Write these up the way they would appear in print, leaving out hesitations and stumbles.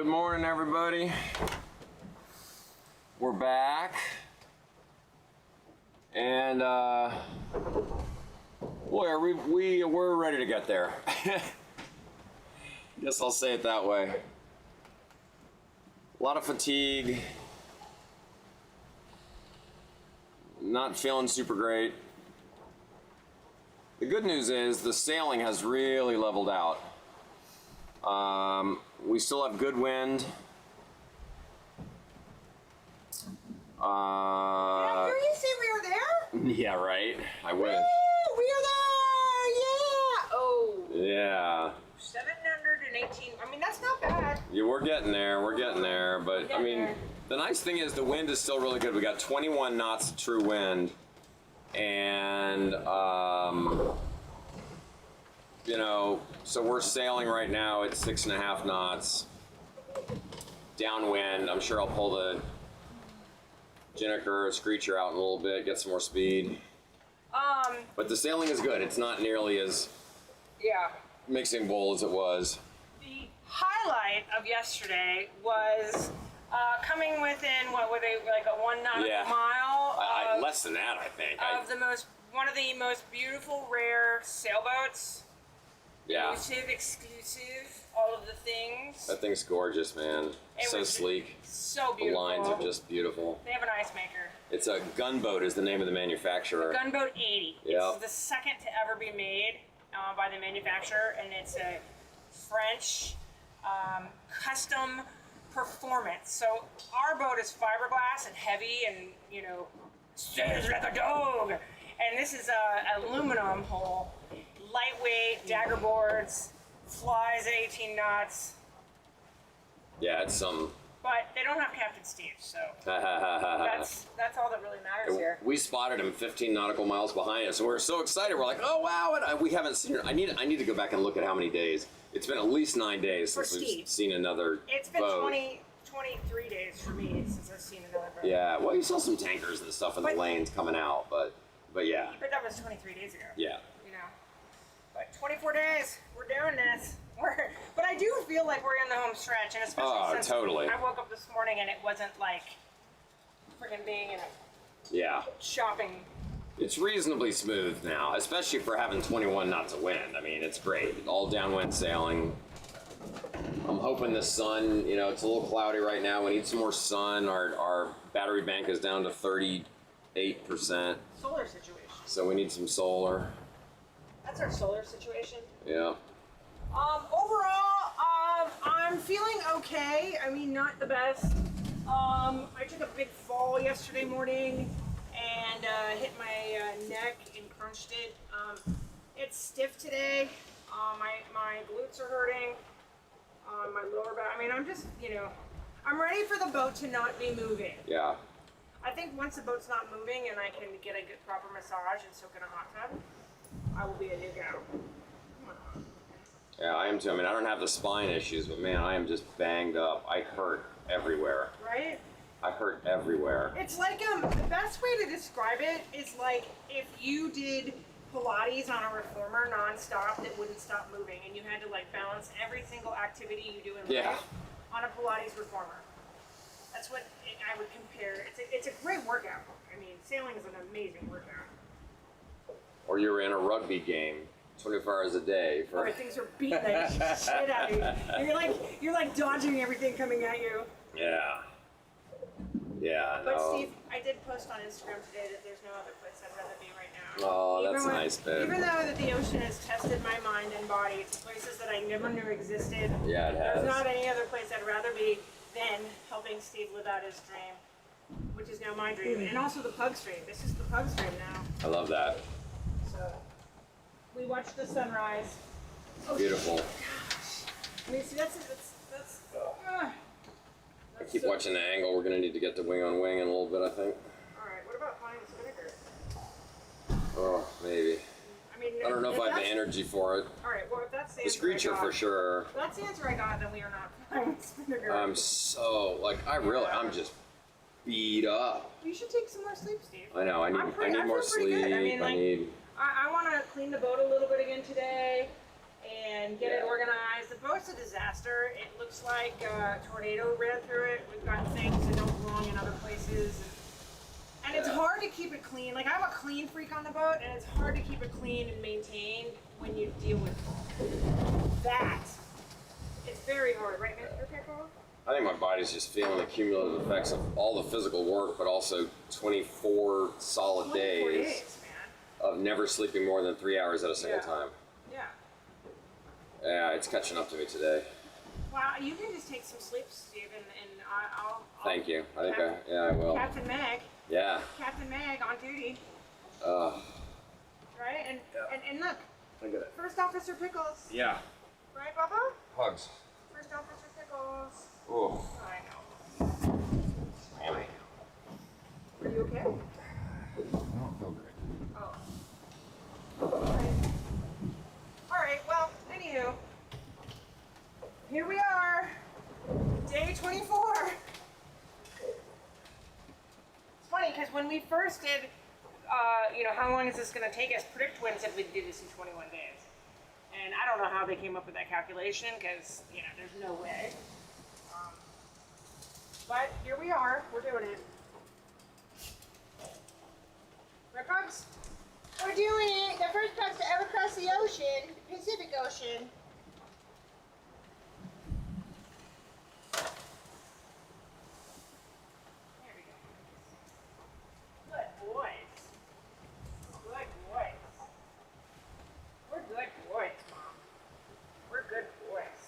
Good morning, everybody. We're back, and we're ready to get there. Guess I'll say it that way. A lot of fatigue. Not feeling super great. The good news is the sailing has really leveled out. We still have good wind. Did I hear you say we were there? Yeah, right. I wish. Woo, we are there! Yeah! Oh. Yeah. 718. I mean, that's not bad. Yeah, we're getting there. We're getting there. But I mean, the nice thing is the wind is still really good. We got 21 knots of true wind, and you know, so we're sailing right now at 6.5 knots. Downwind. I'm sure I'll pull the Jinniker or Screecher out in a little bit, get some more speed. But the sailing is good. It's not nearly as mixing bowl as it was. The highlight of yesterday was coming within, what were they, like a 1 nautical mile? Less than that, I think. One of the most beautiful, rare sailboats. Yeah. Exclusive, all of the things. That thing's gorgeous, man. So sleek. So beautiful. The lines are just beautiful. They have an ice maker. It's a Gunboat is the name of the manufacturer. Gunboat 80. Yeah. It's the second to ever be made by the manufacturer, and it's a French custom performance. So our boat is fiberglass and heavy and, you know, sails like a dog. And this is a aluminum hull, lightweight, dagger boards, flies at 18 knots. Yeah, it's some. But they don't have Captain Steve, so that's all that really matters here. We spotted him 15 nautical miles behind us, and we were so excited. We're like, oh wow! And we haven't seen her. I need to go back and look at how many days. It's been at least 9 days since we've seen another. It's been boat. 23 days for me since I've seen another boat. Yeah, well, you saw some tankers and stuff in the lanes coming out, but yeah. But that was 23 days ago. Yeah. You know, but 24 days, we're doing this. But I do feel like we're in the home stretch, and especially since totally. I woke up this morning and it wasn't like freaking being in a shopping. It's reasonably smooth now, especially for having 21 knots of wind. I mean, it's great. All downwind sailing. I'm hoping the sun, you know, it's a little cloudy right now. We need some more sun. Our battery bank is down to 38%. Solar situation. So we need some solar. That's our solar situation. Yeah. Overall, I'm feeling okay. I mean, not the best. I took a big fall yesterday morning and hit my neck and crunched it. It's stiff today. My glutes are hurting. My lower back. I mean, I'm just, you know, I'm ready for the boat to not be moving. Yeah. I think once the boat's not moving and I can get a good proper massage and soak in a hot tub, I will be a new gal. Yeah, I am too. I mean, I don't have the spine issues, but man, I am just banged up. I hurt everywhere. Right? I hurt everywhere. It's like, the best way to describe it is like if you did Pilates on a reformer nonstop that wouldn't stop moving, and you had to like balance every single activity you do in life on a Pilates reformer. That's what I would compare. It's a great workout. I mean, sailing is an amazing workout. Or you're in a rugby game 24 hours a day. Or things are beating the shit out of you. And you're like dodging everything coming at you. Yeah. Yeah, But Steve, I did post on Instagram today that there's no other place I'd rather be right now. Oh, that's nice, babe. Even though that the ocean has tested my mind and body to places that I never knew existed. Yeah, it has. There's not any other place I'd rather be than helping Steve live out his dream, which is now my dream. And also the pugs dream. This is the pugs dream now. I love that. So, we watched the sunrise. Oh, beautiful. Gosh. I mean, see, that's I keep watching the angle. We're going to need to get to wing on wing in a little bit, I think. Alright, what about flying the spinnaker? Oh, maybe. I mean, I don't know if I have the energy for it. Alright, well, if that's the The answer Screecher for sure. If that's the answer I got, then we are not flying the spinnaker. I'm so, like, I'm just beat up. You should take some more sleep, Steve. I know, I need more sleep. I want to clean the boat a little bit again today. and get it organized. The boat's a disaster. It looks like a tornado ran through it. We've got things that don't belong in other places. And it's hard to keep it clean. Like, I'm a clean freak on the boat, and it's hard to keep it clean and maintained when you deal with that. It's very hard, right, Mr. Pickle? I think my body's just feeling the cumulative effects of all the physical work, but also 24 solid 24 days man. of never sleeping more than 3 hours at a single time. Yeah. Yeah, it's catching up to me today. Well, you can just take some sleep, Steve, and I'll Thank you. I think I will. Captain Meg. Yeah. Captain Meg on duty. Right? And look. Look at it. First Officer Pickles. Yeah. Right, Bubba? Hugs. First Officer Pickles. Oh. I know. I know. Are you okay? I don't feel great. Oh. Alright, well, anywho. Here we are. Day 24. It's funny, because when we first did, how long is this going to take us? Predict Twin said we'd do this in 21 days. And I don't know how they came up with that calculation, because, there's no way. But here we are. We're doing it. Right, Pugs? We're doing it. The first pugs to ever cross the ocean, the Pacific Ocean. There we go. Good boys. Good boys. We're good boys, Mom. We're good boys.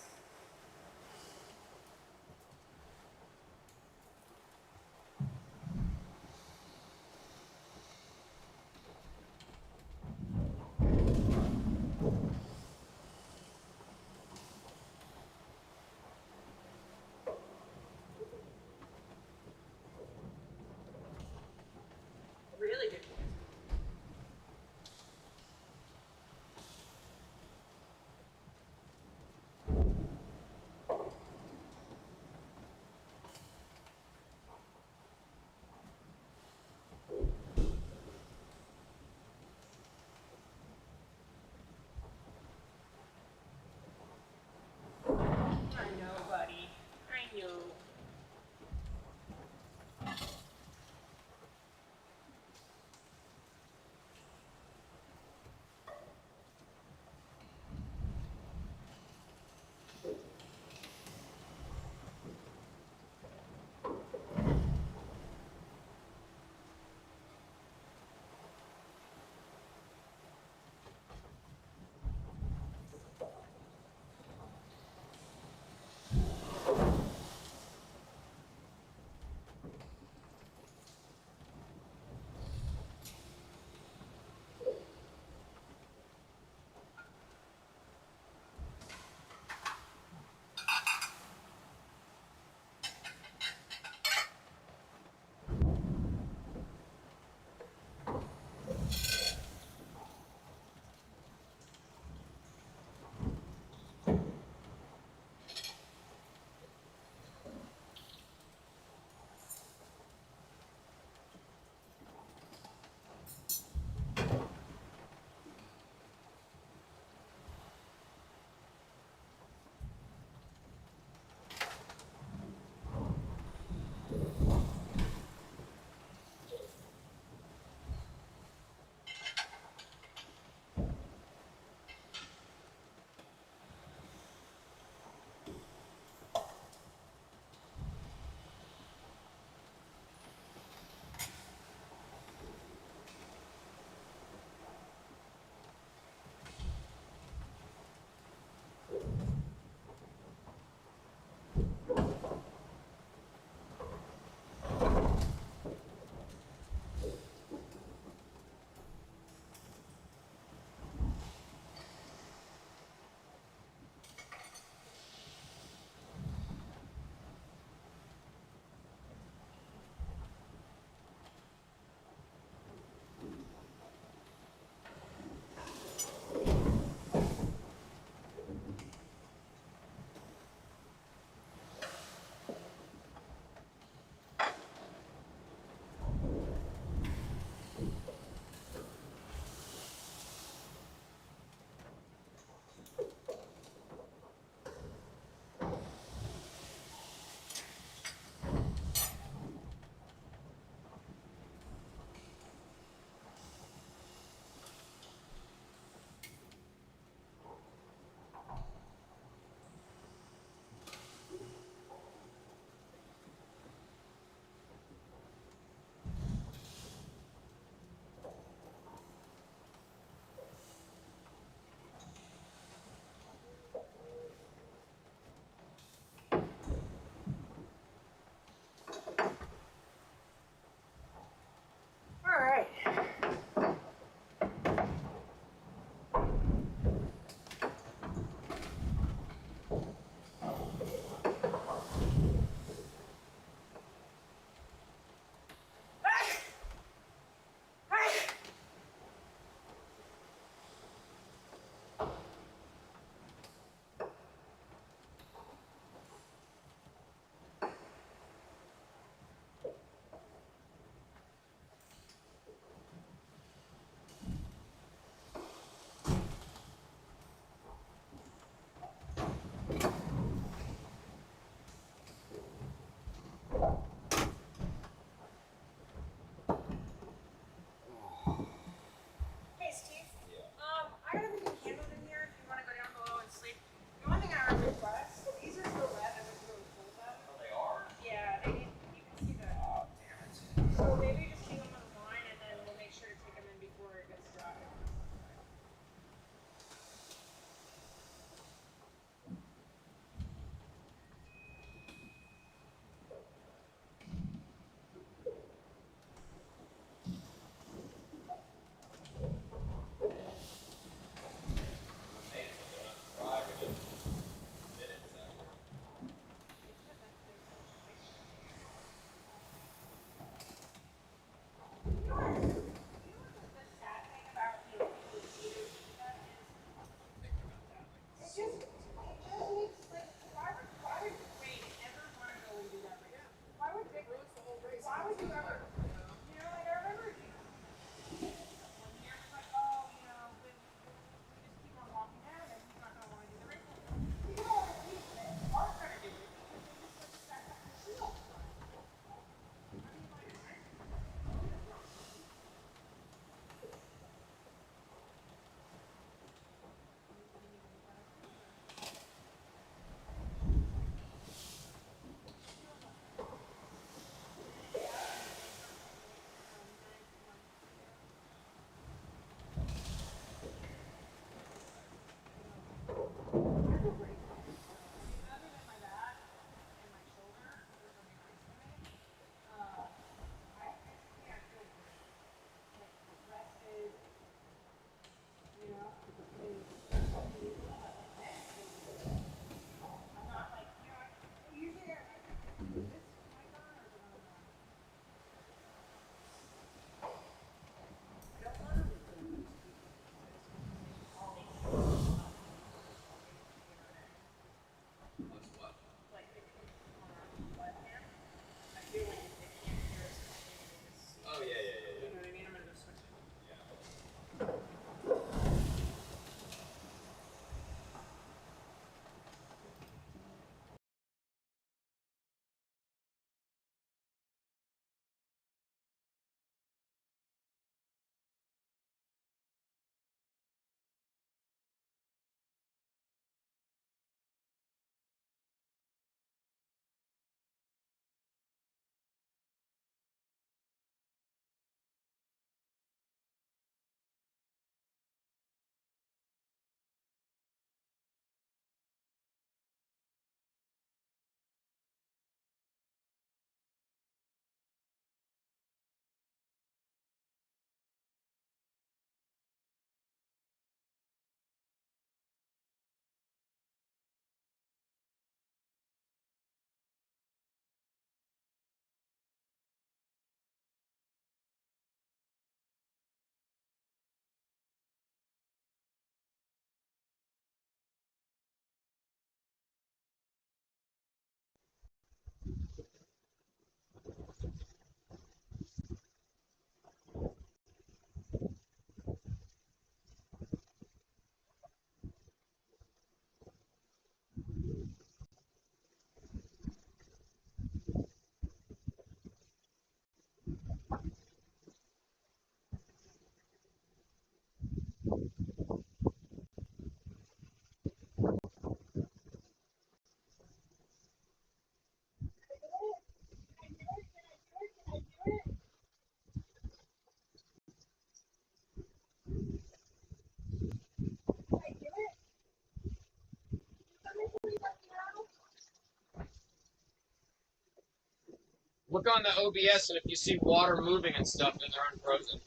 Look on the OBS, and if you see water moving and stuff, then they're unfrozen.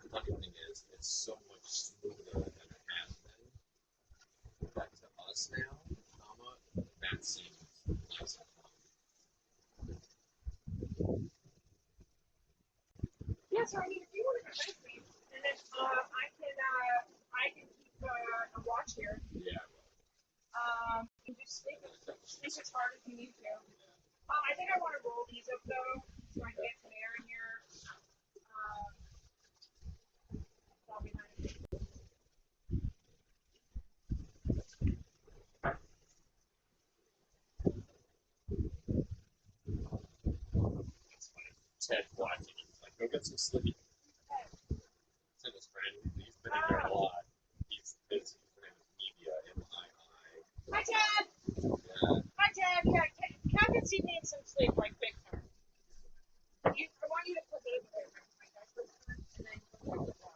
The funny thing is, it's so much smoother than it has been. Back to us now, that seems nice. Yeah, so I mean, if you want to invite me, and then I can keep a watch here. Yeah. And just sleep as hard as you need to. I think I want to roll these up though, so I can get some air in here. That'll be nice. Ted watching. He's like, go get some sleep. Ted his friend. He's been in here a lot. He's been in media, MII. Hi, Ted. Yeah. Hi, Ted. Yeah, Captain C needs some sleep, like big time. I want you to put those away, and then go put the water.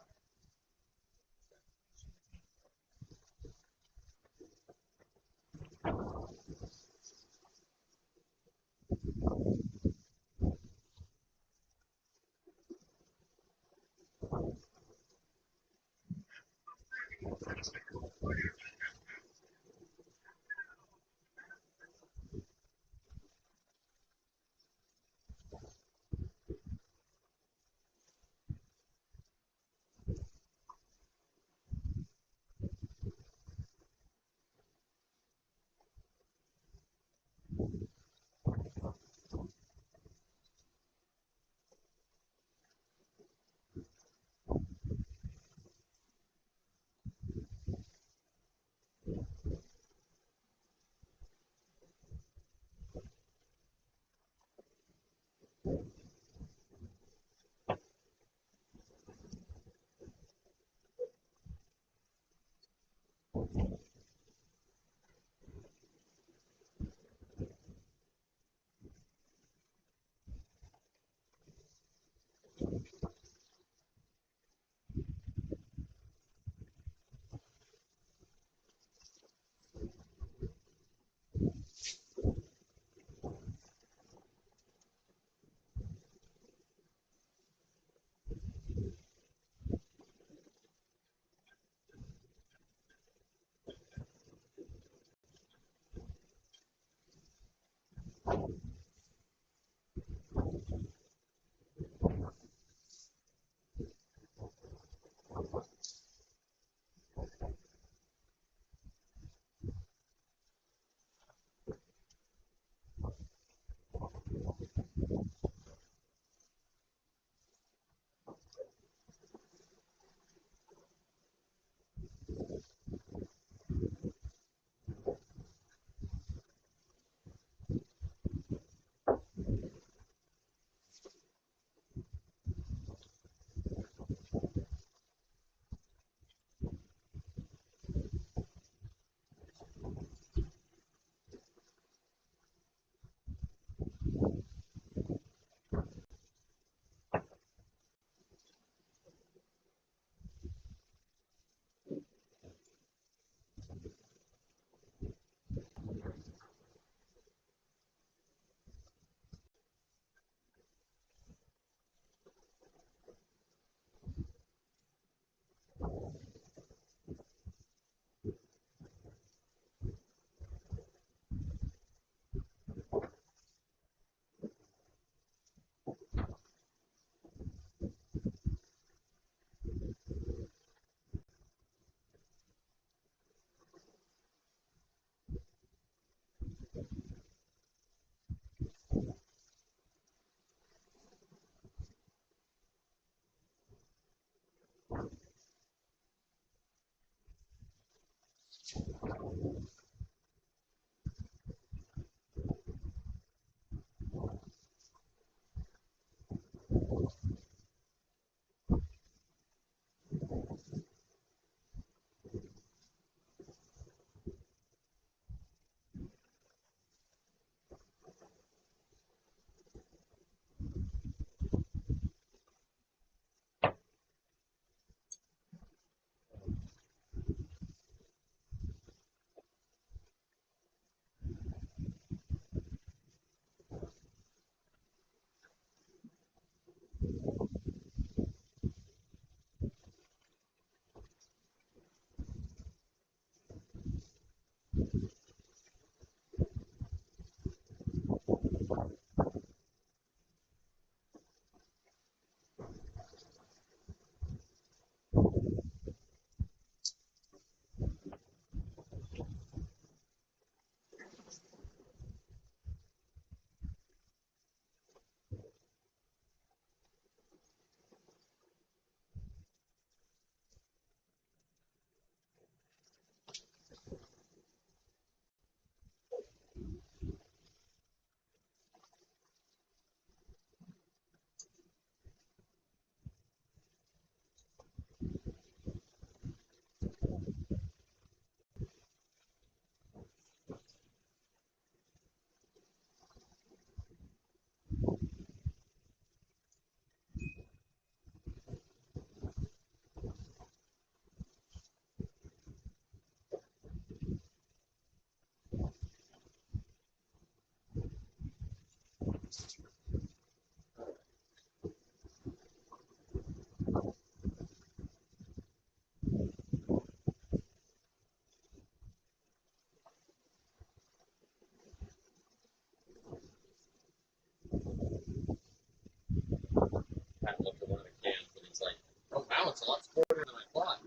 I looked at one of the cans and it's like, oh wow, it's a lot smoother than I thought.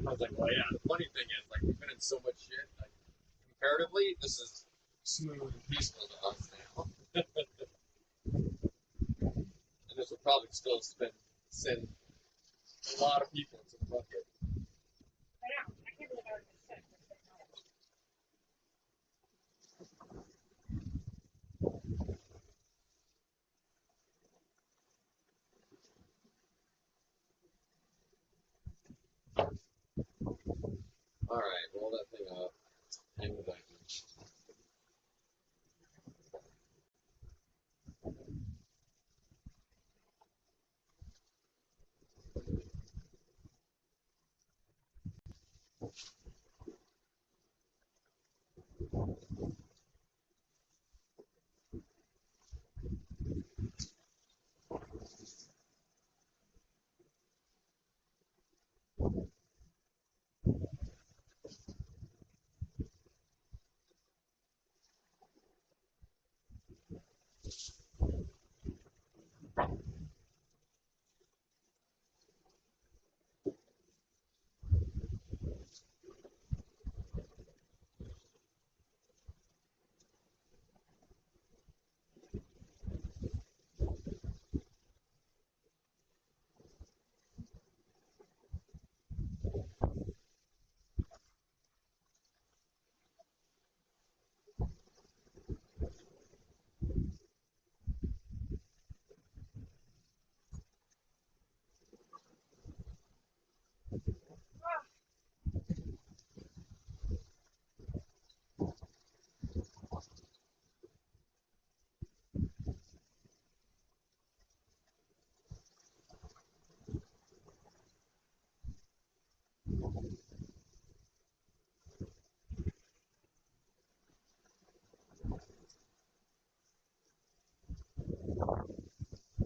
I was like, well, yeah. The funny thing is, like, we've been in so much shit. Like, comparatively, this is smooth and peaceful to us now. And this will probably still send a lot of people to the bucket. I know. I can't believe I was sick. All right, roll that thing up. Hang the vacuum.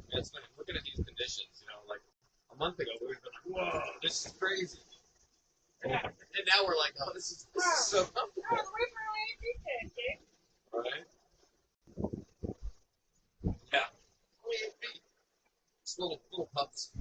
Yeah, it's funny. Looking at these conditions, you know, like a month ago, we would have been like, whoa, this is crazy. And now we're like, oh, this is so comfortable. Oh, wait for my Gabe. Right? Yeah. Just little pups.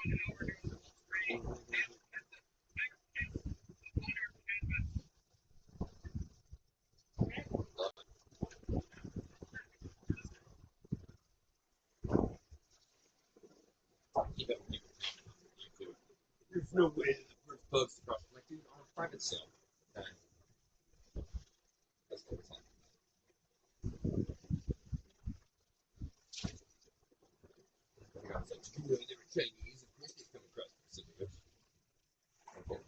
There's no way that the first boat's across. Like, dude, on a private sail. Okay. That's what we're talking about. It's like, you know, they were Chinese, of course they come across the Pacific Ocean. Okay.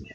Yeah.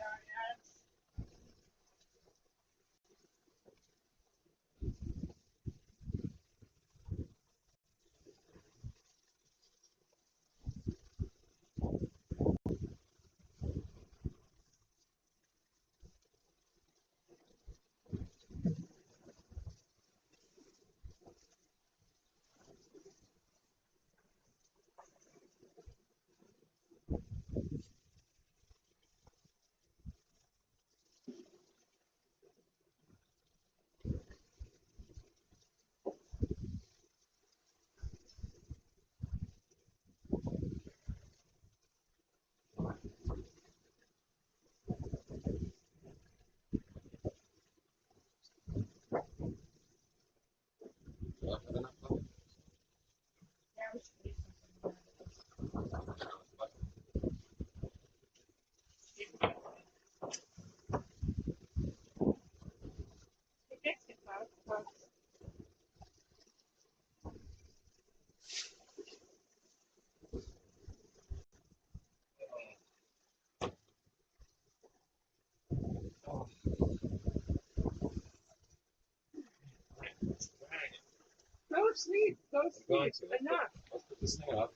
Go to sleep. Go to sleep. Enough. Let's put this thing up.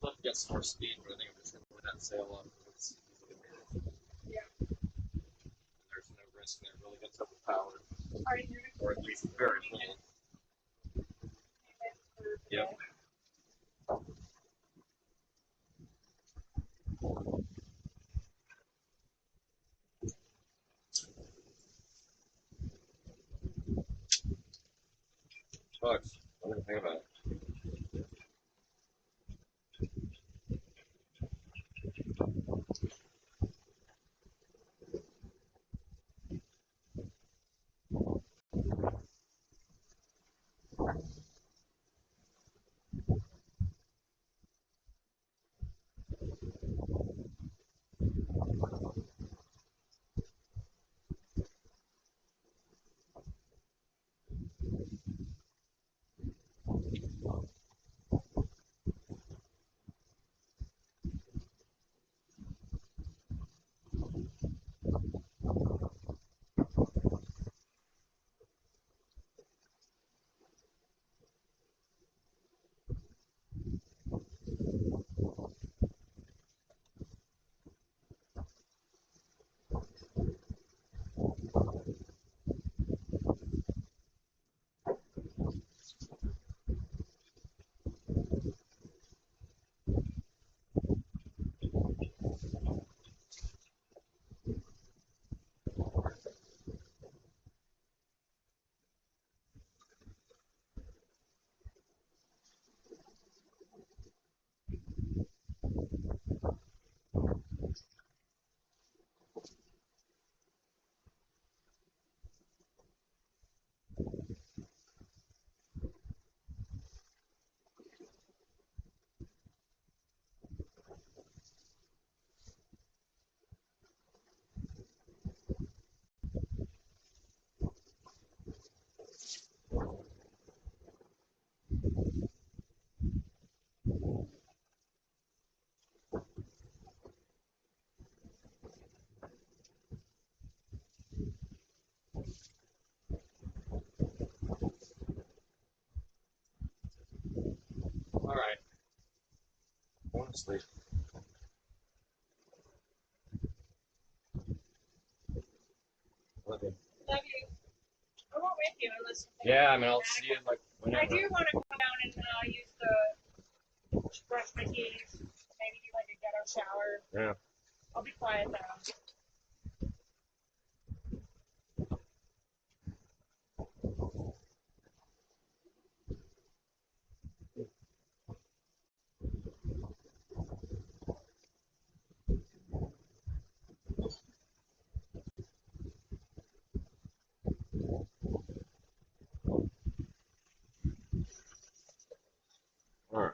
I'd love to get some more speed, but I think I'm just going to put that sail up. Yeah. There's no risk there. It really gets overpowered. Are you Or at least very little. Yep. Pugs. What do you think about it? Sleep. Okay. Love you. I won't wake you unless you Yeah, I mean, I'll see you like I whenever. do want to come down and use brush my teeth, maybe do like a ghetto shower. Yeah. I'll be quiet though. All right.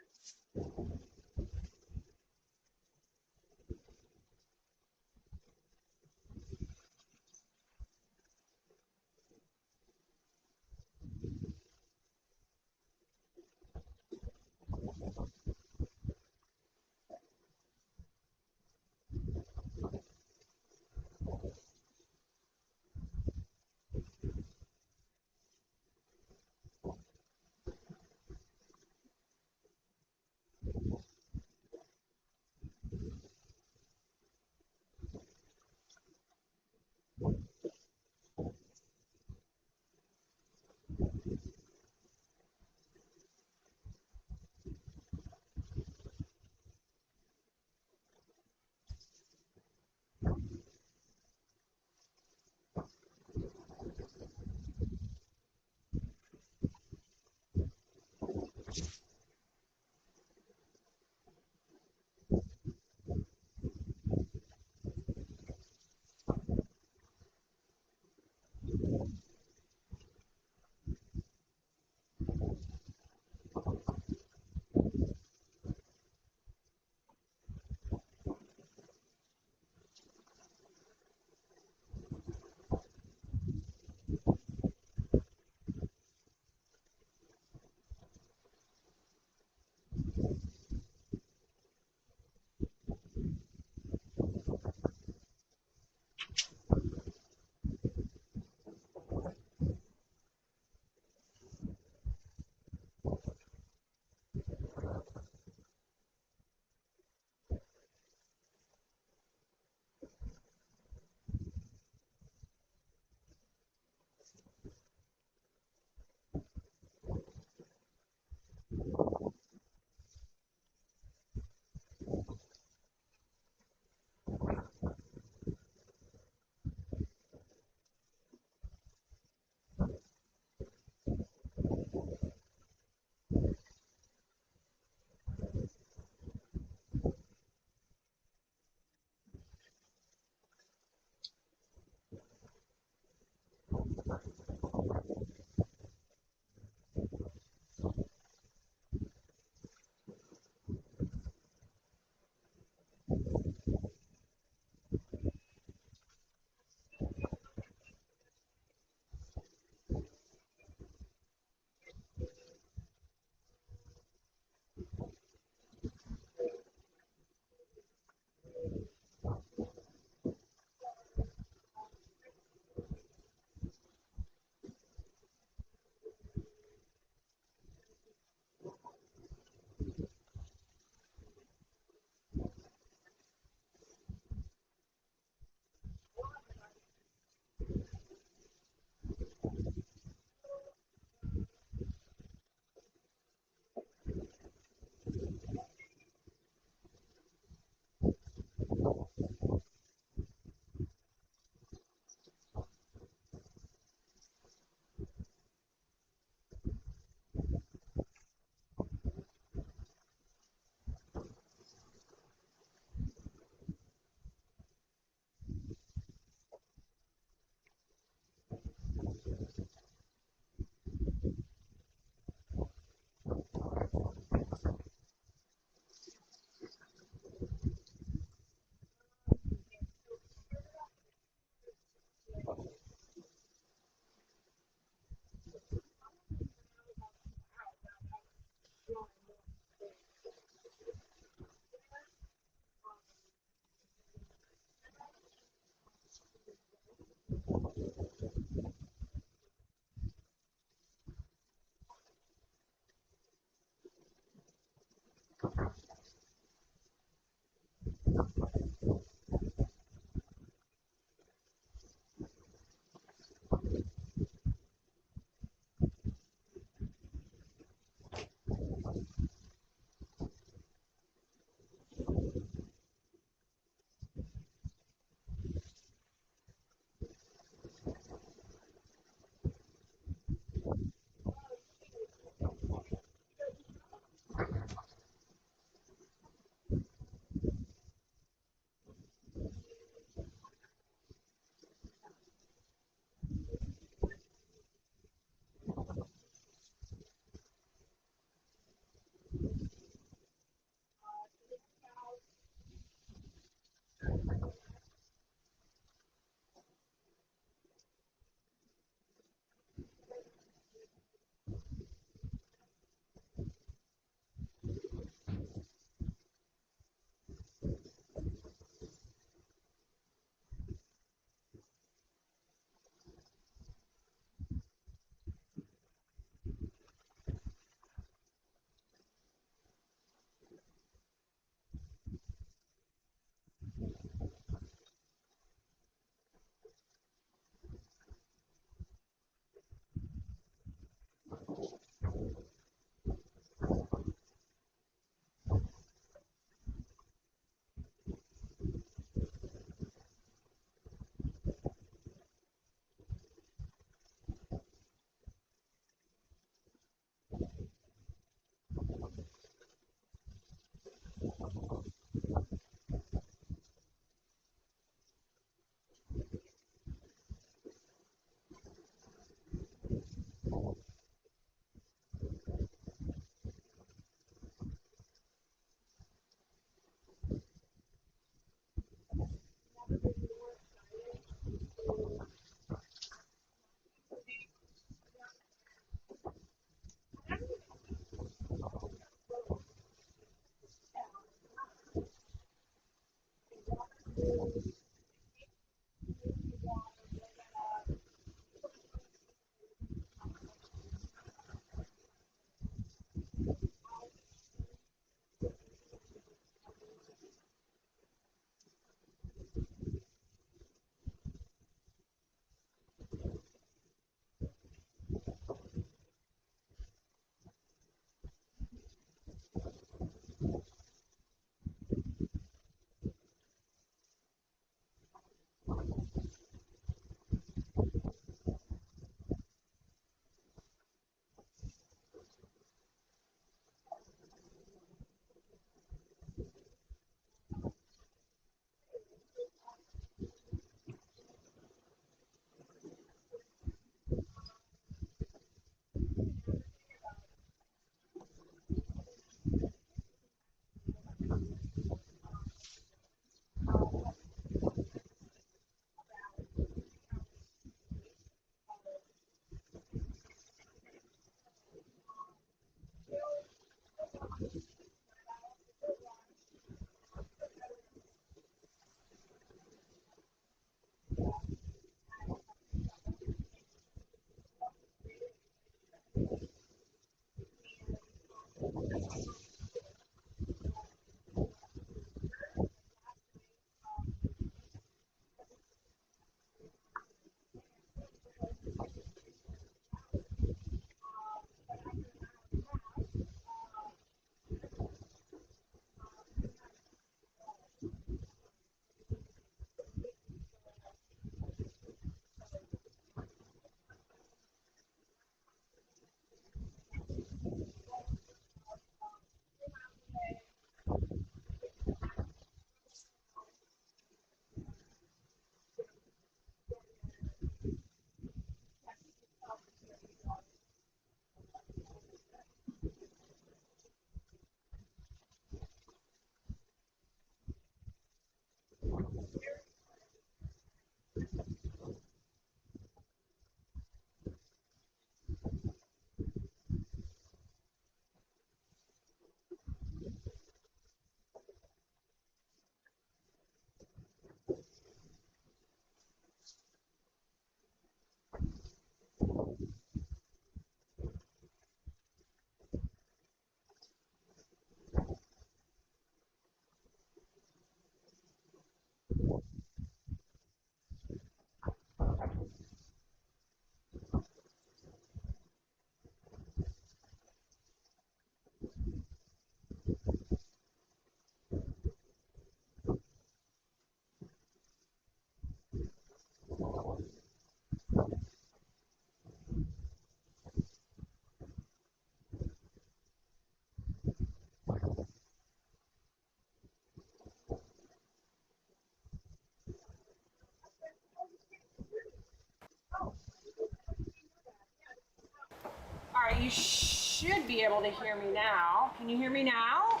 All right, you should be able to hear me now. Can you hear me now?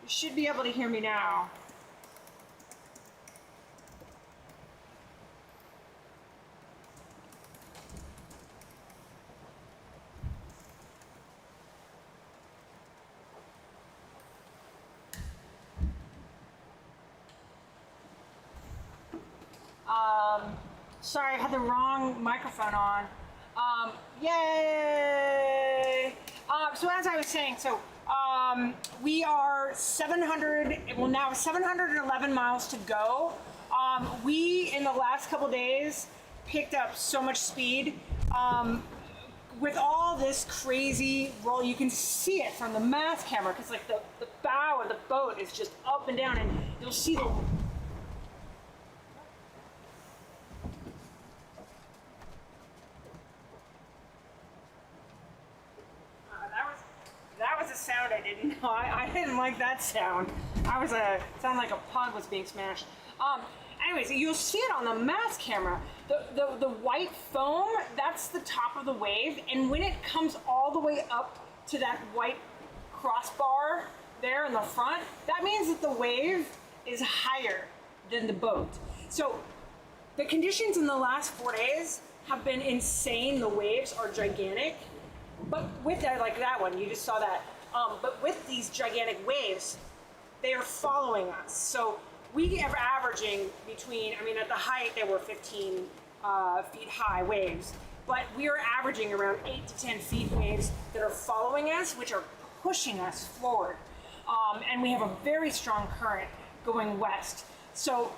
You should be able to hear me now. Sorry, I had the wrong microphone on. Yay! So as I was saying, we are are 700, well now 711 miles to go. We, in the last couple days, picked up so much speed. With all this crazy roll, you can see it from the mast camera, because like the bow of the boat is just up and down, and you'll see the that was a sound I didn't know. I didn't like that sound. Sounded like a pug was being smashed. Anyways, you'll see it on the mast camera. The white foam, that's the top of the wave, and when it comes all the way up to that white crossbar there in the front, that means that the wave is higher than the boat. So the conditions in the last 4 days have been insane. The waves are gigantic. But with that, like that one, you just saw that. But with these gigantic waves, they are following us. So we are averaging between, I mean, at the height, they were 15 feet high waves, but we are averaging around 8 to 10 feet waves that are following us, which are pushing us forward. And we have a very strong current going west. So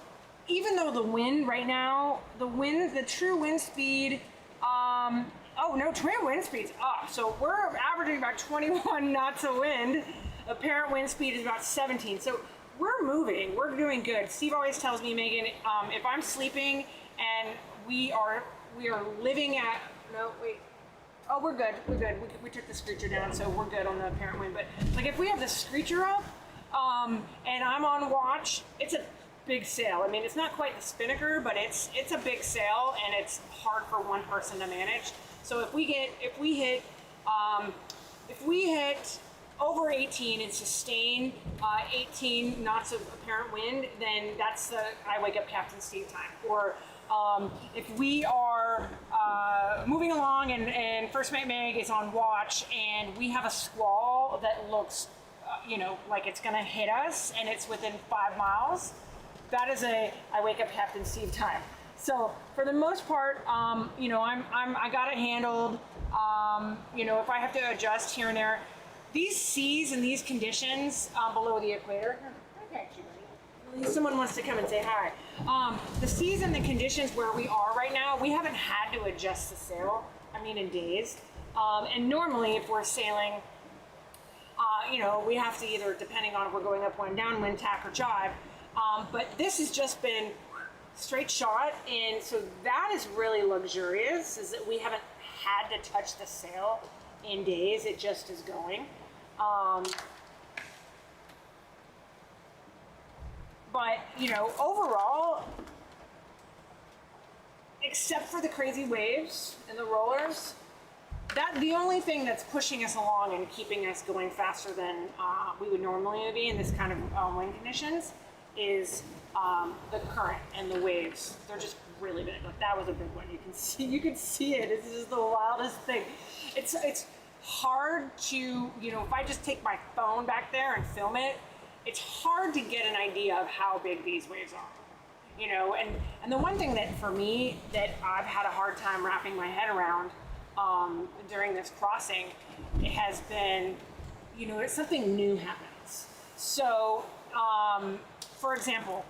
even though the wind right now, the true wind speed, oh no, true wind speed's up. So we're averaging about 21 knots of wind. Apparent wind speed is about 17. So we're moving, we're doing good. Steve always tells me, Megan, if I'm sleeping and we are living at, no, wait. Oh, we're good, we're good. We took the screecher down, so we're good on the apparent wind. But like if we have the screecher up and I'm on watch, it's a big sail. I mean, it's not quite the spinnaker, but it's a big sail, and it's hard for one person to manage. So if we hit over 18 and sustain 18 knots of apparent wind, then that's the I wake up Captain Steve time. Or if we are moving along and First Mate Meg is on watch and we have a squall that looks, like it's gonna hit us and it's within 5 miles, that is I wake up Captain Steve time. So for the most part, I got it handled. If I have to adjust here and there, these seas and these conditions below the equator. Someone wants to come and say hi. The seas and the conditions where we are right now, we haven't had to adjust the sail. In days. And normally, if we're sailing, we have to either, depending on if we're going upwind, downwind, tack, or jibe. But this has just been straight shot, and so that is really luxurious. Is that we haven't had to touch the sail in days. It just is going. But overall, except for the crazy waves and the rollers, the only thing that's pushing us along and keeping us going faster than we would normally be in this kind of wind conditions is the current and the waves. They're just really big. Like that was a big one. You can see it. It's just the wildest thing. It's hard to, if I just take my phone back there and film it, it's hard to get an idea of how big these waves are. And the one thing that for me that I've had a hard time wrapping my head around during this crossing, it has been, something new happens. So, for example,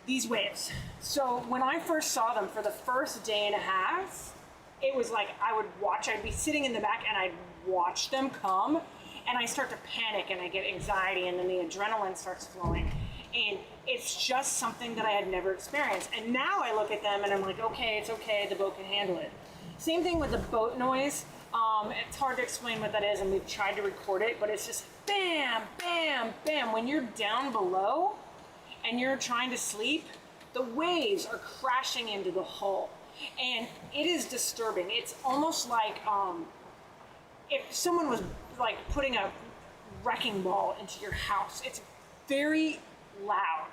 these waves. So when I first saw them for the first day and a half, it was like I'd be sitting in the back and I'd watch them come, and I start to panic and I get anxiety, and then the adrenaline starts flowing. And it's just something that I had never experienced. And now I look at them and I'm like, okay, it's okay, the boat can handle it. Same thing with the boat noise. It's hard to explain what that is, and we've tried to record it, but it's just bam, bam, bam. When you're down below and you're trying to sleep, the waves are crashing into the hull. And it is disturbing. It's almost like if someone was like putting a wrecking ball into your house. It's very loud.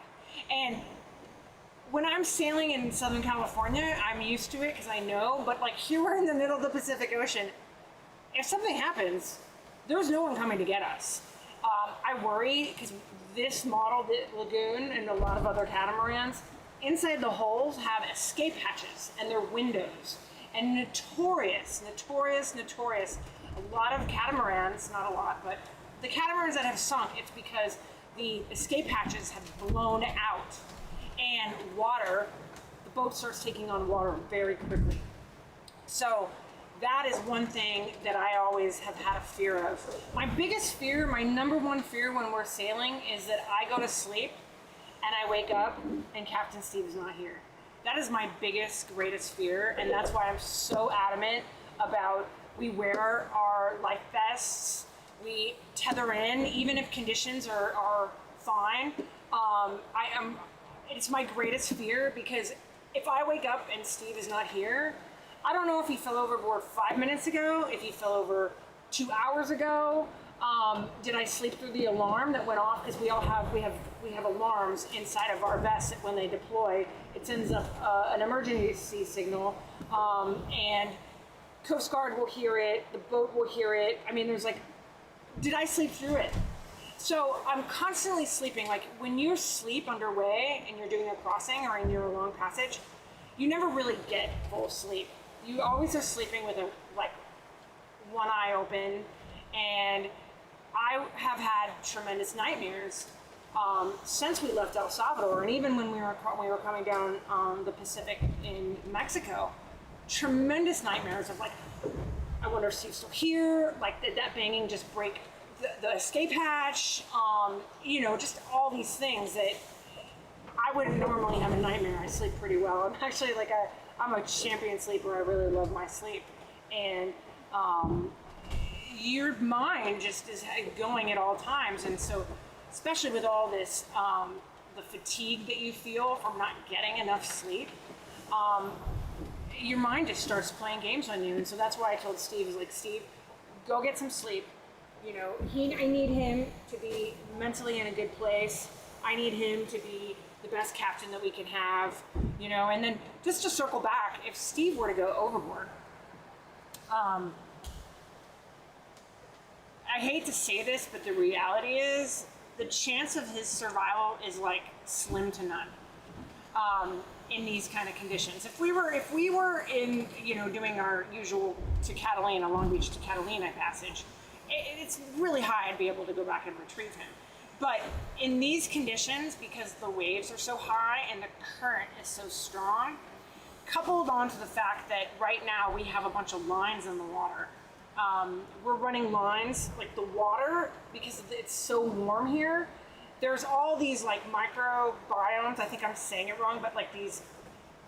And when I'm sailing in Southern California, I'm used to it because I know, but like here we're in the middle of the Pacific Ocean. If something happens, there's no one coming to get us. I worry because this model, the Lagoon, and a lot of other catamarans, inside the hulls have escape hatches and they're windows. And notorious. A lot of catamarans, not a lot, but the catamarans that have sunk, it's because the escape hatches have blown out, and the boat starts taking on water very quickly. So that is one thing that I always have had a fear of. My biggest fear, my number one fear when we're sailing, is that I go to sleep and I wake up and Captain Steve is not here. That is my biggest, greatest fear, and that's why I'm so adamant about we wear our life vests, we tether in, even if conditions are fine. It's my greatest fear, because if I wake up and Steve is not here, I don't know if he fell overboard 5 minutes ago, if he fell over 2 hours ago. Did I sleep through the alarm that went off? Because we have alarms inside of our vests that when they deploy, it sends up an emergency signal, and Coast Guard will hear it, the boat will hear it. I mean, there's like, did I sleep through it? So I'm constantly sleeping. Like when you sleep underway and you're doing a crossing or in your long passage, you never really get full sleep. You always are sleeping with one eye open, and I have had tremendous nightmares since we left El Salvador, and even when we were coming down the Pacific in Mexico. Tremendous nightmares of like, I wonder if Steve's still here. Like, did that banging just break the escape hatch? Just all these things that I wouldn't normally have a nightmare. I sleep pretty well. I'm actually I'm a champion sleeper. I really love my sleep. And your mind just is going at all times. And so, especially with all this, the fatigue that you feel from not getting enough sleep, your mind just starts playing games on you. And so that's why I told Steve, Steve, go get some sleep. I need him to be mentally in a good place. I need him to be the best captain that we can have, and then just to circle back, if Steve were to go overboard, I hate to say this, but the reality is the chance of his survival is like slim to none in these kind of conditions. If we were in, doing our usual to Catalina, Long Beach to Catalina passage, it's really high I'd be able to go back and retrieve him. But in these conditions, because the waves are so high and the current is so strong, coupled onto the fact that right now we have a bunch of lines in the water. We're running lines, like the water, because it's so warm here, there's all these like microbiomes, I think I'm saying it wrong, but like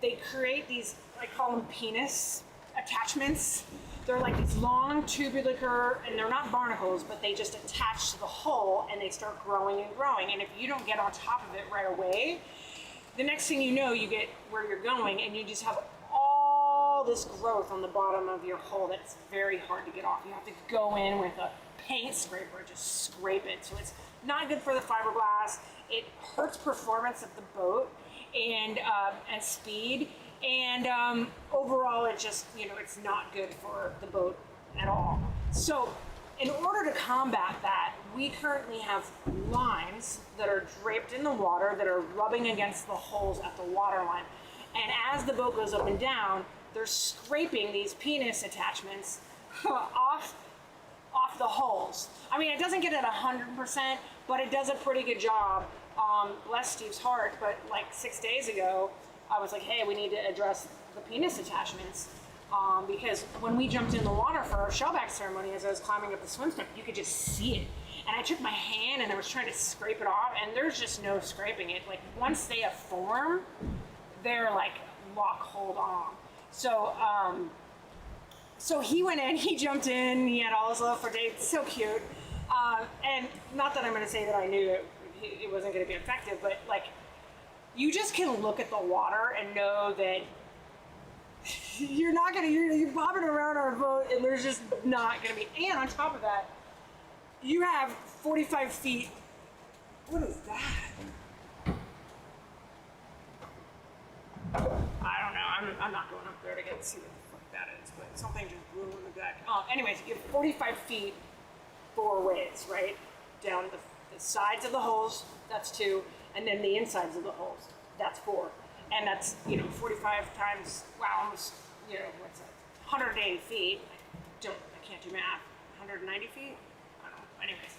they create these, I call them penis attachments. They're like these long tubular, and they're not barnacles, but they just attach to the hull and they start growing and growing. And if you don't get on top of it right away, the next thing you know, you get where you're going and you just have all this growth on the bottom of your hull that's very hard to get off. You have to go in with a paint scraper, just scrape it. So it's not good for the fiberglass. It hurts performance of the boat and speed. And overall, it just, it's not good for the boat at all. So in order to combat that, we currently have lines that are draped in the water that are rubbing against the holes at the water line. And as the boat goes up and down, they're scraping these penis attachments off the holes. I mean, it doesn't get it 100%, but it does a pretty good job. Bless Steve's heart, but like 6 days ago, I was like, hey, we need to address the penis attachments, because when we jumped in the water for our shellback ceremony, as I was climbing up the swim step, you could just see it. And I took my hand and I was trying to scrape it off, and there's just no scraping it. Like once they have form, they're like lock hold on. So he went in, he jumped in, he had all his love for Dave, so cute. And not that I'm going to say that I knew it wasn't going to be effective, but like, you just can look at the water and know that you're bobbing around our boat and there's just not going to be. And on top of that, you have 45 feet. What is that? I don't know. I'm not going up there to see what the fuck that is, but something just blew in the deck. Anyways, you have 45 feet 4 ways, right? Down the sides of the holes, that's 2. And then the insides of the holes, that's 4. And that's, 45 times, almost, what's that, 180 feet. I can't do math. 190 feet? I don't know. anyways,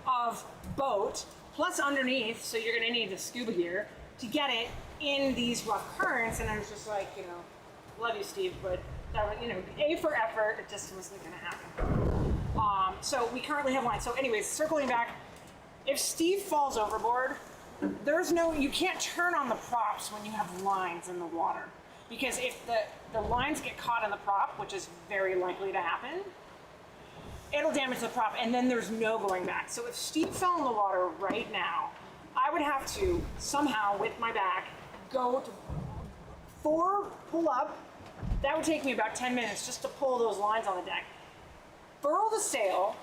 of boat, plus underneath, so you're gonna need the scuba gear to get it in these rough currents. And I was just like, love you, Steve, but that was, A for effort, it just wasn't gonna happen. So we currently have lines. So anyways, circling back, if Steve falls overboard, you can't turn on the props when you have lines in the water. Because if the lines get caught in the prop, which is very likely to happen, it'll damage the prop, and then there's no going back. So if Steve fell in the water right now, I would have to somehow, with my back, go to 4 pull up. That would take me about 10 minutes just to pull those lines on the deck. Furl the sail,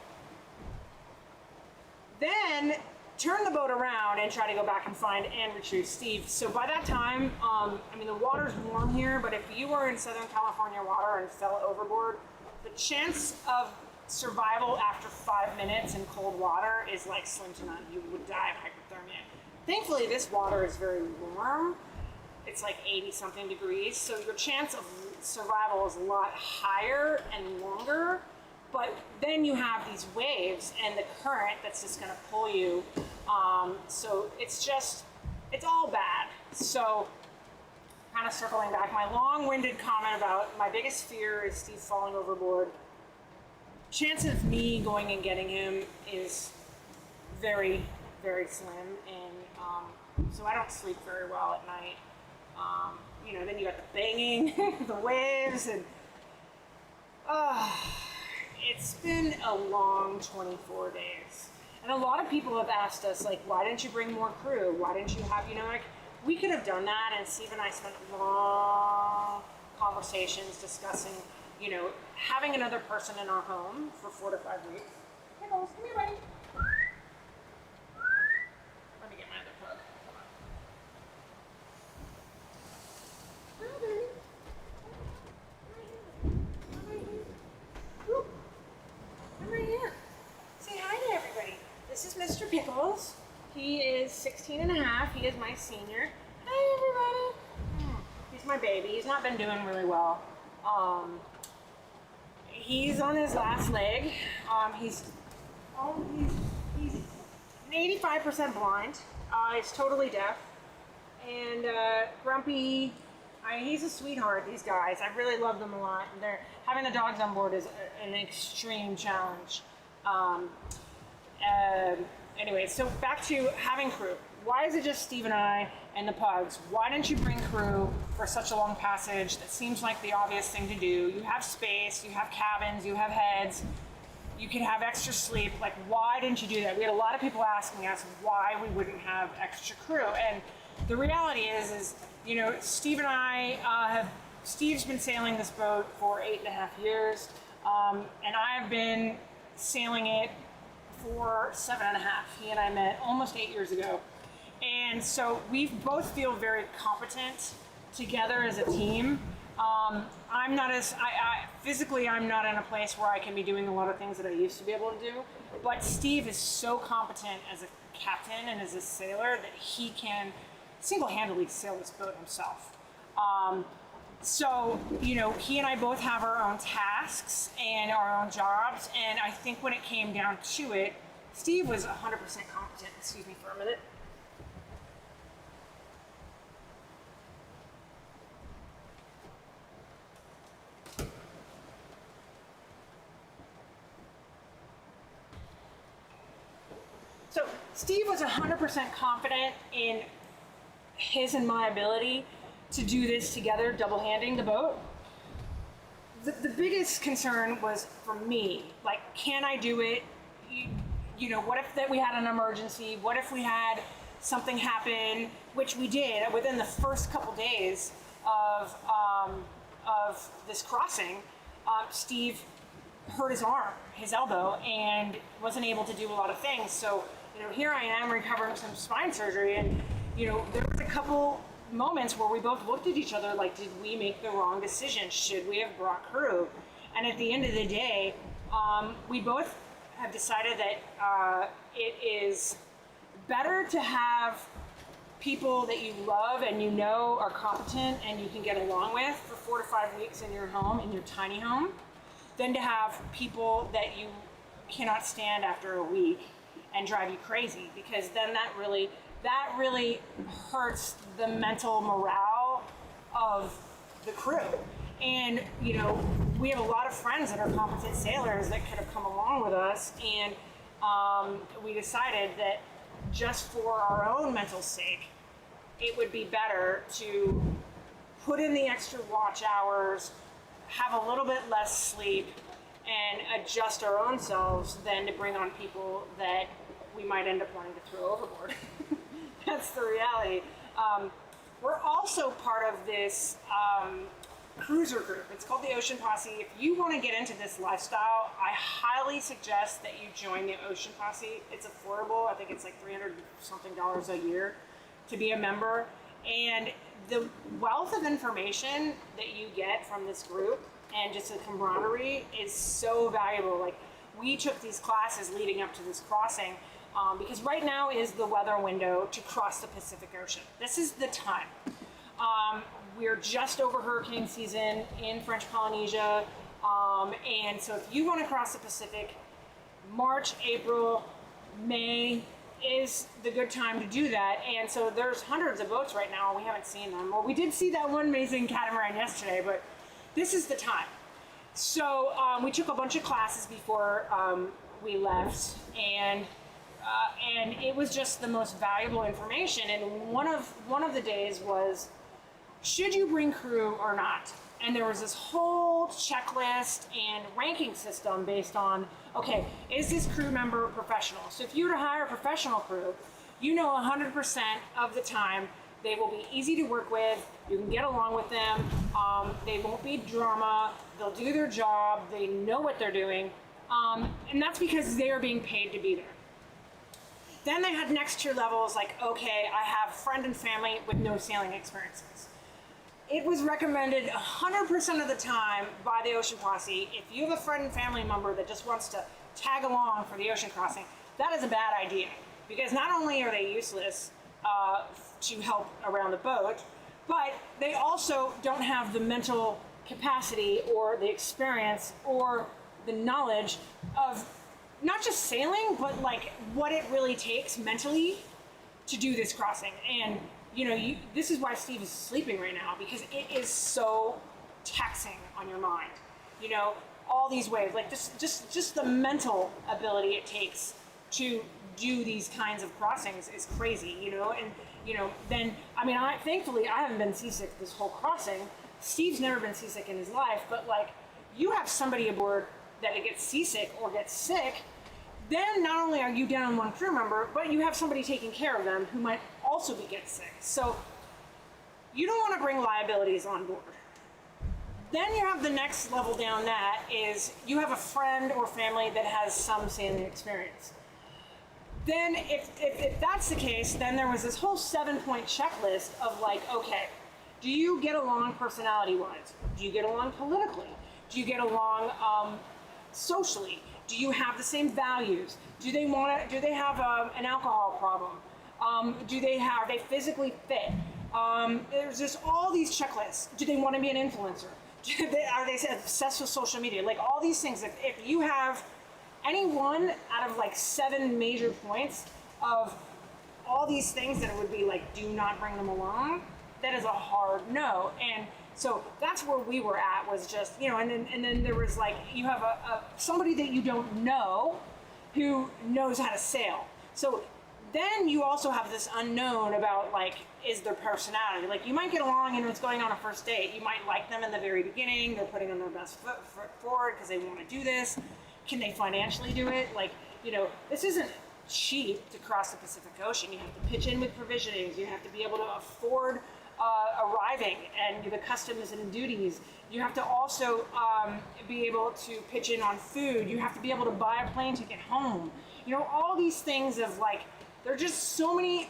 then turn the boat around and try to go back and find and retrieve Steve. So by that time, the water's warm here, but if you were in Southern California water and fell overboard, the chance of survival after 5 minutes in cold water is like slim to none. You would die of hypothermia. Thankfully, this water is very warm. It's like 80 something degrees, so your chance of survival is a lot higher and longer. But then you have these waves and the current that's just gonna pull you. So it's all bad. So kind of circling back, my long-winded comment about my biggest fear is Steve falling overboard. Chance of me going and getting him is very, very slim. And so I don't sleep very well at night. Then you got the banging, the waves, and it's been a long 24 days. And a lot of people have asked us, like, why didn't you bring more crew? Why didn't you have, we could have done that. And Steve and I spent long conversations discussing, having another person in our home for 4 to 5 weeks. Pickles, come here, buddy. Let me get my other pug. Come on, baby. I'm right here. Say hi to everybody. This is Mr. Pickles. He is 16 and a half. He is my senior. Hi, everybody. He's my baby. He's not been doing really well. He's on his last leg. He's 85% blind. He's totally deaf. And grumpy. He's a sweetheart, these guys. I really love them a lot. Having the dogs on board is an extreme challenge. Anyway, so back to having crew. Why is it just Steve and I and the pugs? Why didn't you bring crew for such a long passage? That seems like the obvious thing to do. You have space, you have cabins, you have heads, you can have extra sleep. Like, why didn't you do that? We had a lot of people asking us why we wouldn't have extra crew. And the reality is Steve and I Steve's been sailing this boat for 8.5 years, and I have been sailing it for 7.5. He and I met almost 8 years ago. And so we both feel very competent together as a team. I'm not physically, I'm not in a place where I can be doing a lot of things that I used to be able to do, but Steve is so competent as a captain and as a sailor that he can single-handedly sail this boat himself. So, he and I both have our own tasks and our own jobs, and I think when it came down to it, Steve was 100% competent. Excuse me for a minute. So Steve was 100% confident in his and my ability to do this together, double-handing the boat. The biggest concern was for me, like, can I do it? What if that we had an emergency? What if we had something happen, which we did within the first couple days of this crossing? Steve hurt his arm, his elbow, and wasn't able to do a lot of things. So, here I am recovering some spine surgery, and there was a couple moments where we both looked at each other like, did we make the wrong decision? Should we have brought crew? And at the end of the day, we both have decided that it is better to have people that you love and are competent and you can get along with for 4 to 5 weeks in your home, in your tiny home, than to have people that you cannot stand after a week and drive you crazy, because then that really hurts the mental morale of the crew. And you know, we have a lot of friends that are competent sailors that could have come along with us, and we decided that just for our own mental sake, it would be better to put in the extra watch hours, have a little bit less sleep, and adjust our own selves than to bring on people that we might end up wanting to throw overboard. That's the reality. We're also part of this cruiser group. It's called the Ocean Posse. If you want to get into this lifestyle, I highly suggest that you join the Ocean Posse. It's affordable. I think it's like $300 something a year to be a member. And the wealth of information that you get from this group and just the camaraderie is so valuable. Like, we took these classes leading up to this crossing because right now is the weather window to cross the Pacific Ocean. This is the time. We're just over hurricane season in French Polynesia, and so if you want to cross the Pacific, March, April, May is the good time to do that. And so there's hundreds of boats right now. We haven't seen them. Well, we did see that one amazing catamaran yesterday, but this is the time. So we took a bunch of classes before we left, and it was just the most valuable information. And one of the days was, should you bring crew or not? And there was this whole checklist and ranking system based on, okay, is this crew member professional? So if you were to hire a professional crew, you know 100% of the time they will be easy to work with, you can get along with them, they won't be drama, they'll do their job, they know what they're doing, and that's because they are being paid to be there. Then they had next tier levels like, okay, I have friend and family with no sailing experiences. It was recommended 100% of the time by the Ocean Posse, if you have a friend and family member that just wants to tag along for the ocean crossing, that is a bad idea. Because not only are they useless to help around the boat, but they also don't have the mental capacity or the experience or the knowledge of not just sailing, but like what it really takes mentally to do this crossing. And you know, this is why Steve is sleeping right now, because it is so taxing on your mind. You know, all these waves, like just the mental ability it takes to do these kinds of crossings is crazy, you know. And you know, then thankfully I haven't been seasick this whole crossing. Steve's never been seasick in his life, but like, you have somebody aboard that gets seasick or gets sick, then not only are you down one crew member, but you have somebody taking care of them who might also be getting sick. So you don't want to bring liabilities on board. Then you have the next level down, that is you have a friend or family that has some sailing experience. Then if that's the case, then there was this whole 7-point checklist of like, okay, do you get along personality-wise? Do you get along politically? Do you get along socially? Do you have the same values? Do they have an alcohol problem? Are they physically fit? There's just all these checklists. Do they want to be an influencer? Are they obsessed with social media? Like all these things. If you have any one out of like 7 major points of all these things that it would be like, do not bring them along, that is a hard no. And so that's where we were at, was just, you know, and then there was like, you have somebody that you don't know who knows how to sail. So then you also have this unknown about like, is their personality. Like you might get along and what's going on a first date. You might like them in the very beginning. They're putting on their best foot forward because they want to do this. Can they financially do it? Like, you know, this isn't cheap to cross the Pacific Ocean. You have to pitch in with provisionings. You have to be able to afford arriving and the customs and duties. You have to also be able to pitch in on food. You have to be able to buy a plane ticket home. You know, all these things of like, there are just so many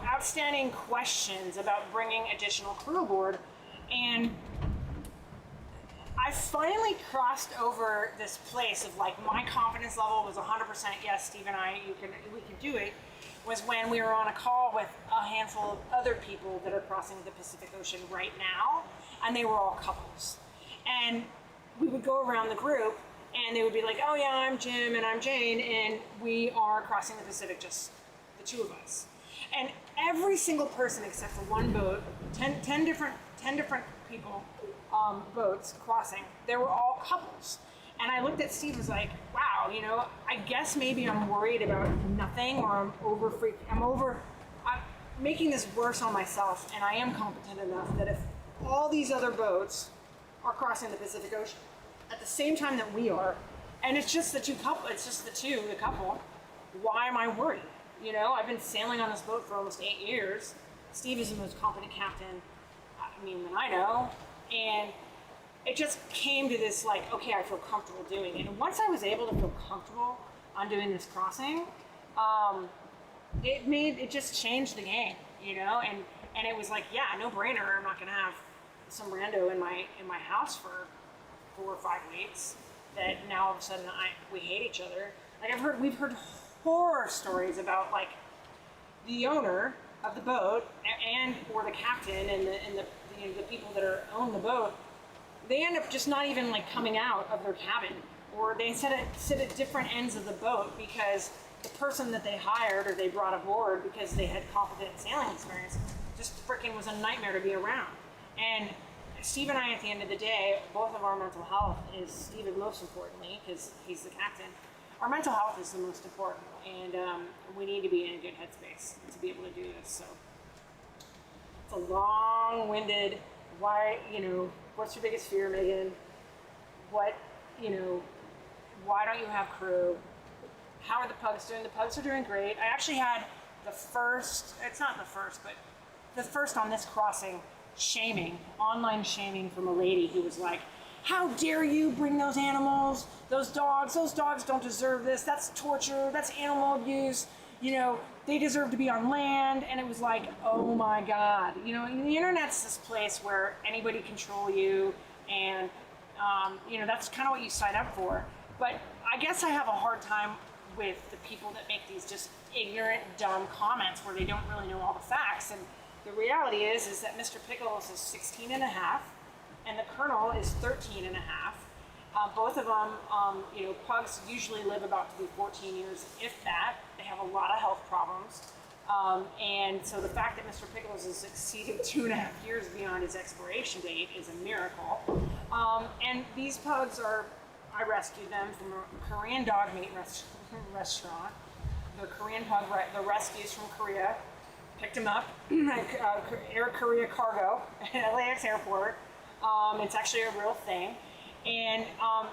outstanding questions about bringing additional crew aboard. And I finally crossed over this place of like, my confidence level was 100% yes, Steve and I, we can do it, was when we were on a call with a handful of other people that are crossing the Pacific Ocean right now, and they were all couples. And we would go around the group and they would be like, oh yeah, I'm Jim and I'm Jane, and we are crossing the Pacific, just the two of us. And every single person except for one boat, 10 different people, boats crossing, they were all couples. And I looked at Steve and was like, wow, you know, I guess maybe I'm worried about nothing, or I'm making this worse on myself, and I am competent enough that if all these other boats are crossing the Pacific Ocean at the same time that we are, and it's just the couple, why am I worried? You know, I've been sailing on this boat for almost 8 years. Steve is the most competent captain, than I know, and it just came to this, like, okay, I feel comfortable doing it. And once I was able to feel comfortable on doing this crossing, it just changed the game, you know, and it was like, yeah, no brainer. I'm not gonna have some rando in my house for 4 or 5 weeks that now all of a sudden we hate each other. Like we've heard horror stories about, like, the owner of the boat and or the captain and the people that own the boat. They end up just not even, like, coming out of their cabin, or they sit at different ends of the boat because the person that they hired or they brought aboard because they had competent sailing experience just freaking was a nightmare to be around. And Steve and I, at the end of the day, both of our mental health is, Steve most importantly, because he's the captain, our mental health is the most important, and we need to be in a good headspace to be able to do this. So it's a long-winded, why, you know, what's your biggest fear, Megan? Why don't you have crew? How are the pugs doing? The pugs are doing great. I actually had the first on this crossing online shaming from a lady who was like, how dare you bring those animals, those dogs don't deserve this, that's torture, that's animal abuse, you know, they deserve to be on land. And it was like, oh my God, you know, the internet's this place where anybody can troll you, and you know, that's kind of what you sign up for. But I guess I have a hard time with the people that make these just ignorant, dumb comments where they don't really know all the facts. And the reality is that Mr. Pickles is 16 and a half, and the Colonel is 13 and a half. Both of them, you know, pugs usually live about to be 14 years, if that. They have a lot of health problems. And so the fact that Mr. Pickles has exceeded 2.5 years beyond his expiration date is a miracle. And these pugs I rescued them from a Korean dog meat restaurant. The Korean pug, the rescues from Korea, picked them up, Air Korea Cargo at LAX airport. It's actually a real thing. And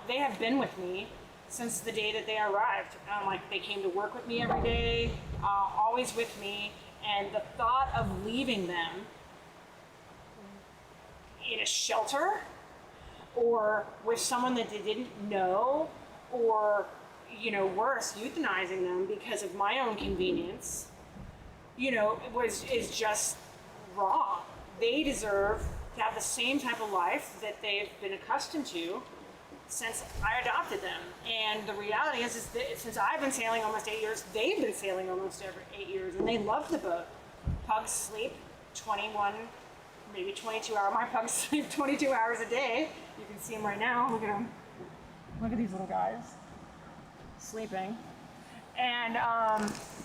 they have been with me since the day that they arrived. Like, they came to work with me every day, always with me. And the thought of leaving them in a shelter or with someone that they didn't know, or, you know, worse, euthanizing them because of my own convenience, you know, is just wrong. They deserve to have the same type of life that they've been accustomed to since I adopted them. And the reality is that since I've been sailing almost 8 years, they've been sailing almost every 8 years, and they love the boat. Pugs sleep 21, maybe 22 hours. My pugs sleep 22 hours a day. You can see them right now. Look at them. Look at these little guys sleeping. And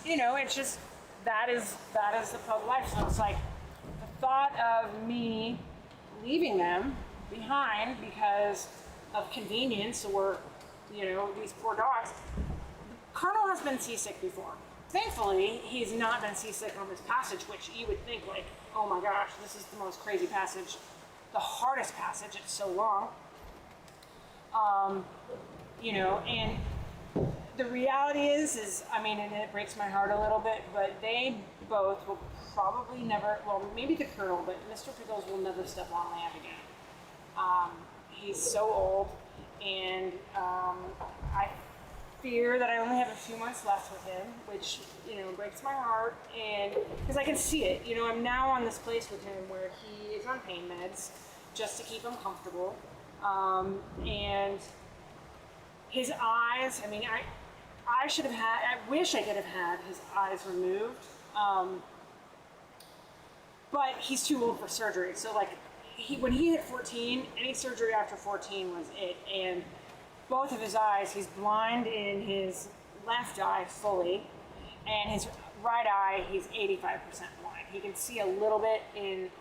you know, it's just that is the pug life. So it's like the thought of me leaving them behind because of convenience, or, you know, these poor dogs. Colonel has been seasick before. Thankfully, he's not been seasick on this passage, which you would think, like, oh my gosh, this is the most crazy passage, the hardest passage, it's so long. You know, and the reality is, I mean, and it breaks my heart a little bit, but they both will probably never, well, maybe the Colonel, but Mr. Pickles will never step on land again. He's so old, and I fear that I only have a few months left with him, which, you know, breaks my heart, and because I can see it. You know, I'm now on this place with him where he is on pain meds just to keep him comfortable, and his eyes, I mean, I wish I could have had his eyes removed, but he's too old for surgery. So, like, when he hit 14, any surgery after 14 was it. And both of his eyes, he's blind in his left eye fully, and his right eye, he's 85% blind. He can see a little bit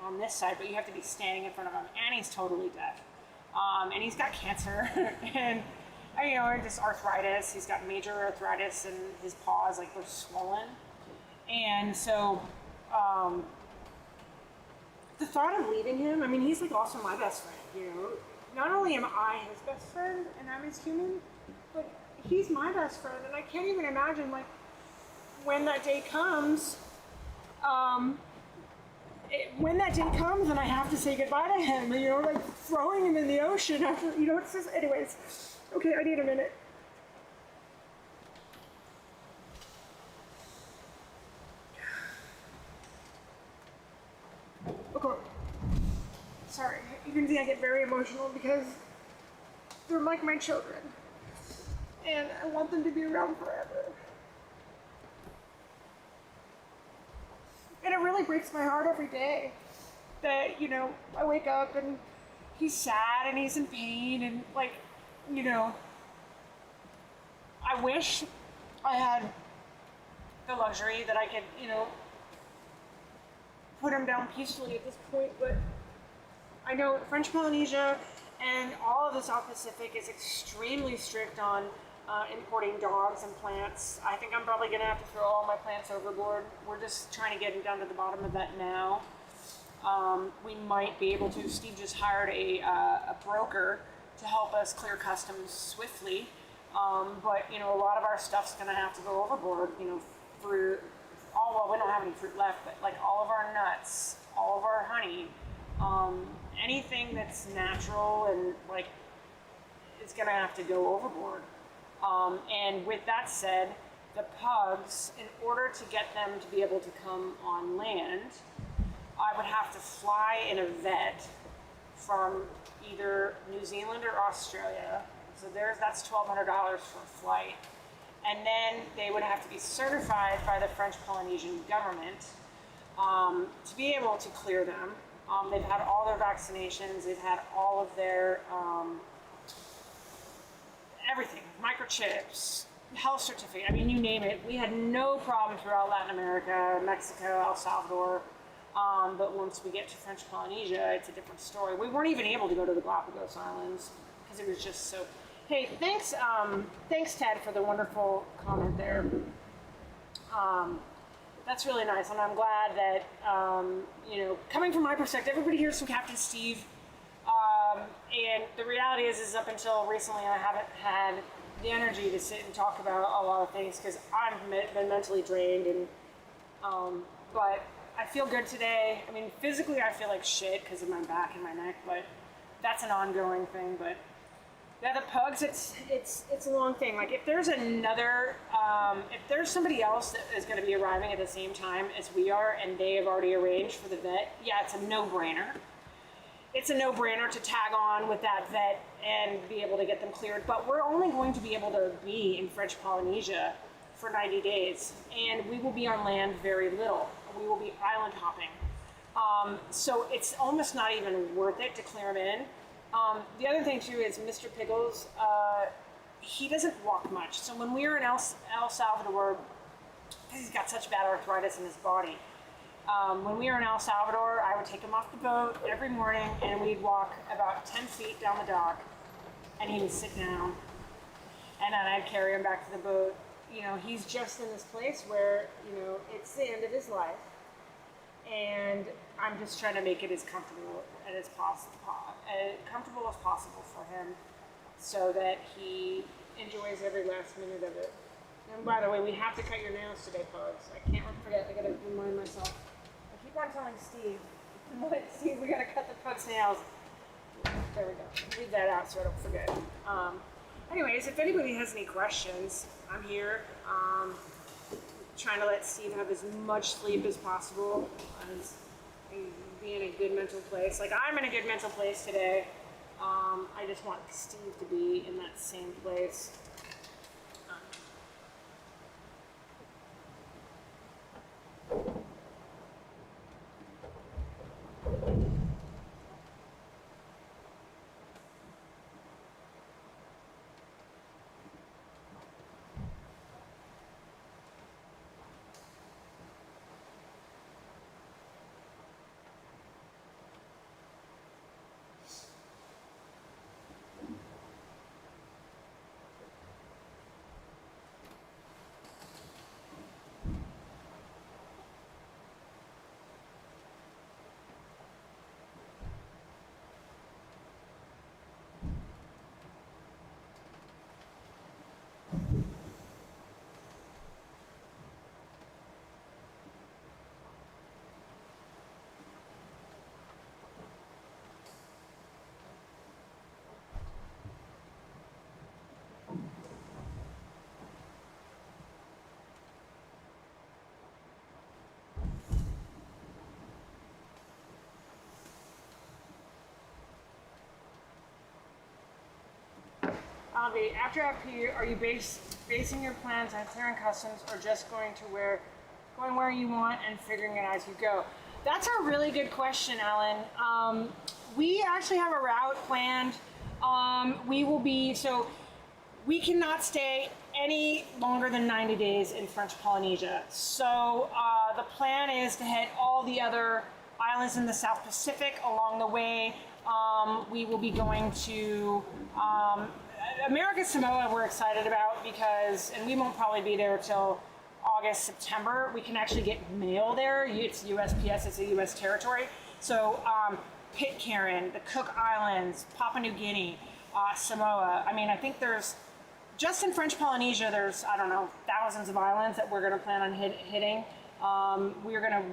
on this side, but you have to be standing in front of him, and he's totally deaf. And he's got cancer, and just arthritis. He's got major arthritis, and his paws, like, they're swollen. And so, the thought of leaving him, I mean, he's like also my best friend, Not only am I his best friend, and I'm his human, but he's my best friend, and I can't even imagine, like, when that day comes, and I have to say goodbye to him, like throwing him in the ocean after, it's just, anyways. Okay, I need a minute. Okay. Sorry, you can see I get very emotional because they're like my children, and I want them to be around forever. And it really breaks my heart every day that, I wake up and he's sad and he's in pain and, like, I wish I had the luxury that I could, put him down peacefully at this point, but I know French Polynesia and all of the South Pacific is extremely strict on importing dogs and plants. I think I'm probably going to have to throw all my plants overboard. We're just trying to get down to the bottom of that now. We might be able to. Steve just hired a broker to help us clear customs swiftly. But, a lot of our stuff's going to have to go overboard, fruit. Well, we don't have any fruit left, but like all of our nuts, all of our honey, anything that's natural and like, it's going to have to go overboard. And with that said, the pugs, in order to get them to be able to come on land, I would have to fly in a vet from either New Zealand or Australia. So that's $1,200 for a flight. And then they would have to be certified by the French Polynesian government to be able to clear them. They've had all their vaccinations, they've had all of their everything, microchips, health certificate, I mean, you name it. We had no problem throughout Latin America, Mexico, El Salvador, but once we get to French Polynesia, it's a different story. We weren't even able to go to the Galapagos Islands because it was just so... Hey, thanks Ted, for the wonderful comment there. That's really nice, and I'm glad that, coming from my perspective, everybody hears from Captain Steve, and the reality is up until recently I haven't had the energy to sit and talk about a lot of things because I've been mentally drained, and but I feel good today. I mean, physically I feel like shit because of my back and my neck, but that's an ongoing thing. But yeah, the pugs, it's a long thing. Like if there's if there's somebody else that is going to be arriving at the same time as we are and they have already arranged for the vet, yeah, it's a no-brainer. It's a no-brainer to tag on with that vet and be able to get them cleared. But we're only going to be able to be in French Polynesia for 90 days. And we will be on land very little. We will be island hopping. So it's almost not even worth it to clear them in. The other thing too is Mr. Pickles, he doesn't walk much. So when we were in El Salvador, because he's got such bad arthritis in his body, when we were in El Salvador, I would take him off the boat every morning and we'd walk about 10 feet down the dock and he would sit down and then I'd carry him back to the boat. He's just in this place where, it's the end of his life and I'm just trying to make it as comfortable as possible for him so that he enjoys every last minute of it. And by the way, we have to cut your nails today, folks. I can't forget, I gotta remind myself. I keep on telling Steve, Steve, we gotta cut the pug's nails. There we go. Leave that out so I don't forget. Anyways, if anybody has any questions, I'm here. Trying to let Steve have as much sleep as possible, as be in a good mental place. Like I'm in a good mental place today. I just want Steve to be in that same place. after FP, are you basing your plans on clearing customs or just going where you want and figuring it out as you go? That's a really good question, Alan. We actually have a route planned. We cannot stay any longer than 90 days in French Polynesia. So the plan is to hit all the other islands in the South Pacific along the way. We will be going to America Samoa. We're excited about and we won't probably be there till August, September. We can actually get mail there. It's USPS, it's a US territory. So Pitcairn, the Cook Islands, Papua New Guinea, Samoa. I mean, I think just in French Polynesia, there's, I don't know, thousands of islands that we're going to plan on hitting. We're going to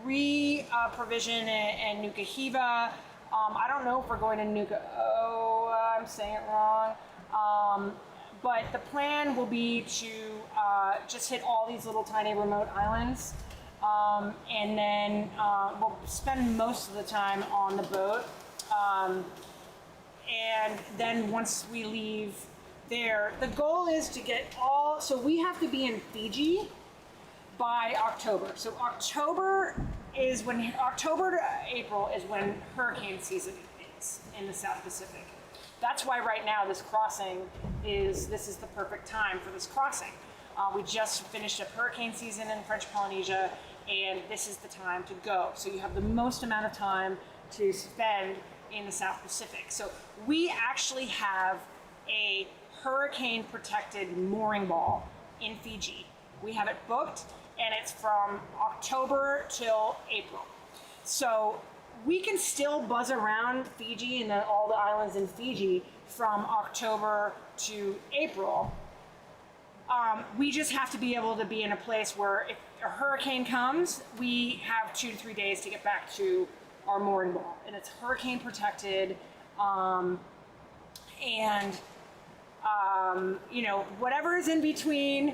re-provision in Nuka Hiva. I don't know if we're going to Nuka, I'm saying it wrong. But the plan will be to just hit all these little tiny remote islands. And then we'll spend most of the time on the boat. And then once we leave there, the goal is to get so we have to be in Fiji by October. So October to April is when hurricane season is in the South Pacific. That's why right now this is the perfect time for this crossing. We just finished up hurricane season in French Polynesia, and this is the time to go. So you have the most amount of time to spend in the South Pacific. So we actually have a hurricane protected mooring ball in Fiji. We have it booked, and it's from October till April. So we can still buzz around Fiji and all the islands in Fiji from October to April. We just have to be able to be in a place where if a hurricane comes, we have 2 to 3 days to get back to our mooring ball, and it's hurricane protected. Whatever is in between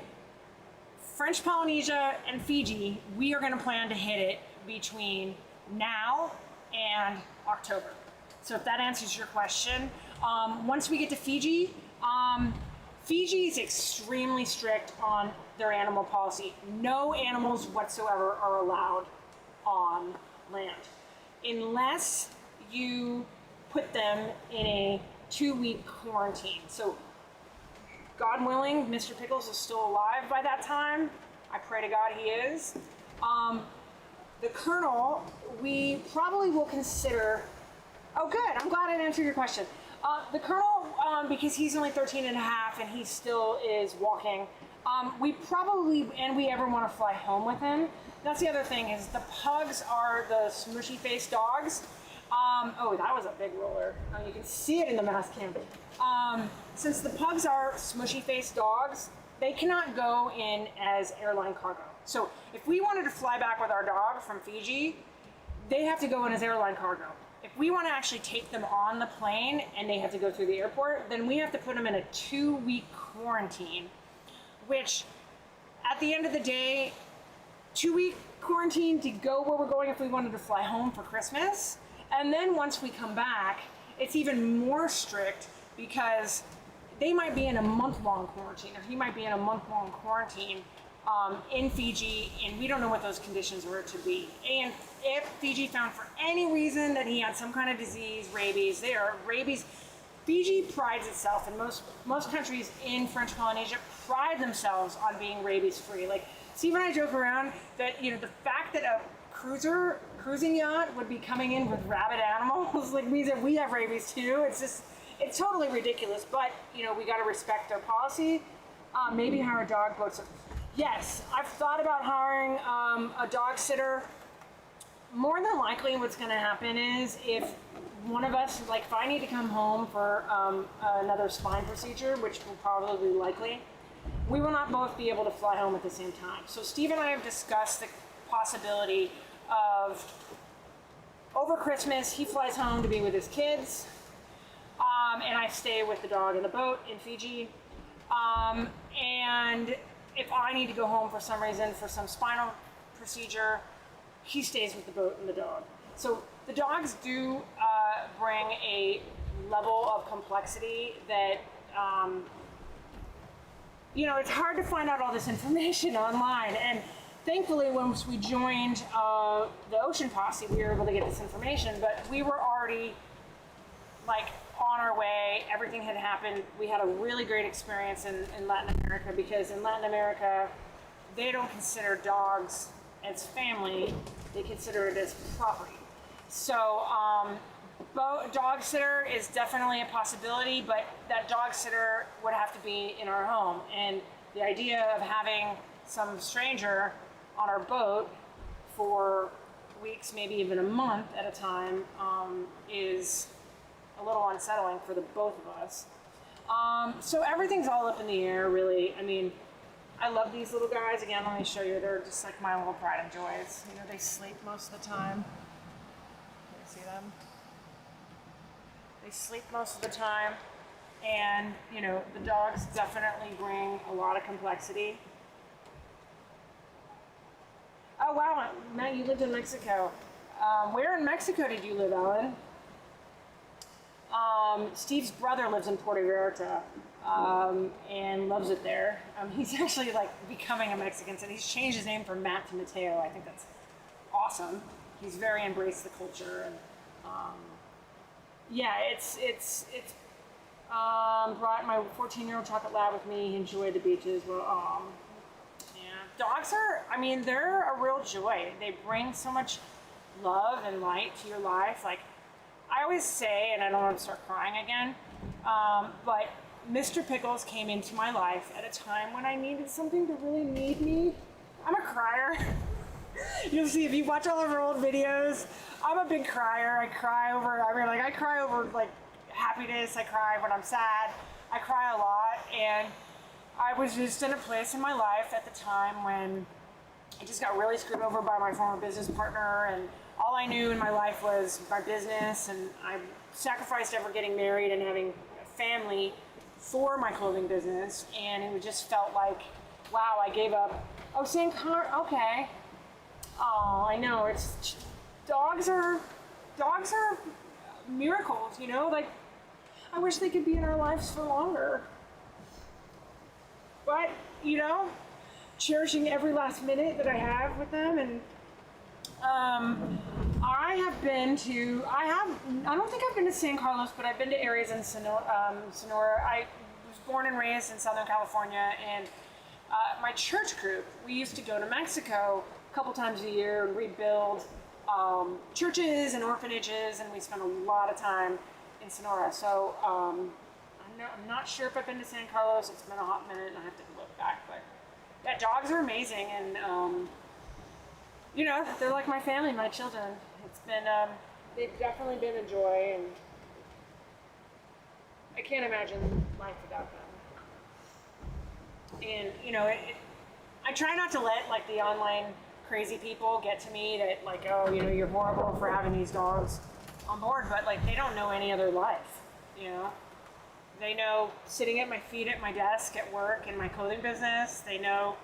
French Polynesia and Fiji, we are going to plan to hit it between now and October. So if that answers your question, once we get to Fiji, Fiji is extremely strict on their animal policy. No animals whatsoever are allowed on land unless you put them in a 2-week quarantine. So God willing, Mr. Pickles is still alive by that time. I pray to God he is. The Colonel, we probably will consider, oh good, I'm glad I answered your question. The Colonel, because he's only 13 and a half and he still is walking, we ever want to fly home with him. That's the other thing is the pugs are the smushy faced dogs. That was a big roller. You can see it in the mass cam. Since the pugs are smushy faced dogs, they cannot go in as airline cargo. So if we wanted to fly back with our dog from Fiji, they have to go in as airline cargo. If we want to actually take them on the plane and they have to go through the airport, then we have to put them in a 2-week quarantine, which at the end of the day, 2-week quarantine to go where we're going if we wanted to fly home for Christmas. And then once we come back, it's even more strict because they might be in a month-long quarantine, or he might be in a month-long quarantine in Fiji, and we don't know what those conditions were to be. And if Fiji found for any reason that he had some kind of disease, rabies, Fiji prides itself, and most countries in French Polynesia pride themselves on being rabies-free. Like, Steve and I joke around that, the fact that a cruising yacht would be coming in with rabid animals, like means that we have rabies too. It's totally ridiculous, but we got to respect their policy. Maybe hire a dog boat. Yes, I've thought about hiring a dog sitter. More than likely what's going to happen is if one of us, like if I need to come home for another spine procedure, which will probably be likely, we will not both be able to fly home at the same time. So Steve and I have discussed the possibility of over Christmas, he flies home to be with his kids, and I stay with the dog in the boat in Fiji. And if I need to go home for some reason for some spinal procedure, he stays with the boat and the dog. So the dogs do bring a level of complexity that you know, it's hard to find out all this information online. And thankfully, once we joined the Ocean Posse, we were able to get this information. But we were already like on our way. Everything had happened. We had a really great experience in Latin America, because in Latin America, they don't consider dogs as family. They consider it as property. So dog sitter is definitely a possibility, but that dog sitter would have to be in our home. And the idea of having some stranger on our boat for weeks, maybe even a month at a time, is a little unsettling for the both of us. So everything's all up in the air, really. I mean, I love these little guys. Again, let me show you. They're just like my little pride and joys. You know, they sleep most of the time. Can you see them? They sleep most of the time. And, you know, the dogs definitely bring a lot of complexity. Oh, wow, Matt, you lived in Mexico. Where in Mexico did you live, Alan? Steve's brother lives in Puerto Vallarta, and loves it there. He's actually like becoming a Mexican, so he's changed his name from Matt to Mateo. I think that's awesome. He's very embraced the culture, and yeah, it's brought my 14-year-old chocolate lab with me. He enjoyed the beaches. Well, yeah, dogs are, I mean, they're a real joy. They bring so much love and light to your life. Like, I always say, and I don't want to start crying again, but Mr. Pickles came into my life at a time when I needed something to really need me. I'm a crier. You'll see if you watch all of our old videos, I'm a big crier. I cry over like happiness. I cry when I'm sad. I cry a lot, and I was just in a place in my life at the time when I just got really screwed over by my former business partner, and all I knew in my life was my business, and I sacrificed ever getting married and having a family for my clothing business, and it just felt like, wow, I gave up. Oh, St. Car, okay. Oh, I know, it's, dogs are miracles, you know, like, I wish they could be in our lives for longer. But, you know, cherishing every last minute that I have with them. And I don't think I've been to San Carlos, but I've been to areas in Sonora. I was born and raised in Southern California, and my church group, we used to go to Mexico a couple times a year and rebuild churches and orphanages, and we spent a lot of time in Sonora. So I'm not sure if I've been to San Carlos. It's been a hot minute, and I have to look back. But yeah, dogs are amazing, and you know, they're like my family, my children. It's been, they've definitely been a joy, and I can't imagine life without them. And, you know, I try not to let, like, the online crazy people get to me that, like, oh, you know, you're horrible for having these dogs on board, but, like, they don't know any other life, you know? They know sitting at my feet at my desk at work in my clothing business. They know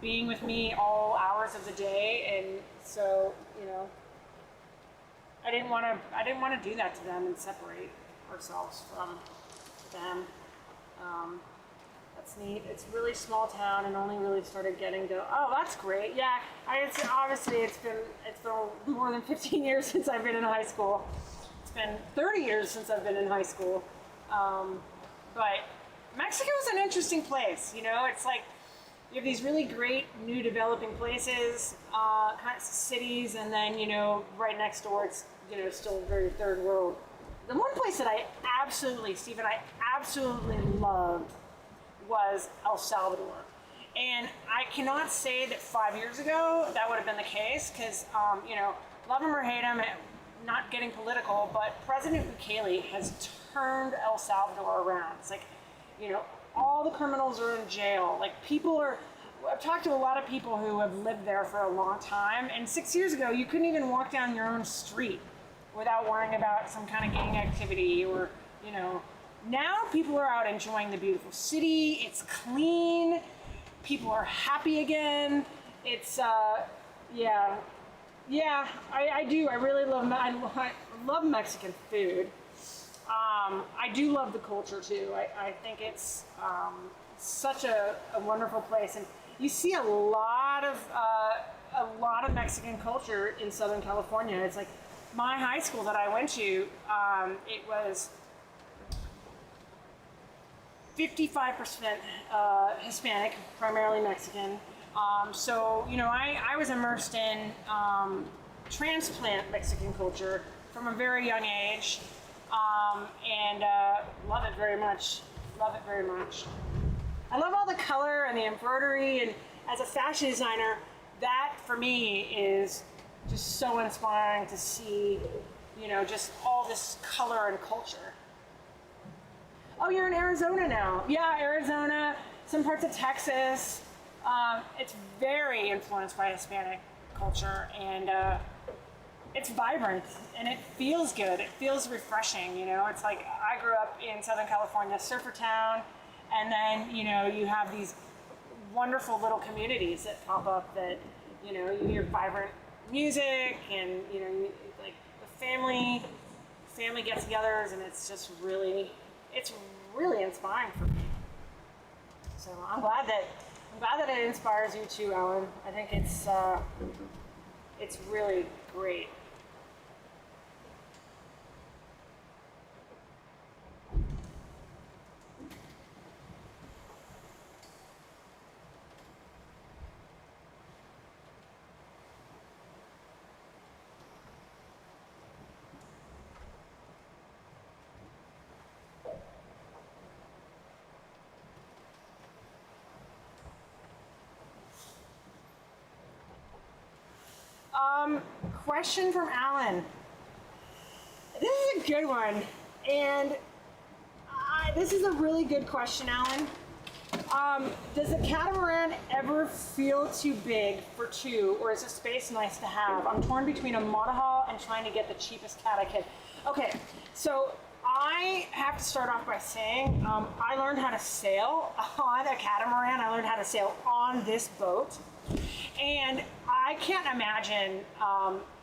being with me all hours of the day, and so, you know, I didn't want to do that to them and separate ourselves from them. That's neat. It's a really small town, and only really started getting to. Oh, that's great. Yeah, it's been more than 15 years since I've been in high school. It's been 30 years since I've been in high school. But Mexico is an interesting place. You know, it's like, you have these really great new developing places, kind of cities, and then, you know, right next door it's, you know, still very third world. The one place that Steve and I absolutely loved was El Salvador. And I cannot say that 5 years ago that would have been the case, because, you know, love him or hate him, not getting political, but President Bukele has turned El Salvador around. It's like, you know, all the criminals are in jail. Like, I've talked to a lot of people who have lived there for a long time, and 6 years ago, you couldn't even walk down your own street without worrying about some kind of gang activity, or, you know, now people are out enjoying the beautiful city. It's clean. People are happy again. It's, yeah, I do. I really love, I love Mexican food. I do love the culture too. I think it's such a wonderful place, and you see a lot of Mexican culture in Southern California. It's like my high school that I went to. It was 55% Hispanic, primarily Mexican. So you know, I was immersed in transplant Mexican culture from a very young age, and love it very much. Love it very much. I love all the color and the embroidery, and as a fashion designer, that for me is just so inspiring to see, you know, just all this color and culture. Oh, you're in Arizona now. Yeah, Arizona, some parts of Texas. It's very influenced by Hispanic culture, and it's vibrant, and it feels good. It feels refreshing, you know. It's like I grew up in Southern California, surfer town, and then, you know, you have these wonderful little communities that pop up that, you know, you hear vibrant music, and, you know, like the family get-togethers, and it's just really, it's really inspiring for me. So I'm glad that it inspires you too, Alan. I think it's really great. Question from Alan. This is a good one, and this is a really good question, Alan. Does a catamaran ever feel too big for two, or is the space nice to have? I'm torn between a monohull and trying to get the cheapest cat I can. Okay, so I have to start off by saying I learned how to sail on a catamaran. I learned how to sail on this boat. And I can't imagine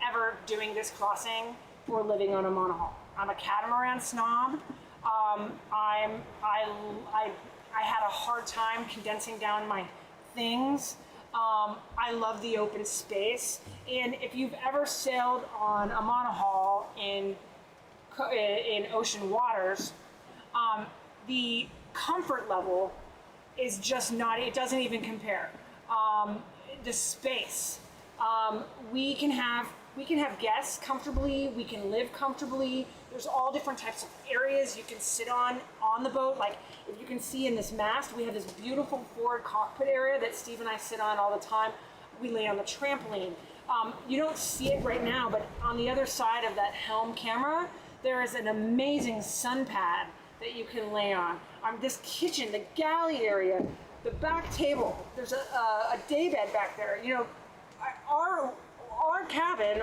ever doing this crossing or living on a monohull. I'm a catamaran snob. I had a hard time condensing down my things. I love the open space. And if you've ever sailed on a monohull in ocean waters, the comfort level is just not, it doesn't even compare. The space. We can have guests comfortably, we can live comfortably. There's all different types of areas you can sit on the boat. Like if you can see in this mast, we have this beautiful forward cockpit area that Steve and I sit on all the time. We lay on the trampoline. You don't see it right now, but on the other side of that helm camera, there is an amazing sun pad that you can lay on. This kitchen, the galley area, the back table, there's a day bed back there. You know, our cabin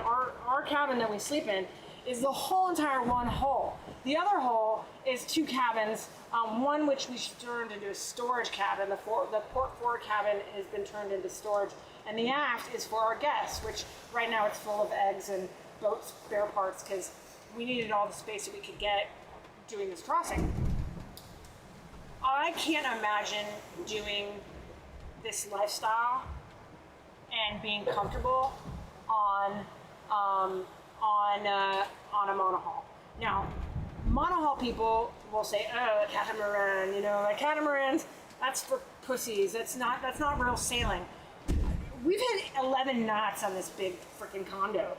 that we sleep in is the whole entire one hull. The other hull is two cabins, one which we turned into a storage cabin. The port forward cabin has been turned into storage, and the aft is for our guests, which right now it's full of eggs and boat spare parts because we needed all the space that we could get doing this crossing. I can't imagine doing this lifestyle and being comfortable on a monohull. Now, monohull people will say, "Oh, a catamaran, you know, like catamarans, that's for pussies. That's not real sailing." We've had 11 knots on this big freaking condo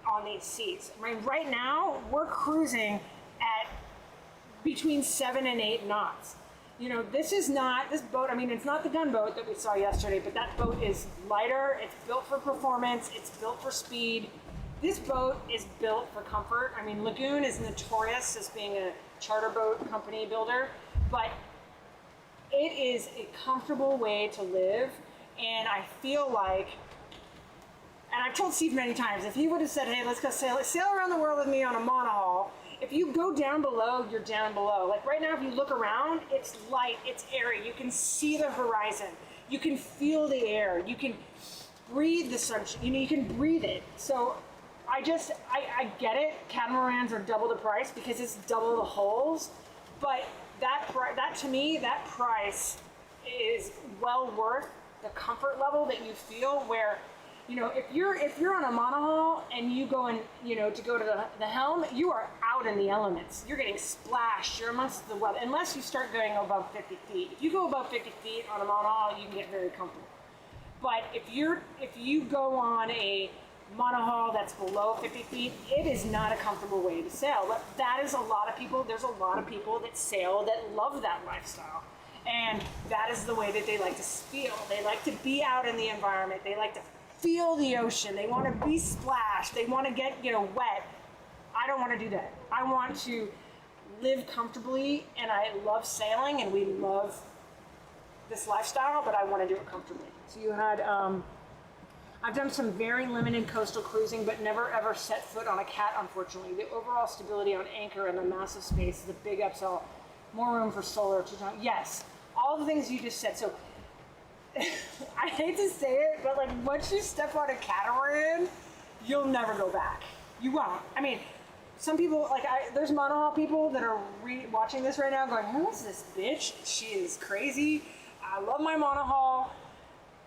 on these seas. I mean, right now we're cruising at between 7 and 8 knots. You know, this boat, I mean, it's not the Gunboat that we saw yesterday, but that boat is lighter, it's built for performance, it's built for speed. This boat is built for comfort. I mean, Lagoon is notorious as being a charter boat company builder, but it is a comfortable way to live, and I feel like, and I've told Steve many times, if he would have said, "Hey, let's go sail around the world with me on a monohull," if you go down below, you're down below. Like right now, if you look around, it's light, it's airy. You can see the horizon. You can feel the air. You can breathe the sunshine. You know, you can breathe it. So I get it. Catamarans are double the price because it's double the holes, but that to me, that price is well worth the comfort level that you feel. Where, you know, if you're on a monohull and you go in, you know, to go to the helm, you are out in the elements. You're getting splashed. You're amongst the weather, unless you start going above 50 feet. If you go above 50 feet on a monohull, you can get very comfortable. But if you go on a monohull that's below 50 feet, it is not a comfortable way to sail. But that is a lot of people. There's a lot of people that sail that love that lifestyle. And that is the way that they like to feel. They like to be out in the environment. They like to feel the ocean. They want to be splashed. They want to get, you know, wet. I don't want to do that. I want to live comfortably, and I love sailing, and we love this lifestyle, but I want to do it comfortably. So you had, I've done some very limited coastal cruising, but never ever set foot on a cat, unfortunately. The overall stability on anchor and the massive space is a big upsell. More room for solar. Yes, all the things you just said. So I hate to say it, but like once you step on a catamaran, you'll never go back. You won't. I mean, some people, like there's monohull people that are watching this right now going, who is this bitch? She is crazy. I love my monohull.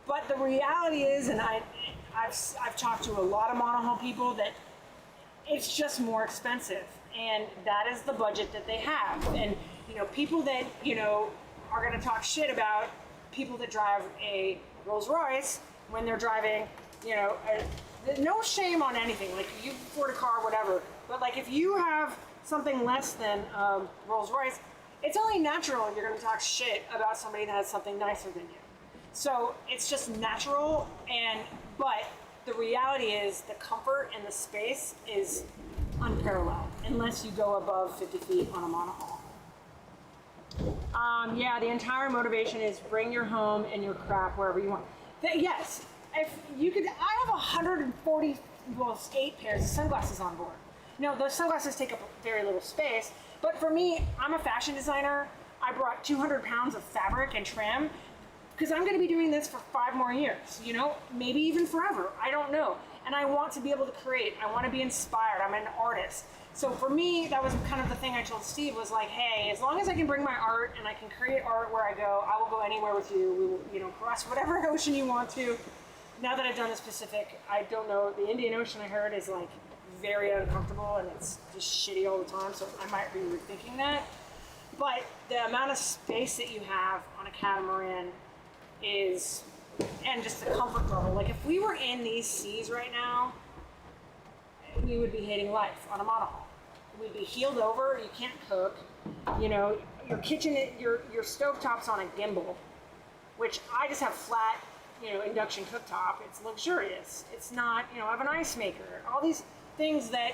But the reality is, and I've talked to a lot of monohull people, that it's just more expensive, and that is the budget that they have. And you know, people that, you know, are going to talk shit about people that drive a Rolls Royce when they're driving, you know, no shame on anything. Like you afford a car, whatever. But like if you have something less than Rolls Royce, it's only natural you're going to talk shit about somebody that has something nicer than you. So it's just natural, but the reality is the comfort and the space is unparalleled unless you go above 50 feet on a monohull. Yeah, the entire motivation is bring your home and your crap wherever you want. Yes, if you could, I have 148 pairs of sunglasses on board. No, those sunglasses take up very little space, but for me, I'm a fashion designer. I brought 200 pounds of fabric and trim because I'm going to be doing this for 5 more years, you know, maybe even forever. I don't know. And I want to be able to create. I want to be inspired. I'm an artist. So for me, that was kind of the thing I told Steve was like, hey, as long as I can bring my art and I can create art where I go, I will go anywhere with you. We will, you know, cross whatever ocean you want to. Now that I've done this Pacific, I don't know. The Indian Ocean, I heard, is like very uncomfortable and it's just shitty all the time. So I might be rethinking that. But the amount of space that you have on a catamaran is, and just the comfort level. Like if we were in these seas right now, we would be hating life on a monohull. We'd be heeled over. You can't cook. You know, your kitchen, your stovetop's on a gimbal, which I just have flat, you know, induction cooktop. It's luxurious. It's not, you know, I have an ice maker. All these things that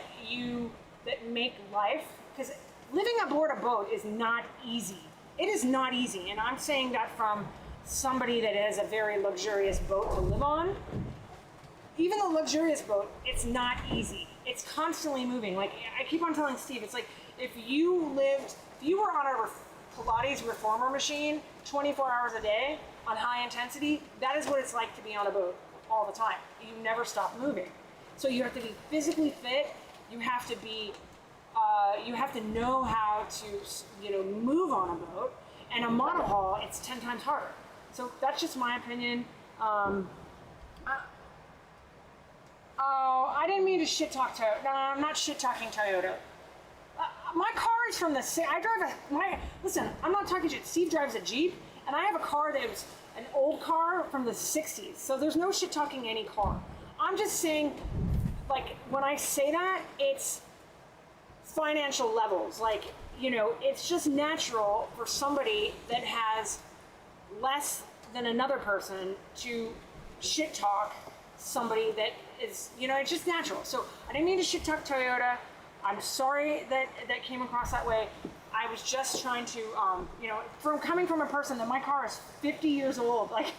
make life, because living aboard a boat is not easy. It is not easy, and I'm saying that from somebody that has a very luxurious boat to live on. Even a luxurious boat, it's not easy. It's constantly moving. Like I keep on telling Steve, it's like if you were on a Pilates reformer machine 24 hours a day on high intensity, that is what it's like to be on a boat all the time. You never stop moving. So you have to be physically fit. You have to be, you have to know how to, you know, move on a boat. And a monohull, it's 10 times harder. So that's just my opinion. Oh, I didn't mean to shit talk Toyota. No, I'm not shit talking Toyota. My car is from the same. Listen, I'm not talking shit. Steve drives a Jeep, and I have a car that was an old car from the 60s. So there's no shit talking any car. I'm just saying, like, when I say that, it's financial levels. Like, you know, it's just natural for somebody that has less than another person to shit talk somebody that is, you know, it's just natural. So I didn't mean to shit talk Toyota. I'm sorry that came across that way. I was just trying to, you know, coming from a person that my car is 50 years old, like,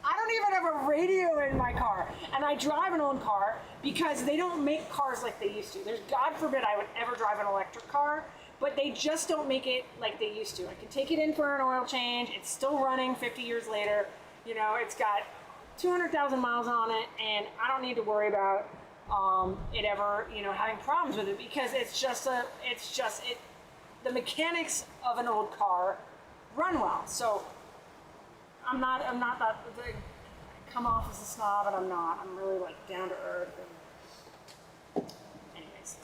I don't even have a radio in my car. And I drive an old car because they don't make cars like they used to. There's, God forbid I would ever drive an electric car, but they just don't make it like they used to. I can take it in for an oil change. It's still running 50 years later. You know, it's got 200,000 miles on it, and I don't need to worry about it ever, having problems with it, because the mechanics of an old car run well. So I'm not that, come off as a snob, and I'm not. I'm really like down to earth. And anyways.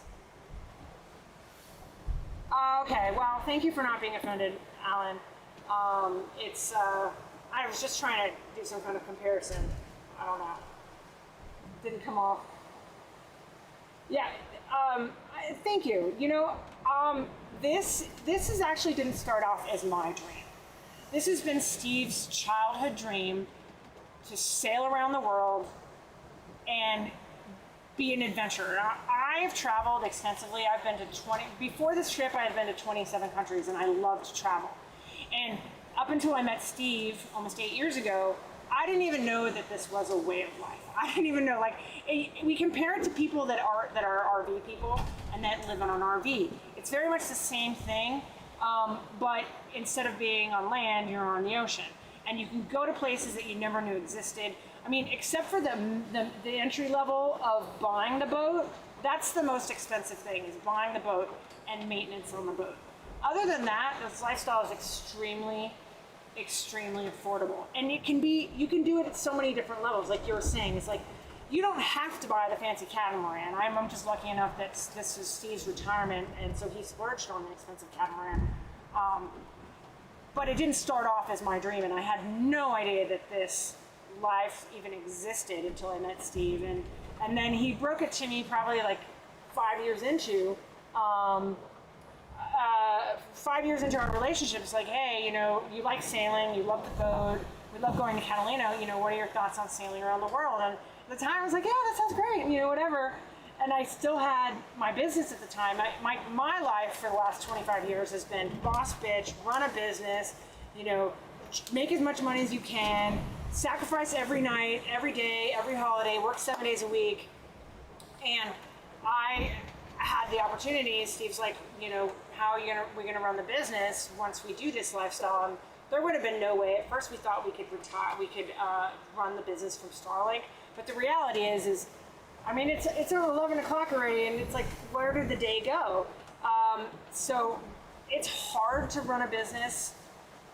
Okay, well, thank you for not being offended, Alan. I was just trying to do some kind of comparison. I don't know. Didn't come off. Yeah, thank you. This is actually didn't start off as my dream. This has been Steve's childhood dream to sail around the world and be an adventurer. I have traveled extensively. I've been to before this trip I had been to 27 countries, and I love to travel. And up until I met Steve almost 8 years ago, I didn't even know that this was a way of life. I didn't even know, we compare it to people that are RV people and that live on an RV. It's very much the same thing, but instead of being on land, you're on the ocean. And you can go to places that you never knew existed. I mean, except for the entry level of buying the boat, that's the most expensive thing, is buying the boat and maintenance on the boat. Other than that, this lifestyle is extremely affordable. And you can do it at so many different levels. Like you were saying, it's like, you don't have to buy the fancy catamaran. I'm just lucky enough that this is Steve's retirement, and so he splurged on the expensive catamaran. But it didn't start off as my dream, and I had no idea that this life even existed until I met Steve. And then he broke it to me probably like 5 years into, 5 years into our relationship. It's like, hey, you like sailing, you love the boat, we love going to Catalina, what are your thoughts on sailing around the world? And at the time I was like, yeah, that sounds great, whatever. And I still had my business at the time. My life for the last 25 years has been boss bitch, run a business, make as much money as you can, sacrifice every night, every day, every holiday, work 7 days a week. And I had the opportunity. Steve's like, how are we're gonna run the business once we do this lifestyle? And there would have been no way. At first we thought we could run the business from Starlink, but the reality is it's 11 o'clock already, and it's like, where did the day go? So it's hard to run a business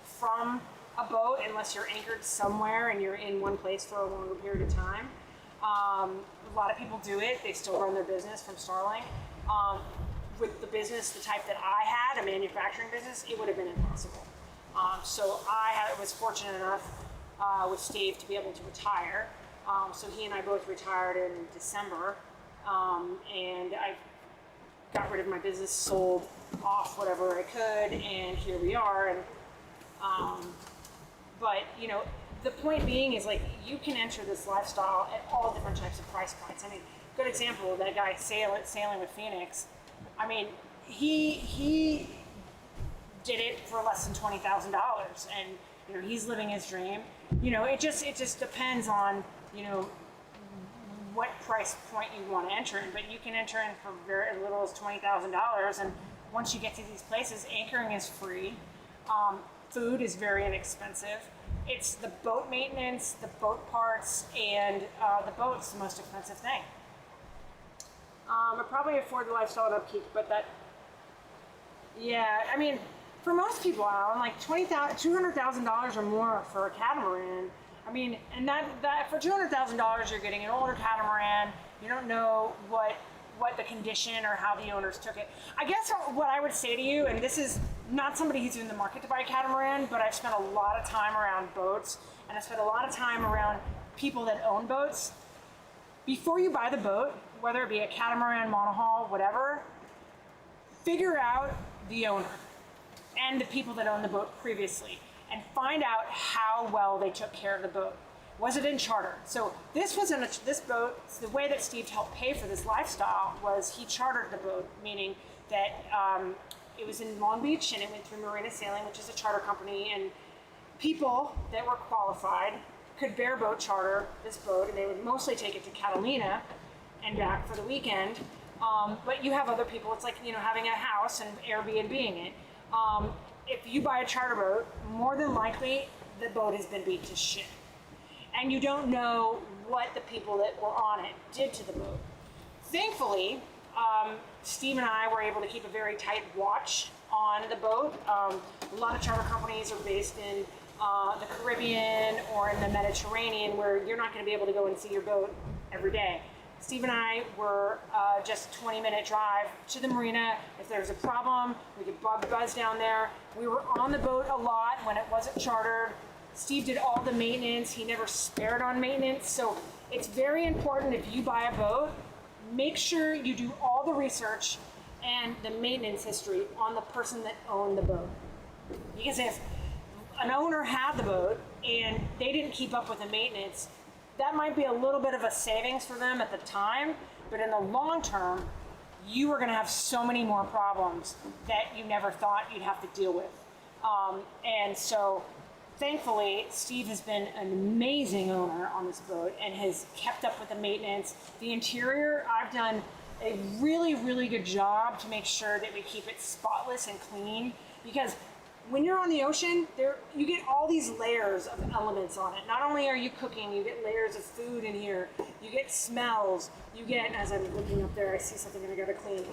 from a boat unless you're anchored somewhere and you're in one place for a longer period of time. A lot of people do it. They still run their business from Starlink. With the business, the type that I had, a manufacturing business, it would have been impossible. So I was fortunate enough with Steve to be able to retire. So he and I both retired in December, and I got rid of my business, sold off whatever I could, and here we are. And but the point being is, like, you can enter this lifestyle at all different types of price points. I mean, good example of that guy sailing with Phoenix. I mean, he did it for less than $20,000, and he's living his dream. It just depends on what price point you want to enter in, but you can enter in for very as little as $20,000, and once you get to these places, anchoring is free. Food is very inexpensive. It's the boat maintenance, the boat parts, and the boat's the most expensive thing. I probably afford the lifestyle and upkeep, but I mean, for most people, Alan, like $200,000 or more for a catamaran. I mean, and that for $200,000, you're getting an older catamaran. You don't know what the condition or how the owners took it. I guess what I would say to you, and this is not somebody who's in the market to buy a catamaran, but I've spent a lot of time around boats, and I've spent a lot of time around people that own boats. Before you buy the boat, whether it be a catamaran, monohull, whatever, figure out the owner and the people that owned the boat previously, and find out how well they took care of the boat. Was it in charter? So this boat, the way that Steve helped pay for this lifestyle was he chartered the boat, meaning that it was in Long Beach and it went through Marina Sailing, which is a charter company, and people that were qualified could bareboat charter this boat, and they would mostly take it to Catalina and back for the weekend. But you have other people, it's like having a house and Airbnb-ing it. If you buy a charter boat, more than likely the boat has been beat to shit. And you don't know what the people that were on it did to the boat. thankfully, Steve and I were able to keep a very tight watch on the boat. A lot of charter companies are based in the Caribbean or in the Mediterranean, where you're not going to be able to go and see your boat every day. Steve and I were just a 20-minute drive to the marina. If there's a problem, we could buzz down there. We were on the boat a lot when it wasn't chartered. Steve did all the maintenance. He never spared on maintenance. So it's very important, if you buy a boat, make sure you do all the research and the maintenance history on the person that owned the boat. Because if an owner had the boat and they didn't keep up with the maintenance, that might be a little bit of a savings for them at the time, but in the long term, you are going to have so many more problems that you never thought you'd have to deal with. And so thankfully, Steve has been an amazing owner on this boat and has kept up with the maintenance. The interior, I've done a really, really good job to make sure that we keep it spotless and clean, because when you're on the ocean, you get all these layers of elements on it. Not only are you cooking, you get layers of food in here, you get smells, you get, as I'm looking up there, I see something I gotta clean.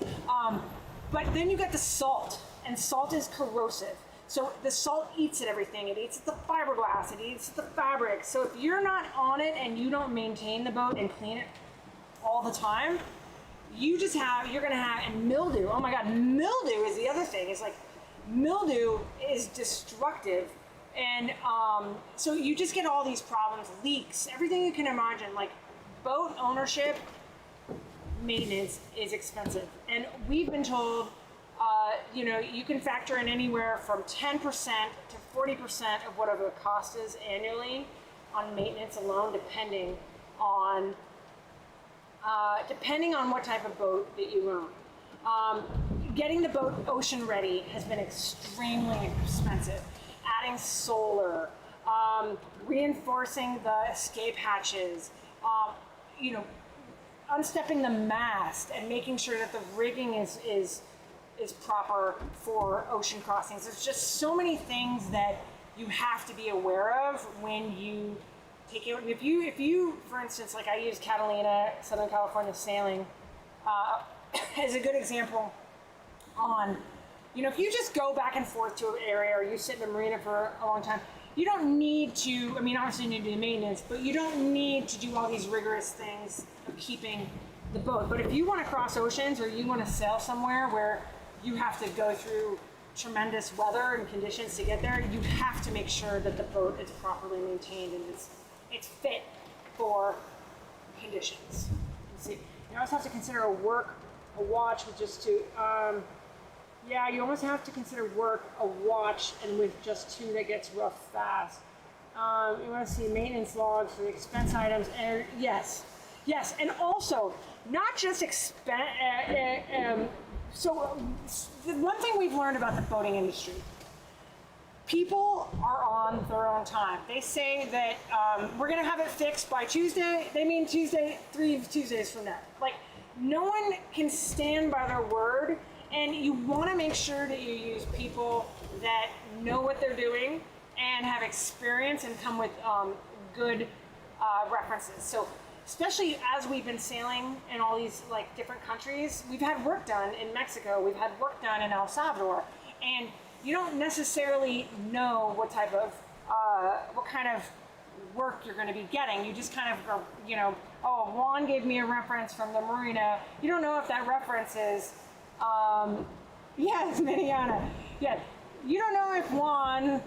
But then you get the salt, and salt is corrosive. So the salt eats at everything. It eats at the fiberglass, it eats at the fabric. So if you're not on it and you don't maintain the boat and clean it all the time, you're gonna have, and mildew, oh my God, mildew is the other thing. It's like, mildew is destructive, and so you just get all these problems, leaks, everything you can imagine. Like, boat ownership, maintenance is expensive, and we've been told, you can factor in anywhere from 10% to 40% of whatever the cost is annually on maintenance alone, depending on what type of boat that you own. Getting the boat ocean ready has been extremely expensive. Adding solar, reinforcing the escape hatches, unstepping the mast and making sure that the rigging is proper for ocean crossings. There's just so many things that you have to be aware of when you take it. If you, for instance, like I use Catalina, Southern California Sailing, as a good example. If you just go back and forth to an area or you sit in the marina for a long time, you don't need to, obviously you need to do maintenance, but you don't need to do all these rigorous things of keeping the boat. But if you want to cross oceans or you want to sail somewhere where you have to go through tremendous weather and conditions to get there, you have to make sure that the boat is properly maintained and it's fit for conditions. Let's see. You always have to consider a watch with just two. You almost have to consider a watch and with just two that gets rough fast. You want to see maintenance logs for the expense items, and yes, and also not just expense. So the one thing we've learned about the boating industry, people are on their own time. They say that we're going to have it fixed by Tuesday. They mean Tuesday, 3 Tuesdays from now. Like, no one can stand by their word, and you want to make sure that you use people that know what they're doing and have experience and come with good references. So especially as we've been sailing in all these different countries, we've had work done in Mexico, we've had work done in El Salvador, and you don't necessarily know what kind of work you're going to be getting. You just kind of go, Juan gave me a reference from the marina. You don't know if that reference is, it's Mariana. Yeah, you don't know if Juan's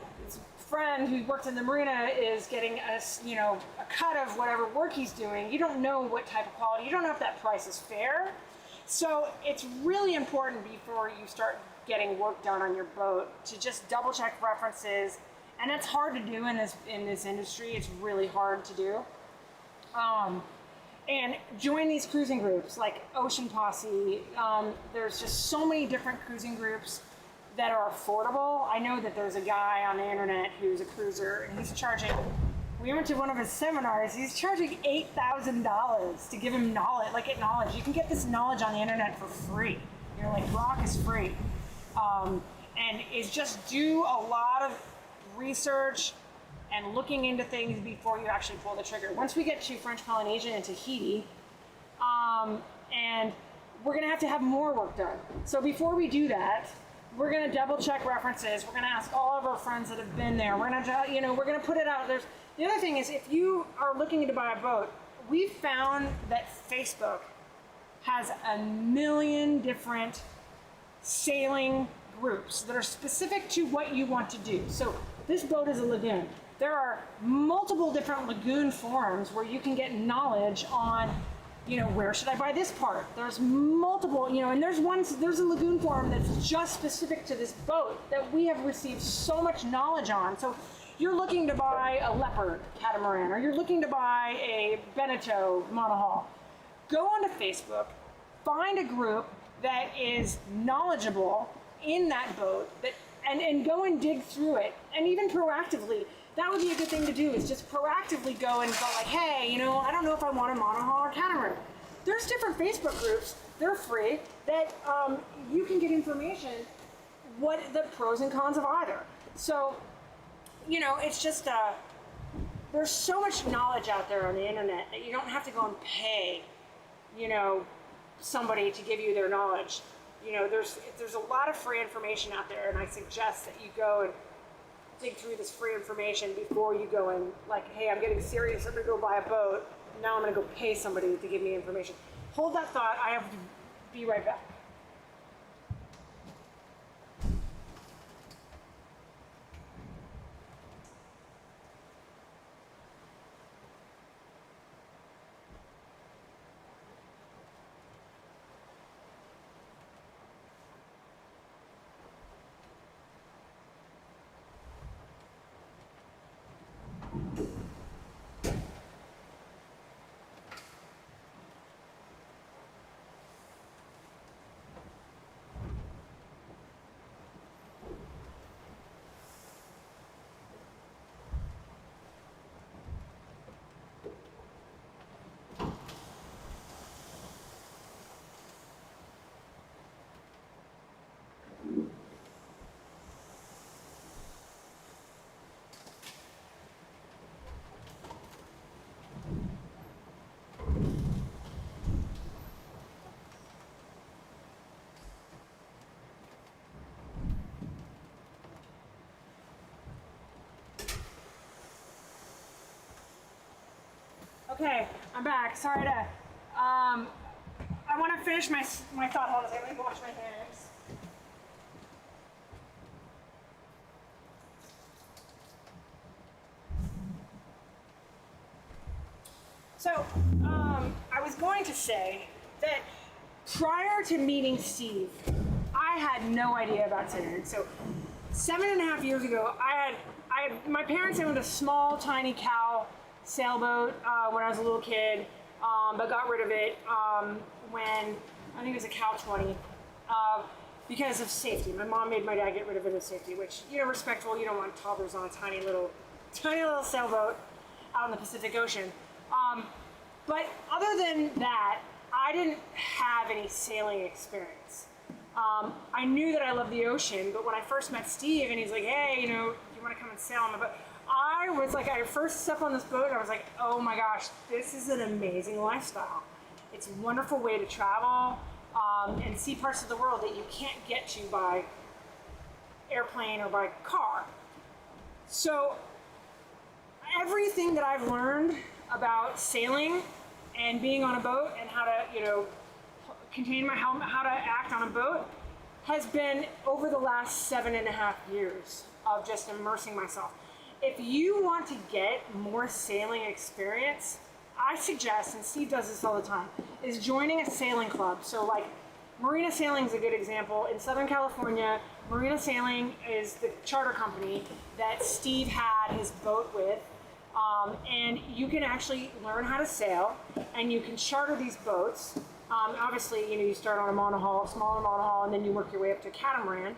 friend who works in the marina is getting a cut of whatever work he's doing. You don't know what type of quality. You don't know if that price is fair. So it's really important before you start getting work done on your boat to just double check references. And that's hard to do in this industry. It's really hard to do. And join these cruising groups like Ocean Posse. There's just so many different cruising groups that are affordable. I know that there's a guy on the internet who's a cruiser, and he's charging, we went to one of his seminars, he's charging $8,000 to give him knowledge. You can get this knowledge on the internet for free. Rock is free. And is just do a lot of research and looking into things before you actually pull the trigger. Once we get to French Polynesia and Tahiti, and we're gonna have to have more work done. So before we do that, we're gonna double check references. We're gonna ask all of our friends that have been there. We're gonna put it out. The other thing is, if you are looking to buy a boat, we've found that Facebook has a million different sailing groups that are specific to what you want to do. So this boat is a lagoon. There are multiple different lagoon forums where you can get knowledge on, where should I buy this part? There's multiple, and there's a lagoon forum that's just specific to this boat that we have received so much knowledge on. So you're looking to buy a Leopard catamaran, or you're looking to buy a Beneteau monohull. Go onto Facebook, find a group that is knowledgeable in that boat, and go and dig through it, and even proactively. That would be a good thing to do, is just proactively go and go like, hey, I don't know if I want a monohull or catamaran. There's different Facebook groups, they're free, that you can get information, what the pros and cons of either. So, it's just, there's so much knowledge out there on the internet that you don't have to go and pay, somebody to give you their knowledge. There's a lot of free information out there, and I suggest that you go and dig through this free information before you go and like, hey, I'm getting serious, I'm gonna go buy a boat, now I'm gonna go pay somebody to give me information. Hold that thought, I have to be right back. Okay, I'm back. Sorry to, I want to finish my thought. Hold on a second, let me wash my hands. So, I was going to say that prior to meeting Steve, I had no idea about sailing. So, 7.5 years ago, my parents owned a small, tiny cow sailboat when I was a little kid, but got rid of it when I think it was a cow 20 because of safety. My mom made my dad get rid of it as safety, which, respectful. You don't want toddlers on a tiny little sailboat out in the Pacific Ocean. But other than that, I didn't have any sailing experience. I knew that I loved the ocean, but when I first met Steve and he's like, hey, you want to come and sail on the boat? I first stepped on this boat and I was like, oh my gosh, this is an amazing lifestyle. It's a wonderful way to travel and see parts of the world that you can't get to by airplane or by car. So everything that I've learned about sailing and being on a boat and how to, contain my helmet, how to act on a boat, has been over the last 7.5 years of just immersing myself. If you want to get more sailing experience, I suggest, and Steve does this all the time, is joining a sailing club. So like Marina Sailing is a good example. In Southern California, Marina Sailing is the charter company that Steve had his boat with. And you can actually learn how to sail, and you can charter these boats. Obviously, you start on a monohull, smaller monohull, and then you work your way up to a catamaran.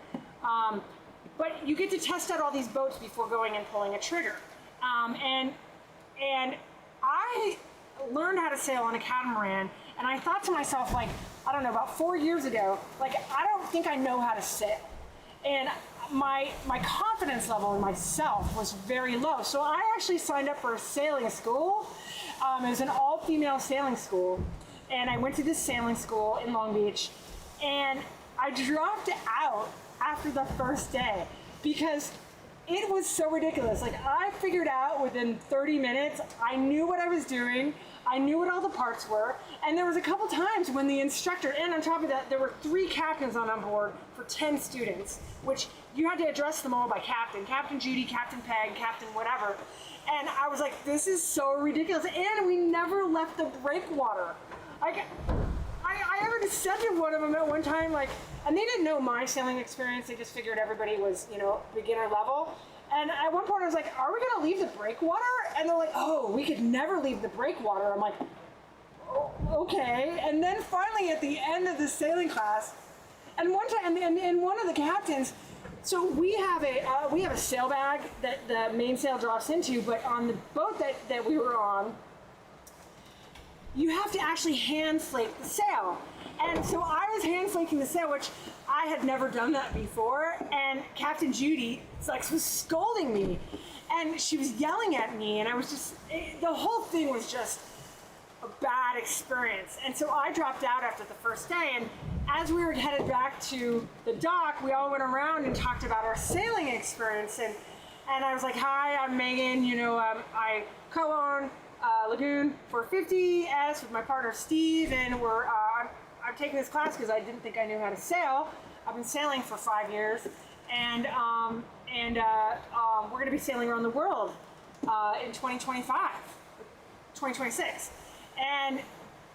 But you get to test out all these boats before going and pulling a trigger. And I learned how to sail on a catamaran, and I thought to myself, about 4 years ago, I don't think I know how to sail. And my confidence level in myself was very low. So I actually signed up for a sailing school. It was an all-female sailing school and I went to this sailing school in Long Beach, and I dropped out after the first day because it was so ridiculous. Like, I figured out within 30 minutes, I knew what I was doing, I knew what all the parts were, and there was a couple times when the instructor, and on top of that, there were 3 captains on board for 10 students, which you had to address them all by captain. Captain Judy, Captain Peg, Captain whatever. And I was like, this is so ridiculous. And we never left the breakwater. I ever said to one of them at one time, like, and they didn't know my sailing experience, they just figured everybody was, you know, beginner level. And at one point I was like, are we gonna leave the breakwater? And they're like, oh, we could never leave the breakwater. I'm like, oh, okay. And then finally at the end of the sailing class, and one time, and one of the captains, so we have a sail bag that the mainsail drops into, but on the boat that we were on, you have to actually hand flake the sail. And so I was hand flaking the sail, which I had never done that before, and Captain Judy was scolding me, and she was yelling at me, and I was just, the whole thing was just a bad experience. And so I dropped out after the first day, and as we were headed back to the dock, we all went around and talked about our sailing experience, and I was like, hi, I'm Megan, you know, I co-own Lagoon 450S with my partner Steve, and I'm taking this class because I didn't think I knew how to sail. I've been sailing for 5 years, and we're going to be sailing around the world in 2025, 2026, and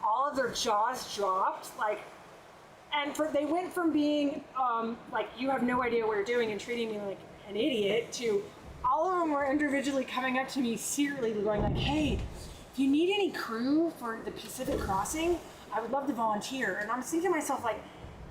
all of their jaws dropped, like, and they went from being like, you have no idea what you're doing and treating me like an idiot, to all of them were individually coming up to me secretly going like, hey, if you need any crew for the Pacific crossing, I would love to volunteer. And I'm thinking to myself, like,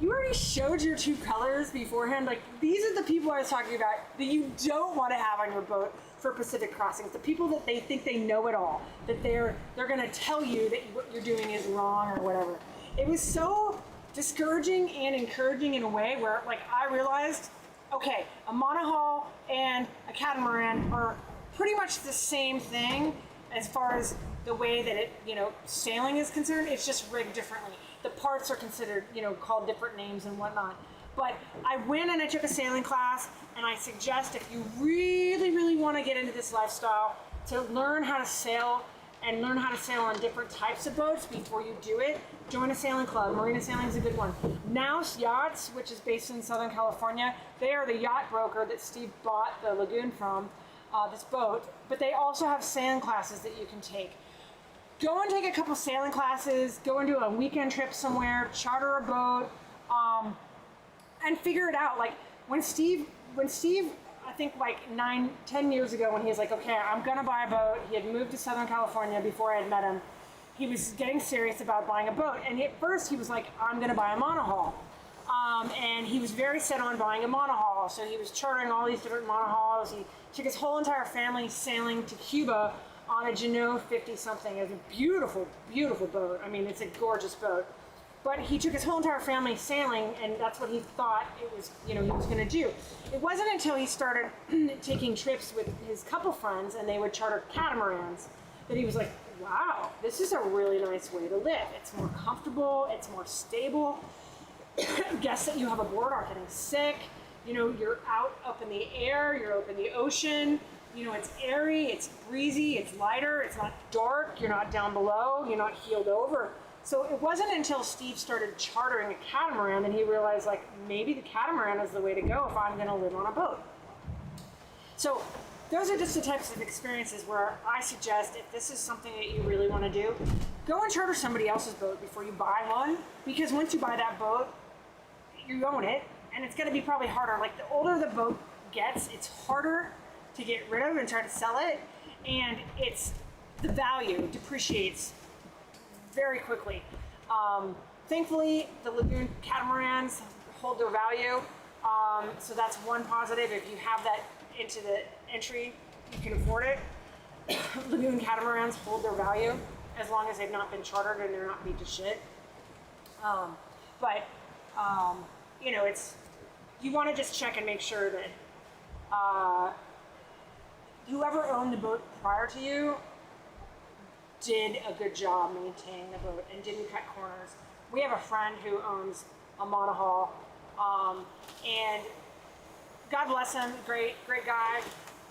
you already showed your 2 colors beforehand. Like, these are the people I was talking about that you don't want to have on your boat for Pacific crossings. The people that they think they know it all, that they're going to tell you that what you're doing is wrong or whatever. It was so discouraging and encouraging in a way where, like, I realized, okay, a monohull and a catamaran are pretty much the same thing as far as the way that it, you know, sailing is concerned. It's just rigged differently. The parts are considered, you know, called different names and whatnot. But I went and I took a sailing class, and I suggest if you really, really want to get into this lifestyle, to learn how to sail and learn how to sail on different types of boats before you do it, join a sailing club. Marina Sailing is a good one. Naus Yachts, which is based in Southern California, they are the yacht broker that Steve bought the Lagoon from, this boat, but they also have sailing classes that you can take. Go and take a couple sailing classes, go and do a weekend trip somewhere, charter a boat, and figure it out. Like, when Steve, I think like 9-10 years ago, when he was like, okay, I'm gonna buy a boat, he had moved to Southern California before I had met him, he was getting serious about buying a boat, and at first he was like, I'm gonna buy a monohull. And he was very set on buying a monohull, so he was chartering all these different monohulls. He took his whole entire family sailing to Cuba on a Genoa 50-something. It was a beautiful, beautiful boat. I mean, it's a gorgeous boat. But he took his whole entire family sailing, and that's what he thought it was, you know, he was going to do. It wasn't until he started taking trips with his couple friends, and they would charter catamarans, that he was like, wow, this is a really nice way to live. It's more comfortable, it's more stable. Guests that you have aboard aren't getting sick. You know, you're out up in the air, you're up in the ocean. You know, it's airy, it's breezy, it's lighter, it's not dark, you're not down below, you're not heeled over. So it wasn't until Steve started chartering a catamaran that he realized, like, maybe the catamaran is the way to go if I'm gonna live on a boat. So those are just the types of experiences where I suggest, if this is something that you really wanna do, go and charter somebody else's boat before you buy one, because once you buy that boat, you own it, and it's gonna be probably harder. Like, the older the boat gets, it's harder to get rid of and try to sell it, and the value depreciates very quickly. Thankfully, the Lagoon catamarans hold their value, so that's one positive. If you have that into the entry, you can afford it. Lagoon catamarans hold their value as long as they've not been chartered and they're not beat to shit. You know, you want to just check and make sure that whoever owned the boat prior to you did a good job maintaining the boat and didn't cut corners. We have a friend who owns a monohull, and God bless him, great guy.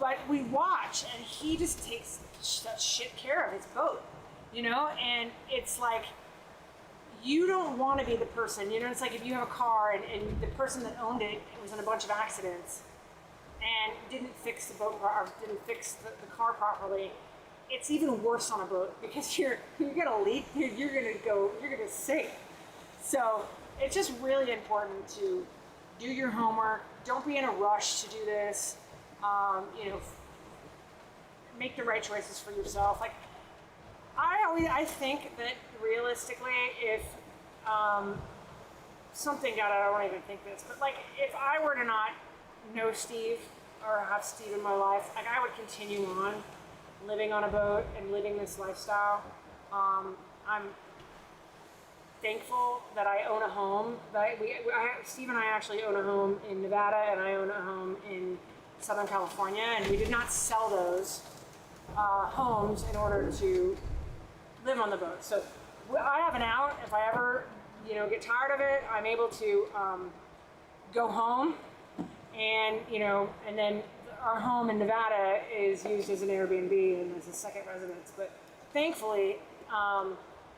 But we watch, and he just takes such shit care of his boat, you know. And it's like, you don't want to be the person, you know. It's like if you have a car and the person that owned it was in a bunch of accidents and didn't fix the boat or didn't fix the car properly. It's even worse on a boat because you get a leak, you're gonna sink. So it's just really important to do your homework. Don't be in a rush to do this. You know, make the right choices for yourself. Like I think that realistically, if something got out, I don't even think this, but like if I were to not know Steve or have Steve in my life, like I would continue on living on a boat and living this lifestyle. I'm thankful that I own a home. Steve and I actually own a home in Nevada, and I own a home in Southern California, and we did not sell those homes in order to live on the boat. So I have an out. If I ever, you know, get tired of it, I'm able to go home, and you know, and then our home in Nevada is used as an Airbnb and as a second residence. But thankfully,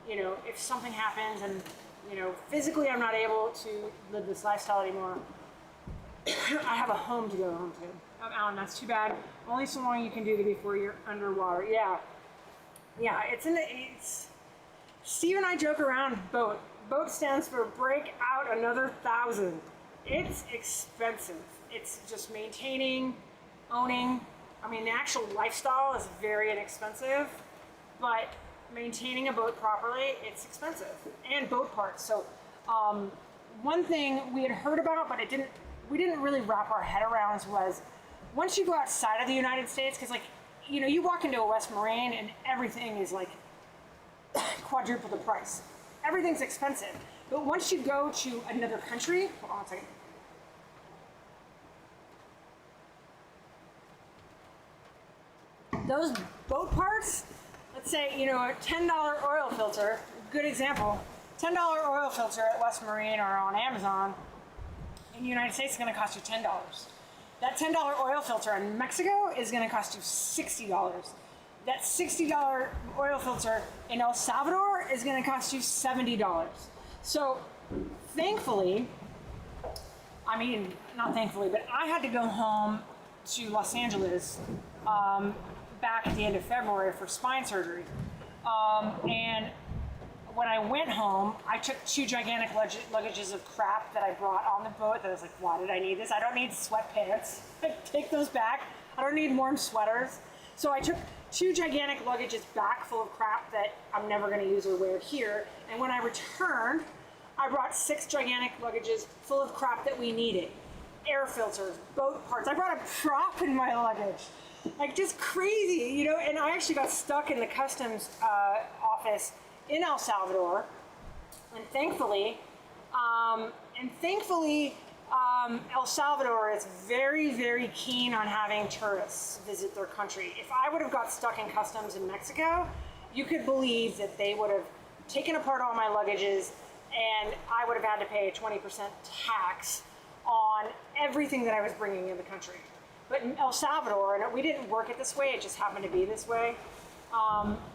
you know, if something happens and, you know, physically I'm not able to live this lifestyle anymore, I have a home to go home to. Alan, that's too bad. Only so long you can do that before you're underwater. Yeah, it's. Steve and I joke around. Boat stands for break out another 1,000. It's expensive. It's just maintaining, owning. I mean, the actual lifestyle is very inexpensive, but maintaining a boat properly, it's expensive, and boat parts. So one thing we had heard about, but we didn't really wrap our head around was once you go outside of the United States, because like, you know, you walk into a West Marine and everything is like quadruple the price. Everything's expensive. But once you go to another country, hold on a second. Those boat parts, let's say, you know, a $10 oil filter, good example, $10 oil filter at West Marine or on Amazon in the United States is going to cost you $10. That $10 oil filter in Mexico is going to cost you $60. That $60 oil filter in El Salvador is going to cost you $70. So thankfully, I mean, not thankfully, but I had to go home to Los Angeles back at the end of February for spine surgery. And when I went home, I took 2 gigantic luggages of crap that I brought on the boat that I was like, why did I need this? I don't need sweatpants. Take those back. I don't need warm sweaters. So I took 2 gigantic luggages back full of crap that I'm never going to use or wear here. And when I returned, I brought 6 gigantic luggages full of crap that we needed. Air filters, boat parts. I brought a prop in my luggage. Like just crazy, you know, and I actually got stuck in the customs office in El Salvador, and thankfully, El Salvador is very, very keen on having tourists visit their country. If I would have got stuck in customs in Mexico, you could believe that they would have taken apart all my luggages, and I would have had to pay a 20% tax on everything that I was bringing in the country. But in El Salvador, and we didn't work it this way, it just happened to be this way.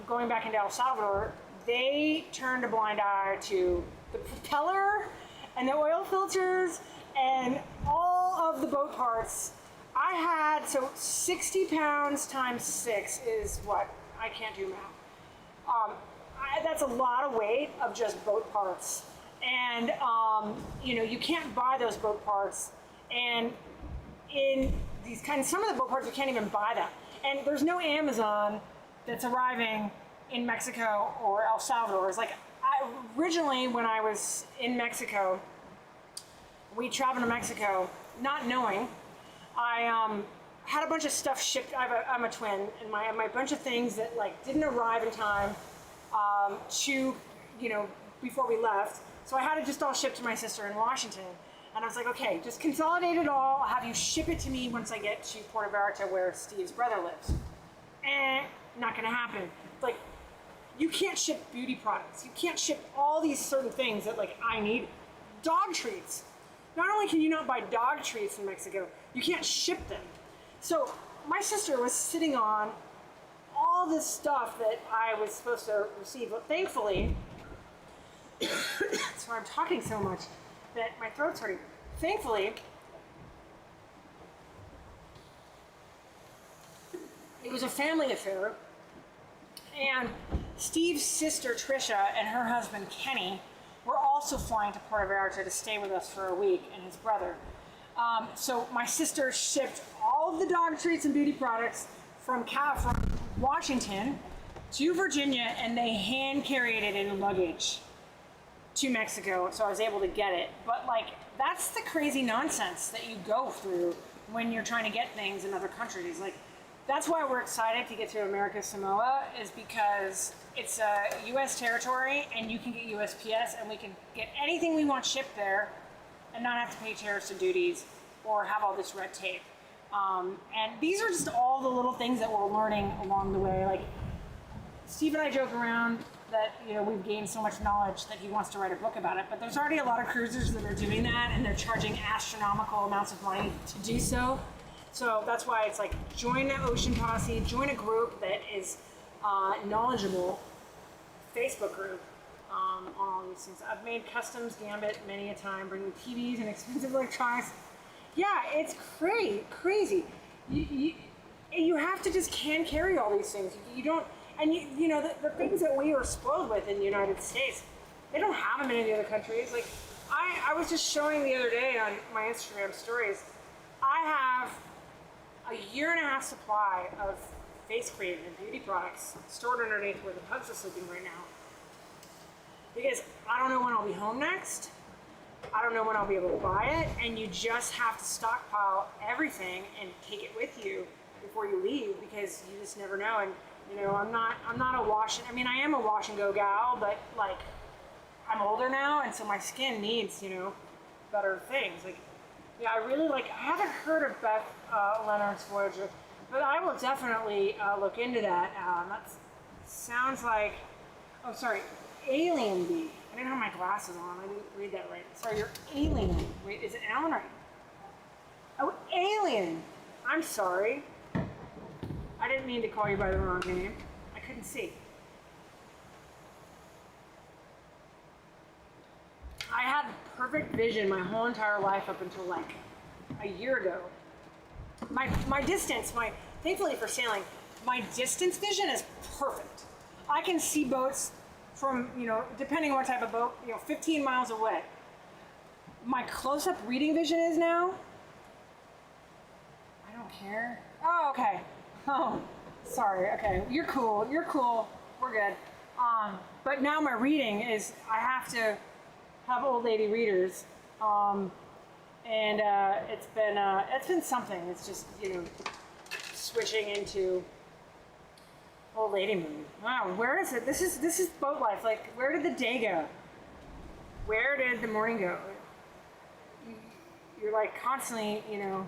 Going back into El Salvador, they turned a blind eye to the propeller and the oil filters and all of the boat parts. I had, so 60 pounds times 6 is what? I can't do math. That's a lot of weight of just boat parts. And, you know, you can't buy those boat parts. And in these some of the boat parts, you can't even buy them. And there's no Amazon that's arriving in Mexico or El Salvador. It's like, originally when I was in Mexico, we traveled to Mexico not knowing. I had a bunch of stuff shipped. I'm a twin, and my bunch of things that like didn't arrive in time to, you know, before we left. So I had it just all shipped to my sister in Washington. And I was like, okay, just consolidate it all. I'll have you ship it to me once I get to Puerto Vallarta where Steve's brother lives. Not gonna happen. Like, you can't ship beauty products. You can't ship all these certain things that like I need. Dog treats. Not only can you not buy dog treats in Mexico, you can't ship them. So my sister was sitting on all this stuff that I was supposed to receive, but thankfully, that's why I'm talking so much, that my throat's hurting. Thankfully, it was a family affair, and Steve's sister Trisha and her husband Kenny were also flying to Puerto Vallarta to stay with us for a week, and his brother. So my sister shipped all of the dog treats and beauty products from Washington to Virginia, and they hand carried it in luggage to Mexico, so I was able to get it. But like, that's the crazy nonsense that you go through when you're trying to get things in other countries. Like, that's why we're excited to get to America Samoa, is because it's a U.S. territory and you can get USPS and we can get anything we want shipped there and not have to pay tariffs and duties or have all this red tape. And these are just all the little things that we're learning along the way. Like, Steve and I joke around that, you know, we've gained so much knowledge that he wants to write a book about it, but there's already a lot of cruisers that are doing that, and they're charging astronomical amounts of money to do so. So that's why it's like, join the Ocean Posse, join a group that is knowledgeable, Facebook group, on all these things. I've made customs Gambit many a time, bringing TVs and expensive electronics. Yeah, it's crazy. You have to just can carry all these things. You don't, and you know, the things that we are spoiled with in the United States, they don't have them in any other countries. Like, I was just showing the other day on my Instagram stories, I have a 1.5 year supply of face cream and beauty products stored underneath where the pugs are sleeping right now. Because I don't know when I'll be home next. I don't know when I'll be able to buy it, and you just have to stockpile everything and take it with you before you leave, because you just never know. And you know, I'm not a I am a wash and go gal, but like, I'm older now, and so my skin needs, you know, better things. Like, yeah, I haven't heard of Beth Leonard's Voyager, but I will definitely look into that. That sounds like, oh, sorry, Alien Bee. I didn't have my glasses on. I didn't read that right. Sorry, you're Alien. Wait, is it Alan right? Oh, Alien. I'm sorry. I didn't mean to call you by the wrong name. I couldn't see. I had perfect vision my whole entire life up until like a year ago. My distance, thankfully for sailing, my distance vision is perfect. I can see boats from, you know, depending on what type of boat, you know, 15 miles away. My close-up reading vision is now, I don't care. Oh, okay. Oh, sorry. Okay, you're cool. We're good. But now my reading is, I have to have old lady readers, and it's been something. It's just, you know, switching into old lady mode. Wow, where is it? This is boat life. Like, where did the day go? Where did the morning go? You're like constantly, you know.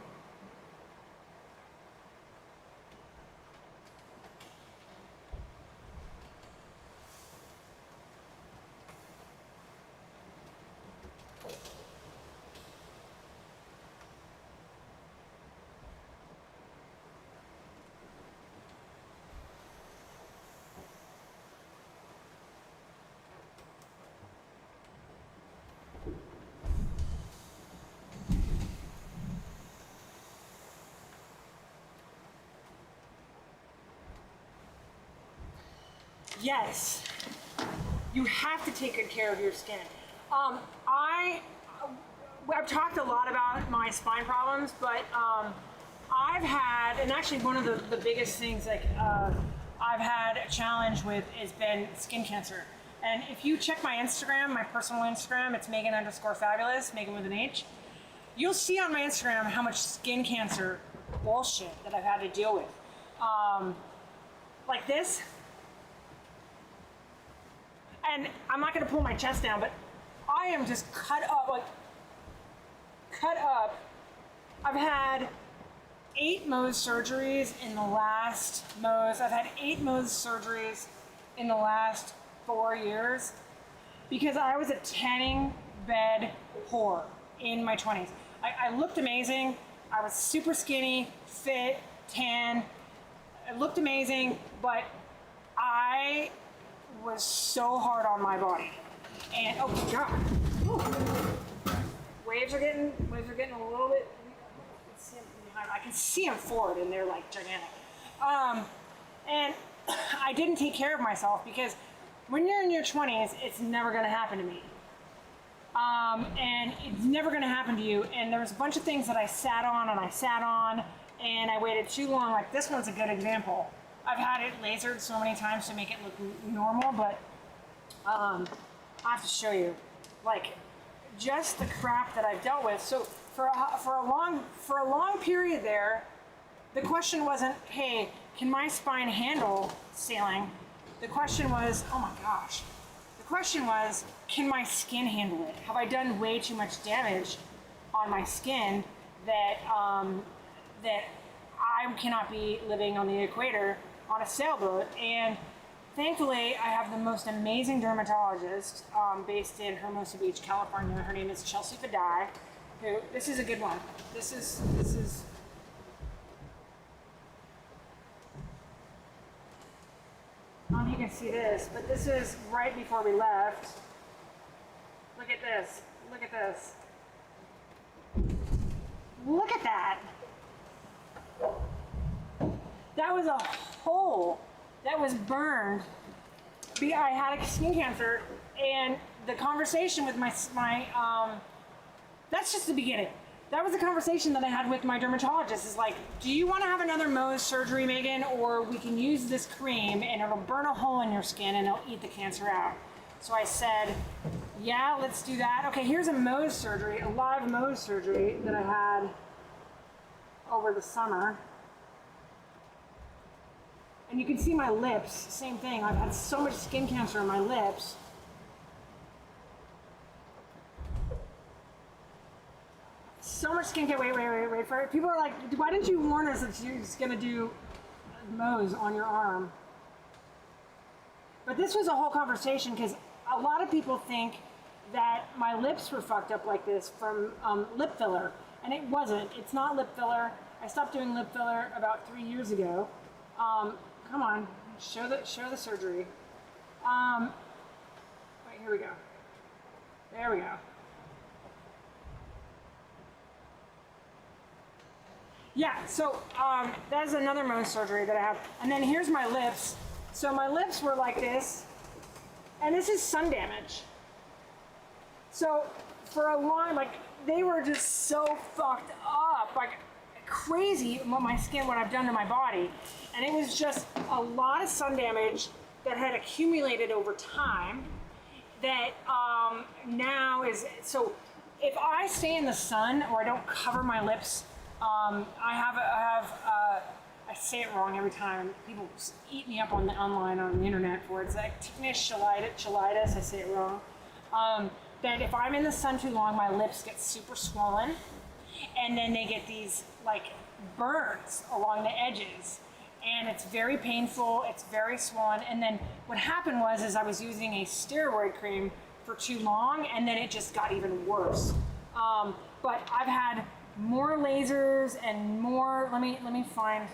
Yes, you have to take good care of your skin. I've talked a lot about my spine problems, but I've had, and actually one of the biggest things like I've had a challenge with has been skin cancer. And if you check my Instagram, my personal Instagram, it's Megan_fabulous, Megan with an H. You'll see on my Instagram how much skin cancer bullshit that I've had to deal with. Like this. And I'm not going to pull my chest down, but I am just cut up, like, cut up. I've had 8 Mohs surgeries in the last Mohs. I've had 8 Mohs surgeries in the last 4 years because I was a tanning bed whore in my 20s. I looked amazing. I was super skinny, fit, tan. It looked amazing, but I was so hard on my body. And oh my God. Ooh. Waves are getting a little bit. I can see them forward, and they're like gigantic. And I didn't take care of myself because when you're in your 20s, it's never going to happen to me. And it's never going to happen to you. And there was a bunch of things that I sat on, and I waited too long. Like this one's a good example. I've had it lasered so many times to make it look normal, but I have to show you, like, just the crap that I've dealt with. So for a long period there, the question wasn't, hey, can my spine handle sailing? The question was, oh my gosh. The question was, can my skin handle it? Have I done way too much damage on my skin that that I cannot be living on the equator on a sailboat? And thankfully, I have the most amazing dermatologist based in Hermosa Beach, California. Her name is Chelsea Fadai. Who? This is a good one. This is. I don't know if you can see this, but this is right before we left. Look at this. Look at this. Look at that. That was a hole that was burned. I had a skin cancer, and the conversation with my that's just the beginning. That was the conversation that I had with my dermatologist. Is like, do you want to have another Mohs surgery, Megan, or we can use this cream and it'll burn a hole in your skin and it'll eat the cancer out. So I said, yeah, let's do that. Okay, here's a Mohs surgery, a live Mohs surgery that I had over the summer. And you can see my lips, same thing. I've had so much skin cancer in my lips. So much skin cancer. Wait for it. People are like, why didn't you warn us that you're just gonna do Mohs on your arm? But this was a whole conversation because a lot of people think that my lips were fucked up like this from lip filler, and it wasn't. It's not lip filler. I stopped doing lip filler about 3 years ago. Come on, show the surgery. Wait, here we go. There we go. Yeah, so that's another Mohs surgery that I have. And then here's my lips. So my lips were like this, and this is sun damage. So for a long, like, they were just so fucked up, like crazy what I've done to my body. And it was just a lot of sun damage that had accumulated over time that now is, so if I stay in the sun or I don't cover my lips, I say it wrong every time. People eat me up online on the internet for it. It's like cheilitis, I say it wrong. That if I'm in the sun too long, my lips get super swollen, and then they get these like burns along the edges, and it's very painful. It's very swollen. And then what happened was I was using a steroid cream for too long, and then it just got even worse. But I've had more lasers and more. Let me find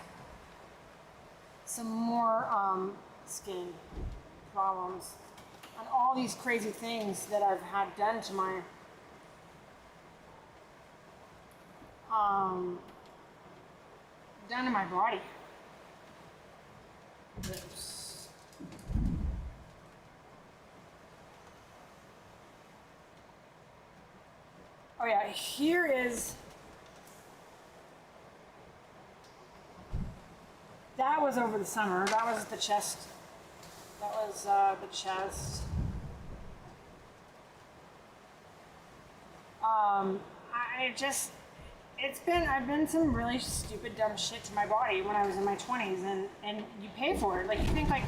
some more skin problems and all these crazy things that I've had done to my body. Oops. Oh yeah, here is. That was over the summer. That was the chest. That was the chest. I've been some really stupid, dumb shit to my body when I was in my 20s, and you pay for it. Like, you think like,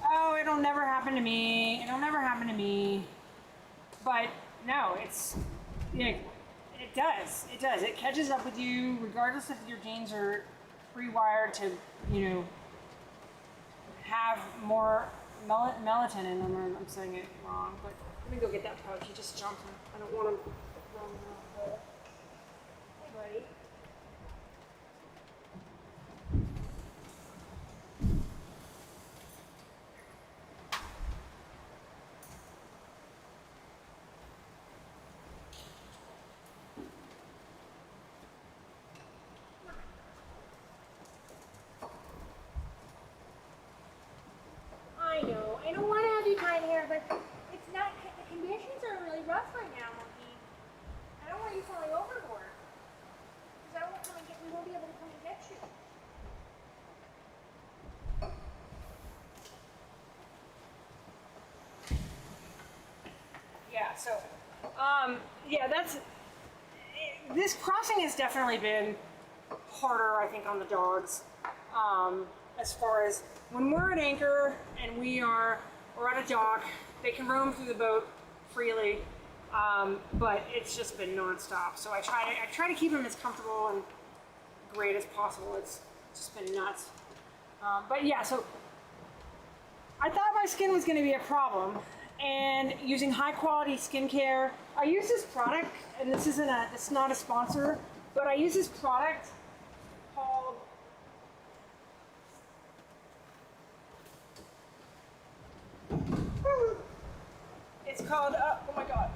oh, it'll never happen to me. It'll never happen to me. But no, it's, you know, it does. It does. It catches up with you regardless if your genes are pre-wired to, you know, have more melatonin. I'm saying it wrong, but let me go get that pug. He just jumped. I don't want him running around the hole. Hey, buddy. I don't want to have you tied here, but it's not, the conditions are really rough right now, Monkey. I don't want you falling overboard. Because I won't come and we won't be able to come and get you. Yeah, so, this crossing has definitely been harder, I think, on the dogs. As far as when we're at anchor and we're at a dock, they can roam through the boat freely, but it's just been nonstop. So I try to keep them as comfortable and great as possible. It's just been nuts. But yeah, so I thought my skin was going to be a problem, and using high quality skincare, I use this product, and it's not a sponsor, but I use this product called oh my god.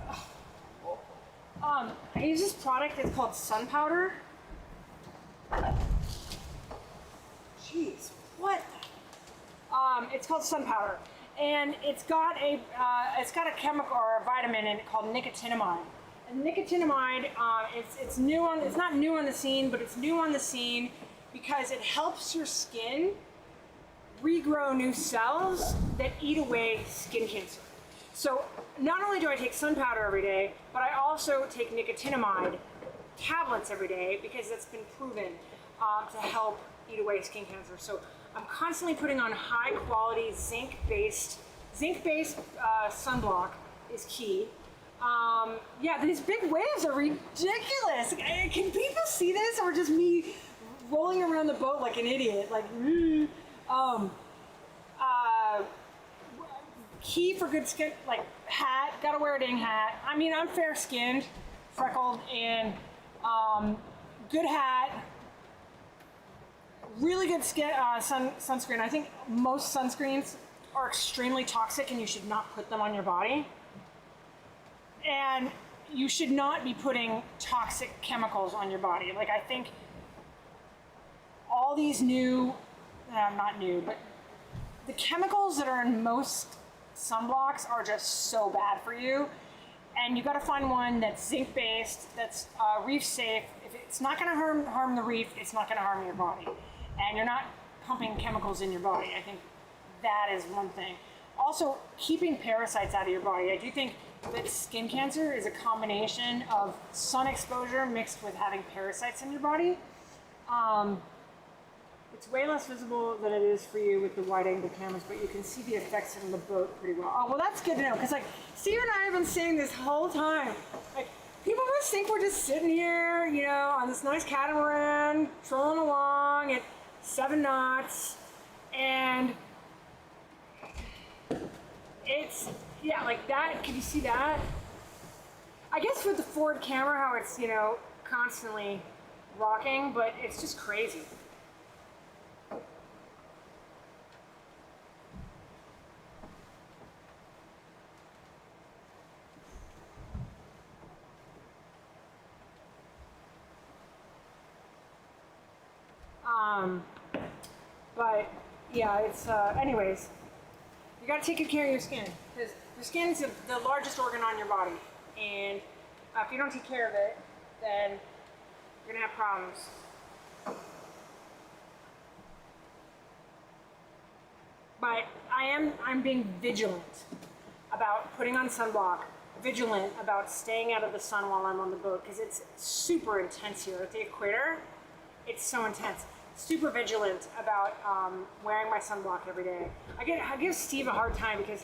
I use this product, it's called sun powder. Jeez, what? It's called sun powder. And it's got a chemical or a vitamin in it called nicotinamide. And nicotinamide, it's not new on the scene, but it's new on the scene because it helps your skin regrow new cells that eat away skin cancer. So not only do I take sun powder every day, but I also take nicotinamide tablets every day because it's been proven to help eat away skin cancer. So I'm constantly putting on high quality zinc-based sunblock is key. Yeah, these big waves are ridiculous. Can people see this, or just me rolling around the boat like an idiot? Like, key for good skin, like hat, gotta wear a dang hat. I mean, I'm fair skinned, freckled, and good hat, really good skin, sunscreen. I think most sunscreens are extremely toxic and you should not put them on your body. And you should not be putting toxic chemicals on your body. Like, I think all these not new, but the chemicals that are in most sunblocks are just so bad for you. And you gotta find one that's zinc-based, that's reef safe. If it's not gonna harm the reef, it's not gonna harm your body. And you're not pumping chemicals in your body. I think that is one thing. Also, keeping parasites out of your body. I do think that skin cancer is a combination of sun exposure mixed with having parasites in your body. It's way less visible than it is for you with the wide-angle cameras, but you can see the effects in the boat pretty well. Oh, well, that's good to know, because like Steve and I have been saying this whole time, like, people must think we're just sitting here, you know, on this nice catamaran, trolling along at 7 knots, and it's, yeah, like that. Can you see that? I guess with the forward camera, how it's, you know, constantly rocking, but it's just crazy. But yeah, it's, anyways, you gotta take good care of your skin, because your skin is the largest organ on your body, and if you don't take care of it, then you're gonna have problems. But I'm being vigilant about putting on sunblock, vigilant about staying out of the sun while I'm on the boat, because it's super intense here at the equator. It's so intense. Super vigilant about wearing my sunblock every day. I give Steve a hard time because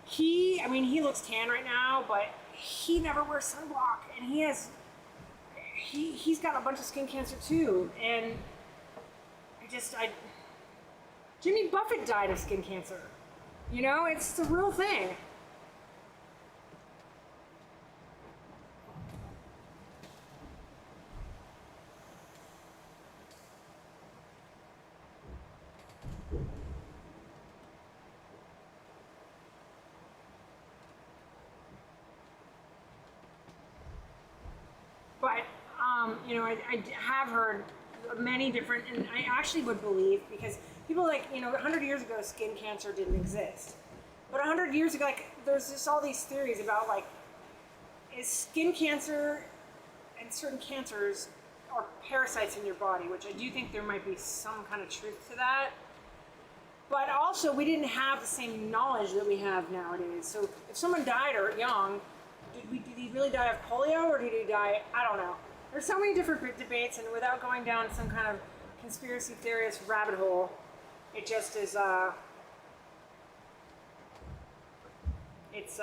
he looks tan right now, but he never wears sunblock, and he's got a bunch of skin cancer too. And Jimmy Buffett died of skin cancer. You know, it's the real thing. But, you know, I have heard many different, and I actually would believe, because people like, you know, 100 years ago, skin cancer didn't exist. But 100 years ago, like, there's just all these theories about, like, is skin cancer and certain cancers are parasites in your body, which I do think there might be some kind of truth to that. But also, we didn't have the same knowledge that we have nowadays. So if someone died or young, did he really die of polio, or did he die? I don't know. There's so many different debates, and without going down some kind of conspiracy theorist rabbit hole, it just is. It's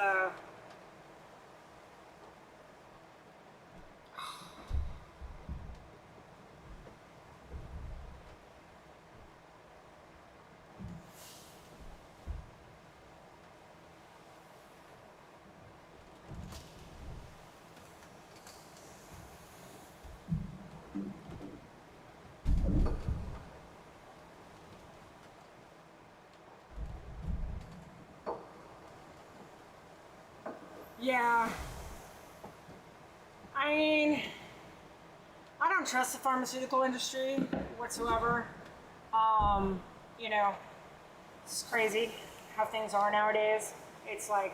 yeah. I mean, I don't trust the pharmaceutical industry whatsoever. You know, it's crazy how things are nowadays. It's like,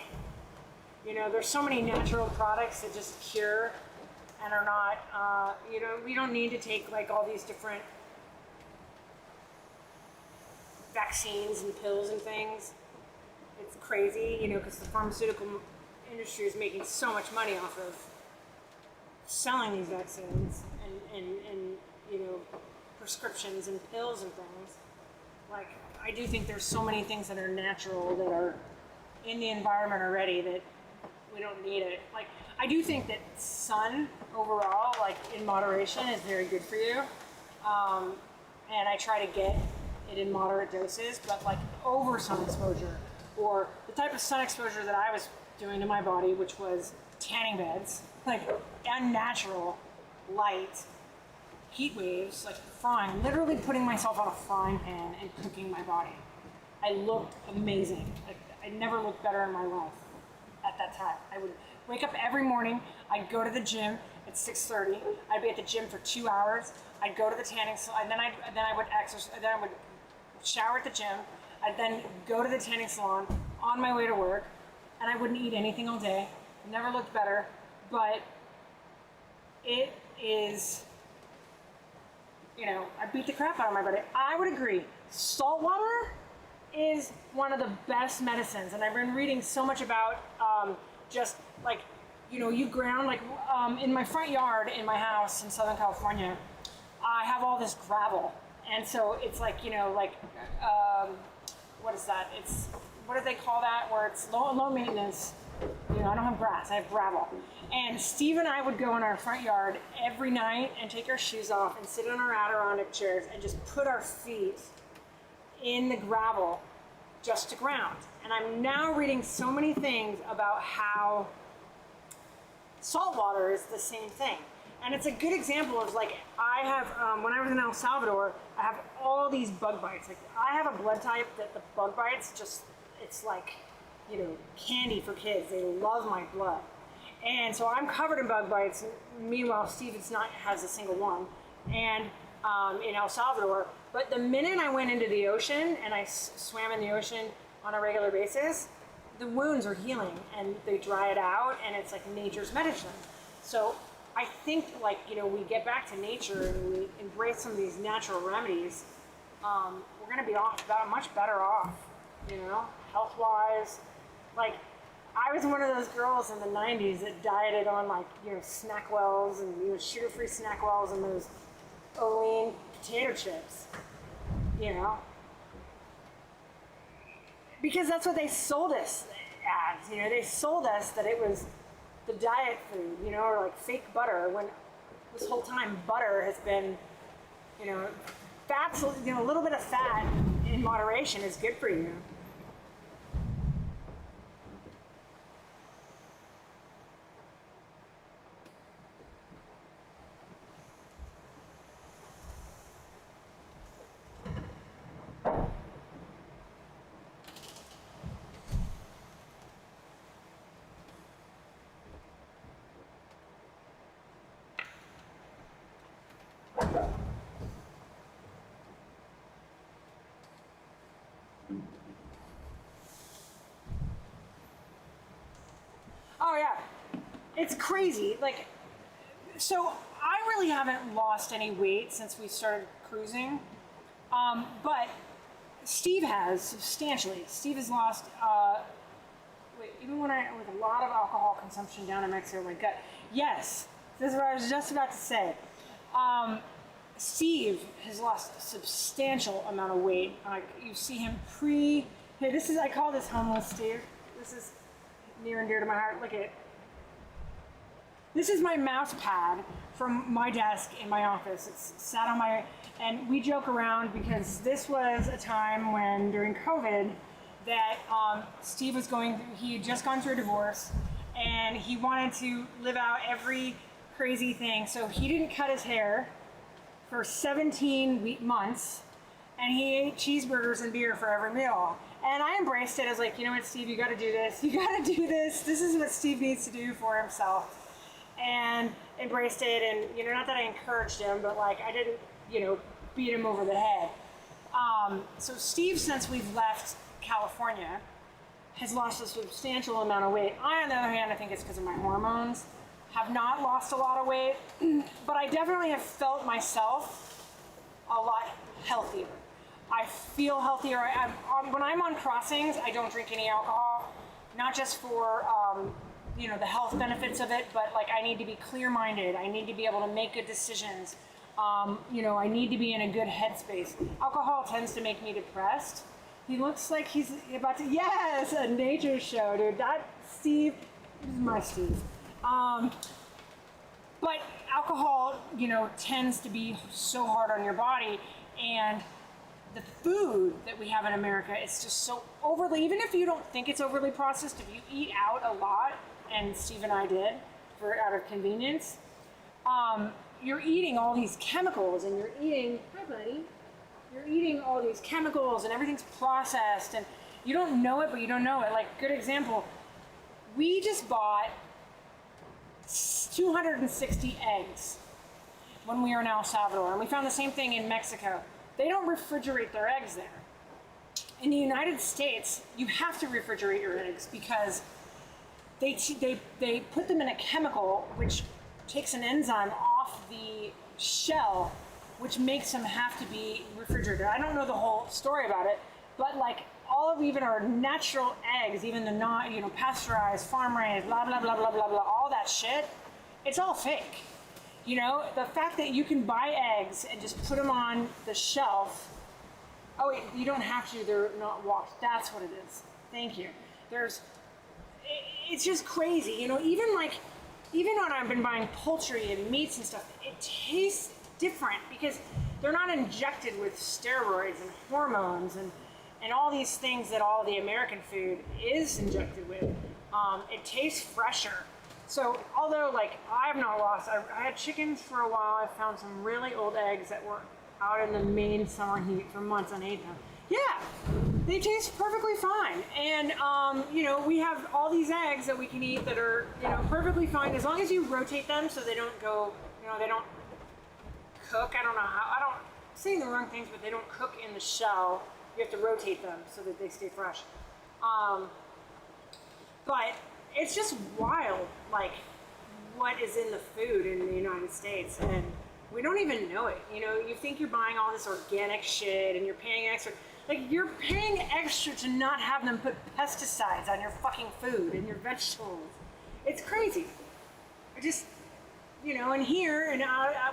you know, there's so many natural products that just cure and are not, you know, we don't need to take like all these different vaccines and pills and things. It's crazy, you know, because the pharmaceutical industry is making so much money off of selling these vaccines and you know, prescriptions and pills and things. Like, I do think there's so many things that are natural that are in the environment already that we don't need it. Like, I do think that sun overall, like in moderation, is very good for you. And I try to get it in moderate doses, but like over sun exposure, or the type of sun exposure that I was doing to my body, which was tanning beds, like unnatural light, heat waves, like frying, literally putting myself on a frying pan and cooking my body. I looked amazing. Like, I never looked better in my life at that time. I would wake up every morning, I'd go to the gym at 6:30, I'd be at the gym for 2 hours, I'd go to the tanning salon, and then I would exercise, then I would shower at the gym, I'd then go to the tanning salon on my way to work, and I wouldn't eat anything all day. Never looked better, but it is, you know, I beat the crap out of my body. I would agree. Salt water is one of the best medicines, and I've been reading so much about just like, you know, you ground, like in my front yard in my house in Southern California, I have all this gravel, and so it's like, you know, like what is that? It's, what do they call that? Where it's low maintenance. You know, I don't have grass, I have gravel. And Steve and I would go in our front yard every night and take our shoes off and sit on our Adirondack chairs and just put our feet in the gravel just to ground. And I'm now reading so many things about how salt water is the same thing. And it's a good example of, like, I have, when I was in El Salvador, I have all these bug bites. Like, I have a blood type that the bug bites just, it's like, you know, candy for kids. They love my blood. And so I'm covered in bug bites. Meanwhile, Steve has a single one. And in El Salvador. But the minute I went into the ocean and I swam in the ocean on a regular basis, the wounds are healing and they dry it out, and it's like nature's medicine. So I think, like, you know, we get back to nature and we embrace some of these natural remedies, we're going to be much better off, you know, health-wise. Like, I was one of those girls in the 90s that dieted on, like, you know, Snackwells and, you know, sugar-free Snackwells and those Olean potato chips, you know, because that's what they sold us as. You know, they sold us that it was the diet food, you know, or like fake butter, when this whole time butter has been, you know, fat's, you know, a little bit of fat in moderation is good for you. yeah. It's crazy. Like, so I really haven't lost any weight since we started cruising. But Steve has substantially. Steve has lost, even when with a lot of alcohol consumption down in Mexico, my gut. Yes, this is what I was just about to say. Steve has lost a substantial amount of weight. You see him here, this is, I call this homeless Steve. This is near and dear to my heart. Look at it. This is my mouse pad from my desk in my office. It's sat on my, and we joke around because this was a time when during COVID that Steve was he had just gone through a divorce and he wanted to live out every crazy thing. So he didn't cut his hair for 17 months and he ate cheeseburgers and beer for every meal. And I embraced it. I was like, you know what, Steve, you gotta do this. You gotta do this. This is what Steve needs to do for himself. And embraced it, and not that I encouraged him, but like I didn't, beat him over the head. So Steve, since we've left California, has lost a substantial amount of weight. I, on the other hand, I think it's because of my hormones. Have not lost a lot of weight, but I definitely have felt myself a lot healthier. I feel healthier. When I'm on crossings, I don't drink any alcohol, not just for the health benefits of it, but like I need to be clear-minded. I need to be able to make good decisions. I need to be in a good headspace. Alcohol tends to make me depressed. He looks like he's about to, yes, a nature show, dude. That Steve is my Steve. But alcohol, tends to be so hard on your body, and the food that we have in America is just so overly, even if you don't think it's overly processed, if you eat out a lot, and Steve and I did, out of convenience, you're eating all these chemicals, and you're eating, hi buddy, you're eating all these chemicals, and everything's processed, and you don't know it, but you don't know it. Like, good example, we just bought 260 eggs when we were in El Salvador, and we found the same thing in Mexico. They don't refrigerate their eggs there. In the United States, you have to refrigerate your eggs because they put them in a chemical which takes an enzyme off the shell, which makes them have to be refrigerated. I don't know the whole story about it, but like all of even our natural eggs, even the not, pasteurized, farm raised, blah, blah, blah, blah, blah, blah, all that shit, it's all fake. The fact that you can buy eggs and just put them on the shelf. Oh wait, you don't have to, they're not washed. That's what it is. Thank you. It's just crazy, even when I've been buying poultry and meats and stuff, it tastes different because they're not injected with steroids and hormones and all these things that all the American food is injected with. It tastes fresher. So although I have not lost, I had chickens for a while. I found some really old eggs that were out in the main summer heat for months and ate them. Yeah, they taste perfectly fine. And, we have all these eggs that we can eat that are, perfectly fine as long as you rotate them so they don't go, they don't cook. I don't know how, I'm saying the wrong things, but they don't cook in the shell. You have to rotate them so that they stay fresh. But it's just wild, what is in the food in the United States. And we don't even know it. You think you're buying all this organic shit and you're paying extra. You're paying extra to not have them put pesticides on your fucking food and your vegetables. It's crazy. I just, and here, and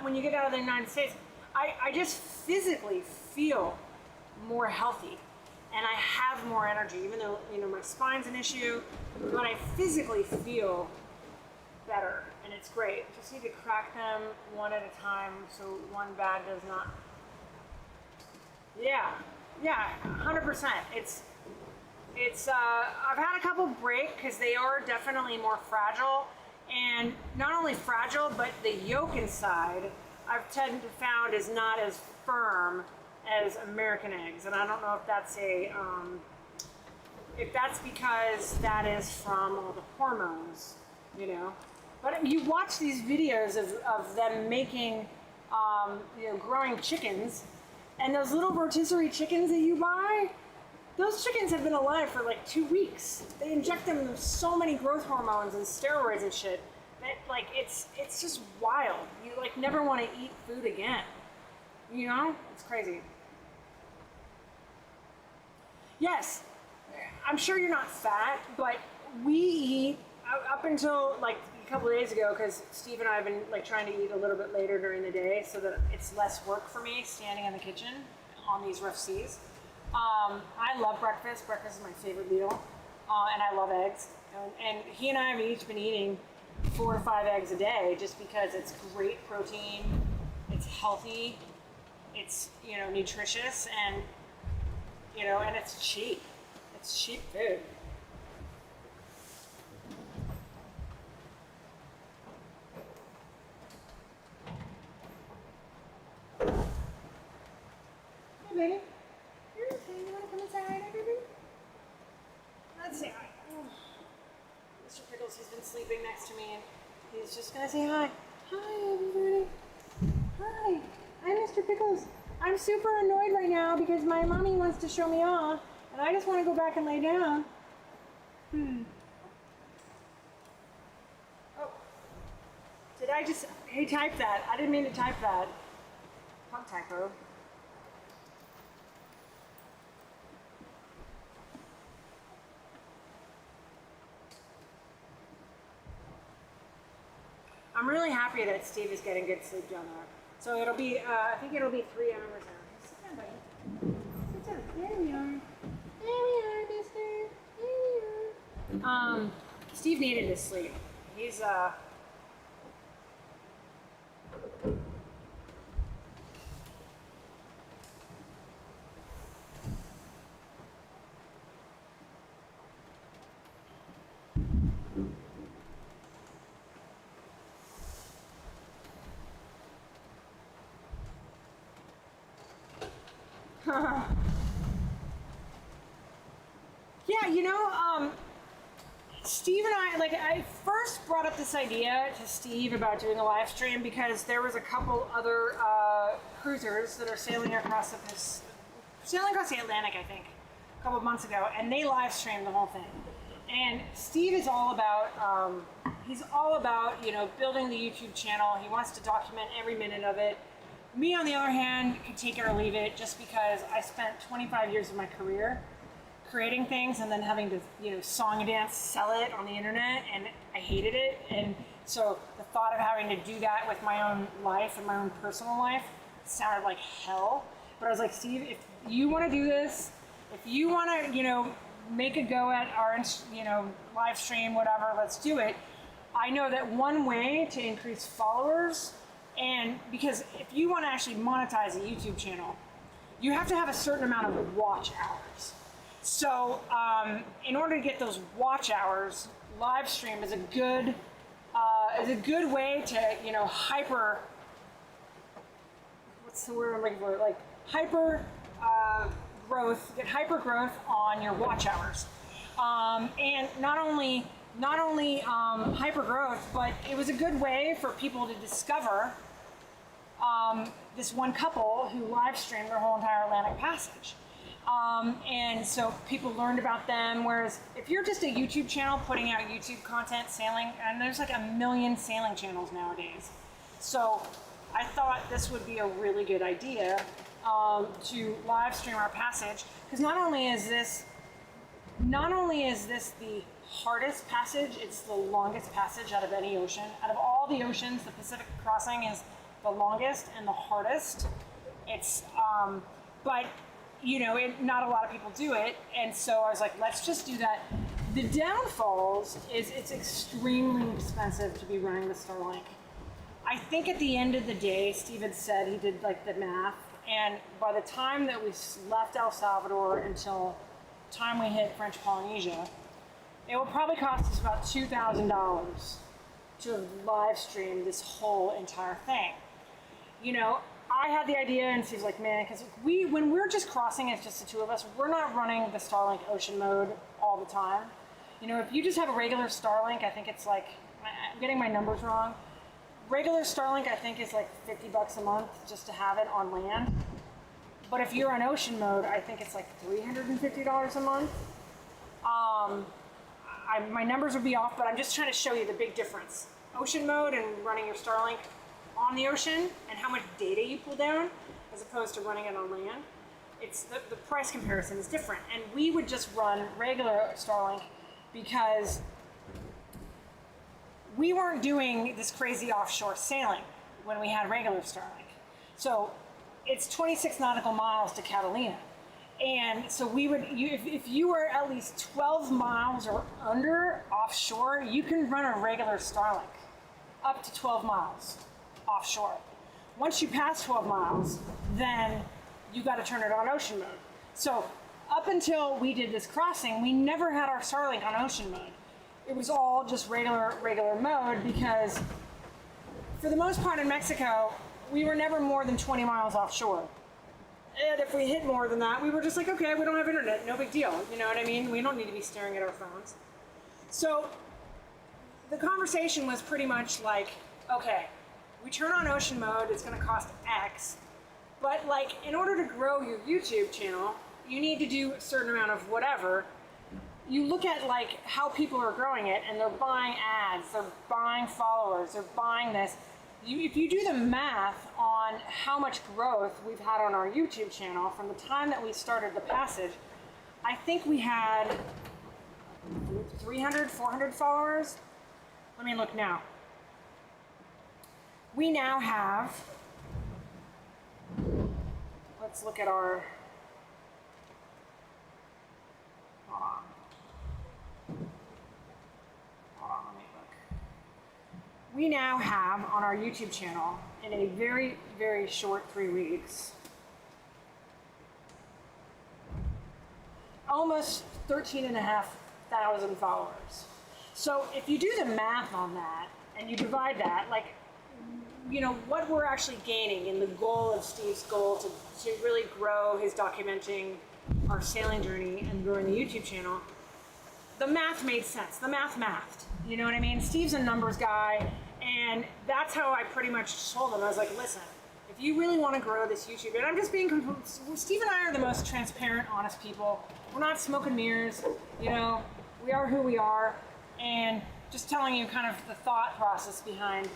when you get out of the United States, I just physically feel more healthy. And I have more energy, even though, my spine's an issue, but I physically feel better, and it's great. Just need to crack them one at a time so one bag does not. Yeah, 100%. It's I've had a couple break because they are definitely more fragile, and not only fragile, but the yolk inside I've found is not as firm as American eggs, and I don't know if that's if that's because that is from all the hormones, But you watch these videos of them making, growing chickens, and those little rotisserie chickens that you buy, those chickens have been alive for like 2 weeks. They inject them with so many growth hormones and steroids and shit that like it's just wild. You like never want to eat food again. You know? It's crazy. Yes, I'm sure you're not fat, but we eat up until like a couple of days ago, because Steve and I have been like trying to eat a little bit later during the day so that it's less work for me standing in the kitchen on these rough seas. I love breakfast. Breakfast is my favorite meal, and I love eggs. And he and I have each been eating 4 to 5 eggs a day, just because it's great protein, it's healthy, it's nutritious, and and it's cheap. It's cheap food. Hey, baby. You're okay. You want to come inside, hey, baby? Let's say hi. Oh. Mr. Pickles, he's been sleeping next to me, and he's just gonna say hi. Hi, everybody. Hi. I'm Mr. Pickles. I'm super annoyed right now because my mommy wants to show me off, and I just want to go back and lay down. Oh. Did I just... Hey, type that. I didn't mean to type that. Pump typo. I'm really happy that Steve is getting good sleep down there. So it'll be, I think it'll be 3 hours now. Sit down, buddy. Sit down. There we are. There we are, mister. There we are. Steve needed his sleep. He's, yeah, Steve and I first brought up this idea to Steve about doing a live stream because there was a couple other cruisers that are sailing across the Atlantic, I think, a couple of months ago, and they live streamed the whole thing. And Steve is all about, building the YouTube channel. He wants to document every minute of it. Me, on the other hand, could take it or leave it, just because I spent 25 years of my career creating things and then having to, song and dance, sell it on the internet, and I hated it. And so the thought of having to do that with my own life and my own personal life sounded like hell. But I was like, Steve, if you want to do this, if you want to, make a go at our, live stream, whatever, let's do it. I know that one way to increase followers, and because if you want to actually monetize a YouTube channel, you have to have a certain amount of watch hours. So in order to get those watch hours, live stream is a good way to hyper. What's the word I'm looking for? Like hyper growth. Get hyper growth on your watch hours, and not only hyper growth, but it was a good way for people to discover this one couple who live streamed their whole entire Atlantic passage. And so people learned about them, whereas if you're just a YouTube channel putting out YouTube content, sailing, and there's like 1 million sailing channels nowadays. So I thought this would be a really good idea to live stream our passage, because not only is this the hardest passage, it's the longest passage out of any ocean. Out of all the oceans, the Pacific crossing is the longest and the hardest. It's, but not a lot of people do it, and so I was like, let's just do that. The downfalls is it's extremely expensive to be running the Starlink. I think at the end of the day, Steve had said he did like the math, and by the time that we left El Salvador until the time we hit French Polynesia, it will probably cost us about $2,000 to live stream this whole entire thing. I had the idea, and Steve's like, man, because when we're just crossing, it's just the two of us, we're not running the Starlink ocean mode all the time. If you just have a regular Starlink, I think it's like, I'm getting my numbers wrong. Regular Starlink, I think, is like $50 a month just to have it on land. But if you're on ocean mode, I think it's like $350 a month. My numbers would be off, but I'm just trying to show you the big difference. Ocean mode and running your Starlink on the ocean and how much data you pull down as opposed to running it on land. It's the price comparison is different. And we would just run regular Starlink because we weren't doing this crazy offshore sailing when we had regular Starlink. So it's 26 nautical miles to Catalina. And so we would, if you were at least 12 miles or under offshore, you can run a regular Starlink up to 12 miles offshore. Once you pass 12 miles, then you got to turn it on ocean mode. So up until we did this crossing, we never had our Starlink on ocean mode. It was all just regular mode because for the most part in Mexico, we were never more than 20 miles offshore. And if we hit more than that, we were just like, okay, we don't have internet, no big deal. You know what I mean? We don't need to be staring at our phones. So the conversation was pretty much like, okay, we turn on ocean mode, it's gonna cost X, but like in order to grow your YouTube channel, you need to do a certain amount of whatever. You look at like how people are growing it and they're buying ads, they're buying followers, they're buying this. If you do the math on how much growth we've had on our YouTube channel from the time that we started the passage, I think we had 300, 400 followers. Let me look now. We now have, let's look at our, hold on, let me look. We now have on our YouTube channel in a very, very short 3 weeks, almost 13,500 followers. So if you do the math on that and you divide that, like, you know, what we're actually gaining in the goal of Steve's goal to really grow his documenting our sailing journey and growing the YouTube channel, the math made sense. The math mathed. You know what I mean? Steve's a numbers guy, and that's how I pretty much told him. I was like, listen, if you really want to grow this YouTube, and I'm just being, Steve and I are the most transparent, honest people. We're not smoke and mirrors, you know, we are who we are, and just telling you kind of the thought process behind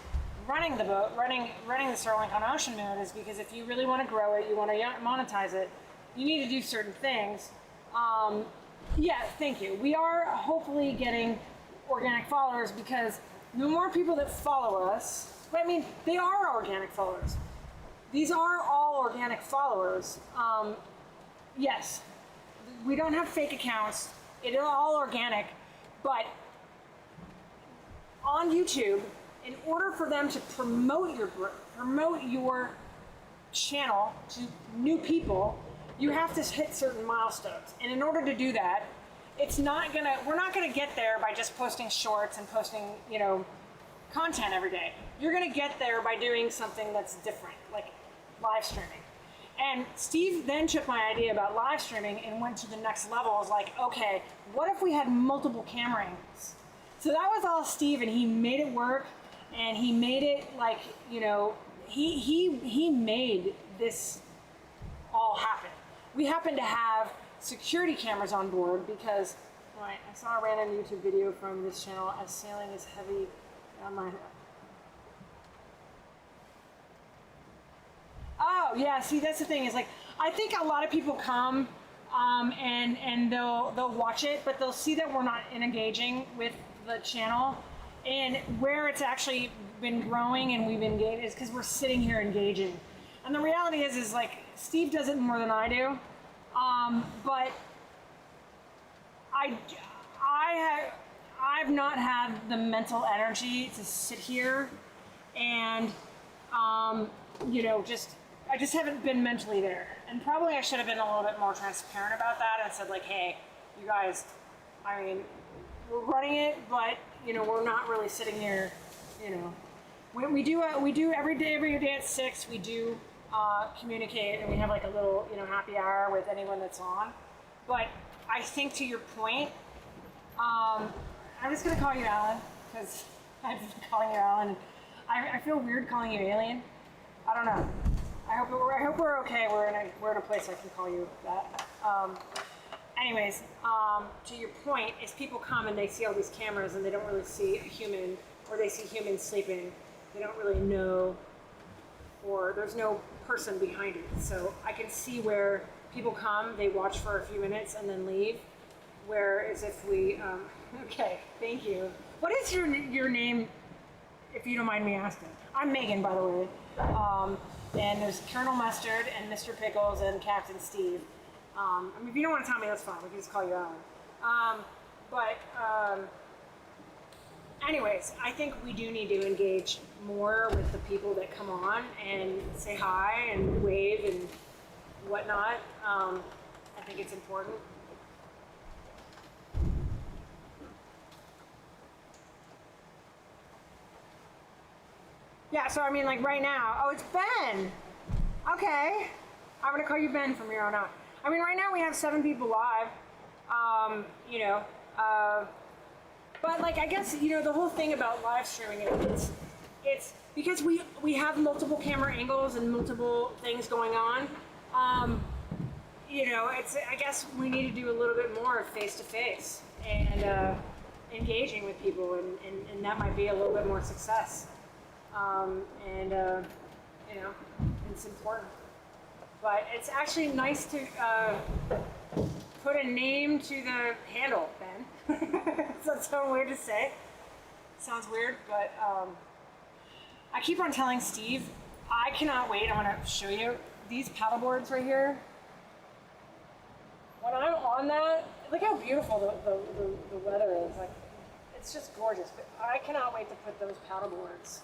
running the boat, running the Starlink on ocean mode is because if you really want to grow it, you want to monetize it, you need to do certain things. Yeah, thank you. We are hopefully getting organic followers because the more people that follow us, I mean, they are organic followers. These are all organic followers. Yes, we don't have fake accounts. It is all organic, but on YouTube, in order for them to promote your channel to new people, you have to hit certain milestones. And in order to do that, we're not gonna get there by just posting shorts and posting, you know, content every day. You're gonna get there by doing something that's different, like live streaming. And Steve then took my idea about live streaming and went to the next level. It was like, okay, what if we had multiple camera angles? So that was all Steve, and he made it work. And he made it like, you know, he made this all happen. We happen to have security cameras on board because, right, I saw a random YouTube video from this channel as sailing is heavy on my... Oh, yeah, see, that's the thing is like, I think a lot of people come and they'll watch it, but they'll see that we're not engaging with the channel. And where it's actually been growing and we've engaged is because we're sitting here engaging. And the reality is like Steve does it more than I do, but I've not had the mental energy to sit here and you know, I just haven't been mentally there. And probably I should have been a little bit more transparent about that and said like, hey, you guys, I mean, we're running it, but you know, we're not really sitting here, you know. We do every day at 6, we do communicate, and we have like a little, you know, happy hour with anyone that's on. But I think to your point, I'm just gonna call you Alan, because I've been calling you Alan. I feel weird calling you Alien. I don't know. I hope we're okay. We're in a place I can call you that. Anyways, to your point, is people come and they see all these cameras and they don't really see a human, or they see humans sleeping. They don't really know, or there's no person behind it. So I can see where people come, they watch for a few minutes and then leave. Whereas if we, okay, thank you. What is your name, if you don't mind me asking? I'm Megan, by the way. And there's Colonel Mustard and Mr. Pickles and Captain Steve. I mean, if you don't want to tell me, that's fine. We can just call you Alan. Anyways, I think we do need to engage more with the people that come on and say hi and wave and whatnot. I think it's important. Yeah, so I mean, like right now, oh, it's Ben. Okay, I'm gonna call you Ben from here on out. I mean, right now we have 7 people live. You know, but like I guess the whole thing about live streaming it's because we have multiple camera angles and multiple things going on. It's I guess we need to do a little bit more face to face and engaging with people, and that might be a little bit more success. It's important. But it's actually nice to put a name to the handle, Ben. Does that sound weird to say? Sounds weird, but I keep on telling Steve, I cannot wait. I'm gonna show you these paddle boards right here. When I'm on that, look how beautiful the weather is. Like, it's just gorgeous. But I cannot wait to put those paddle boards.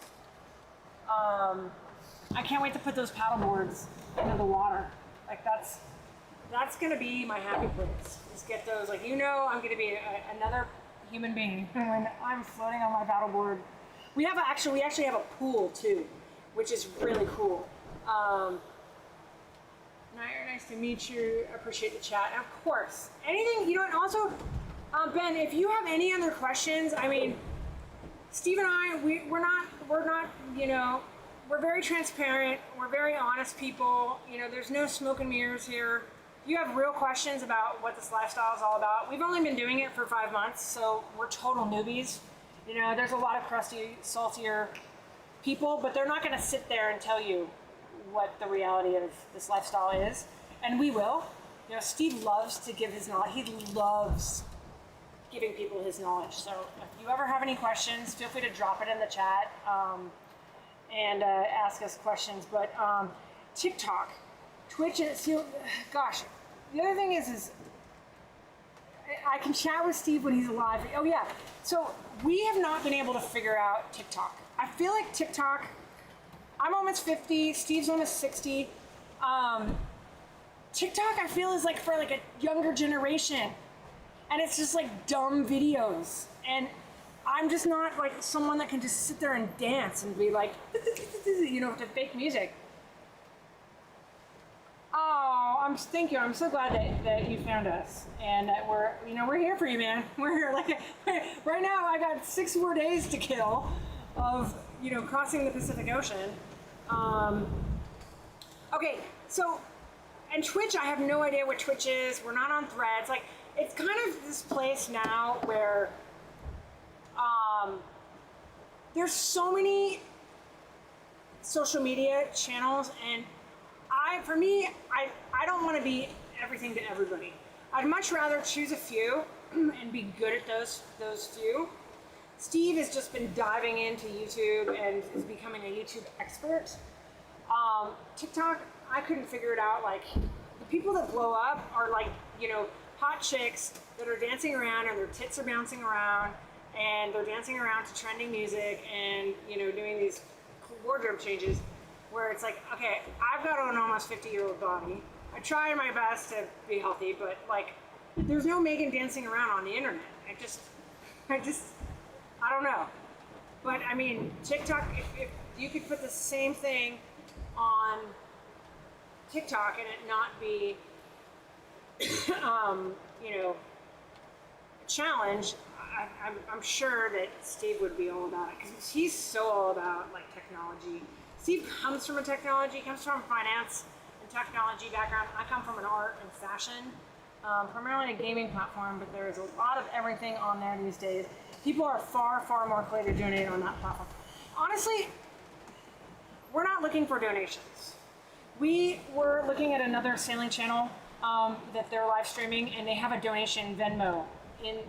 I can't wait to put those paddle boards into the water. Like that's gonna be my happy place. Just get those. Like I'm gonna be another human being when I'm floating on my paddleboard. We actually have a pool too, which is really cool. Nice to meet you. Appreciate the chat. And of course, anything and also, Ben, if you have any other questions, I mean, Steve and I, we're not, we're very transparent. We're very honest people. There's no smoke and mirrors here. If you have real questions about what this lifestyle is all about, we've only been doing it for 5 months, so we're total newbies. There's a lot of crusty, saltier people, but they're not going to sit there and tell you what the reality of this lifestyle is, and we will. Steve loves to give his knowledge. He loves giving people his knowledge. So if you ever have any questions, feel free to drop it in the chat and ask us questions. But TikTok, Twitch, and gosh, the other thing is I can chat with Steve when he's alive. Oh yeah, so we have not been able to figure out TikTok. I feel like TikTok, I'm almost 50, Steve's almost 60. TikTok I feel is like for like a younger generation. And it's just like dumb videos. And I'm just not like someone that can just sit there and dance and be like, to fake music. Oh, thank you. I'm so glad that you found us. And that we're here for you, man. We're here. Like, right now I got 6 more days to kill of, crossing the Pacific Ocean. Okay, so, and Twitch, I have no idea what Twitch is. We're not on Threads. Like, it's kind of this place now where there's so many social media channels, and I don't want to be everything to everybody. I'd much rather choose a few and be good at those few. Steve has just been diving into YouTube and is becoming a YouTube expert. TikTok, I couldn't figure it out. Like, the people that blow up are like, hot chicks that are dancing around and their tits are bouncing around and they're dancing around to trending music and, doing these cool wardrobe changes where it's like, okay, I've got an almost 50-year-old body. I try my best to be healthy, but like, there's no Megan dancing around on the internet. I don't know. But I mean, TikTok, if you could put the same thing on TikTok and it not be, a challenge, I'm sure that Steve would be all about it because he's so all about like technology Steve comes from comes from finance and technology background. I come from an art and fashion, primarily a gaming platform, but there's a lot of everything on there these days. People are far, far more likely to donate on that platform. Honestly, we're not looking for donations. We were looking at another sailing channel that they're live streaming, and they have a donation Venmo.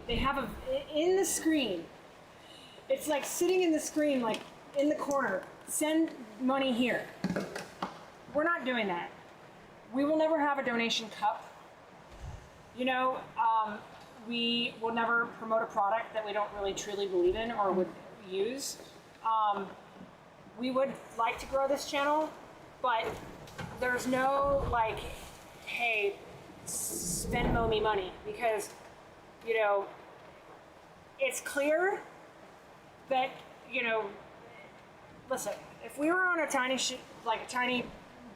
They have in the screen. It's like sitting in the screen, like in the corner. Send money here. We're not doing that. We will never have a donation cup. You know, we will never promote a product that we don't really truly believe in or would use. We would like to grow this channel, but there's no like, hey, Venmo me money, because, you know, it's clear that, you know, listen, if we were on a tiny tiny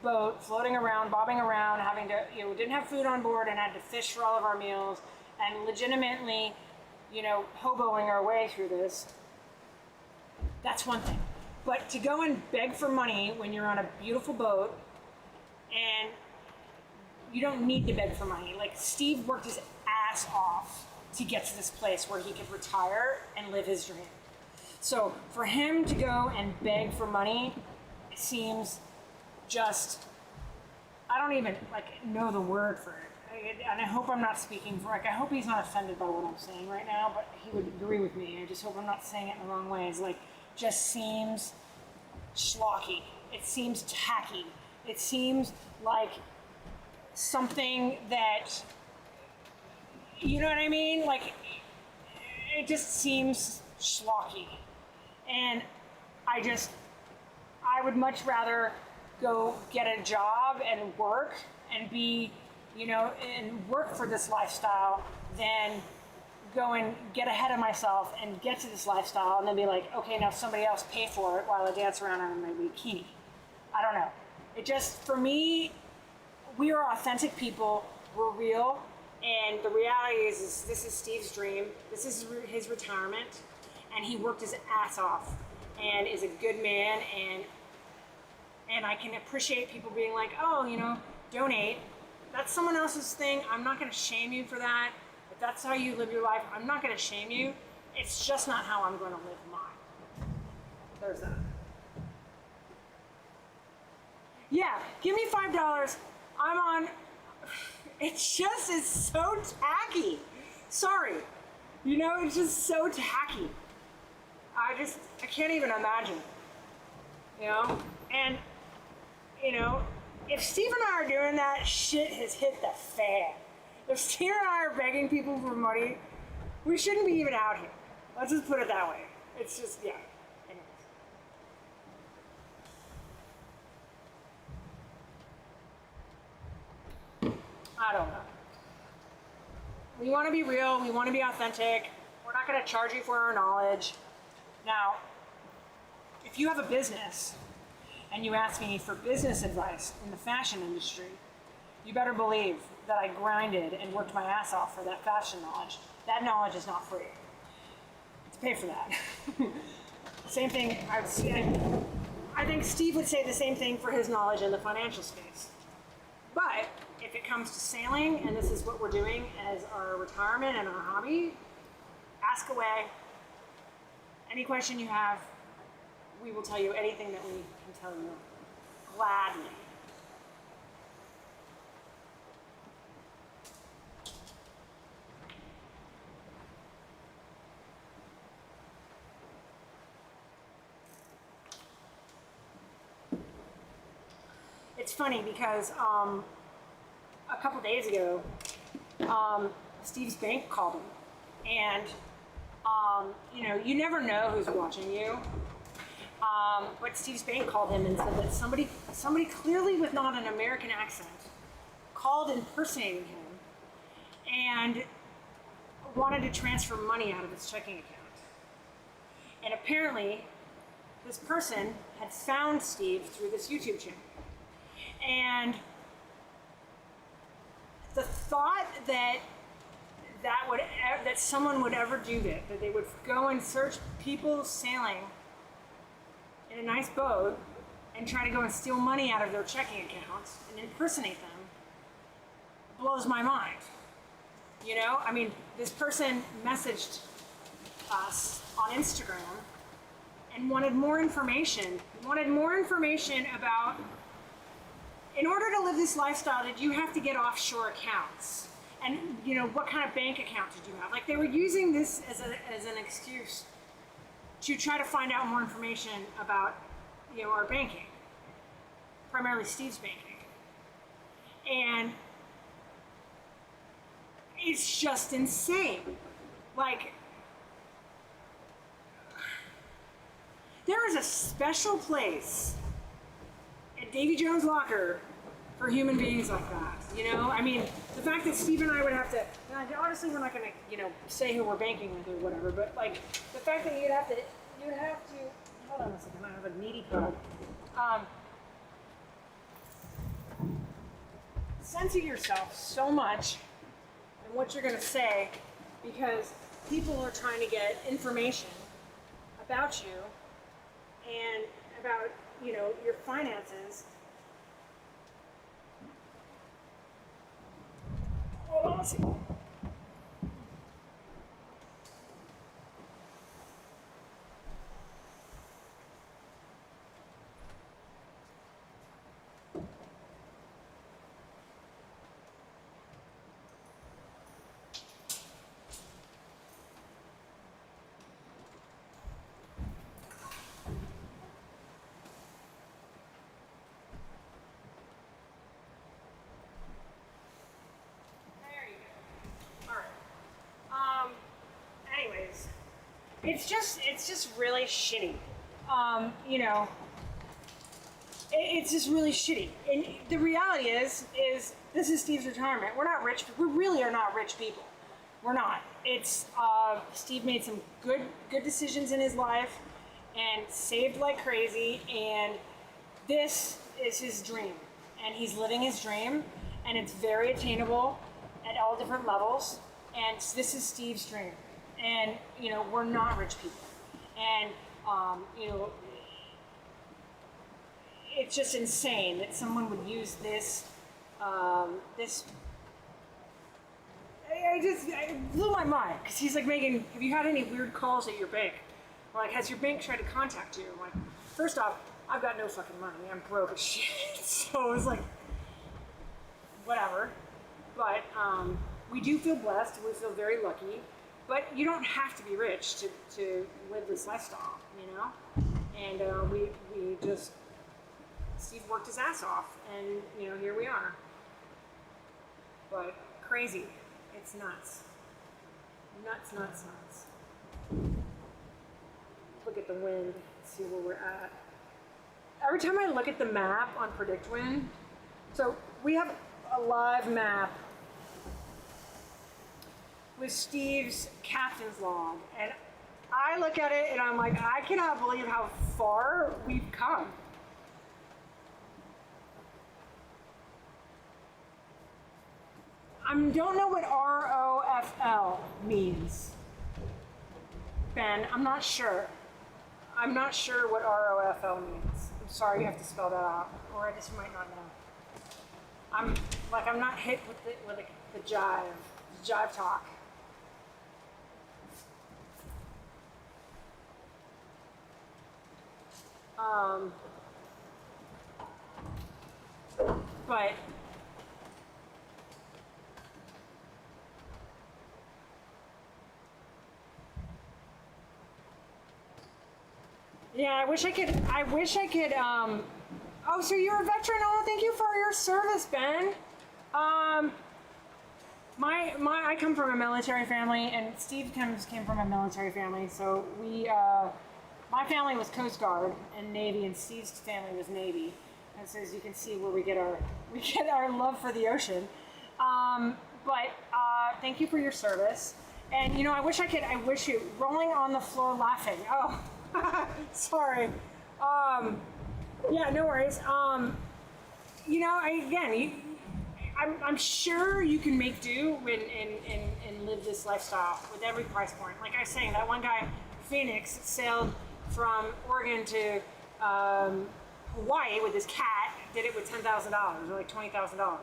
boat floating around, bobbing around, having to, you know, didn't have food on board and had to fish for all of our meals and legitimately, you know, hoboing our way through this, that's one thing. But to go and beg for money when you're on a beautiful boat, and you don't need to beg for money. Like, Steve worked his ass off to get to this place where he could retire and live his dream. So for him to go and beg for money, it seems just, I don't even like know the word for it. And I hope I'm not speaking for, like, I hope he's not offended by what I'm saying right now, but he would agree with me. I just hope I'm not saying it in the wrong way. It's like, just seems schlocky. It seems tacky. It seems like something that, you know what I mean? Like, it just seems schlocky. And I would much rather go get a job and work and be, you know, and work for this lifestyle than go and get ahead of myself and get to this lifestyle and then be like, okay, now somebody else pay for it while I dance around in my bikini. I don't know. It just, for me, we are authentic people, we're real, and the reality is this is Steve's dream, this is his retirement, and he worked his ass off and is a good man, and I can appreciate people being like, oh, you know, donate. That's someone else's thing. I'm not gonna shame you for that. If that's how you live your life, I'm not gonna shame you. It's just not how I'm gonna live mine. There's that. Yeah, give me $5. I'm on, it's just, it's so tacky. Sorry. You know, it's just so tacky. I can't even imagine. You know? And, you know, if Steve and I are doing that, shit has hit the fan. If Steve and I are begging people for money, we shouldn't be even out here. Let's just put it that way. It's just, yeah. Anyways. I don't know. We want to be real. We want to be authentic. We're not going to charge you for our knowledge. Now, if you have a business and you ask me for business advice in the fashion industry, you better believe that I grinded and worked my ass off for that fashion knowledge. That knowledge is not free. Let's pay for that. Same thing, I think Steve would say the same thing for his knowledge in the financial space. But if it comes to sailing, and this is what we're doing as our retirement and our hobby, ask away. Any question you have, we will tell you anything that we can tell you gladly. It's funny because a couple days ago, Steve's bank called him, and you know, you never know who's watching you. But Steve's bank called him and said that somebody clearly with not an American accent called impersonating him and wanted to transfer money out of his checking account. And apparently, this person had found Steve through this YouTube channel. And the thought that someone would ever do that they would go and search people sailing in a nice boat and try to go and steal money out of their checking accounts and impersonate them blows my mind. You know, I mean, this person messaged us on Instagram and wanted more information about, in order to live this lifestyle, did you have to get offshore accounts? And, you know, what kind of bank account did you have? Like, they were using this as an excuse to try to find out more information about, you know, our banking, primarily Steve's banking. And it's just insane. Like, there is a special place at Davy Jones' locker for human beings like that, you know? I mean, the fact that Steve and I would have to, honestly, we're not gonna, you know, say who we're banking with or whatever, but like, the fact that you'd have to, hold on a second, I have a needy pug. Censor yourself so much in what you're gonna say, because people are trying to get information about you and about, you know, your finances. Hold on a second. It's just really shitty. You know, it's just really shitty. And the reality is this is Steve's retirement. We're not rich. We really are not rich people. We're not. It's Steve made some good decisions in his life and saved like crazy. And this is his dream, and he's living his dream, and it's very attainable at all different levels. And this is Steve's dream. And, you know, we're not rich people. And, you know, it's just insane that someone would use this, it blew my mind. Because he's like, Megan, have you had any weird calls at your bank? Or like, has your bank tried to contact you? I'm like, first off, I've got no fucking money. I'm broke as shit. So it was like, whatever. But we do feel blessed. We feel very lucky. But you don't have to be rich to live this lifestyle, you know? And we just, Steve worked his ass off, and, you know, here we are. But crazy. It's nuts. Nuts, nuts, nuts. Look at the wind, see where we're at. Every time I look at the map on Predict Wind, so we have a live map with Steve's captain's log, and I look at it and I'm like, I cannot believe how far we've come. I don't know what ROFL means, Ben. I'm not sure. I'm not sure what ROFL means. I'm sorry, you have to spell that out, or I just might not know. I'm not hit with the jive talk. But yeah, I wish I could, oh, so you're a veteran? Oh, thank you for your service, Ben. I come from a military family, and Steve came from a military family, so my family was Coast Guard and Navy, and Steve's family was Navy. And so as you can see, where we get our love for the ocean. But thank you for your service. And you know, I wish you rolling on the floor laughing. Oh, sorry. Yeah, no worries. You know, I'm sure you can make do and live this lifestyle with every price point. Like I was saying, that one guy, Phoenix, sailed from Oregon to Hawaii with his cat did it with $10,000 or like $20,000.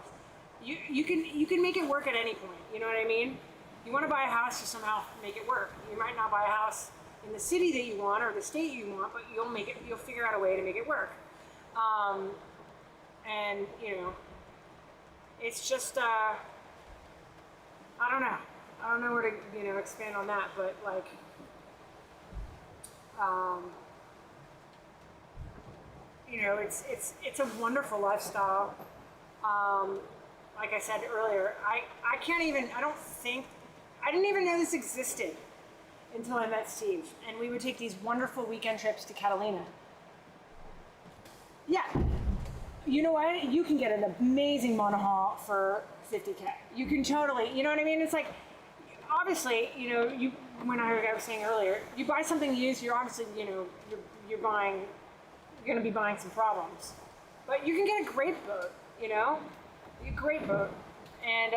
You can make it work at any point. You know what I mean? You want to buy a house, you somehow make it work. You might not buy a house in the city that you want or the state you want, but you'll figure out a way to make it work. And you know, it's just I don't know where to expand on that, but like it's a wonderful lifestyle. Like I said earlier, I didn't even know this existed until I met Steve, and we would take these wonderful weekend trips to Catalina. Yeah, you know what? You can get an amazing monohull for $50K. You can totally, you know what I mean? It's like, obviously, when I was saying earlier, you buy something used, you're obviously, you're going to be buying some problems. But you can get a great boat, a great boat. And,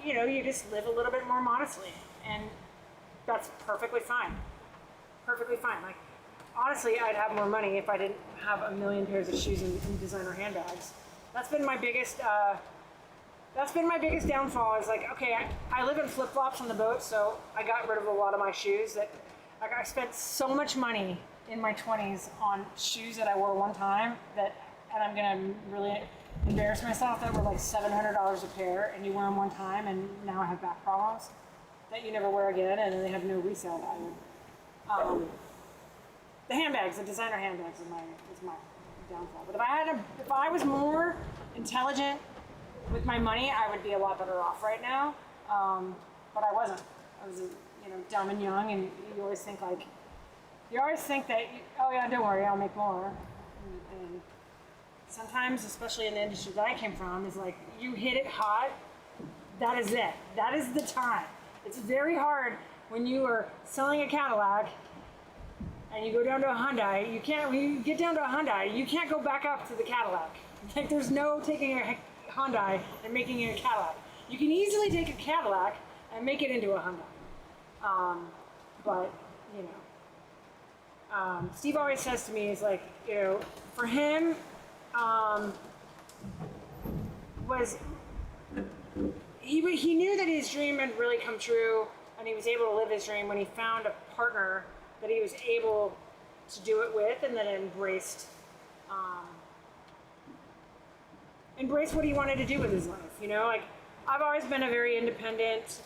you just live a little bit more modestly. And that's perfectly fine. Perfectly fine. Like, honestly, I'd have more money if I didn't have a million pairs of shoes and designer handbags. That's been my biggest downfall is like, okay, I live in flip-flops on the boat, so I got rid of a lot of my shoes that, like, I spent so much money in my 20s on shoes that I wore one time and I'm gonna really embarrass myself, that were like $700 a pair, and you wear them one time and now I have back problems that you never wear again, and they have no resale value. The handbags, the designer handbags is my downfall. But if I was more intelligent with my money, I would be a lot better off right now. But I wasn't. I was, dumb and young, and you always think that, oh yeah, don't worry, I'll make more. And sometimes, especially in the industry that I came from, is like, you hit it hot, that is it. That is the time. It's very hard when you are selling a Cadillac and you go down to a Hyundai. When you get down to a Hyundai, you can't go back up to the Cadillac. Like, there's no taking a Hyundai and making it a Cadillac. You can easily take a Cadillac and make it into a Hyundai. But, Steve always says to me, he's like, for him, he knew that his dream had really come true, and he was able to live his dream when he found a partner that he was able to do it with, and then embraced what he wanted to do with his life. Like, I've always been a very independent,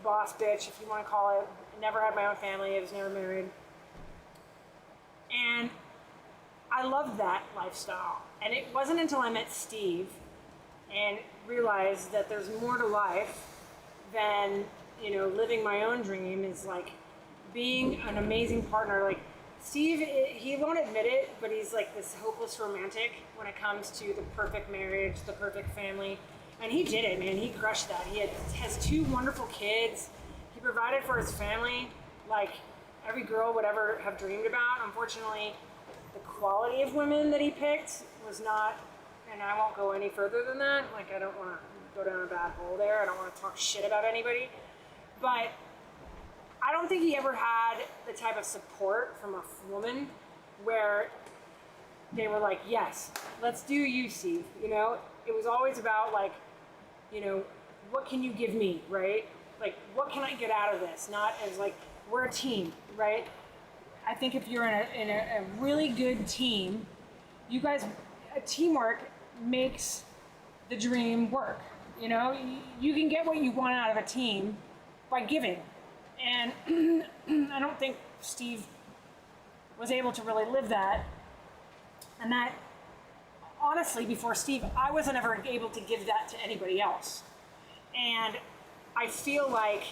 boss bitch, if you want to call it. I never had my own family. I was never married. And I loved that lifestyle. And it wasn't until I met Steve and realized that there's more to life than, living my own dream, is like being an amazing partner. Like, Steve, he won't admit it, but he's like this hopeless romantic when it comes to the perfect marriage, the perfect family. And he did it, man. He crushed that. He has 2 wonderful kids. He provided for his family like every girl would ever have dreamed about. Unfortunately, the quality of women that he picked was not, and I won't go any further than that. Like, I don't want to go down a bad hole there. I don't want to talk shit about anybody. But I don't think he ever had the type of support from a woman where they were like, yes, let's do you, Steve. It was always about like, what can you give me, right? Like, what can I get out of this? Not as like, we're a team, right? I think if you're in a really good team, teamwork makes the dream work. You can get what you want out of a team by giving. And I don't think Steve was able to really live that. And that, honestly, before Steve, I wasn't ever able to give that to anybody else. And I feel like,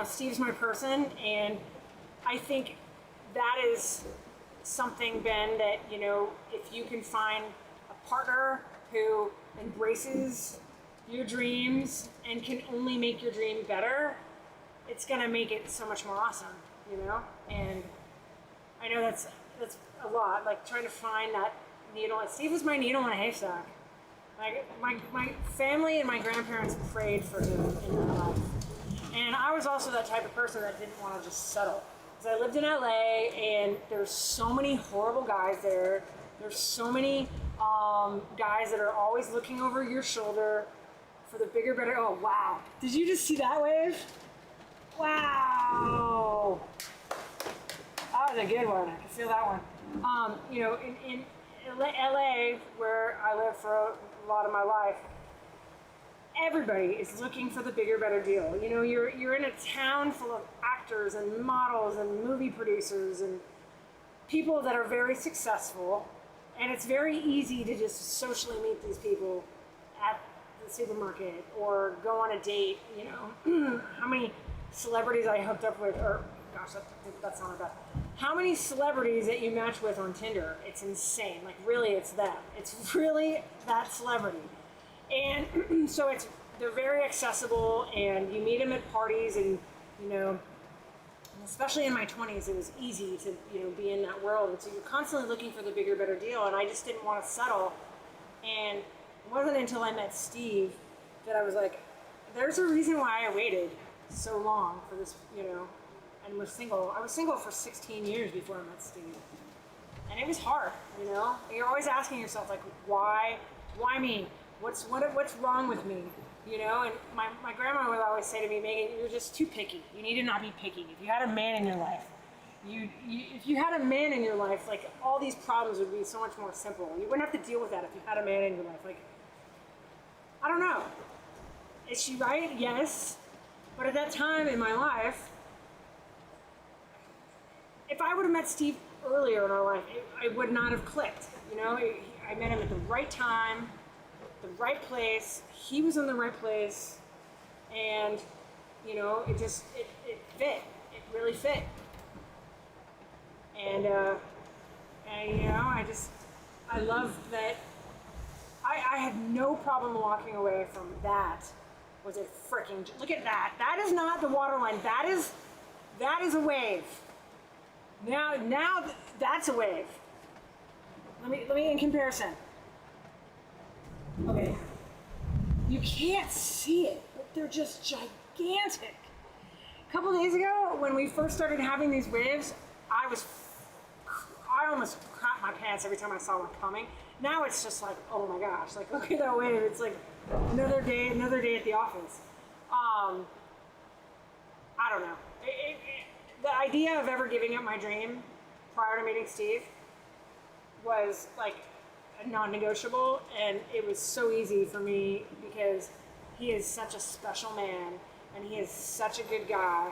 Steve's my person, and I think that is something, Ben, that, if you can find a partner who embraces your dreams and can only make your dream better, it's gonna make it so much more awesome, And I know that's a lot, like trying to find that needle. Steve was my needle in a haystack. Like, my family and my grandparents prayed for him in their life. And I was also that type of person that didn't want to just settle. because I lived in LA, and there's so many horrible guys there. There's so many guys that are always looking over your shoulder for the bigger, better. Oh, wow. Did you just see that wave? Wow. That was a good one. I can feel that one. You know, in LA, where I lived for a lot of my life, everybody is looking for the bigger, better deal. You know, you're in a town full of actors and models and movie producers and people that are very successful, and it's very easy to just socially meet these people at the supermarket or go on a date. You know, how many celebrities I hooked up with, or gosh, that's not bad. How many celebrities that you match with on Tinder? It's insane. Like, really, it's them. It's really that celebrity. And so they're very accessible, and you meet them at parties, and, you know, especially in my 20s, it was easy to, you know, be in that world. And so you're constantly looking for the bigger, better deal, and I just didn't want to settle. And it wasn't until I met Steve that I was like, there's a reason why I waited so long for this, you know, and was single. I was single for 16 years before I met Steve. And it was hard, you know? You're always asking yourself, like, why me? What's wrong with me? You know, and my grandma would always say to me, Megan, you're just too picky. You need to not be picky. If you had a man in your life, if you had a man in your life, like, all these problems would be so much more simple. You wouldn't have to deal with that if you had a man in your life. Like, I don't know. Is she right? Yes. But at that time in my life, if I would have met Steve earlier in our life, I would not have clicked. You know, I met him at the right time, the right place. He was in the right place, and, you know, it fit. It really fit. And you know, I love that. I had no problem walking away from that. Was it freaking? Look at that. That is not the water line. That is a wave. Now that's a wave. Let me in comparison. Okay. You can't see it, but they're just gigantic. A couple days ago, when we first started having these waves, I almost crapped my pants every time I saw one coming. Now it's just like, oh my gosh, like, look at that wave. It's like another day at the office. I don't know. The idea of ever giving up my dream prior to meeting Steve was like a non-negotiable, and it was so easy for me because he is such a special man, and he is such a good guy,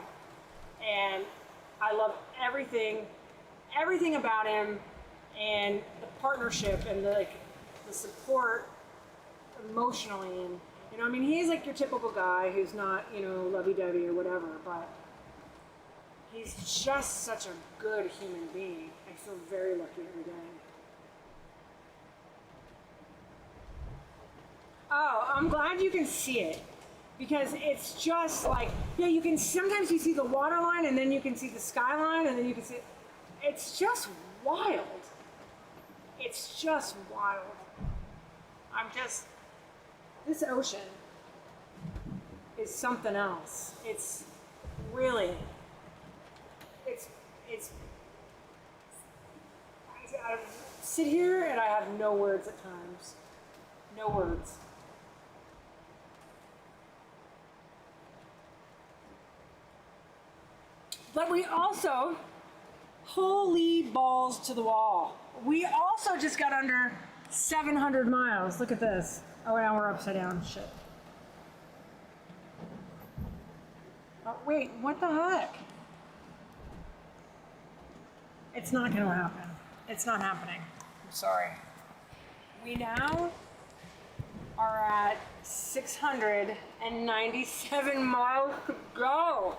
and I love everything about him, and the partnership and the support emotionally, and, you know, I mean, he's like your typical guy who's not, you know, lovey-dovey or whatever, but he's just such a good human being. I feel very lucky every day. Oh, I'm glad you can see it, because it's just like, yeah, you can, sometimes you see the water line, and then you can see the skyline, and then you can see, it's just wild. It's just wild. This ocean is something else. It's really, I sit here and I have no words at times. No words. But we also, holy balls to the wall, we also just got under 700 miles. Look at this. Oh, now we're upside down. Shit. Oh, wait, what the heck? It's not going to happen. It's not happening. I'm sorry. We now are at 697 miles to go.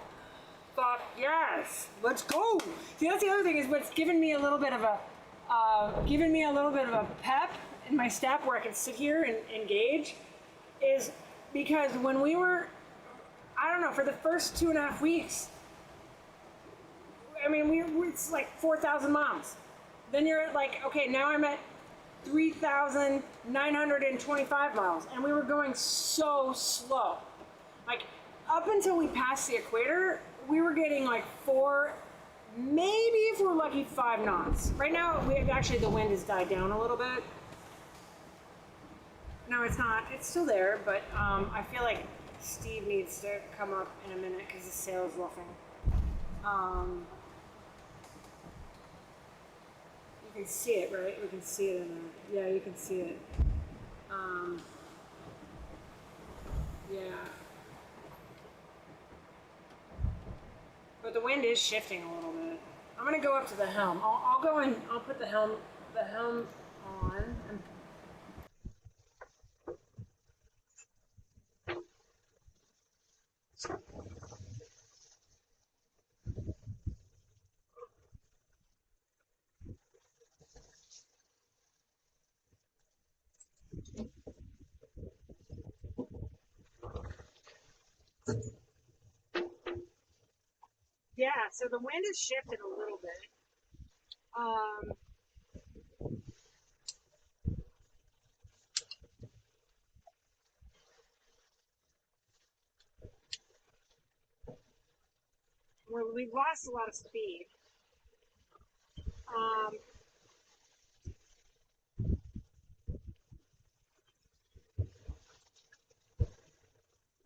Fuck yes, let's go. See, that's the other thing, is what's given me a little bit of a pep in my step, where I can sit here and engage, is because when we were, I don't know, for the first 2.5 weeks, I mean, it's like 4,000 miles. Then you're at like, okay, now I'm at 3,925 miles, and we were going so slow. Like, up until we passed the equator, we were getting like 4 maybe if we're lucky, 5 knots. Right now, actually the wind has died down a little bit. No, it's not. It's still there, but I feel like Steve needs to come up in a minute because the sail is luffing. You can see it, right? We can see it in there. Yeah, you can see it. Yeah. But the wind is shifting a little bit. I'm gonna go up to the helm. I'll go and I'll put the helm on. Yeah, so the wind has shifted a little bit. We've lost a lot of speed.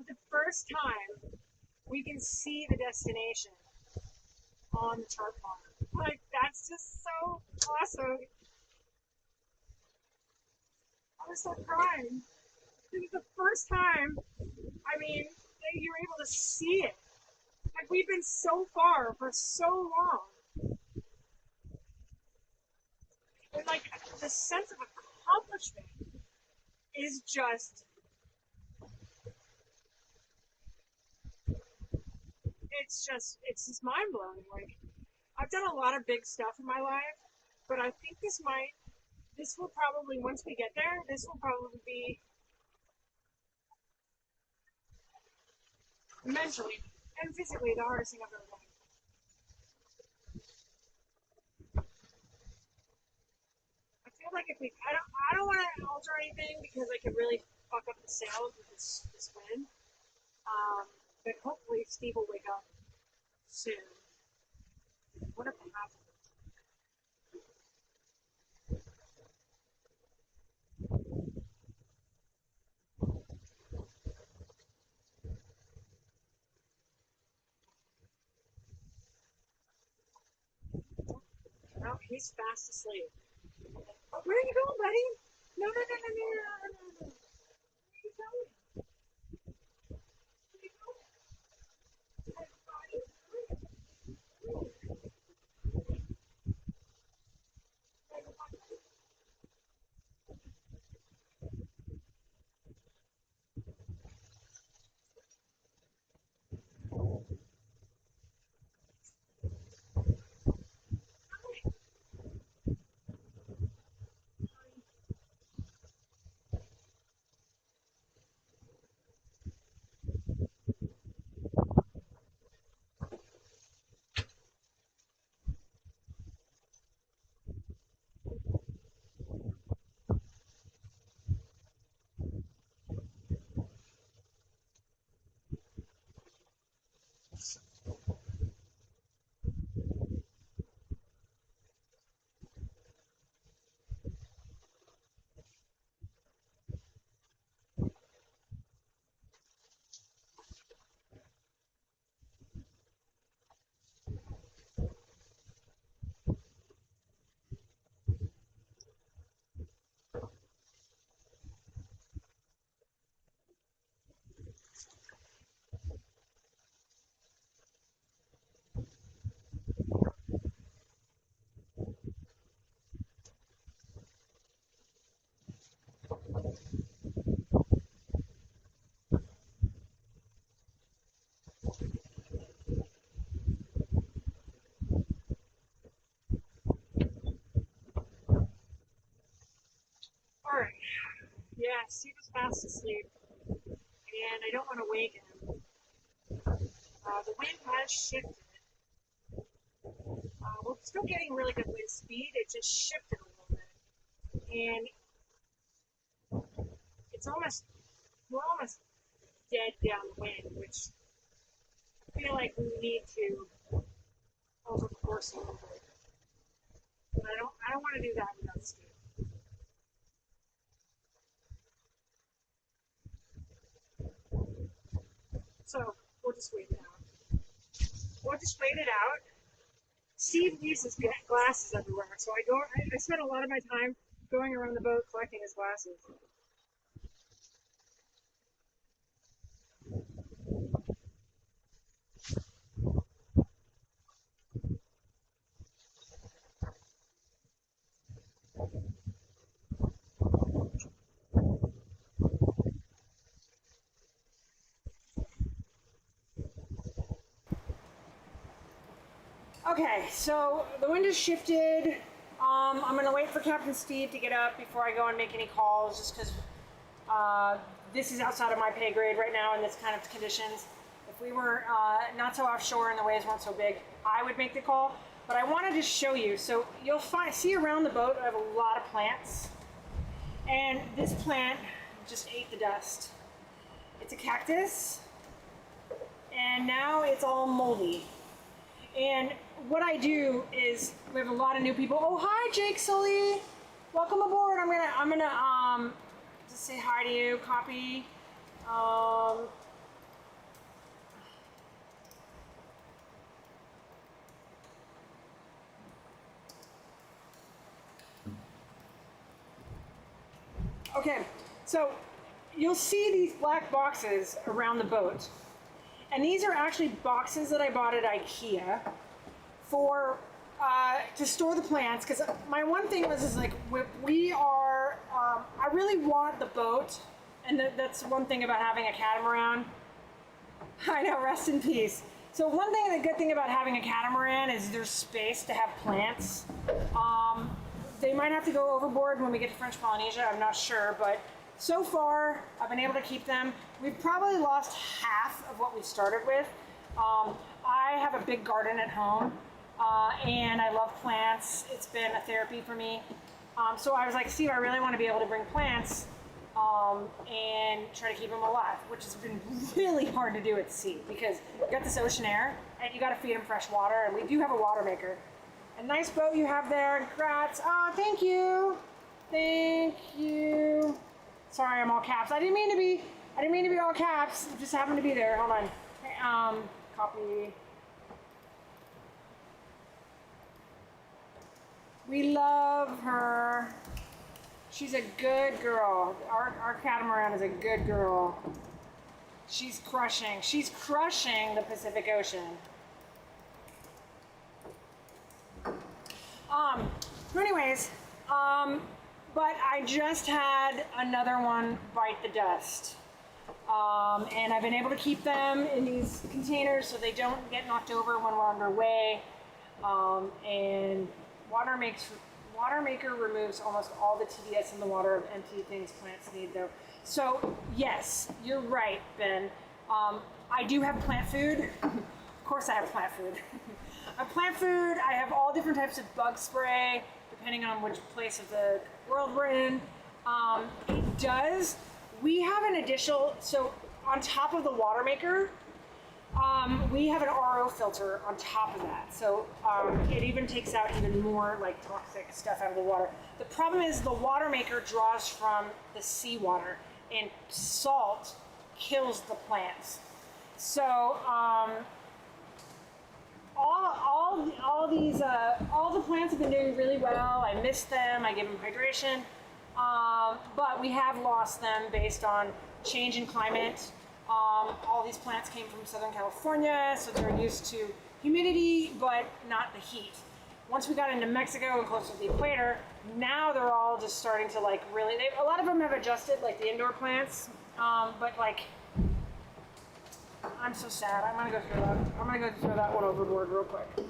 The first time we can see the destination on the chart bar. Like, that's just so awesome. I was so crying. This is the first time, I mean, that you're able to see it. Like, we've been so far for so long. And, like, the sense of accomplishment is just, it's just mind blowing. Like, I've done a lot of big stuff in my life, but I think this will probably, once we get there, this will probably be mentally and physically the hardest thing I've ever done. I feel like if I don't want to alter anything because I could really fuck up the sails with this wind. But hopefully Steve will wake up soon. What if it happens? No, he's fast asleep. Oh, where are you going, buddy? No, no, no, no, no, no, no, no, no. Where are you going? Where are you going? All right. Yeah, Steve is fast asleep, and I don't want to wake him. The wind has shifted. We're still getting really good wind speed. It just shifted a little bit, and we're almost dead down the wind, which I feel like we need to over coursing over it. I don't want to do that without Steve. So we'll just wait it out. We'll just wait it out. Steve leaves his glasses everywhere, so I spent a lot of my time going around the boat collecting his glasses. Okay, so the wind has shifted. I'm gonna wait for Captain Steve to get up before I go and make any calls, just because this is outside of my pay grade right now in this kind of conditions. If we were not so offshore and the waves weren't so big, I would make the call. But I wanted to show you. So you'll see around the boat, I have a lot of plants. And this plant just ate the dust. It's a cactus, and now it's all moldy. And what I do is, we have a lot of new people. Oh, hi, Jake Sully. Welcome aboard. I'm gonna just say hi to you. Copy. Okay, so you'll see these black boxes around the boat. And these are actually boxes that I bought at IKEA for to store the plants. Because my one thing was like we are. I really want the boat, and that's one thing about having a catamaran. I know, rest in peace. So the good thing about having a catamaran is there's space to have plants. They might have to go overboard when we get to French Polynesia. I'm not sure, but so far, I've been able to keep them. We've probably lost half of what we started with. I have a big garden at home, and I love plants. It's been a therapy for me. So I was like, Steve, I really want to be able to bring plants and try to keep them alive, which has been really hard to do at sea because you got this ocean air, and you got to feed them fresh water, and we do have a water maker. A nice boat you have there. Congrats. Oh, thank you. Thank you. Sorry, I'm all caps. I didn't mean to be all caps. It just happened to be there. Hold on. Okay, copy. We love her. She's a good girl. Our catamaran is a good girl. She's crushing. She's crushing the Pacific Ocean. So anyways, but I just had another one bite the dust. And I've been able to keep them in these containers so they don't get knocked over when we're underway. And Water Maker removes almost all the TDS in the water of empty things plants need though. So yes, you're right, Ben. I do have plant food. Of course I have plant food. I have plant food, I have all different types of bug spray, depending on which place of the world we're in. We have an additional, so on top of the Water Maker, we have an RO filter on top of that. So it even takes out even more like toxic stuff out of the water. The problem is the Water Maker draws from the seawater, and salt kills the plants. So all the plants have been doing really well. I miss them. I give them hydration, but we have lost them based on change in climate. All these plants came from Southern California, so they're used to humidity, but not the heat. Once we got into Mexico and closer to the equator, now they're all just starting to like really. A lot of them have adjusted, like the indoor plants, but like. I'm so sad. I'm gonna go throw that one overboard real quick.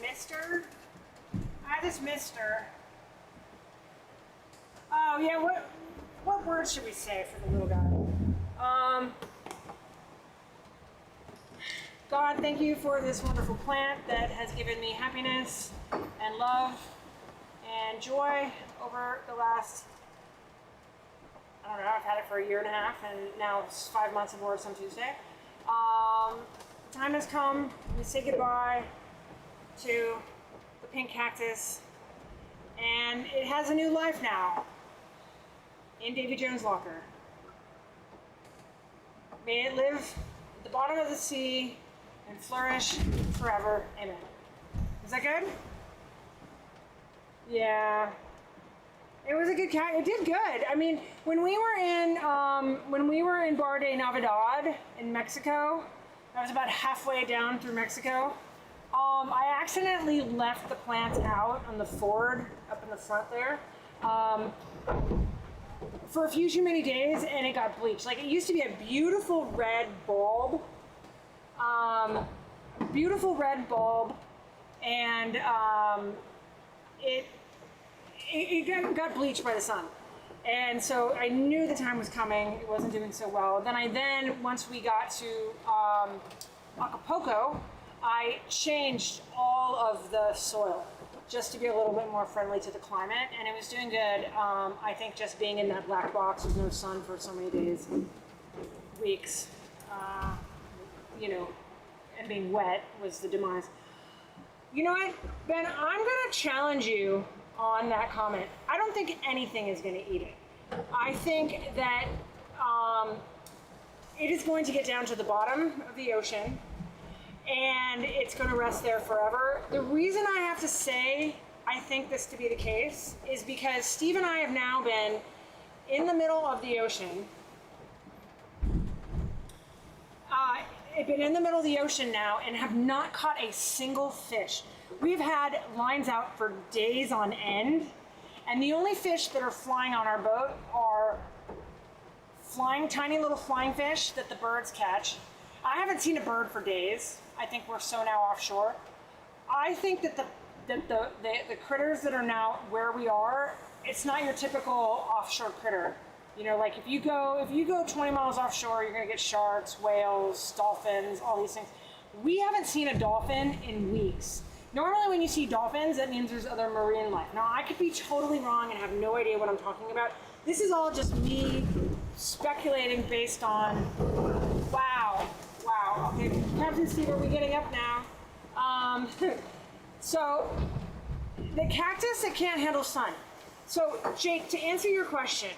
mister. Oh yeah, what word should we say for the little guy? God, thank you for this wonderful plant that has given me happiness and love and joy over the last, I don't know, I've had it for a year and a half, and now it's 5 months of words on Tuesday. Time has come to say goodbye to the pink cactus, and it has a new life now in Davy Jones' locker. May it live at the bottom of the sea and flourish forever. Amen. Is that good? Yeah. It was a good cat. It did good. I mean, when we were in Bar de Navidad in Mexico, I was about halfway down through Mexico. I accidentally left the plant out on the Ford up in the front there for a few too many days, and it got bleached. Like, it used to be a beautiful red bulb, and it got bleached by the sun. And so I knew the time was coming. It wasn't doing so well. Then once we got to Acapulco, I changed all of the soil just to be a little bit more friendly to the climate, and it was doing good. I think just being in that black box with no sun for so many days, weeks, and being wet was the demise. You know what, Ben, I'm gonna challenge you on that comment. I don't think anything is gonna eat it. I think that it is going to get down to the bottom of the ocean, and it's going to rest there forever. The reason I have to say I think this to be the case is because Steve and I have now been in the middle of the ocean. Been in the middle of the ocean now and have not caught a single fish. We've had lines out for days on end, and the only fish that are flying on our boat are tiny little flying fish that the birds catch. I haven't seen a bird for days. I think we're so now offshore. I think that the critters that are now where we are, it's not your typical offshore critter. You know, like if you go 20 miles offshore, you're gonna get sharks, whales, dolphins, all these things. We haven't seen a dolphin in weeks. Normally when you see dolphins, that means there's other marine life. Now, I could be totally wrong and have no idea what I'm talking about. This is all just me speculating based on, wow. Okay, Captain Steve, are we getting up now? So, the cactus that can't handle sun. So, Jake, to answer your question,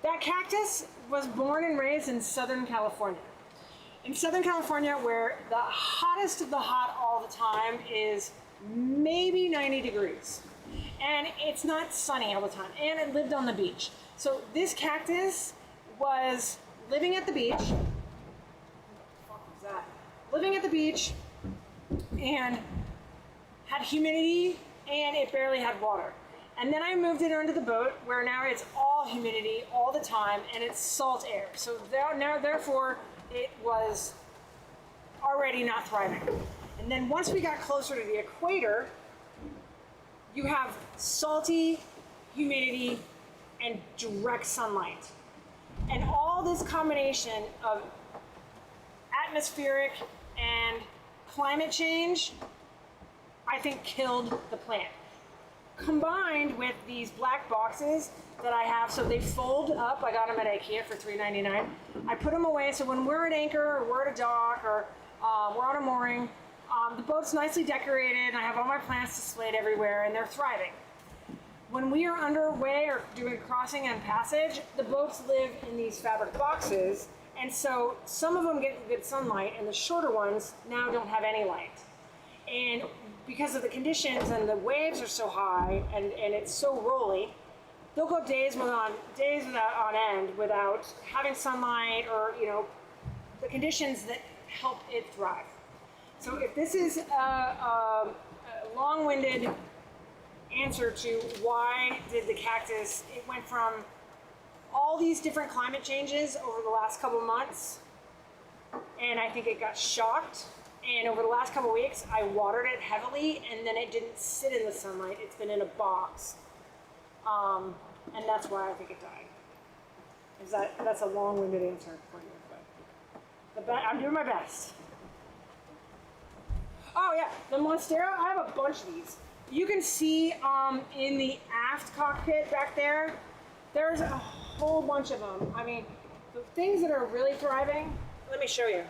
that cactus was born and raised in Southern California. In Southern California, where the hottest of the hot all the time is maybe 90 degrees. And it's not sunny all the time. And it lived on the beach. So this cactus was living at the beach. What the fuck was that? Living at the beach and had humidity, and it barely had water. And then I moved it onto the boat where now it's all humidity all the time and it's salt air. So therefore it was already not thriving. And then once we got closer to the equator, you have salty humidity and direct sunlight. And all this combination of atmospheric and climate change, I think killed the plant. Combined with these black boxes that I have, so they fold up. I got them at IKEA for $3.99. I put them away, so when we're at anchor, or we're at a dock, or we're on a mooring, the boat's nicely decorated, and I have all my plants displayed everywhere, and they're thriving. When we are underway or doing crossing and passage, the boats live in these fabric boxes, and so some of them get good sunlight, and the shorter ones now don't have any light. And because of the conditions and the waves are so high and it's so rolly, they'll go days on end without having sunlight or, the conditions that help it thrive. So if this is a long-winded answer to why did the cactus, it went from all these different climate changes over the last couple months, and I think it got shocked And over the last couple of weeks, I watered it heavily, and then it didn't sit in the sunlight. It's been in a box, and that's why I think it died. That's a long-winded answer for you, but I'm doing my best. Oh yeah, the Monstera, I have a bunch of these. You can see in the aft cockpit back there, there's a whole bunch of them. I mean, the things that are really thriving, let me show you.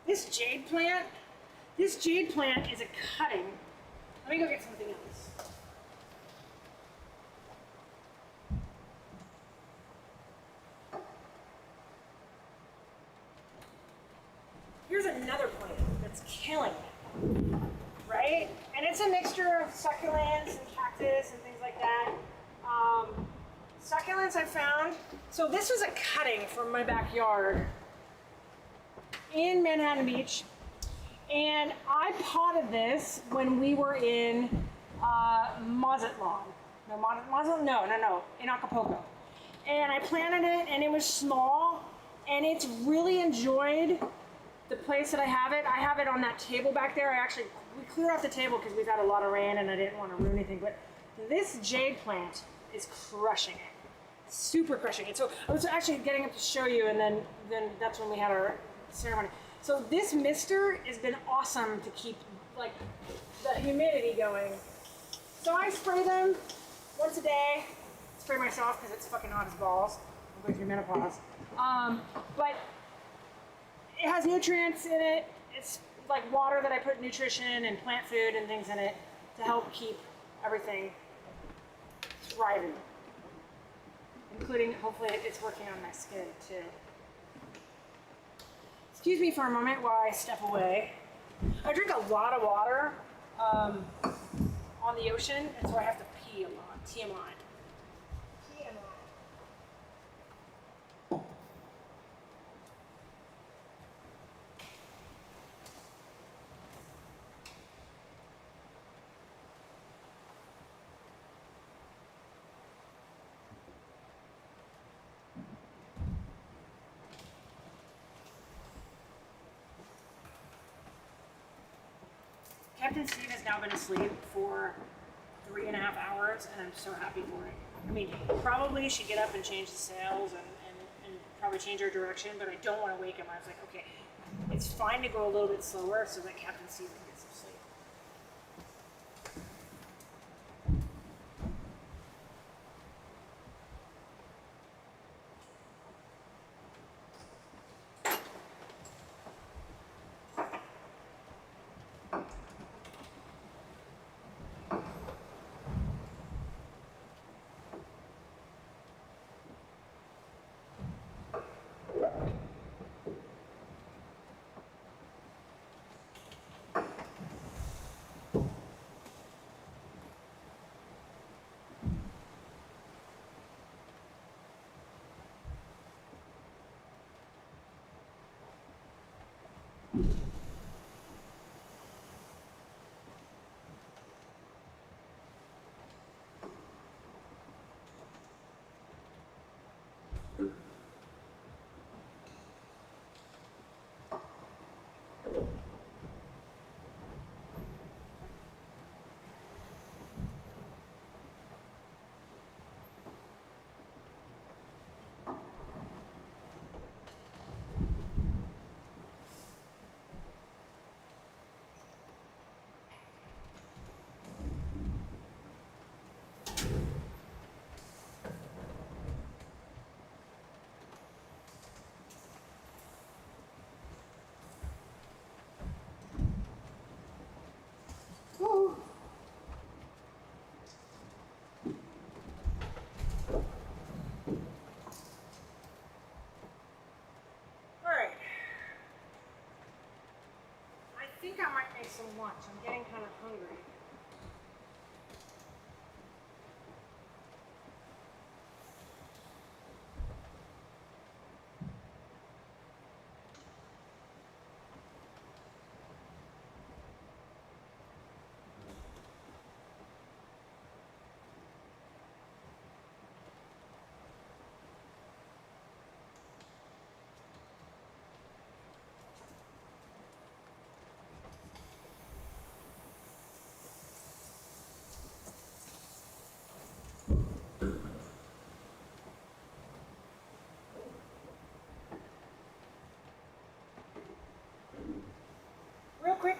This jade plant is a cutting. Let me go get something else. Here's another plant that's killing it, right? And it's a mixture of succulents and cactus and things like that. Succulents I found. So this was a cutting from my backyard in Manhattan Beach, and I potted this when we were in Mazatlan. No, in Acapulco. And I planted it, and it was small, and it's really enjoyed the place that I have it. I have it on that table back there. We cleared off the table because we've had a lot of rain, and I didn't want to ruin anything, but this jade plant is crushing it. Super crushing it. So I was actually getting up to show you, and then that's when we had our ceremony. So this mister has been awesome to keep like the humidity going. So I spray them once a day. Spray myself because it's fucking hot as balls. I'm going through menopause. But it has nutrients in it. It's like water that I put nutrition and plant food and things in it to help keep everything thriving. Including, hopefully, it's working on my skin too. Excuse me for a moment while I step away. I drink a lot of water on the ocean, and so I have to pee a lot. TMI. Captain Steve has now been asleep for 3.5 hours, and I'm so happy for it. I mean, probably should get up and change the sails and probably change our direction, but I don't want to wake him. I was like, okay, it's fine to go a little bit slower so that Captain Steve can get some sleep. Some lunch. I'm getting kind of hungry.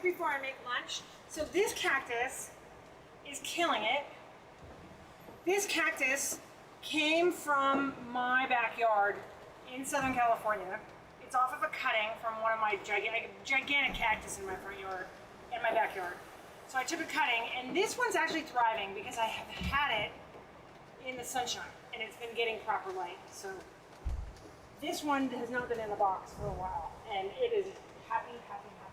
before I make lunch. So this cactus is killing it. This cactus came from my backyard in Southern California. It's off of a cutting from one of my gigantic cactus in my front yard, in my backyard. So I took a cutting, and this one's actually thriving because I have had it in the sunshine, and it's been getting proper light. So this one has not been in the box for a while, and it is happy, happy, happy.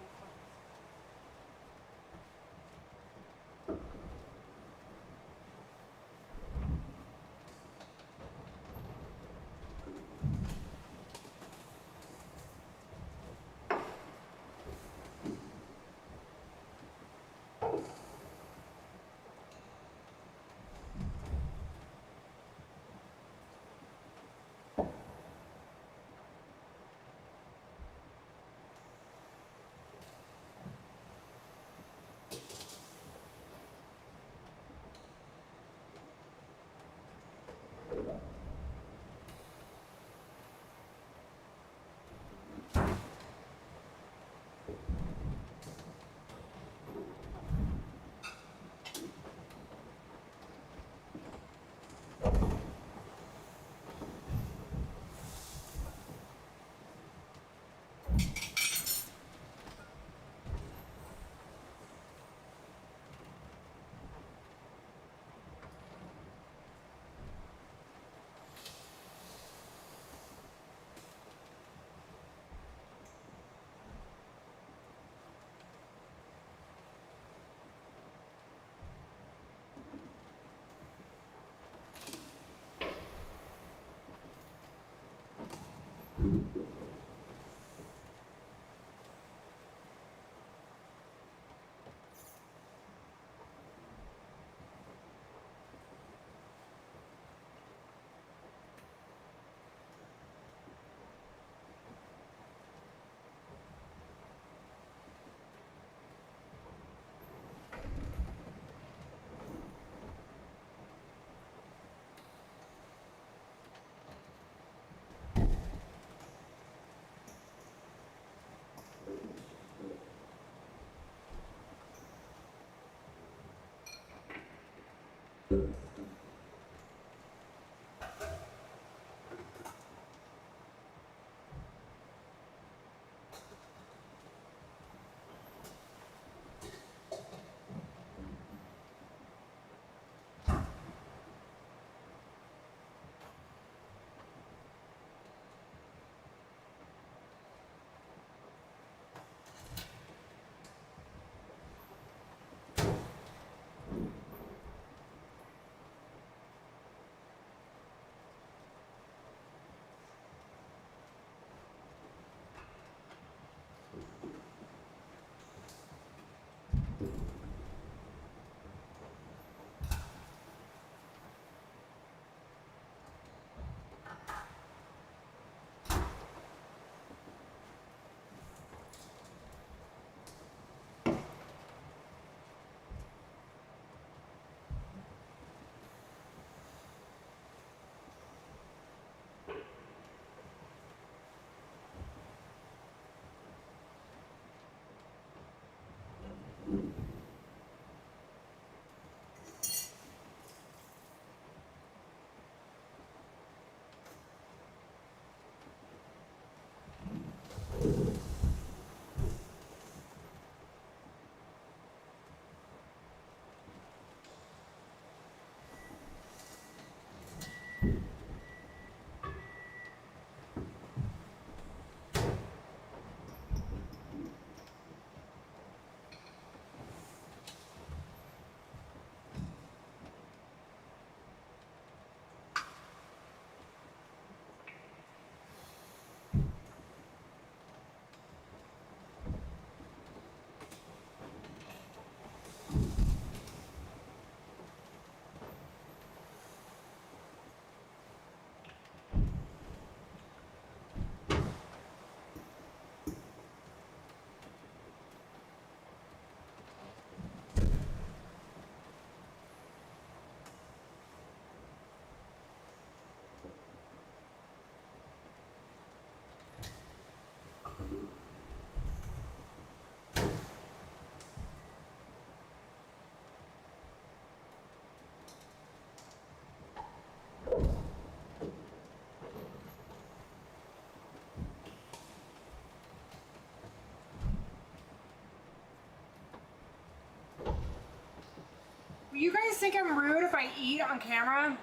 you guys think I'm rude if I eat on camera?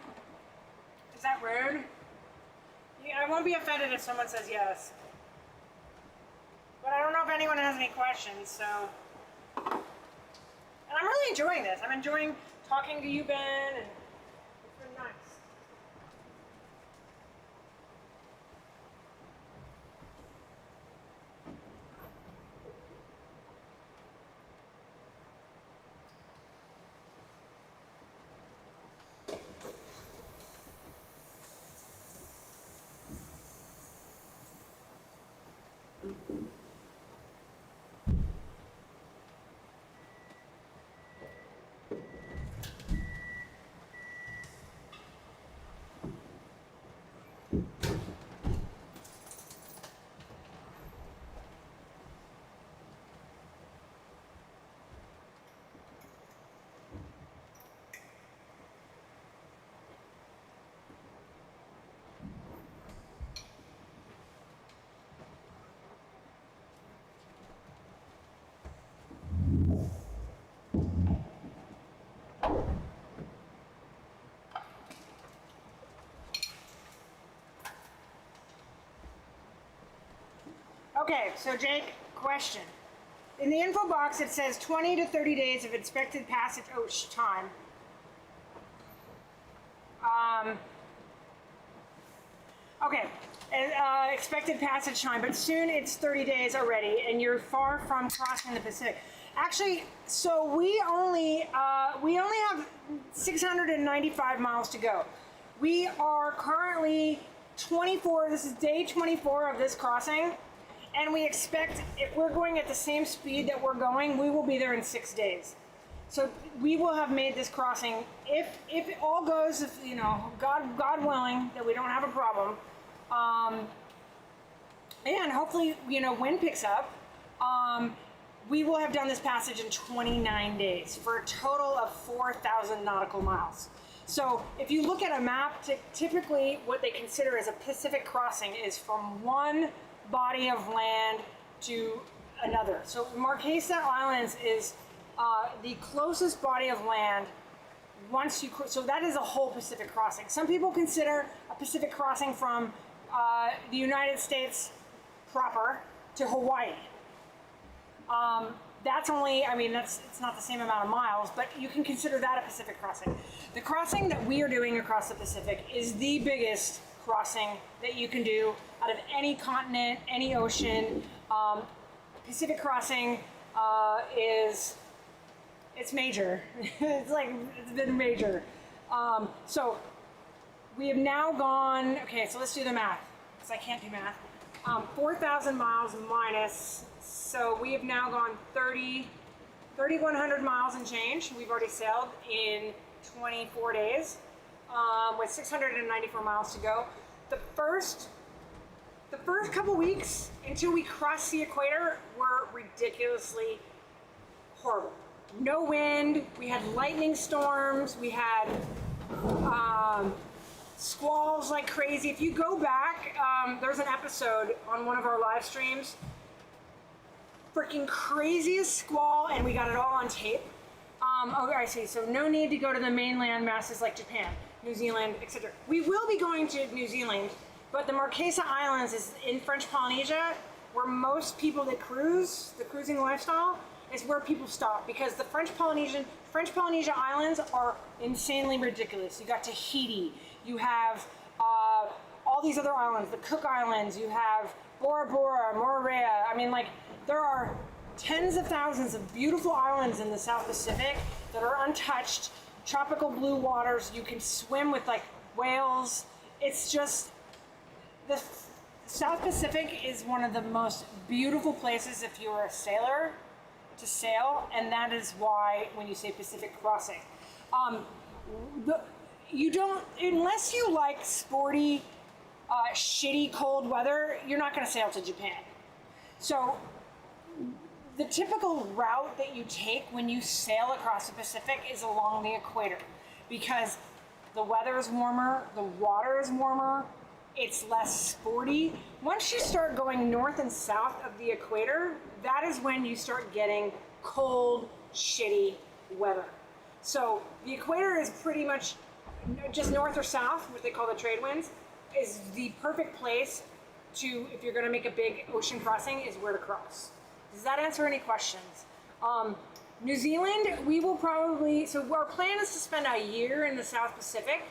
Is that rude? Yeah, I won't be offended if someone says yes. But I don't know if anyone has any questions, so. And I'm really enjoying this. I'm enjoying talking to you, Ben, and it's been nice. Okay, so Jake, question. In the info box, it says 20 to 30 days of expected passage time. Okay, expected passage time, but soon it's 30 days already, and you're far from crossing the Pacific. Actually, so we only have 695 miles to go. We are currently 24. This is day 24 of this crossing. And we expect, if we're going at the same speed that we're going, we will be there in 6 days. So we will have made this crossing, if it all goes, if, you know, God willing, that we don't have a problem. And hopefully, you know, wind picks up. We will have done this passage in 29 days for a total of 4,000 nautical miles. So if you look at a map, typically what they consider as a Pacific crossing is from one body of land to another. So Marquesas Islands is the closest body of land once you, so that is a whole Pacific crossing. Some people consider a Pacific crossing from the United States proper to Hawaii. That's only, I mean, it's not the same amount of miles, but you can consider that a Pacific crossing. The crossing that we are doing across the Pacific is the biggest crossing that you can do out of any continent, any ocean. Pacific crossing it's major. It's been major. So we have now gone, okay, so let's do the math, because I can't do math. 4,000 miles minus, so we have now gone 3,100 miles and change. We've already sailed in 24 days with 694 miles to go. The first couple weeks until we crossed the equator were ridiculously horrible. No wind, we had lightning storms, we had squalls like crazy. If you go back, there's an episode on one of our live streams, freaking craziest squall, and we got it all on tape. Okay, I see, so no need to go to the mainland masses like Japan, New Zealand, etc. We will be going to New Zealand, but the Marquesas Islands is in French Polynesia, where most people that cruise, the cruising lifestyle, is where people stop, because the French Polynesia Islands are insanely ridiculous. You got Tahiti, you have all these other islands, the Cook Islands, you have Bora Bora, Moorea. I mean, like, there are tens of thousands of beautiful islands in the South Pacific that are untouched, tropical blue waters. You can swim with like whales. It's just, the South Pacific is one of the most beautiful places if you're a sailor to sail, and that is why when you say Pacific crossing, you don't, unless you like sporty, shitty cold weather, you're not going to sail to Japan. So the typical route that you take when you sail across the Pacific is along the equator, because the weather is warmer, the water is warmer, it's less sporty. Once you start going north and south of the equator, that is when you start getting cold, shitty weather. So the equator is pretty much just north or south, what they call the trade winds, is the perfect place to, if you're going to make a big ocean crossing, is where to cross. Does that answer any questions? New Zealand, we will probably, so our plan is to spend a year in the South Pacific.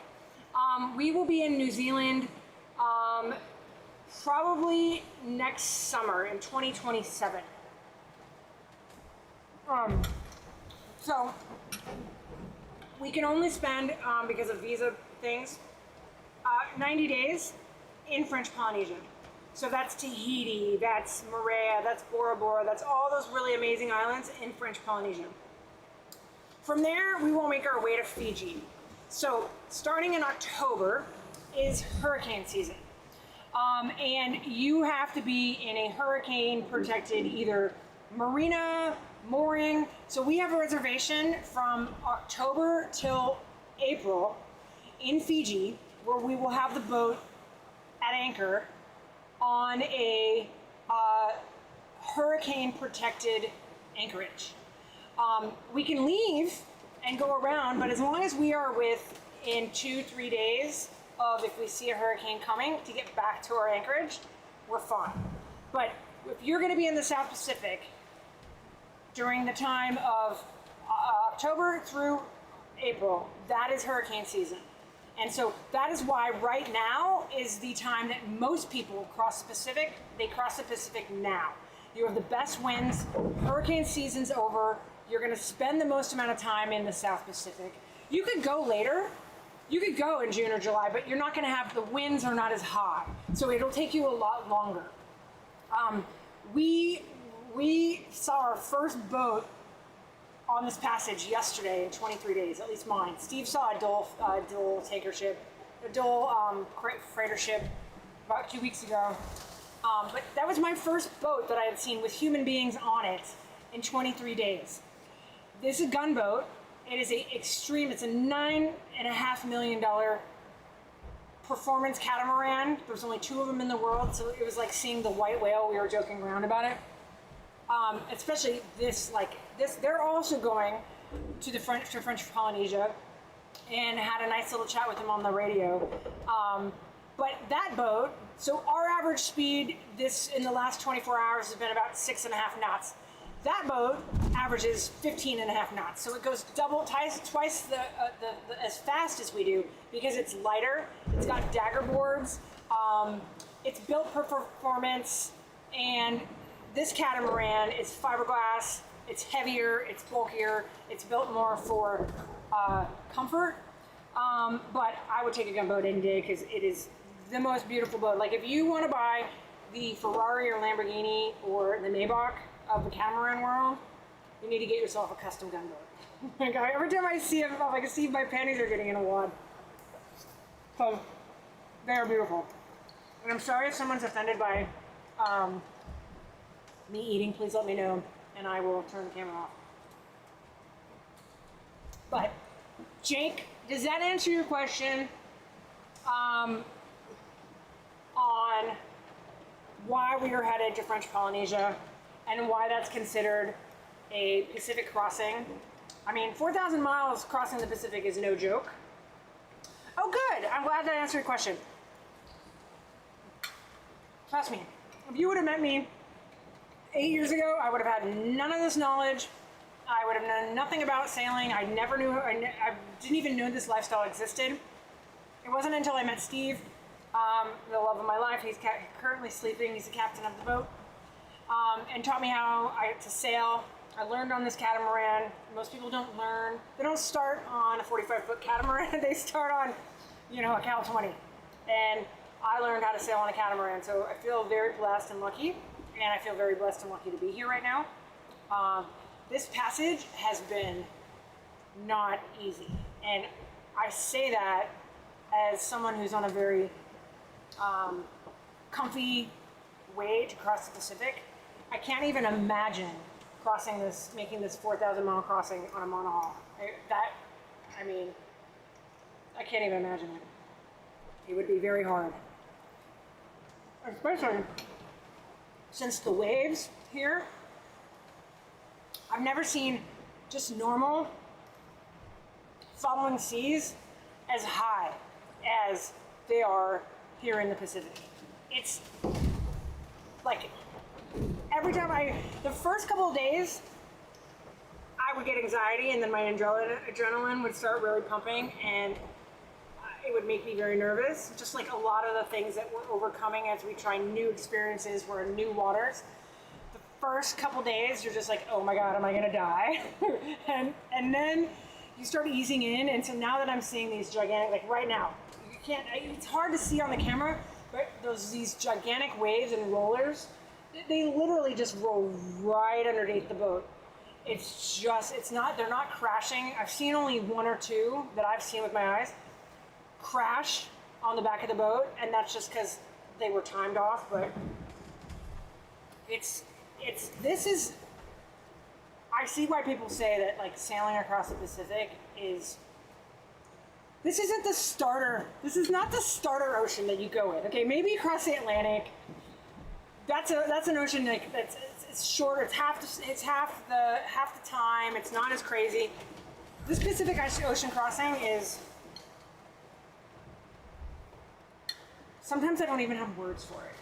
We will be in New Zealand probably next summer in 2027. So we can only spend, because of visa things, 90 days in French Polynesia. So that's Tahiti, that's Moorea, that's Bora Bora, that's all those really amazing islands in French Polynesia. From there, we will make our way to Fiji. So starting in October is hurricane season. And you have to be in a hurricane protected either marina, mooring. So we have a reservation from October till April in Fiji, where we will have the boat at anchor on a hurricane protected anchorage. We can leave and go around, but as long as we are within 2-3 days of, if we see a hurricane coming, to get back to our anchorage, we're fine. But if you're going to be in the South Pacific during the time of October through April, that is hurricane season. And so that is why right now is the time that most people cross the Pacific. They cross the Pacific now. You have the best winds, hurricane season's over, you're going to spend the most amount of time in the South Pacific. You could go later, you could go in June or July, but you're not going to have, the winds are not as high, so it'll take you a lot longer. We saw our first boat on this passage yesterday in 23 days, at least mine. Steve saw a Dole tanker ship, a Dole freighter ship about 2 weeks ago. But that was my first boat that I had seen with human beings on it in 23 days. This is a gunboat. It is it's a $9.5 million performance catamaran. There's only 2 of them in the world, so it was like seeing the white whale. We were joking around about it. Especially this, they're also going to French Polynesia, and had a nice little chat with them on the radio. But that boat, so our average speed in the last 24 hours has been about 6.5 knots. That boat averages 15.5 knots. So it goes twice as fast as we do, because it's lighter, it's got dagger boards, it's built for performance, and this catamaran is fiberglass, it's heavier, it's bulkier, it's built more for comfort, but I would take a gunboat any day because it is the most beautiful boat. Like, if you want to buy the Ferrari or Lamborghini or the Maybach of the catamaran world, you need to get yourself a custom gunboat. Like, every time I see them, I'm like, Steve, my panties are getting in a wad. So, they are beautiful. And I'm sorry if someone's offended by me eating, please let me know, and I will turn the camera off. But, Jake, does that answer your question on why we are headed to French Polynesia and why that's considered a Pacific crossing? I mean, 4,000 miles crossing the Pacific is no joke. Oh, good. I'm glad that answered your question. Trust me, if you would have met me 8 years ago, I would have had none of this knowledge. I would have known nothing about sailing. I didn't even know this lifestyle existed. It wasn't until I met Steve, the love of my life. He's currently sleeping. He's the captain of the boat, and taught me how to sail. I learned on this catamaran. Most people don't learn. They don't start on a 45-foot catamaran. They start on, a Cal 20. And I learned how to sail on a catamaran. So I feel very blessed and lucky. And I feel very blessed and lucky to be here right now. This passage has been not easy. And I say that as someone who's on a very comfy way to cross the Pacific. I can't even imagine making this 4,000 mile crossing on a monohull. I can't even imagine it. It would be very hard. Especially since the waves here, I've never seen just normal following seas as high as they are here in the Pacific. It's like every time the first couple of days, I would get anxiety and then my adrenaline would start really pumping and it would make me very nervous. Just like a lot of the things that we're overcoming as we try new experiences, we're in new waters. The first couple days, you're just like, oh my God, am I gonna die? and then you start easing in. And so now that I'm seeing these gigantic, like right now, you can't, it's hard to see on the camera, but these gigantic waves and rollers, they literally just roll right underneath the boat. It's just, they're not crashing. I've seen only one or two that I've seen with my eyes crash on the back of the boat, and that's just because they were timed off, but I see why people say that like sailing across the Pacific this is not the starter ocean that you go with. Okay, maybe across the Atlantic, that's an ocean like it's shorter, it's half the time, it's not as crazy. This Pacific Ocean crossing is, sometimes I don't even have words for it.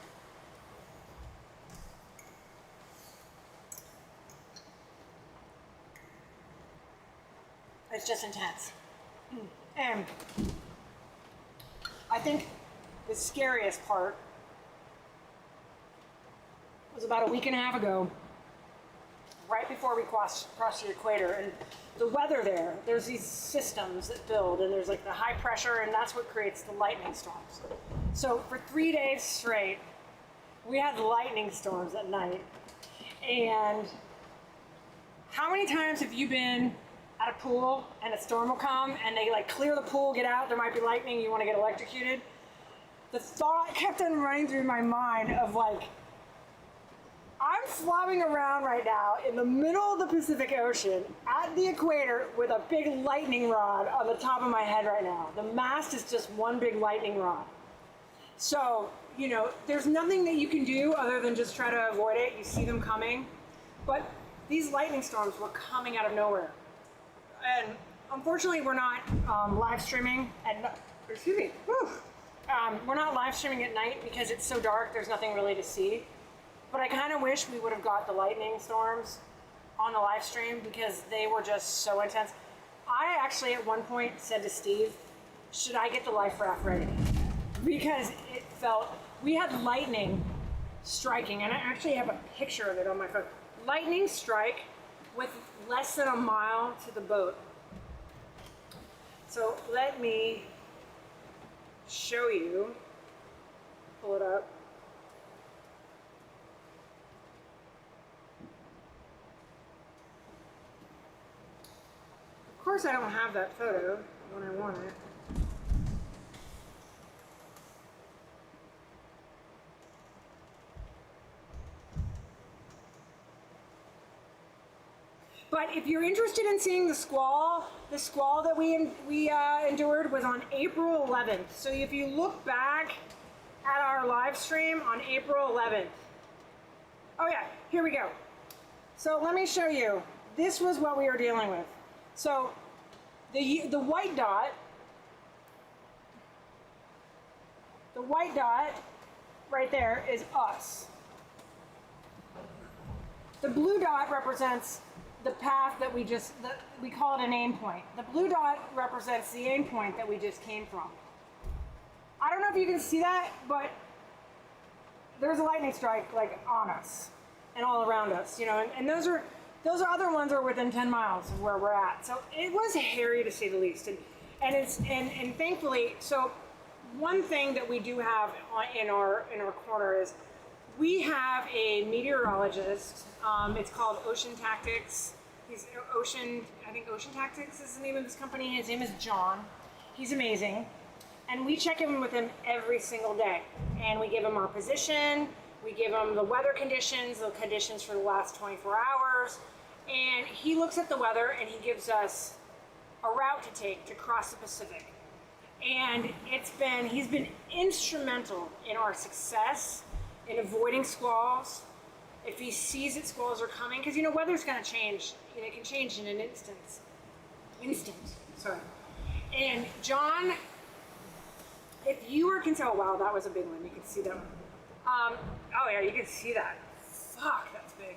It's just intense. And I think the scariest part was about a week and a half ago, right before we crossed the equator. And the weather there's these systems that build, and there's like the high pressure, and that's what creates the lightning storms. So for 3 days straight, we had lightning storms at night. And how many times have you been at a pool and a storm will come and they like clear the pool, get out, there might be lightning, you want to get electrocuted? The thought kept on running through my mind of like, I'm flopping around right now in the middle of the Pacific Ocean at the equator with a big lightning rod on the top of my head right now. The mast is just one big lightning rod. So, you know, there's nothing that you can do other than just try to avoid it. You see them coming. But these lightning storms were coming out of nowhere. And unfortunately, we're not live streaming we're not live streaming at night because it's so dark, there's nothing really to see. But I kind of wish we would have got the lightning storms on the live stream because they were just so intense. I actually at one point said to Steve, should I get the life raft ready? Because it felt, we had lightning striking, and I actually have a picture of it on my phone. Lightning strike with less than a mile to the boat. So let me show you, pull it up. Of course I don't have that photo when I want it. But if you're interested in seeing the squall that we endured was on April 11th. So if you look back at our live stream on April 11th. Oh yeah, here we go. So let me show you. This was what we were dealing with. So the white dot right there is us. The blue dot represents the path that we call it an aim point. The blue dot represents the aim point that we just came from. I don't know if you can see that, but there's a lightning strike like on us and all around us, you know, and those other ones are within 10 miles of where we're at. So it was hairy to say the least. And thankfully, so one thing that we do have in our corner is we have a meteorologist. It's called Ocean Tactics. I think Ocean Tactics is the name of his company. His name is John. He's amazing. And we check in with him every single day. And we give him our position. We give him the weather conditions, the conditions for the last 24 hours. And he looks at the weather and he gives us a route to take to cross the Pacific. And he's been instrumental in our success in avoiding squalls. If he sees that squalls are coming, because you know weather's going to change. You know, it can change in an instant. Sorry. And John, if you were considering, oh wow, that was a big one. You can see that one. Oh yeah, you can see that. Fuck, that's big.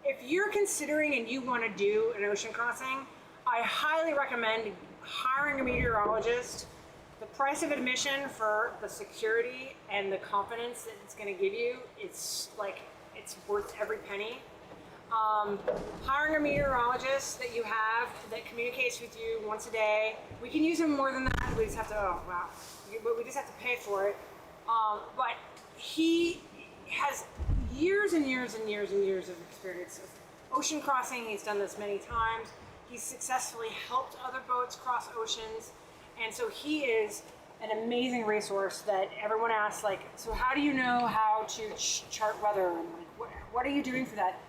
If you're considering and you want to do an ocean crossing, I highly recommend hiring a meteorologist. The price of admission for the security and the confidence that it's going to give you, it's like, it's worth every penny. Hiring a meteorologist that you have that communicates with you once a day. We can use him more than that. We just have to, oh wow, but we just have to pay for it. But he has years and years and years and years of experience of ocean crossing. He's done this many times. He's successfully helped other boats cross oceans. And so he is an amazing resource that everyone asks, like, so how do you know how to chart weather? And like, what are you doing for that?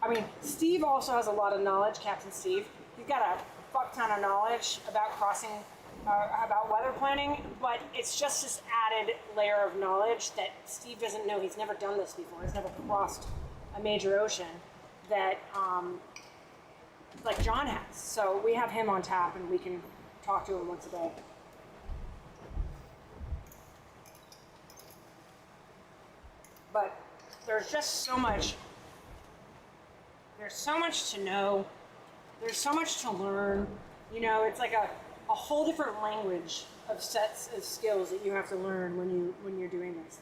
I mean, Steve also has a lot of knowledge, Captain Steve. He's got a fuck ton of knowledge about crossing, about weather planning, but it's just this added layer of knowledge that Steve doesn't know. He's never done this before. He's never crossed a major ocean that, like John has. So we have him on tap and we can talk to him once a day. But there's just so much. There's so much to know. There's so much to learn. You know, it's like a whole different language of sets of skills that you have to learn when you're doing this.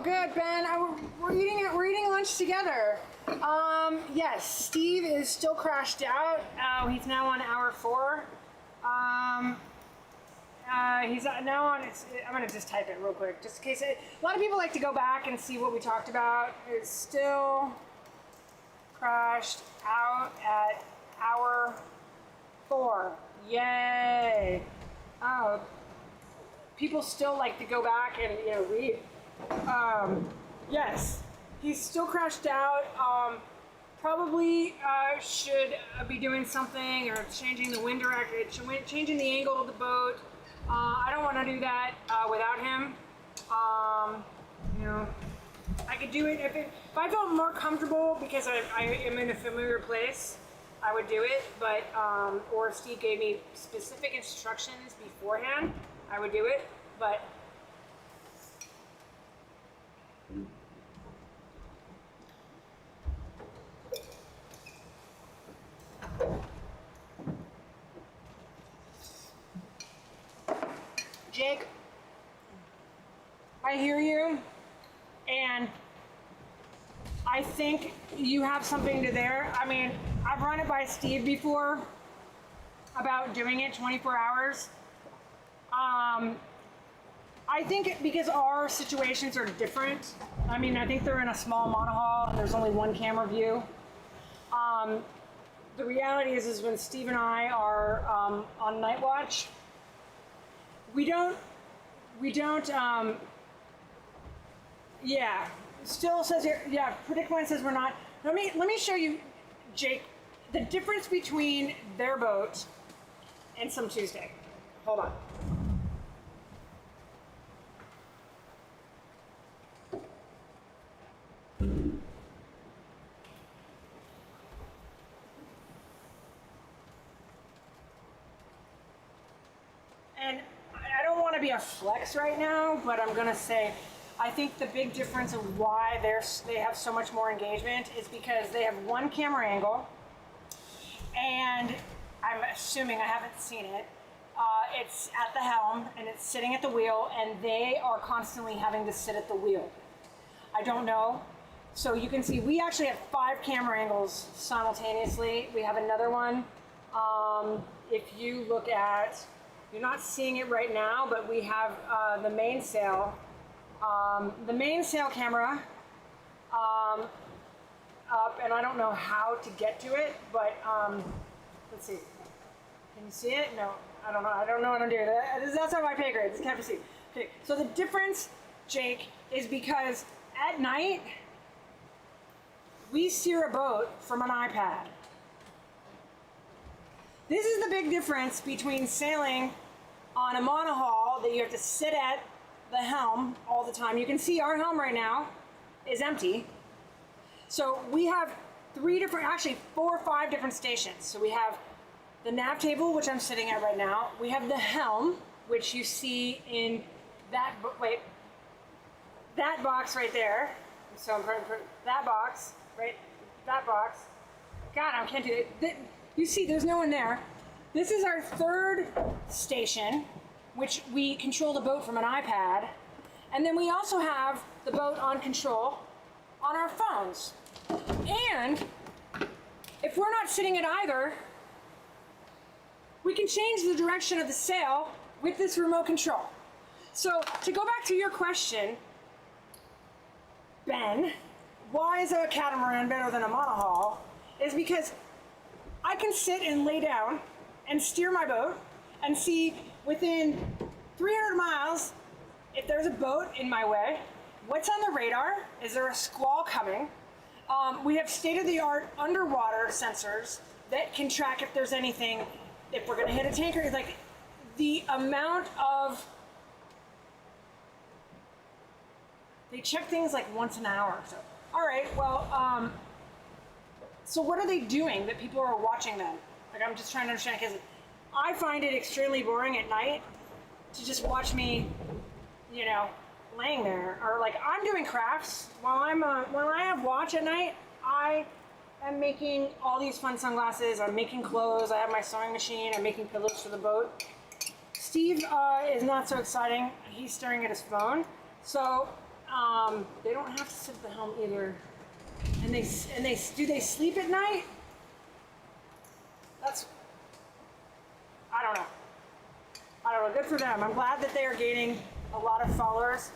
good, Ben. We're eating lunch together. Yes, Steve is still crashed out. He's now on hour 4. He's now on. I'm gonna just type it real quick, just in case. A lot of people like to go back and see what we talked about. It's still crashed out at hour 4. Yay! Oh, people still like to go back and read. Yes, he's still crashed out. Probably should be doing something or changing the wind direction, changing the angle of the boat. I don't want to do that without him. I could do it if I felt more comfortable because I am in a familiar place. I would do it, but or if Steve gave me specific instructions beforehand, I would do it. But Jake, I hear you, and I think you have something to there. I mean, I've run it by Steve before about doing it 24 hours. I think because our situations are different. I mean, I think they're in a small monohull and there's only one camera view. The reality is when Steve and I are on night watch, we don't, yeah, still says here, yeah, predict when says we're not. Let me show you, Jake, the difference between their boat and some Tuesday. Hold on. And I don't want to be a flex right now, but I'm going to say, I think the big difference of why they have so much more engagement is because they have one camera angle, and I'm assuming I haven't seen it. It's at the helm, and it's sitting at the wheel, and they are constantly having to sit at the wheel. I don't know. So you can see we actually have 5 camera angles simultaneously. We have another one. If you look at, you're not seeing it right now, but we have the mainsail. The mainsail camera up, and I don't know how to get to it, but let's see. Can you see it? No, I don't know. I don't know what I'm doing. That's not my pay grade. It's can't see. Okay. So the difference, Jake, is because at night we steer a boat from an iPad. This is the big difference between sailing on a monohull that you have to sit at the helm all the time. You can see our helm right now is empty. So we have 4 or 5 different stations. So we have the nav table, which I'm sitting at right now. We have the helm, which you see in that box right there. So I'm trying to put that box, right? That box. God, I can't do it. You see, there's no one there. This is our 3rd station, which we control the boat from an iPad. And then we also have the boat on control on our phones. And if we're not sitting at either, we can change the direction of the sail with this remote control. So to go back to your question, Ben, why is a catamaran better than a monohull? Is because I can sit and lay down and steer my boat and see within 300 miles if there's a boat in my way, what's on the radar, is there a squall coming? We have state-of-the-art underwater sensors that can track if there's anything, if we're gonna hit a tanker, like the amount of, they check things like once an hour. So, all right, well, so what are they doing that people are watching them? Like, I'm just trying to understand, because I find it extremely boring at night to just watch me, laying there. Or like, I'm doing crafts while I have watch at night. I am making all these fun sunglasses. I'm making clothes. I have my sewing machine. I'm making pillows for the boat. Steve is not so exciting. He's staring at his phone. So They don't have to sit at the helm either. And do they sleep at night? I don't know. Good for them. I'm glad that they are gaining a lot of followers.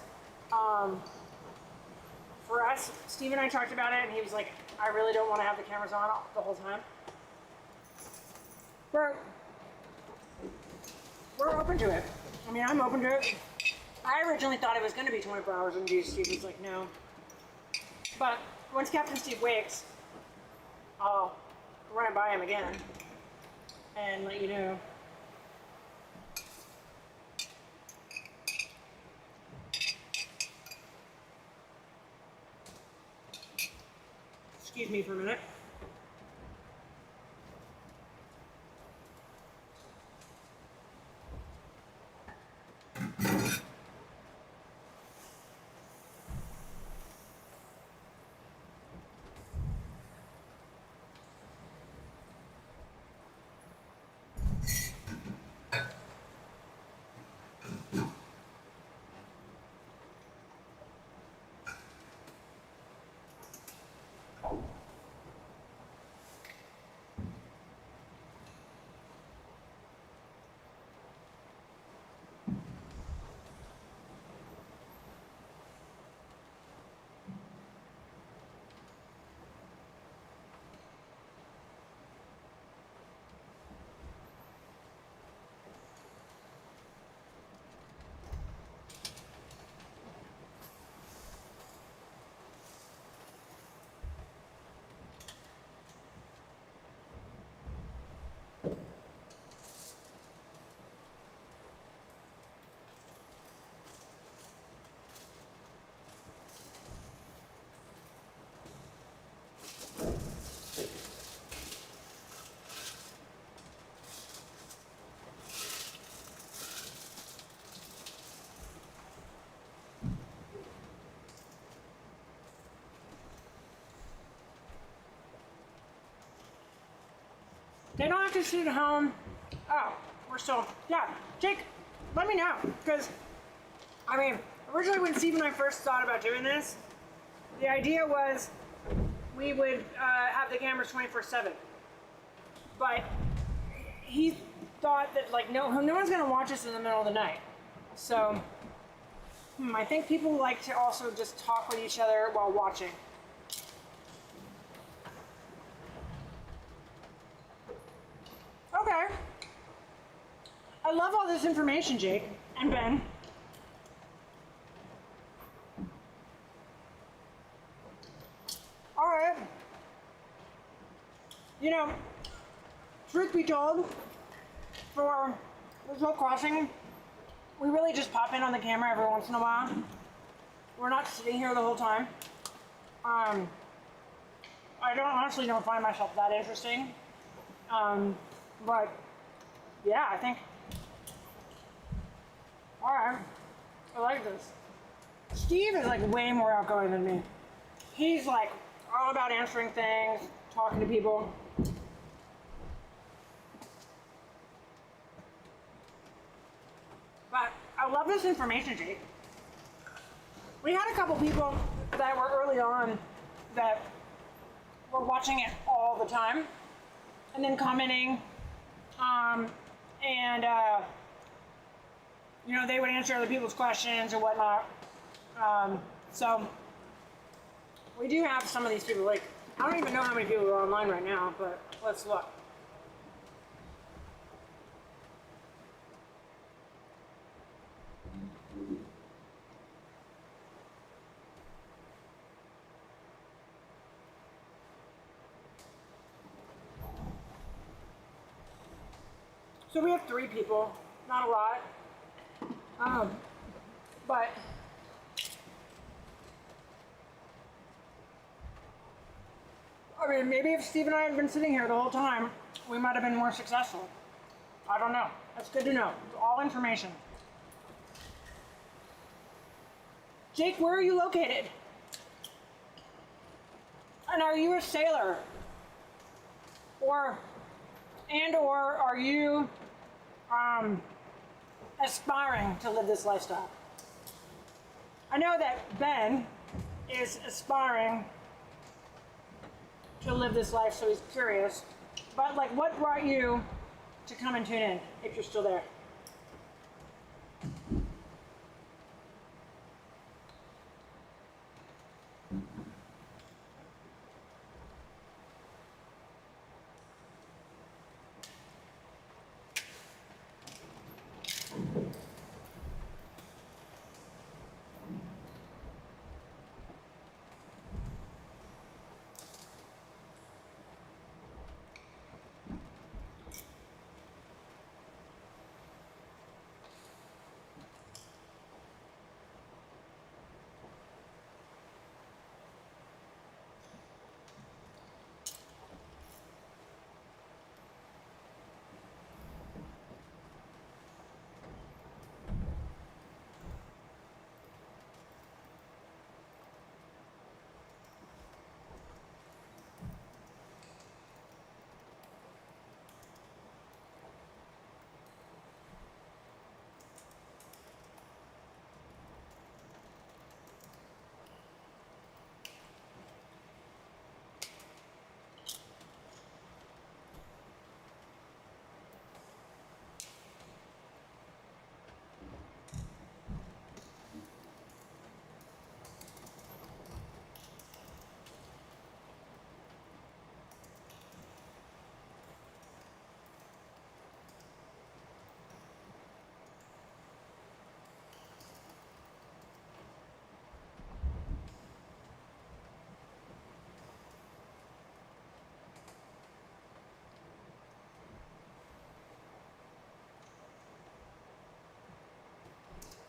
For us, Steve and I talked about it, and he was like, I really don't want to have the cameras on the whole time. We're open to it. I mean, I'm open to it. I originally thought it was going to be 24 hours, and Steve was like, no. But once Captain Steve wakes, I'll run it by him again and let you know. Excuse me for a minute. They don't have to sit at home. Oh, we're still, yeah. Jake, let me know, because, I mean, originally when Steve and I first thought about doing this, the idea was we would have the cameras 24/7. But he thought that, like, no one's gonna watch us in the middle of the night. So, I think people like to also just talk with each other while watching. Okay. I love all this information, Jake and Ben. All right. You know, truth be told, for this whole crossing, we really just pop in on the camera every once in a while. We're not sitting here the whole time. I honestly don't find myself that interesting. But yeah, I think, all right, I like this. Steve is like way more outgoing than me. He's like all about answering things, talking to people. But I love this information, Jake. We had a couple people that were early on that were watching it all the time and then commenting. You know, they would answer other people's questions or whatnot. So we do have some of these people. Like, I don't even know how many people are online right now, but let's look. So we have 3 people, not a lot, but I mean, maybe if Steve and I had been sitting here the whole time, we might have been more successful. I don't know. That's good to know. It's all information. Jake, where are you located? And are you a sailor? Or are you aspiring to live this lifestyle? I I know that Ben is aspiring to live this life, so he's curious. But like, what brought you to come and tune in, if you're still there?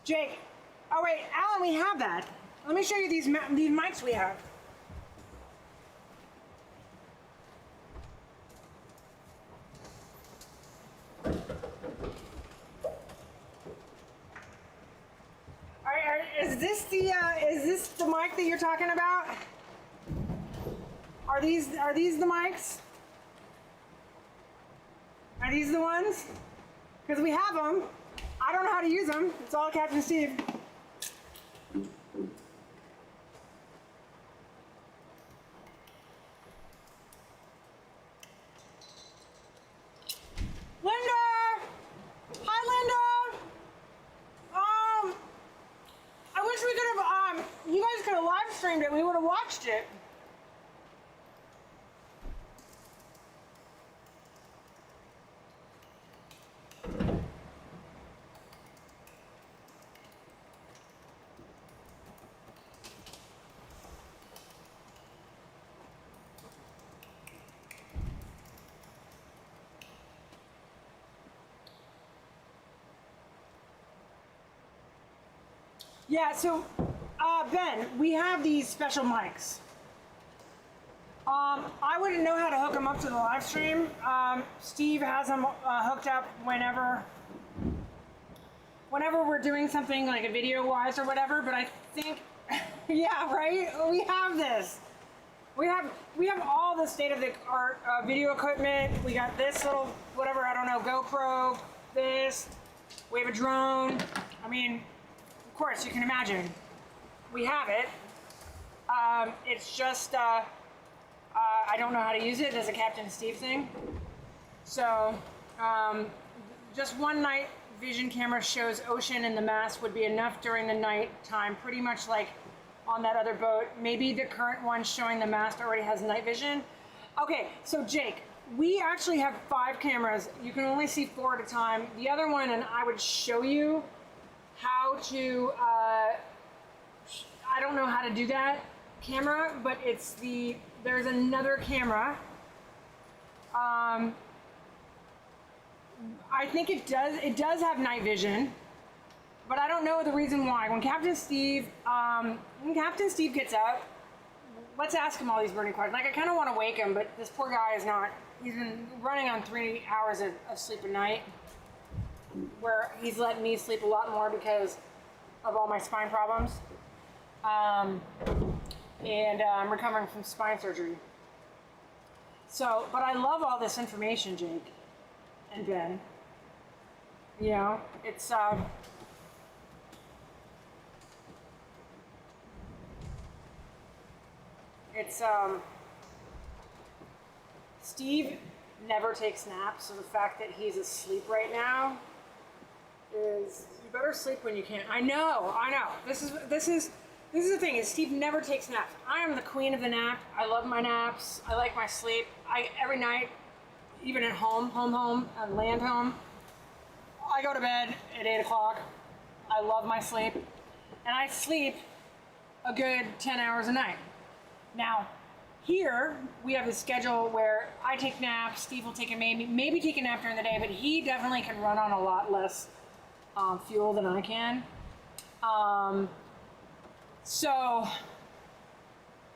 Jake, oh wait, Alan, we have that. Let me show you these mics we have. Is this the mic that you're talking about? Are these the mics? Are these the ones? Because we have them. I don't know how to use them. It's all Captain Steve. Linda! Hi, Linda! I wish we could have, you guys could have live streamed it. We would have watched it. Yeah, so Ben, we have these special mics. I wouldn't know how to hook them up to the live stream. Steve has them hooked up whenever we're doing something like a video-wise or whatever. But I think, yeah, right. We have this. We have all the state-of-the-art video equipment. We got this little whatever, I don't know, GoPro. This. We have a drone. I mean. Of course, you can imagine. We have it. It's just, I don't know how to use it as a Captain Steve thing. So, just one night vision camera shows ocean and the mast would be enough during the night time, pretty much like on that other boat. Maybe the current one showing the mast already has night vision. Okay, so Jake, we actually have 5 cameras. You can only see 4 at a time. The other one, and I would show you how to, I don't know how to do that camera, but there's another camera. I think it does have night vision, but I don't know the reason why. When Captain Steve gets up, let's ask him all these burning questions. Like, I kind of want to wake him, but this poor guy is not, he's been running on 3 hours of sleep a night, where he's letting me sleep a lot more because of all my spine problems. And I'm recovering from spine surgery. So, but I love all this information, Jake and Ben. You know, it's, It's, Steve never takes naps, so the fact that he's asleep right now is, you better sleep when you can. I know. This is the thing, is Steve never takes naps. I am the queen of the nap. I love my naps. I like my sleep. Every night, even at home, land home, I go to bed at 8 o'clock. I love my sleep. And I sleep a good 10 hours a night. Now, here, we have a schedule where I take naps, Steve will take a maybe take a nap during the day, but he definitely can run on a lot less fuel than I can. So,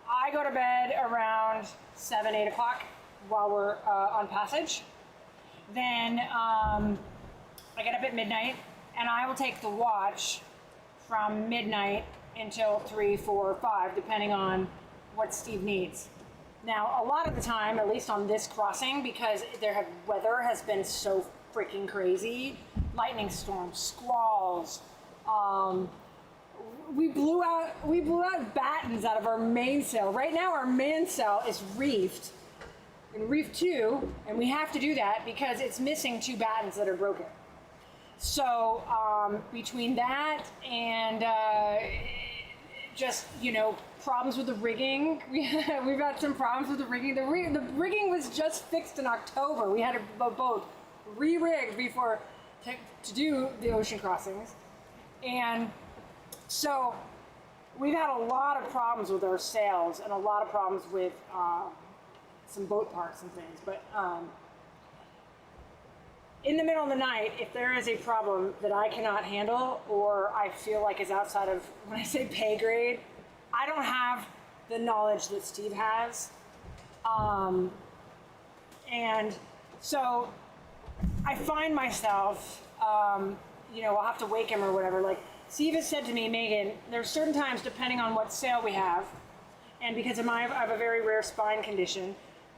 I go to bed around 7, 8 o'clock while we're on passage. Then I get up at midnight, and I will take the watch from midnight until 3, 4, 5, depending on what Steve needs. Now, a lot of the time, at least on this crossing, because weather has been so freaking crazy, lightning storms, squalls, we blew out battens out of our mainsail. Right now, our mainsail is reefed in reef 2, and we have to do that because it's missing 2 battens that are broken. So between that and just, problems with the rigging, we've had some problems with the rigging. The rigging was just fixed in October. We had a boat re-rigged before to do the ocean crossings. And so we've had a lot of problems with our sails and a lot of problems with some boat parts and things. But in the middle of the night, if there is a problem that I cannot handle or I feel like is outside of, when I say pay grade, I don't have the knowledge that Steve has. And so I find myself, I'll have to wake him or whatever. Like Steve has said to me, Megan, there's certain times depending on what sail we have, and because I have a very rare spine condition,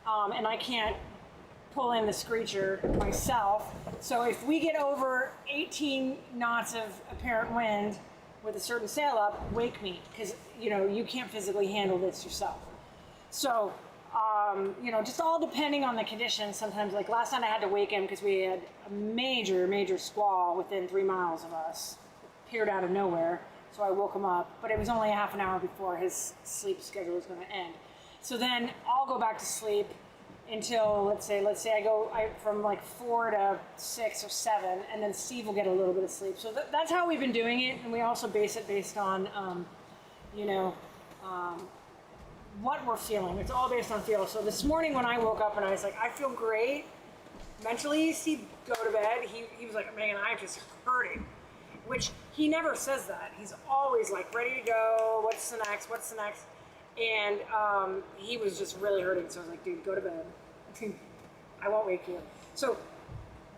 and I can't pull in the screecher myself. So if we get over 18 knots of apparent wind with a certain sail up, wake me, because you can't physically handle this yourself. So just all depending on the conditions. Sometimes, like last night I had to wake him because we had a major squall within 3 miles of us. It appeared out of nowhere, so I woke him up, but it was only half an hour before his sleep schedule was going to end. So then I'll go back to sleep until, let's say I go from like 4 to 6 or 7, and then Steve will get a little bit of sleep. So that's how we've been doing it, and we also base it based on, what we're feeling. It's all based on feel. So this morning when I woke up and I was like, I feel great mentally, Steve, go to bed. He was like, man, I'm just hurting, which he never says that. He's always like ready to go. What's the next? And he was just really hurting, so I was like, dude, go to bed. I won't wake you. So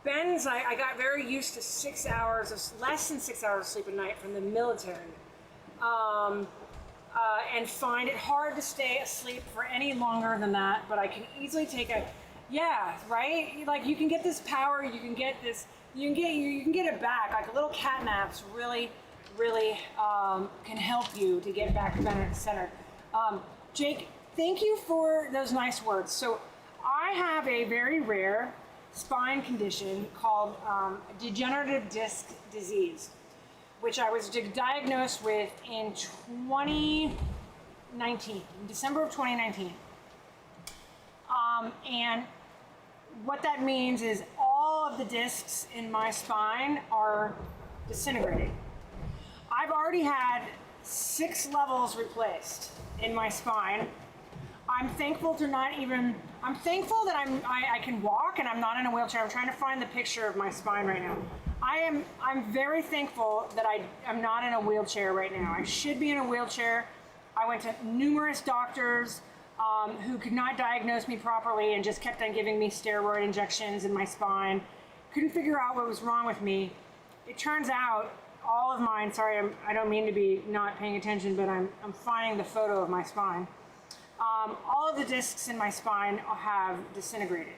Ben's, I got very used to 6 hours, less than 6 hours of sleep a night from the military, and find it hard to stay asleep for any longer than that, but I can easily take right? Like you can get this power, you can get it back. Like a little cat naps really can help you to get back centered. Jake, thank you for those nice words. So I have a very rare spine condition called degenerative disc disease, which I was diagnosed with in 2019, in December of 2019. And what that means is all of the discs in my spine are disintegrating. I've already had 6 levels replaced in my spine. I'm thankful that I can walk and I'm not in a wheelchair. I'm trying to find the picture of my spine right now. I'm very thankful that I'm not in a wheelchair right now. I should be in a wheelchair. I went to numerous doctors who could not diagnose me properly and just kept on giving me steroid injections in my spine. Couldn't figure out what was wrong with me. It turns out all of mine, sorry, I don't mean to be not paying attention, but I'm finding the photo of my spine. All of the discs in my spine have disintegrated.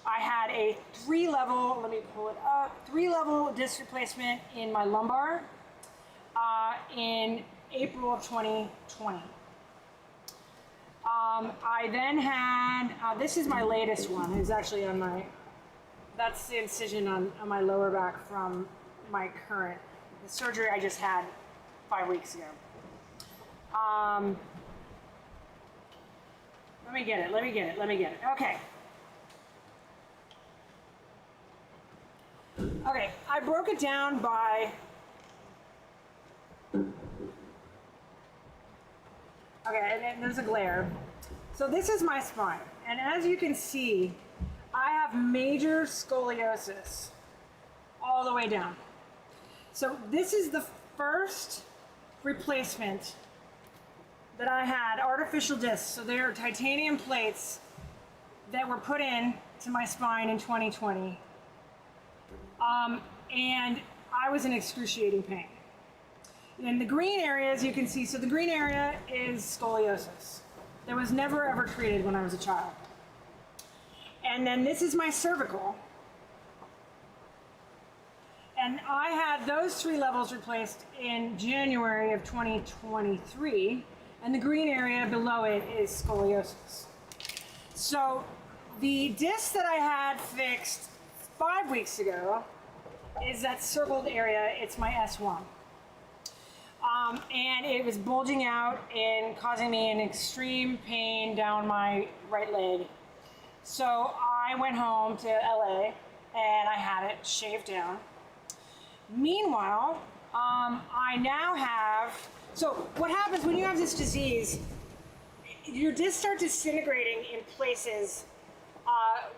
I had a 3-level, let me pull it up, 3-level disc replacement in my lumbar in April of 2020. I then had, this is my latest one. It's actually on my, that's the incision on my lower back from my current, the surgery I just had 5 weeks ago. Let me get it. Okay. Okay, I broke it down by, okay, and there's a glare. So this is my spine, and as you can see, I have major scoliosis all the way down. So this is the first replacement that I had, artificial discs. So they are titanium plates that were put in to my spine in 2020. And I was in excruciating pain. In the green area, as you can see, so the green area is scoliosis. That was never ever treated when I was a child. And then this is my cervical. And I had those 3 levels replaced in January of 2023, and the green area below it is scoliosis. So the disc that I had fixed 5 weeks ago is that circled area. It's my S1. And it was bulging out and causing me an extreme pain down my right leg. So I went home to LA and I had it shaved down. Meanwhile, I now have, so what happens when you have this disease, your discs start disintegrating in places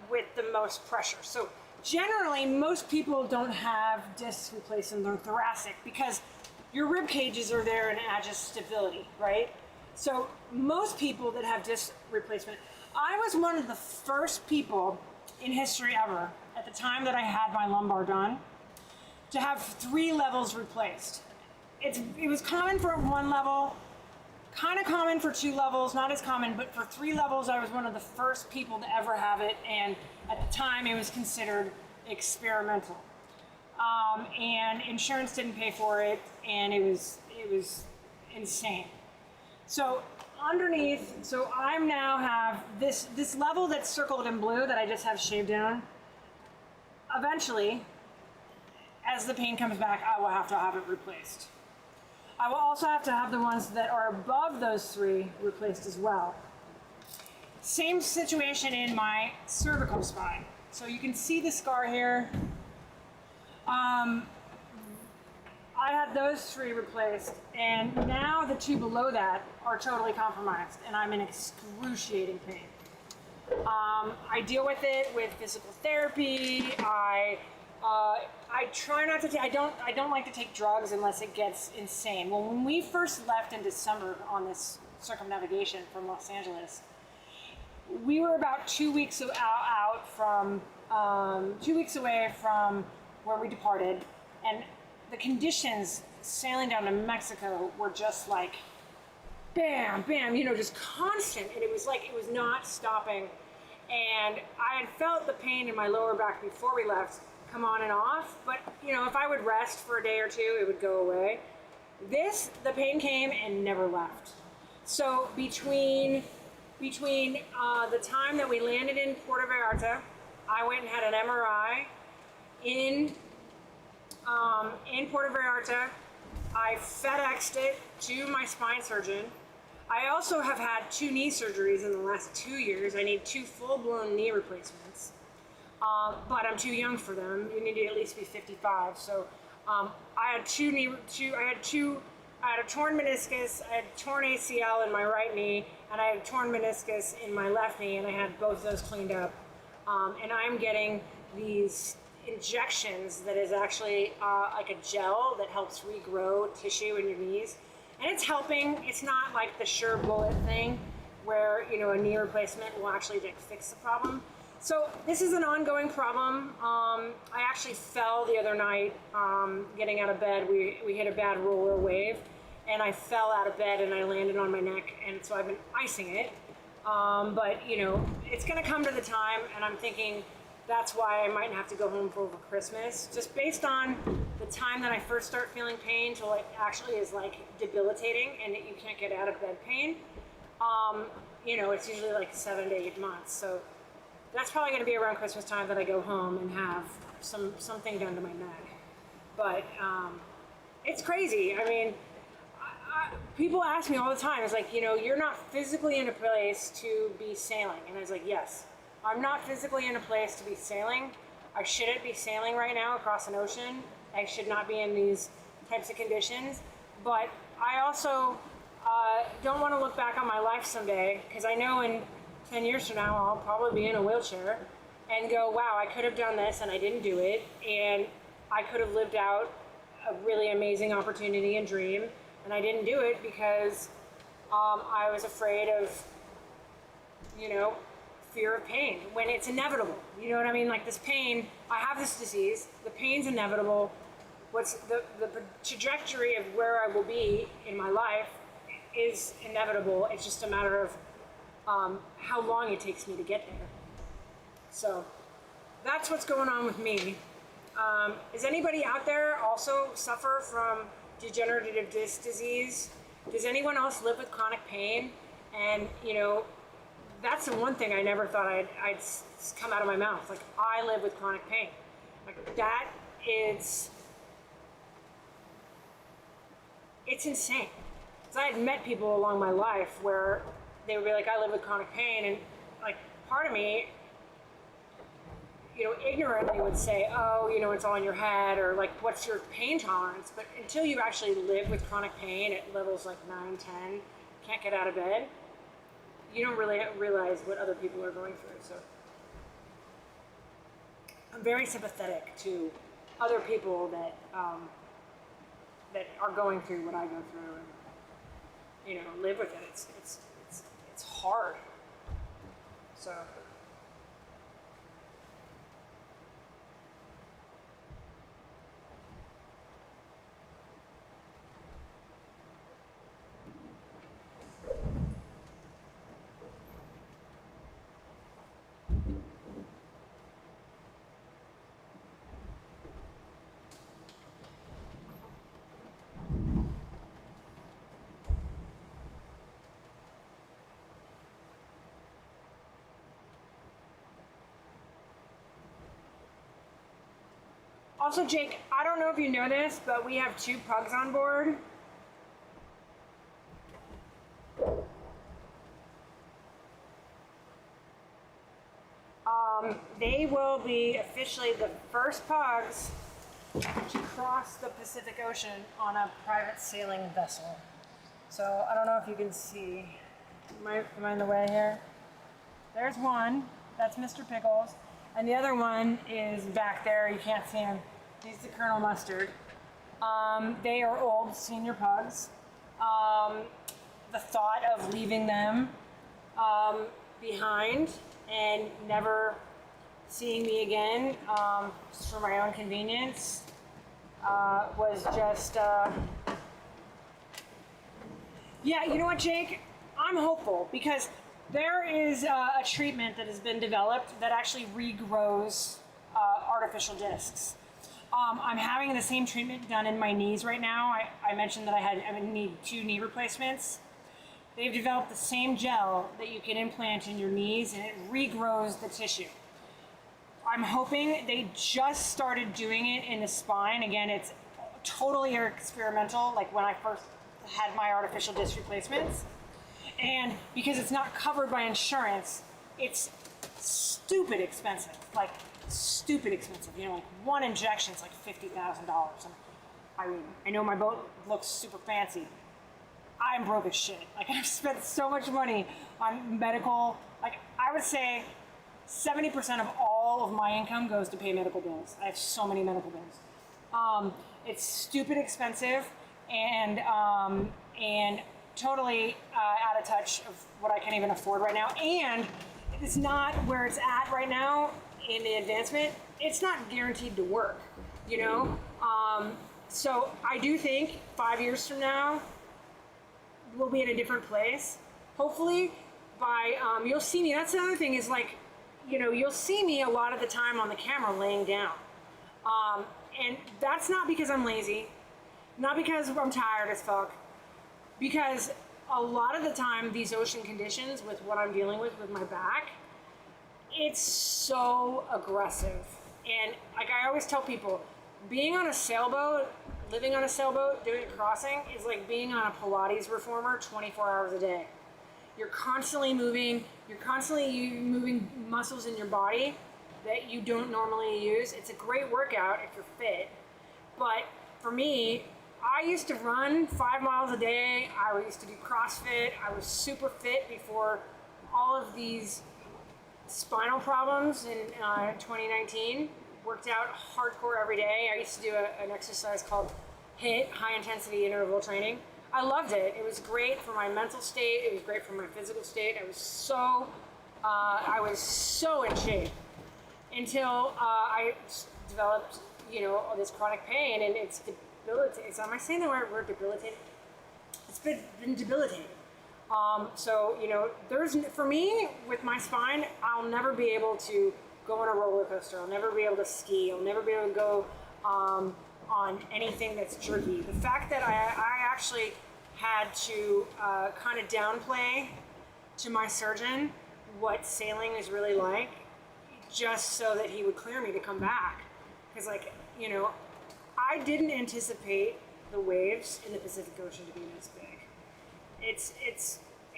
with the most pressure. So generally, most people don't have discs replaced in their thoracic because your rib cages are there and add just stability, right? So most people that have disc replacement, I was one of the first people in history ever, at the time that I had my lumbar done, to have 3 levels replaced. It was common for 1 level, kind of common for 2 levels, not as common, but for 3 levels, I was one of the first people to ever have it, and at the time, it was considered experimental. And insurance didn't pay for it, and it was insane. So underneath, so I now have this level that's circled in blue that I just have shaved down. Eventually, as the pain comes back, I will have to have it replaced. I will also have to have the ones that are above those 3 replaced as well. Same situation in my cervical spine. So you can see the scar here. I had those 3 replaced, and now the 2 below that are totally compromised, and I'm in excruciating pain. I deal with it with physical therapy. I try not to. I don't like to take drugs unless it gets insane. Well, when we first left in December on this circumnavigation from Los Angeles, we were about 2 weeks out from 2 weeks away from where we departed, and the conditions sailing down to Mexico were just like bam, bam, just constant, and it was like it was not stopping. And I had felt the pain in my lower back before we left come on and off, but if I would rest for a day or 2, it would go away. The pain came and never left. So between the time that we landed in Puerto Vallarta, I went and had an MRI in Puerto Vallarta. I FedExed it to my spine surgeon. I also have had 2 knee surgeries in the last 2 years. I need 2 full-blown knee replacements, but I'm too young for them. You need to at least be 55. So I had a torn meniscus, I had torn ACL in my right knee, and I had a torn meniscus in my left knee, and I had both of those cleaned up. And I'm getting these injections that is actually like a gel that helps regrow tissue in your knees. And it's helping. It's not like the sure bullet thing where, a knee replacement will actually fix the problem. So this is an ongoing problem. I actually fell the other night getting out of bed. We hit a bad roller wave, and I fell out of bed and I landed on my neck, and so I've been icing it. But it's gonna come to the time, and I'm thinking that's why I might have to go home for over Christmas, just based on the time that I first start feeling pain till it actually is like debilitating and that you can't get out of bed pain. you know, it's usually like 7 to 8 months. So that's probably going to be around Christmas time that I go home and have something done to my neck. But it's crazy. I mean, people ask me all the time, it's like, you know, you're not physically in a place to be sailing. And I was like, yes, I'm not physically in a place to be sailing. I shouldn't be sailing right now across an ocean. I should not be in these types of conditions. But I also don't want to look back on my life someday, because I know in 10 years from now I'll probably be in a wheelchair and go, wow, I could have done this and I didn't do it, and I could have lived out a really amazing opportunity and dream, and I didn't do it because I was afraid of, you know, fear of pain, when it's inevitable. You know what I mean? Like this pain, I have this disease, the pain's inevitable. What's the trajectory of where I will be in my life is inevitable. It's just a matter of how long it takes me to get there. So that's what's going on with me. Is anybody out there also suffer from degenerative disc disease? Does anyone else live with chronic pain? And, you know, that's the one thing I never thought I'd come out of my mouth. Like, I live with chronic pain. Like, that is, it's insane. So I had met people along my life where they would be like, I live with chronic pain, and like part of me, you know, ignorantly would say, oh, you know, it's all in your head, or like, what's your pain tolerance? But until you actually live with chronic pain at levels like 9, 10, can't get out of bed, you don't really realize what other people are going through. So I'm very sympathetic to other people that that are going through what I go through, and, you know, live with it. It's hard. So. Also, Jake, I don't know if you know this, but we have 2 pugs on board. They will be officially the first pugs to cross the Pacific Ocean on a private sailing vessel. So I don't know if you can see. Am I in the way here? There's one. That's Mr. Pickles. And the other one is back there. You can't see him. He's the Colonel Mustard. They are old senior pugs. The thought of leaving them behind and never seeing me again, just for my own convenience, was just, yeah, you know what, Jake? I'm hopeful, because there is a treatment that has been developed that actually regrows artificial discs. I'm having the same treatment done in my knees right now. I mentioned that I need 2 knee replacements. They've developed the same gel that you can implant in your knees, and it regrows the tissue. I'm hoping. They just started doing it in the spine. Again, it's totally experimental, like when I first had my artificial disc replacements. And because it's not covered by insurance, it's stupid expensive. Like, stupid expensive. You know, like one injection's like $50,000. I mean, I know my boat looks super fancy. I'm broke as shit. Like, I've spent so much money on medical. Like, I would say 70% of all of my income goes to pay medical bills. I have so many medical bills. It's stupid expensive, and totally out of touch of what I can even afford right now. And it's not where it's at right now in the advancement. It's not guaranteed to work, you know? So I do think 5 years from now, we'll be in a different place. Hopefully by, you'll see me. That's the other thing is, like, you know, you'll see me a lot of the time on the camera laying down. And that's not because I'm lazy, not because I'm tired as fuck, because a lot of the time, these ocean conditions with what I'm dealing with my back, it's so aggressive. And like I always tell people, being on a sailboat, living on a sailboat, doing a crossing is like being on a Pilates reformer 24 hours a day. You're constantly moving, moving muscles in your body that you don't normally use. It's a great workout if you're fit. But for me, I used to run 5 miles a day. I used to do CrossFit. I was super fit before all of these spinal problems in 2019. Worked out hardcore every day. I used to do an exercise called HIIT, high intensity interval training. I loved it. It was great for my mental state. It was great for my physical state. I was so in shape until I developed, all this chronic pain, and it's debilitating. Am I saying the right word, debilitating? It's been debilitating. So, for me, with my spine, I'll never be able to go on a roller coaster. I'll never be able to ski. I'll never be able to go on anything that's jerky. The fact that I actually had to kind of downplay to my surgeon what sailing is really like, just so that he would clear me to come back. Because, I didn't anticipate the waves in the Pacific Ocean to be this big.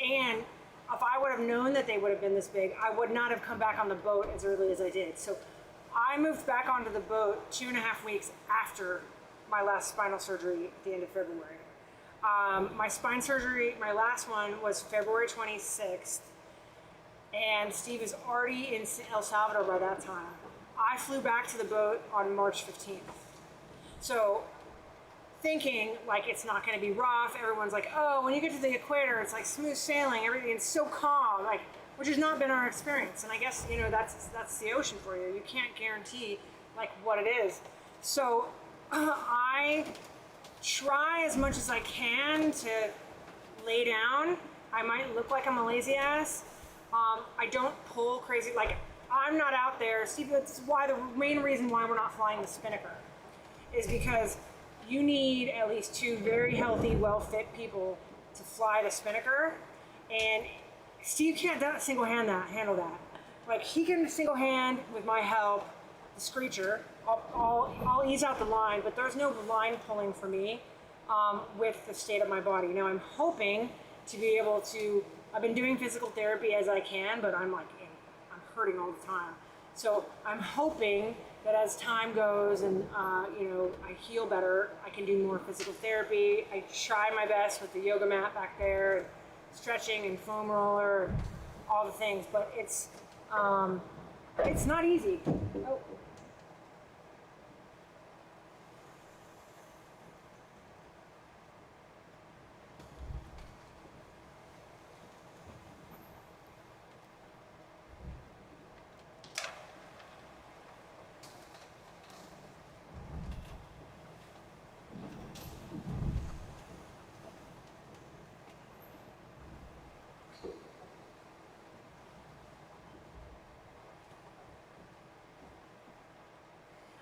And if I would have known that they would have been this big, I would not have come back on the boat as early as I did. So I moved back onto the boat 2.5 weeks after my last spinal surgery at the end of February. My spine surgery, my last one, was February 26th, and Steve is already in El Salvador by that time. I flew back to the boat on March 15th. So thinking like it's not going to be rough, everyone's like, oh, when you get to the equator, it's like smooth sailing, everything's so calm, which has not been our experience. And I guess, that's the ocean for you. You can't guarantee what it is. So I try as much as I can to lay down. I might look like I'm a lazy ass. I don't pull crazy, I'm not out there. Steve, that's why the main reason why we're not flying the Spinnaker is because you need at least 2 very healthy, well-fit people to fly the Spinnaker, and Steve can't handle that. He can single hand with my help the Screecher. I'll ease out the line, but there's no line pulling for me with the state of my body. Now I'm hoping to be able to. I've been doing physical therapy as I can, but I'm hurting all the time. So I'm hoping that as time goes and I heal better, I can do more physical therapy. I try my best with the yoga mat back there, and stretching and foam roller, and all the things. But it's not easy. Oh.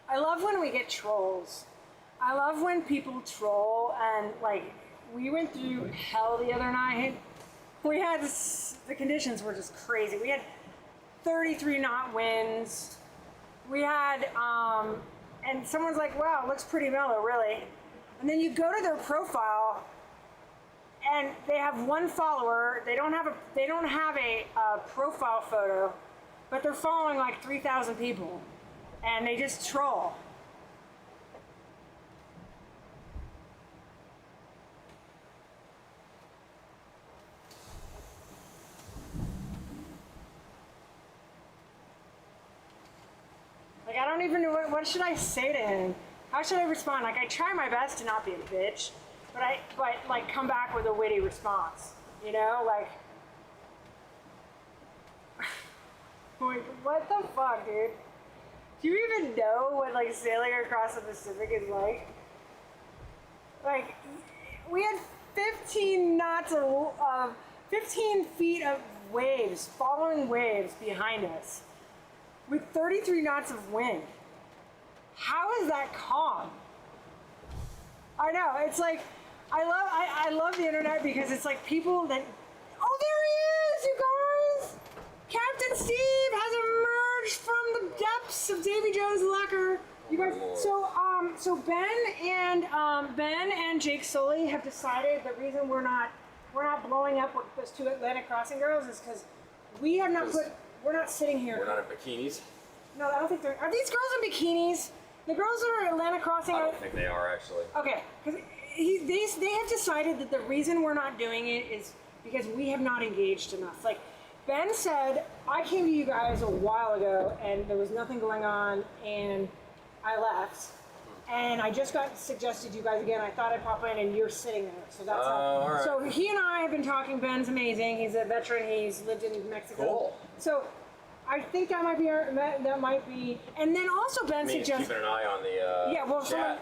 I love when we get trolls. I love when people troll, and we went through hell the other night. We had the conditions were just crazy. We had 33 knot winds. We had and someone's like, wow, it looks pretty mellow, really. And then you go to their profile and they have 1 follower. They don't have a profile photo, but they're following 3,000 people. And they just troll. I don't even know what should I say to him. How should I respond? I try my best to not be a bitch, but come back with a witty response. What the fuck, dude? Do you even know what sailing across the Pacific is like? We had 15 knots of 15 feet of waves, following waves behind us, with 33 knots of wind. How is that calm? I know, it's I love the internet because it's like people that. Oh, there he is, you guys! Captain Steve has emerged from the depths of Davy Jones' locker. You guys, so Ben and Jake Sully have decided the reason we're not blowing up with those two Atlantic Crossing girls is because we have not put. We're not sitting here. We're not in bikinis. No, I don't think they're. Are these girls in bikinis? The girls that are Atlantic Crossing. I don't think they are actually. Okay, because they have decided that the reason we're not doing it is because we have not engaged enough. Like Ben said, I came to you guys a while ago and there was nothing going on and I left. And I just got suggested you guys again. I thought I'd pop in and you're sitting there. So that's how. All right. So he and I have been talking. Ben's amazing. He's a veteran. He's lived in Mexico. Cool. So I think that might be. And then also Ben suggested keeping an eye on the chat.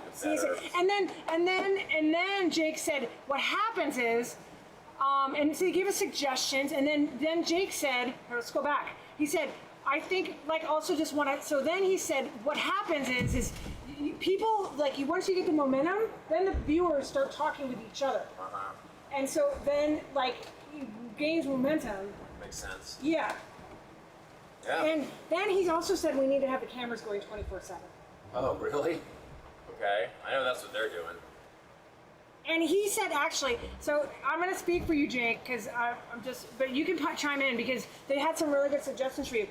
And then Jake said what happens is, and so he gave us suggestions. And then Jake said, let's go back. He said, I think like also just want to. So then he said what happens is people like you once you get the momentum, then the viewers start talking with each other. And so then like it gains momentum. Makes sense. Yeah. Yeah. And then he's also said we need to have the cameras going 24/7. Oh, really? Okay. I know that's what they're doing. And he said actually, so I'm going to speak for you, Jake, because I'm just, but you can chime in because they had some really good suggestions for you.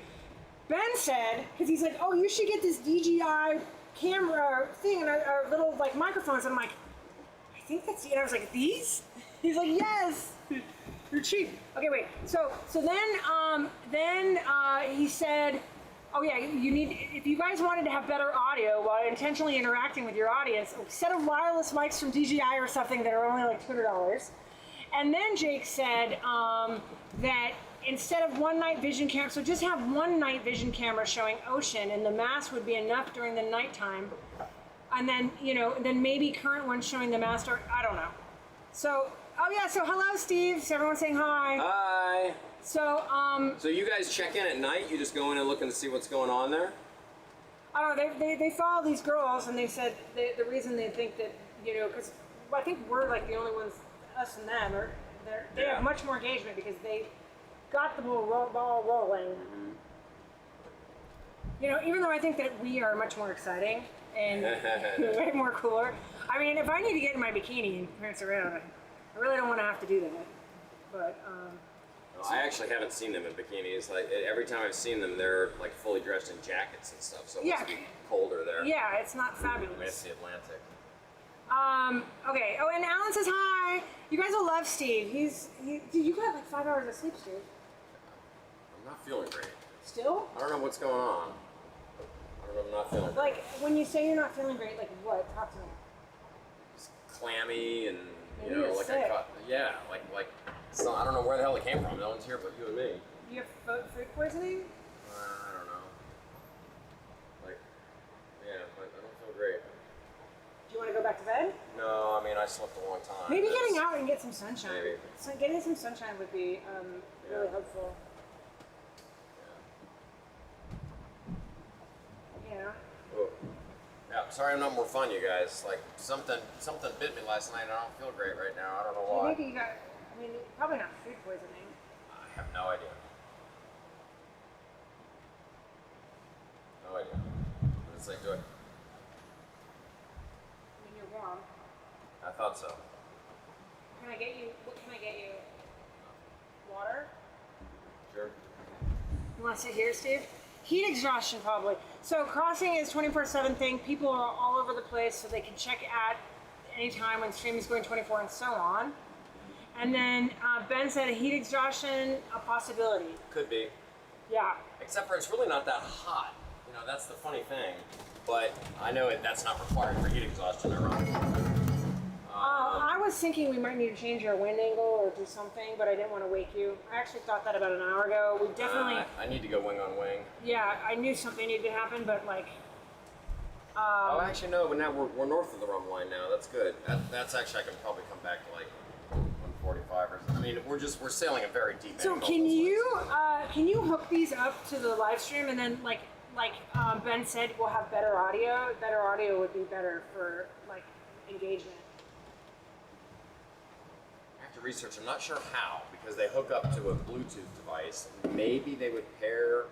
Ben said, because he's like, oh, you should get this DJI camera thing and our little like microphones. I'm like, I think that's, and I was like, these? He's like, yes. They're cheap. Okay, wait. So then he said, oh yeah, you need, if you guys wanted to have better audio while intentionally interacting with your audience, a set of wireless mics from DJI or something that are only like $200. And then Jake said that instead of one night vision camera, so just have one night vision camera showing ocean and the mast would be enough during the nighttime. And then, then maybe current one showing the mast, or I don't know. So, oh yeah, so hello Steve, so everyone's saying hi. Hi. So, So you guys check in at night? You just go in and look and see what's going on there? I don't know, they follow these girls and they said the reason they think that, because I think we're like the only ones, us and them, they have much more engagement because they got the ball rolling. Mm-hmm. Even though I think that we are much more exciting and way more cooler. I mean, if I need to get in my bikini and prance around, I really don't want to have to do that. But, I actually haven't seen them in bikinis. Like every time I've seen them, they're like fully dressed in jackets and stuff. So it must be colder there. Yeah, it's not fabulous. It's the Atlantic. Okay. Oh, and Alan says hi. You guys will love Steve. Dude, you got like 5 hours of sleep, Steve. I'm not feeling great. Still? I don't know what's going on. I don't know. I'm not feeling great. Like when you say you're not feeling great, like what? Talk to me. Just clammy and like sick. I caught. Yeah, like. So I don't know where the hell it came from. No one's here but you and me. You have food poisoning? I don't know. Like, yeah, but I don't feel great. Do you want to go back to bed? No, I mean I slept a long time. Maybe getting out and get some sunshine. Maybe. So getting some sunshine would be really helpful. Yeah. Oh. Yeah, sorry I'm not more fun, you guys. Like something bit me last night and I don't feel great right now. I don't know why. Maybe you got. I mean, probably not food poisoning. I have no idea. No idea. What does it say to it? I mean, you're warm. I thought so. What can I get you? Water? Sure. You want to sit here, Steve? Heat exhaustion, probably. So crossing is 24/7 thing. People are all over the place, so they can check at any time when stream is going 24 and so on. And then Ben said a heat exhaustion, a possibility. Could be. Yeah. Except for it's really not that hot. That's the funny thing. But I know that's not required for heat exhaustion, ironically. I was thinking we might need to change our wind angle or do something, but I didn't want to wake you. I actually thought that about an hour ago. We definitely... I need to go wing on wing. Yeah, I knew something needed to happen, but like... oh, actually, no, but now we're north of the rum line now. That's good. That's actually, I can probably come back to like 145 or something. I mean, we're sailing a very deep So angle. can you hook these up to the live stream and then like Ben said, we'll have better audio. Better audio would be better for like engagement. to research. I'm not sure how, because they hook up to a Bluetooth device. Maybe they would pair.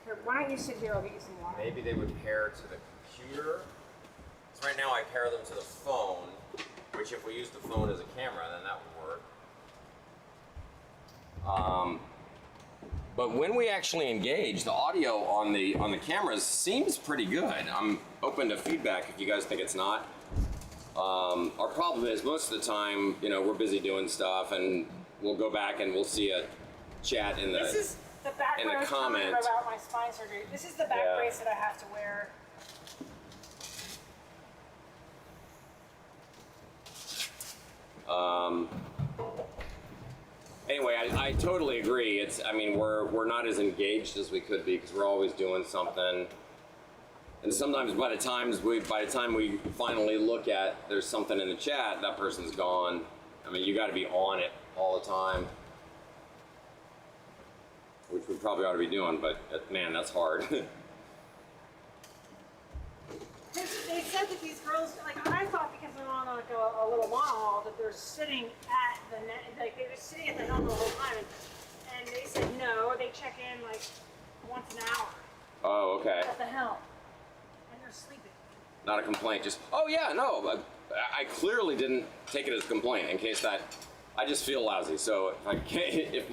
Here, why don't you sit here? I'll get you some water. Maybe they would pair to the computer. So right now I pair them to the phone, which if we use the phone as a camera, then that would work. But when we actually engage, the audio on the cameras seems pretty good. I'm open to feedback if you guys think it's not. Our problem is most of the time, you know, we're busy doing stuff, and we'll go back and we'll see a chat in the This is the back in the brace comment. about my spine surgery. This is the back Yeah. brace that I have to wear. Anyway, I totally agree. I mean, we're not as engaged as we could be because we're always doing something. And sometimes by the time we finally look at there's something in the chat, that person's gone. I mean, you got to be on it all the time, which we probably ought to be doing. But man, that's hard. They said that these girls, like, I thought because they're on like a little monohull that they're sitting at the net, like they were sitting at the helm the whole time, and they said no, they check in like once an hour Oh, okay. at the helm, and they're sleeping. Not a complaint. Just oh yeah, no. I clearly didn't take it as a complaint. In case that, I just feel lousy. So if I can't,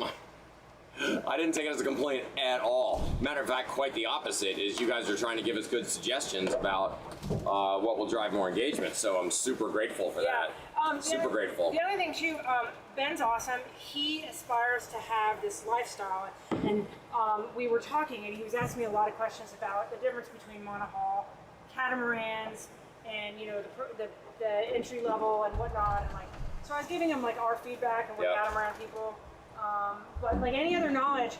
I didn't take it as a complaint at all. Matter of fact, quite the opposite is you guys are trying to give us good suggestions about what will drive more engagement. So I'm super grateful for that. Super grateful. The other thing too, Ben's awesome. He aspires to have this lifestyle, and we were talking, and he was asking me a lot of questions about the difference between monohull, catamarans, and you know the entry level and whatnot, and like so I was giving him like our feedback and we're catamaran people. But like any other knowledge,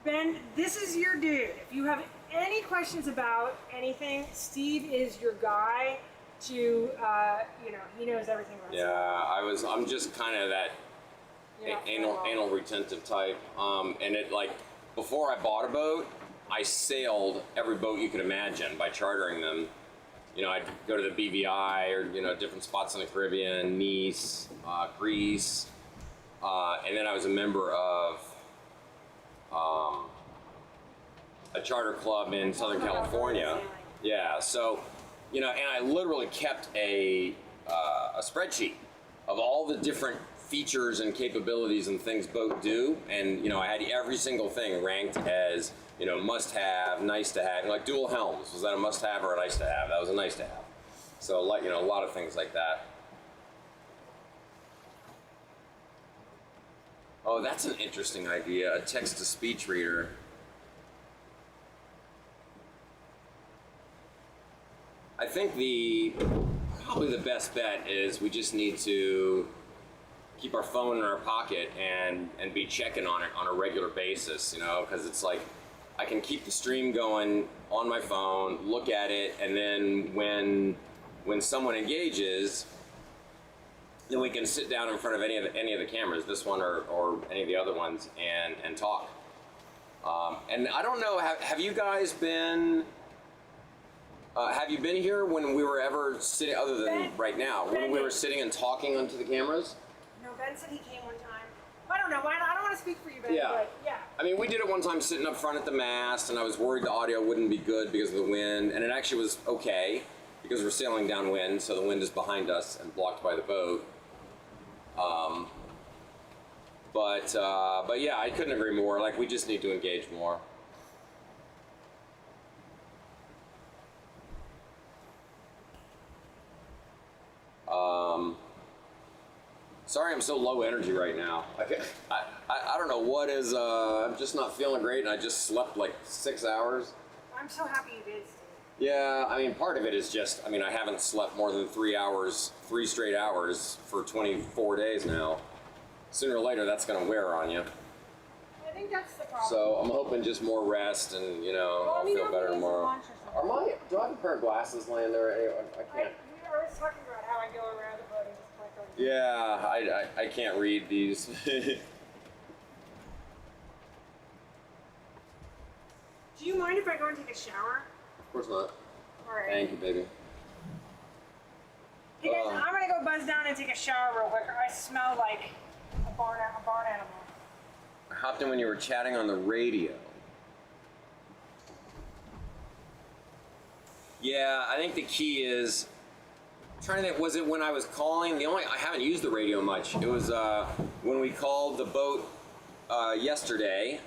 Ben, this is your dude. If you have any questions about anything, Steve is your guy to, you know, he knows everything about Yeah, I'm just kind of that anal retentive type. And it like, before I bought a boat, I sailed every boat you could imagine by chartering them. You know, I'd go to the BVI or, you know, different spots in the Caribbean, Nice, Greece. And then I was a member of a charter club in Southern California. Yeah, so, you know, and I literally kept a spreadsheet of all the different features and capabilities and things boat do. And, you know, I had every single thing ranked as, you know, must have, nice to have. Like dual helms, was that a must have or a nice to have? That was a nice to have. So, like, you know, a lot of things like that. Oh, that's an interesting idea, a text-to-speech reader. I think probably the best bet is we just need to keep our phone in our pocket and be checking on it on a regular basis, you know, because it's like I can keep the stream going on my phone, look at it, and then when someone engages, then we can sit down in front of any of the cameras, this one or any of the other ones, and talk. And I don't know, have you guys been? Have you been here when we were ever sitting, other than right now, when we were sitting and talking onto the cameras? No, Ben said he came one time. I don't know. I don't want to speak for you, Ben. Yeah. But yeah. I mean, we did it one time sitting up front at the mast, and I was worried the audio wouldn't be good because of the wind, and it actually was okay because we're sailing downwind, so the wind is behind us and blocked by the boat. But yeah, I couldn't agree more. Like, we just need to engage more. Sorry I'm so low energy right now. I don't know what is, I'm just not feeling great, and I just slept like 6 hours. I'm so happy you did, Steve. Yeah, I mean, part of it is just, I mean, I haven't slept more than 3 hours, 3 straight hours for 24 days now. Sooner or later, that's going to wear on you. I think that's the problem. So I'm hoping just more rest, and, you know, I'll feel better tomorrow. Do I have a pair of glasses laying there? Anyway, I can't. We were always talking about how I go around the boat and just click on it. Yeah, I can't read these. Do you mind if I go and take a shower? Of course not. All right. Thank you, baby. Hey guys, I'm gonna go buzz down and take a shower real quick. I smell like a barn animal. I hopped in when you were chatting on the radio. Yeah, I think the key is, I'm trying to think, was it when I was calling? I haven't used the radio much. It was when we called the boat yesterday,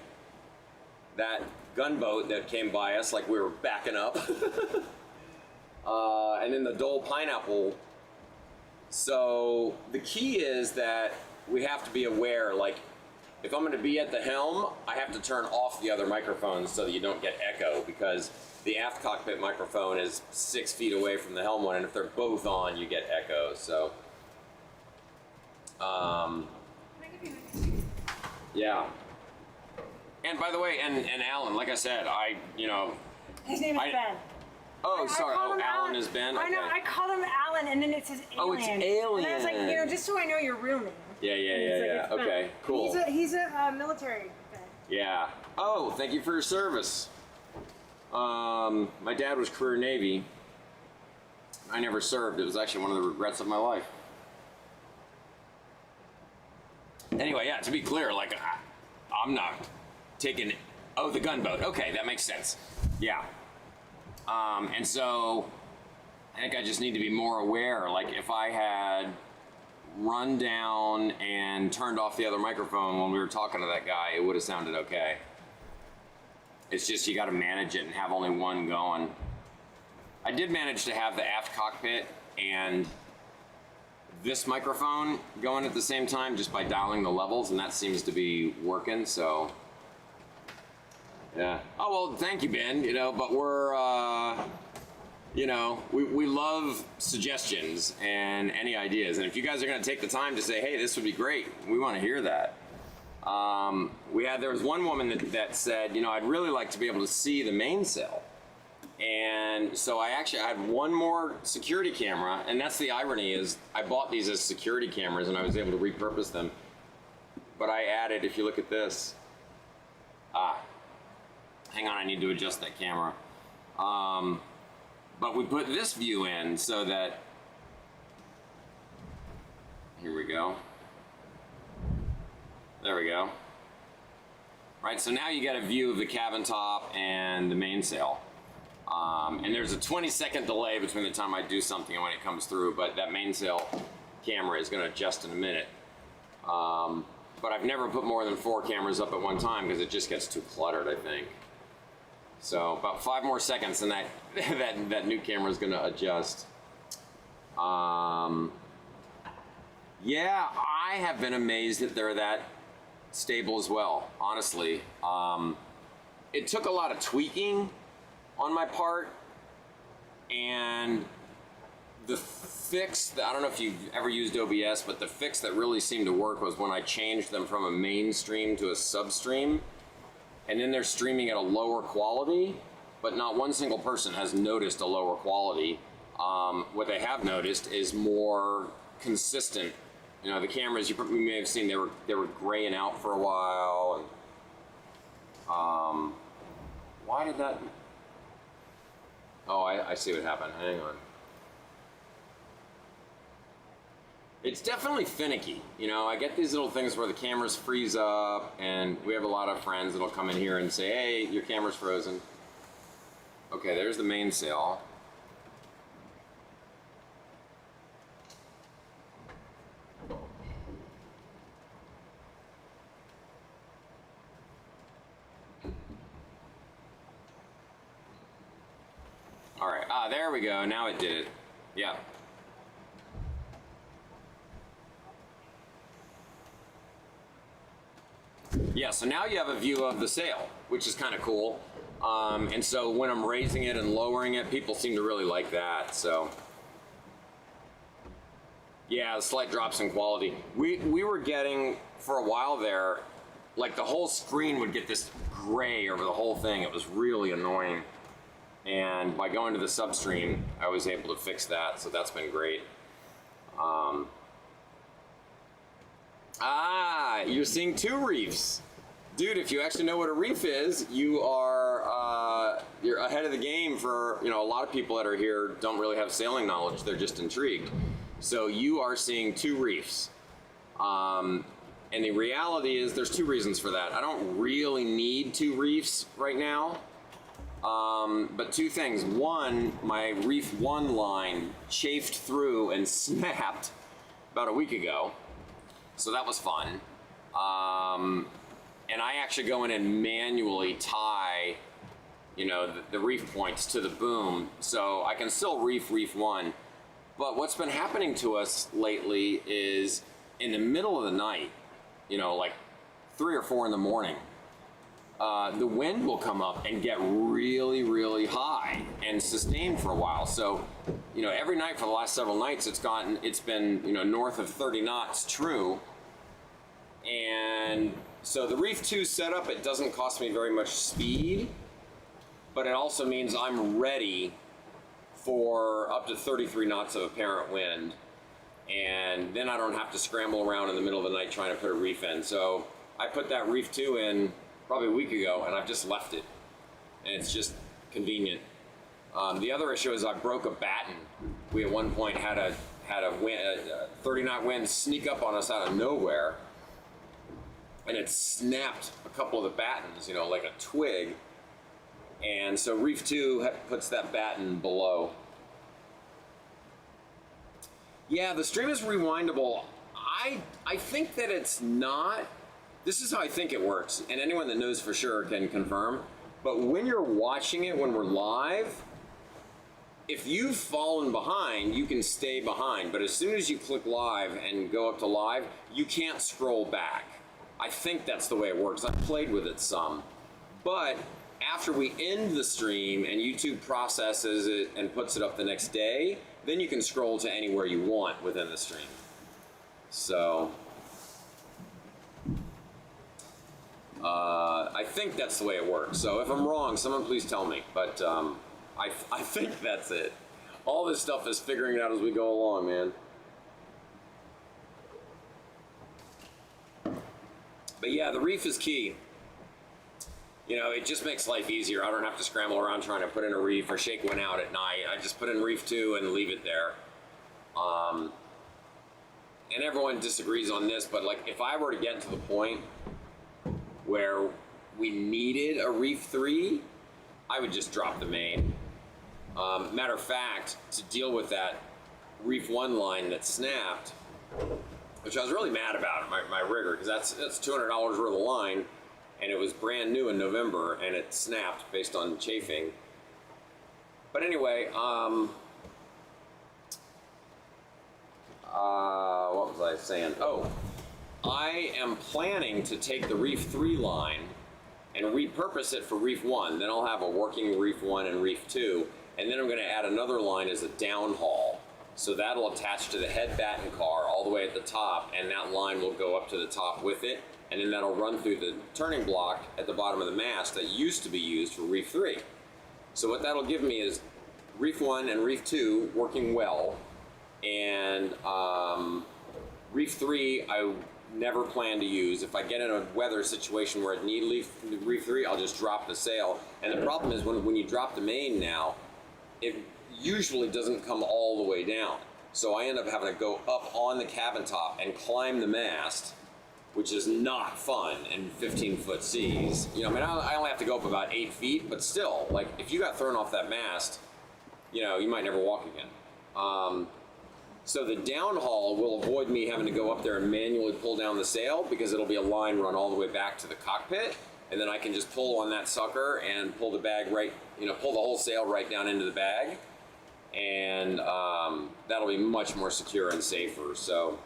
that gunboat that came by us like we were backing up. And then the Dole Pineapple. So the key is that we have to be aware, like, if I'm going to be at the helm, I have to turn off the other microphones so that you don't get echo, because the aft cockpit microphone is 6 feet away from the helm one, and if they're both on, you get echo. So, yeah. And by the way, and Alan, like I said, His name is Ben. Oh, sorry. Alan Alan is Ben? Okay. I know, I called him Alan, and then it says Alien. Oh, it's Alien. And I was like, just so I know your real name. Yeah. It's Ben. Okay, cool. He's a military Ben. Yeah. Oh, thank you for your service. My dad was career Navy. I never served. It was actually one of the regrets of my life. Anyway, yeah, to be clear, like, I'm not taking... Oh, the gunboat. Okay, that makes sense. Yeah. And so I think I just need to be more aware. Like, if I had run down and turned off the other microphone when we were talking to that guy, it would have sounded okay. It's just you got to manage it and have only one going. I did manage to have the aft cockpit and this microphone going at the same time just by dialing the levels, and that seems to be working, so... Yeah. Oh, well, thank you, Ben, but we're, we love suggestions and any ideas. And if you guys are going to take the time to say, hey, this would be great, we want to hear that. There was one woman that said, I'd really like to be able to see the mainsail. And so I had one more security camera, and that's the irony is I bought these as security cameras and I was able to repurpose them. But I added, if you look at this, hang on, I need to adjust that camera. But we put this view in so that, here we go. There we go. Right, so now you get a view of the cabin top and the mainsail. And there's a 20-second delay between the time I do something and when it comes through, but that mainsail camera is going to adjust in a minute. But I've never put more than 4 cameras up at one time because it just gets too cluttered, I think. So about 5 more seconds and that new camera is going to adjust. Yeah, I have been amazed that they're that stable as well, honestly. It took a lot of tweaking on my part, and the fix, I don't know if you've ever used OBS, but the fix that really seemed to work was when I changed them from a main stream to a substream, and then they're streaming at a lower quality, but not one single person has noticed a lower quality. What they have noticed is more consistent. The cameras, you may have seen, they were graying out for a while. And, why did that... Oh, I see what happened. Hang on. It's definitely finicky. I get these little things where the cameras freeze up, and we have a lot of friends that'll come in here and say, hey, your camera's frozen. Okay, there's the mainsail. All right, there we go. Now it did it. Yeah. Yeah, so now you have a view of the sail, which is kind of cool. And so when I'm raising it and lowering it, people seem to really like that, so. Yeah, the slight drops in quality. We were getting, for a while there, like the whole screen would get this gray over the whole thing. It was really annoying. And by going to the substream, I was able to fix that, so that's been great. You're seeing 2 reefs. Dude, if you actually know what a reef is, you are, you're ahead of the game for, a lot of people that are here don't really have sailing knowledge, they're just intrigued. So you are seeing 2 reefs. And the reality is there's 2 reasons for that. I don't really need 2 reefs right now. But 2 things. One, my reef 1 line chafed through and snapped about a week ago. So that was fun. And I actually go in and manually tie, you know, the reef points to the boom. So I can still reef 1. But what's been happening to us lately is in the middle of the night, you know, like 3 or 4 in the morning, the wind will come up and get really, really high and sustain for a while. So, you know, every night for the last several nights, it's been, you know, north of 30 knots true. And so the Reef 2 setup, it doesn't cost me very much speed, but it also means I'm ready for up to 33 knots of apparent wind. And then I don't have to scramble around in the middle of the night trying to put a reef in. So I put that Reef 2 in probably a week ago, and I've just left it. And it's just convenient. The other issue is I broke a batten. We at one point had a 30-knot wind sneak up on us out of nowhere, and it snapped a couple of the battens, you know, like a twig. And so Reef 2 puts that batten below. Yeah, the stream is rewindable. I think that it's not. This is how I think it works, and anyone that knows for sure can confirm. But when you're watching it, when we're live, if you've fallen behind, you can stay behind. But as soon as you click live and go up to live, you can't scroll back. I think that's the way it works. I've played with it some. But after we end the stream and YouTube processes it and puts it up the next day, then you can scroll to anywhere you want within the stream. So I think that's the way it works. So if I'm wrong, someone please tell me. But I think that's it. All this stuff is figuring it out as we go along, man. But yeah, the reef is key. You know, it just makes life easier. I don't have to scramble around trying to put in a reef or shake one out at night. I just put in Reef 2 and leave it there. And everyone disagrees on this, but like if I were to get to the point where we needed a Reef 3, I would just drop the main. Matter of fact, to deal with that Reef 1 line that snapped, which I was really mad about, my rigger, because that's $200 worth of line, and it was brand new in November, and it snapped based on chafing. But anyway, what was I saying? Oh, I am planning to take the Reef 3 line and repurpose it for Reef 1. Then I'll have a working Reef 1 and Reef 2, and then I'm going to add another line as a downhaul. So that'll attach to the head batten car all the way at the top, and that line will go up to the top with it, and then that'll run through the turning block at the bottom of the mast that used to be used for Reef 3. So what that'll give me is Reef 1 and Reef 2 working well, and Reef 3 I never plan to use. If I get in a weather situation where I need Reef 3, I'll just drop the sail. And the problem is when you drop the main now, it usually doesn't come all the way down. So I end up having to go up on the cabin top and climb the mast, which is not fun in 15-foot seas. You know, I mean, I only have to go up about 8 feet, but still, like, if you got thrown off that mast, you know, you might never walk again. So the downhaul will avoid me having to go up there and manually pull down the sail, because it'll be a line run all the way back to the cockpit, and then I can just pull on that sucker and pull the bag right, you know, pull the whole sail right down into the bag, and that'll be much more secure and safer. So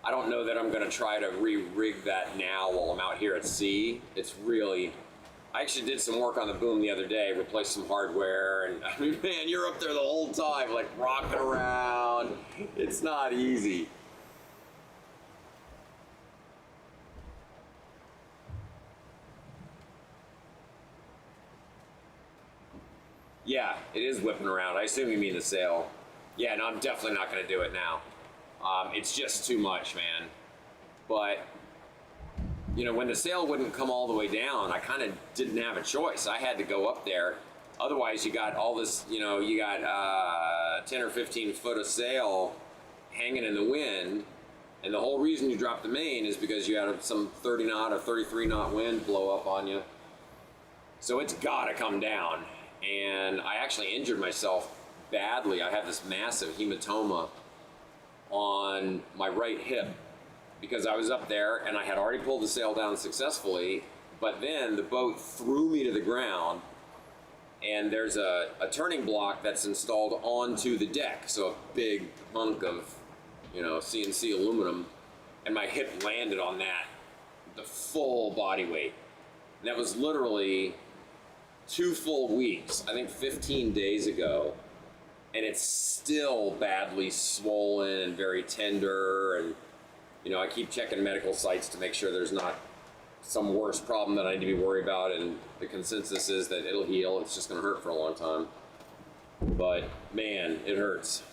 I don't know that I'm going to try to re-rig that now while I'm out here at sea. It's really, I actually did some work on the boom the other day, replaced some hardware, and I mean, man, you're up there the whole time, like rocking around. It's not easy. Yeah, it is whipping around. I assume you mean the sail. Yeah, no, I'm definitely not going to do it now. It's just too much, man. But, you know, when the sail wouldn't come all the way down, I kind of didn't have a choice. I had to go up there Otherwise, you got all this, you know, you got 10 or 15 foot of sail hanging in the wind, and the whole reason you dropped the main is because you had some 30 knot or 33 knot wind blow up on you. So it's gotta come down. And I actually injured myself badly. I have this massive hematoma on my right hip because I was up there and I had already pulled the sail down successfully, but then the boat threw me to the ground, and there's a turning block that's installed onto the deck, so a big hunk of, you know, CNC aluminum, and my hip landed on that, the full body weight. And that was literally 2 full weeks, I think 15 days ago, and it's still badly swollen and very tender. And you know, I keep checking medical sites to make sure there's not some worse problem that I need to be worried about, and the consensus is that it'll heal. It's just going to hurt for a long time, but man, it hurts.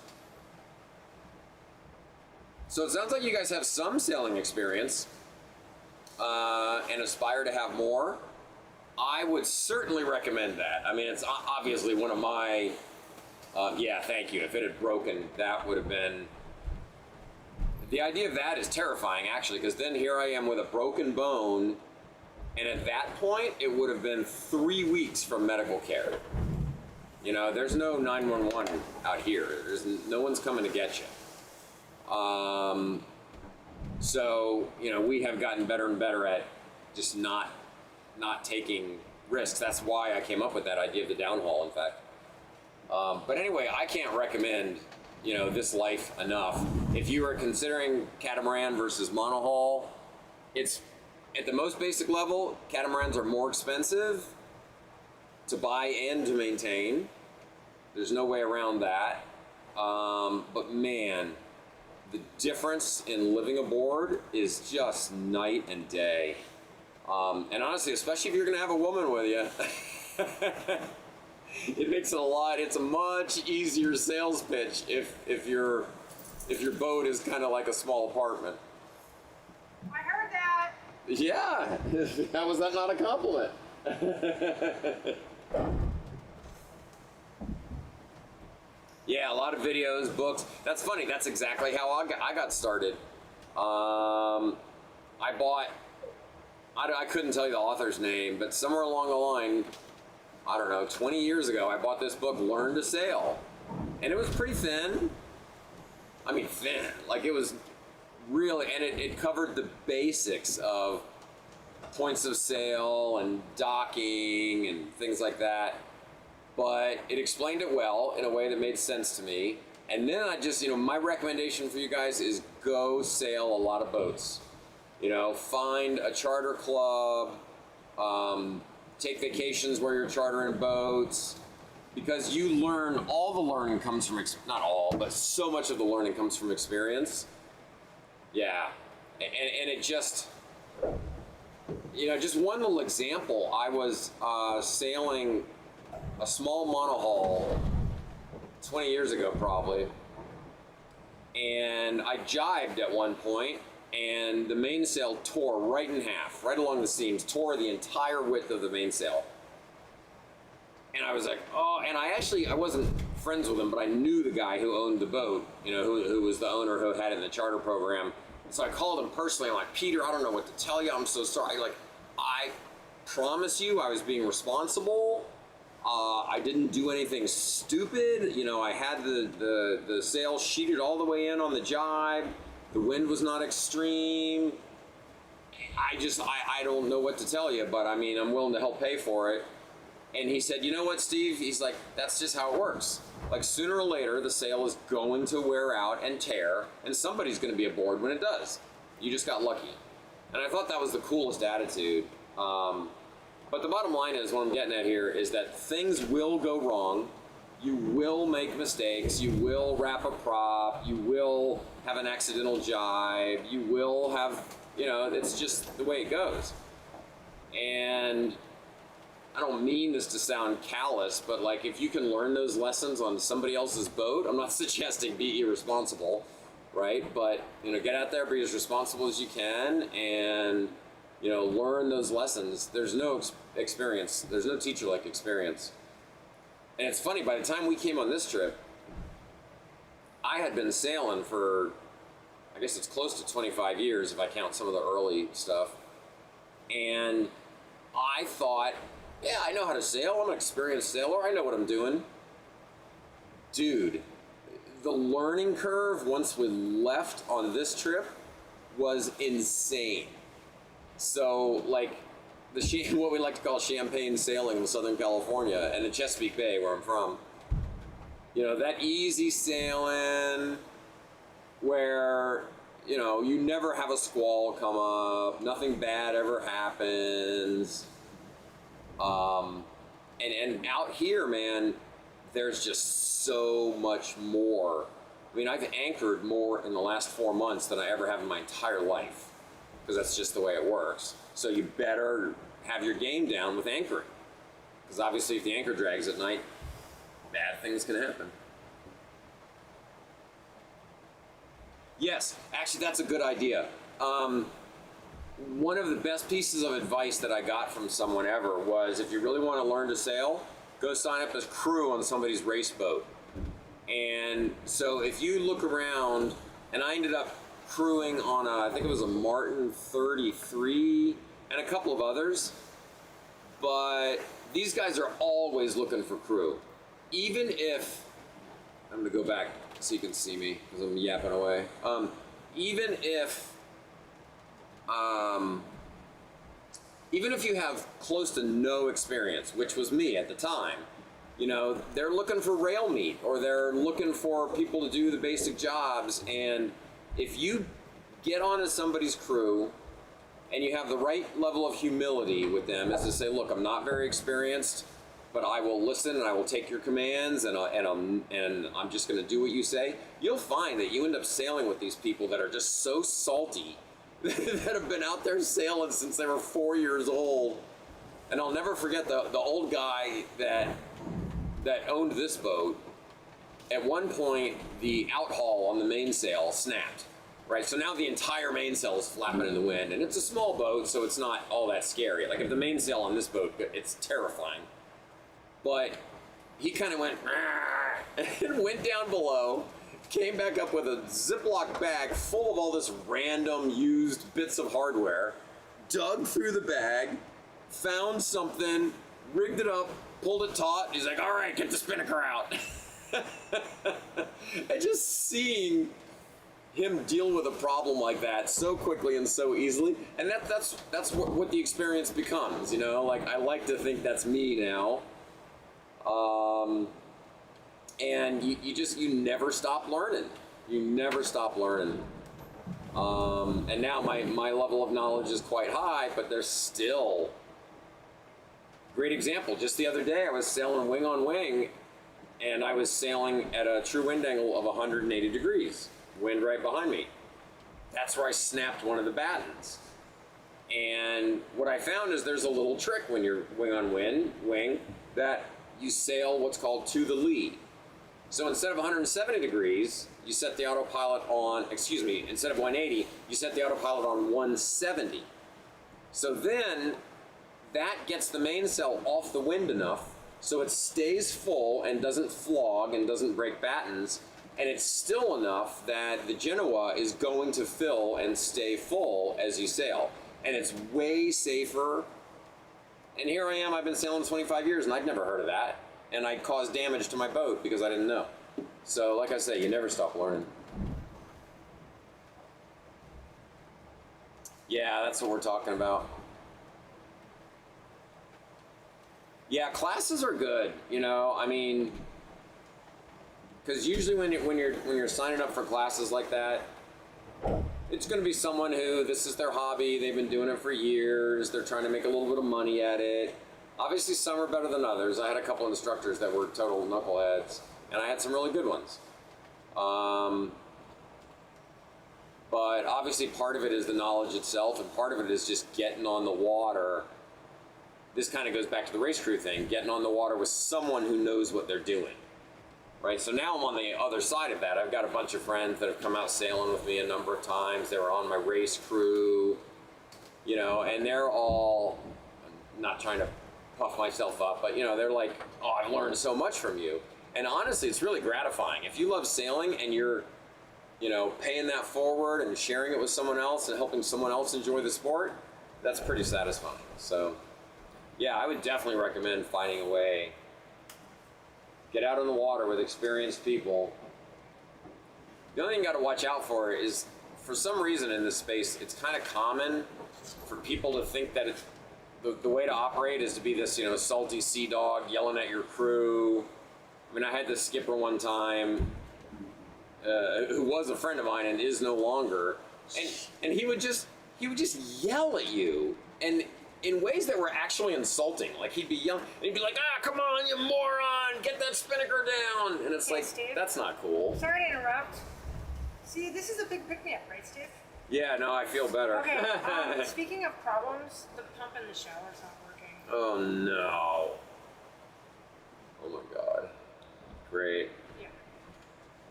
So it sounds like you guys have some sailing experience and aspire to have more. I would certainly recommend that. I mean, it's obviously one of my yeah, thank you. If it had broken, that would have been... The idea of that is terrifying, actually, because then here I am with a broken bone, and at that point, it would have been 3 weeks from medical care. You know, there's no 911 out here. No one's coming to get you. So, you know, we have gotten better and better at just not taking risks. That's why I came up with that idea of the downhaul, in fact. But anyway, I can't recommend, you know, this life enough. If you are considering catamaran versus monohull, it's at the most basic level, catamarans are more expensive to buy and to maintain. There's no way around that. But man, the difference in living aboard is just night and day. And honestly, especially if you're gonna have a woman with you, it makes it it's a much easier sales pitch if your boat is kind of like a small apartment. I heard that. Yeah, how was that not a compliment? Yeah, a lot of videos, books. That's funny. That's exactly how I got started. I couldn't tell you the author's name, but somewhere along the line, I don't know, 20 years ago, I bought this book, Learn to Sail. And it was pretty thin. I mean, thin. Like, it was really, and it covered the basics of points of sail and docking and things like that. But it explained it well in a way that made sense to me. And then I just, you know, my recommendation for you guys is go sail a lot of boats. You know, find a charter club, take vacations where you're chartering boats, because you learn, all the learning comes from, not all, but so much of the learning comes from experience. Yeah, and it just, you know, just one little example, I was sailing a small monohull 20 years ago probably, and I jibed at one point, and the mainsail tore right in half, right along the seams, tore the entire width of the mainsail. And I was like, oh, and I wasn't friends with him, but I knew the guy who owned the boat, you know, who was the owner who had it in the charter program. And so I called him personally. I'm like, Peter, I don't know what to tell you. I'm so sorry. Like, I promise you I was being responsible. I didn't do anything stupid. You know, I had the sail sheeted all the way in on the jibe. The wind was not extreme. I don't know what to tell you, but I mean, I'm willing to help pay for it. And he said, you know what, Steve? He's like, that's just how it works. Like, sooner or later, the sail is going to wear out and tear, and somebody's going to be aboard when it does. You just got lucky. And I thought that was the coolest attitude. But the bottom line is, what I'm getting at here is that things will go wrong. You will make mistakes. You will wrap a prop. You will have an accidental jibe. You will have, you know, it's just the way it goes. And I don't mean this to sound callous, but like, if you can learn those lessons on somebody else's boat, I'm not suggesting be irresponsible, right? But, you know, get out there, be as responsible as you can, and, you know, learn those lessons. There's no experience. There's no teacher like experience. And it's funny, by the time we came on this trip, I had been sailing for, I guess it's close to 25 years if I count some of the early stuff. And I thought, yeah, I know how to sail. I'm an experienced sailor. I know what I'm doing. Dude, the learning curve once we left on this trip was insane. So, like, what we like to call champagne sailing in Southern California and the Chesapeake Bay, where I'm from, you know, that easy sailing where, you know, you never have a squall come up, nothing bad ever happens. And out here, man, there's just so much more. I mean, I've anchored more in the last 4 months than I ever have in my entire life, because that's just the way it works. So you better have your game down with anchoring, because obviously if the anchor drags at night, bad things can happen. Yes, actually that's a good idea. One of the best pieces of advice that I got from someone ever was, if you really want to learn to sail, go sign up as crew on somebody's race boat. And so if you look around, and I ended up crewing on I think it was a Martin 33 and a couple of others, but these guys are always looking for crew. Even if, I'm gonna go back so you can see me because I'm yapping away. Even if you have close to no experience, which was me at the time, you know, they're looking for rail meat, or they're looking for people to do the basic jobs. And if you get onto somebody's crew and you have the right level of humility with them, is to say, look, I'm not very experienced, but I will listen and I will take your commands, and I'm just going to do what you say, you'll find that you end up sailing with these people that are just so salty that have been out there sailing since they were 4 years old. And I'll never forget the old guy that owned this boat. At one point, the outhaul on the mainsail snapped, right? So now the entire mainsail is flapping in the wind, and it's a small boat, so it's not all that scary. Like, if the mainsail on this boat, it's terrifying. But he kind of went, and went down below, came back up with a Ziploc bag full of all this random used bits of hardware, dug through the bag, found something, rigged it up, pulled it taut. He's like, all right, get the spinnaker out. And just seeing him deal with a problem like that so quickly and so easily, and that's what the experience becomes, you know? Like, I like to think that's me now. And you never stop learning. You never stop learning. And now my level of knowledge is quite high, but there's still, great example. Just the other day, I was sailing wing on wing, and I was sailing at a true wind angle of 180 degrees, wind right behind me. That's where I snapped one of the battens. And what I found is there's a little trick when you're wing on wing, that you sail what's called to the lee. So instead of 170 degrees, you set the autopilot on, instead of 180, you set the autopilot on 170. So then that gets the mainsail off the wind enough so it stays full and doesn't flog and doesn't break battens, and it's still enough that the Genoa is going to fill and stay full as you sail. And it's way safer. And here I am, I've been sailing 25 years and I'd never heard of that. And I caused damage to my boat because I didn't know. So like I say, you never stop learning. Yeah, that's what we're talking about. Yeah, classes are good, you know, I mean, because usually when you're signing up for classes like that, it's going to be someone who, this is their hobby, they've been doing it for years, they're trying to make a little bit of money at it. Obviously some are better than others. I had a couple instructors that were total knuckleheads, and I had some really good ones. But obviously part of it is the knowledge itself, and part of it is just getting on the water. This kind of goes back to the race crew thing, getting on the water with someone who knows what they're doing. Right, so now I'm on the other side of that. I've got a bunch of friends that have come out sailing with me a number of times. They were on my race crew, you know, and they're all, I'm not trying to puff myself up, but you know, they're like, oh, I've learned so much from you. And honestly, it's really gratifying. If you love sailing and you're, you know, paying that forward and sharing it with someone else and helping someone else enjoy the sport, that's pretty satisfying. So yeah, I would definitely recommend finding a way. Get out on the water with experienced people. The only thing you got to watch out for is, for some reason in this space, it's kind of common for people to think that it's, the way to operate is to be this, you know, salty sea dog yelling at your crew. I mean, I had this skipper one time who was a friend of mine and is no longer, and he would just yell at you, and in ways that were actually insulting. Like he'd be yelling, and he'd be like, "Ah, come on, you moron! Get that spinnaker down!" And it's Hey, like, Steve. that's not cool. Sorry to interrupt. See, this is a big pick-me-up, right, Steve? Yeah, no, I feel better. Okay, speaking of problems, the pump in the shower's not working. Oh no. Oh my god. Great. Yeah.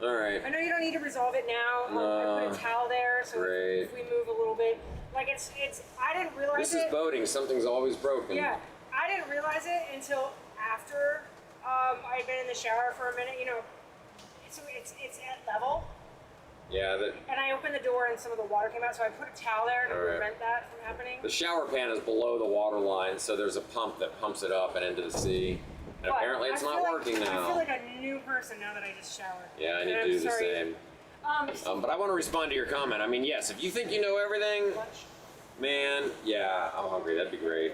Alright. I know you don't need to resolve it now. I put a towel there, so if we move a little bit. Like, it's I didn't realize This is boating. Something's always broken. Yeah, I didn't realize it until after I'd been in the shower for a minute, you know. So it's at level. Yeah, And I opened the door and some of the water came out, so I put a towel there to prevent that from happening. the shower pan is below the water line, so there's a pump that pumps it up and into the sea. And But apparently it's not working now. I feel like a new person now that I just showered. Yeah, I need And to I'm do the sorry. same. But I want to respond to your comment. I mean, yes, if you think you know everything, man, yeah, I'm hungry. That'd be great.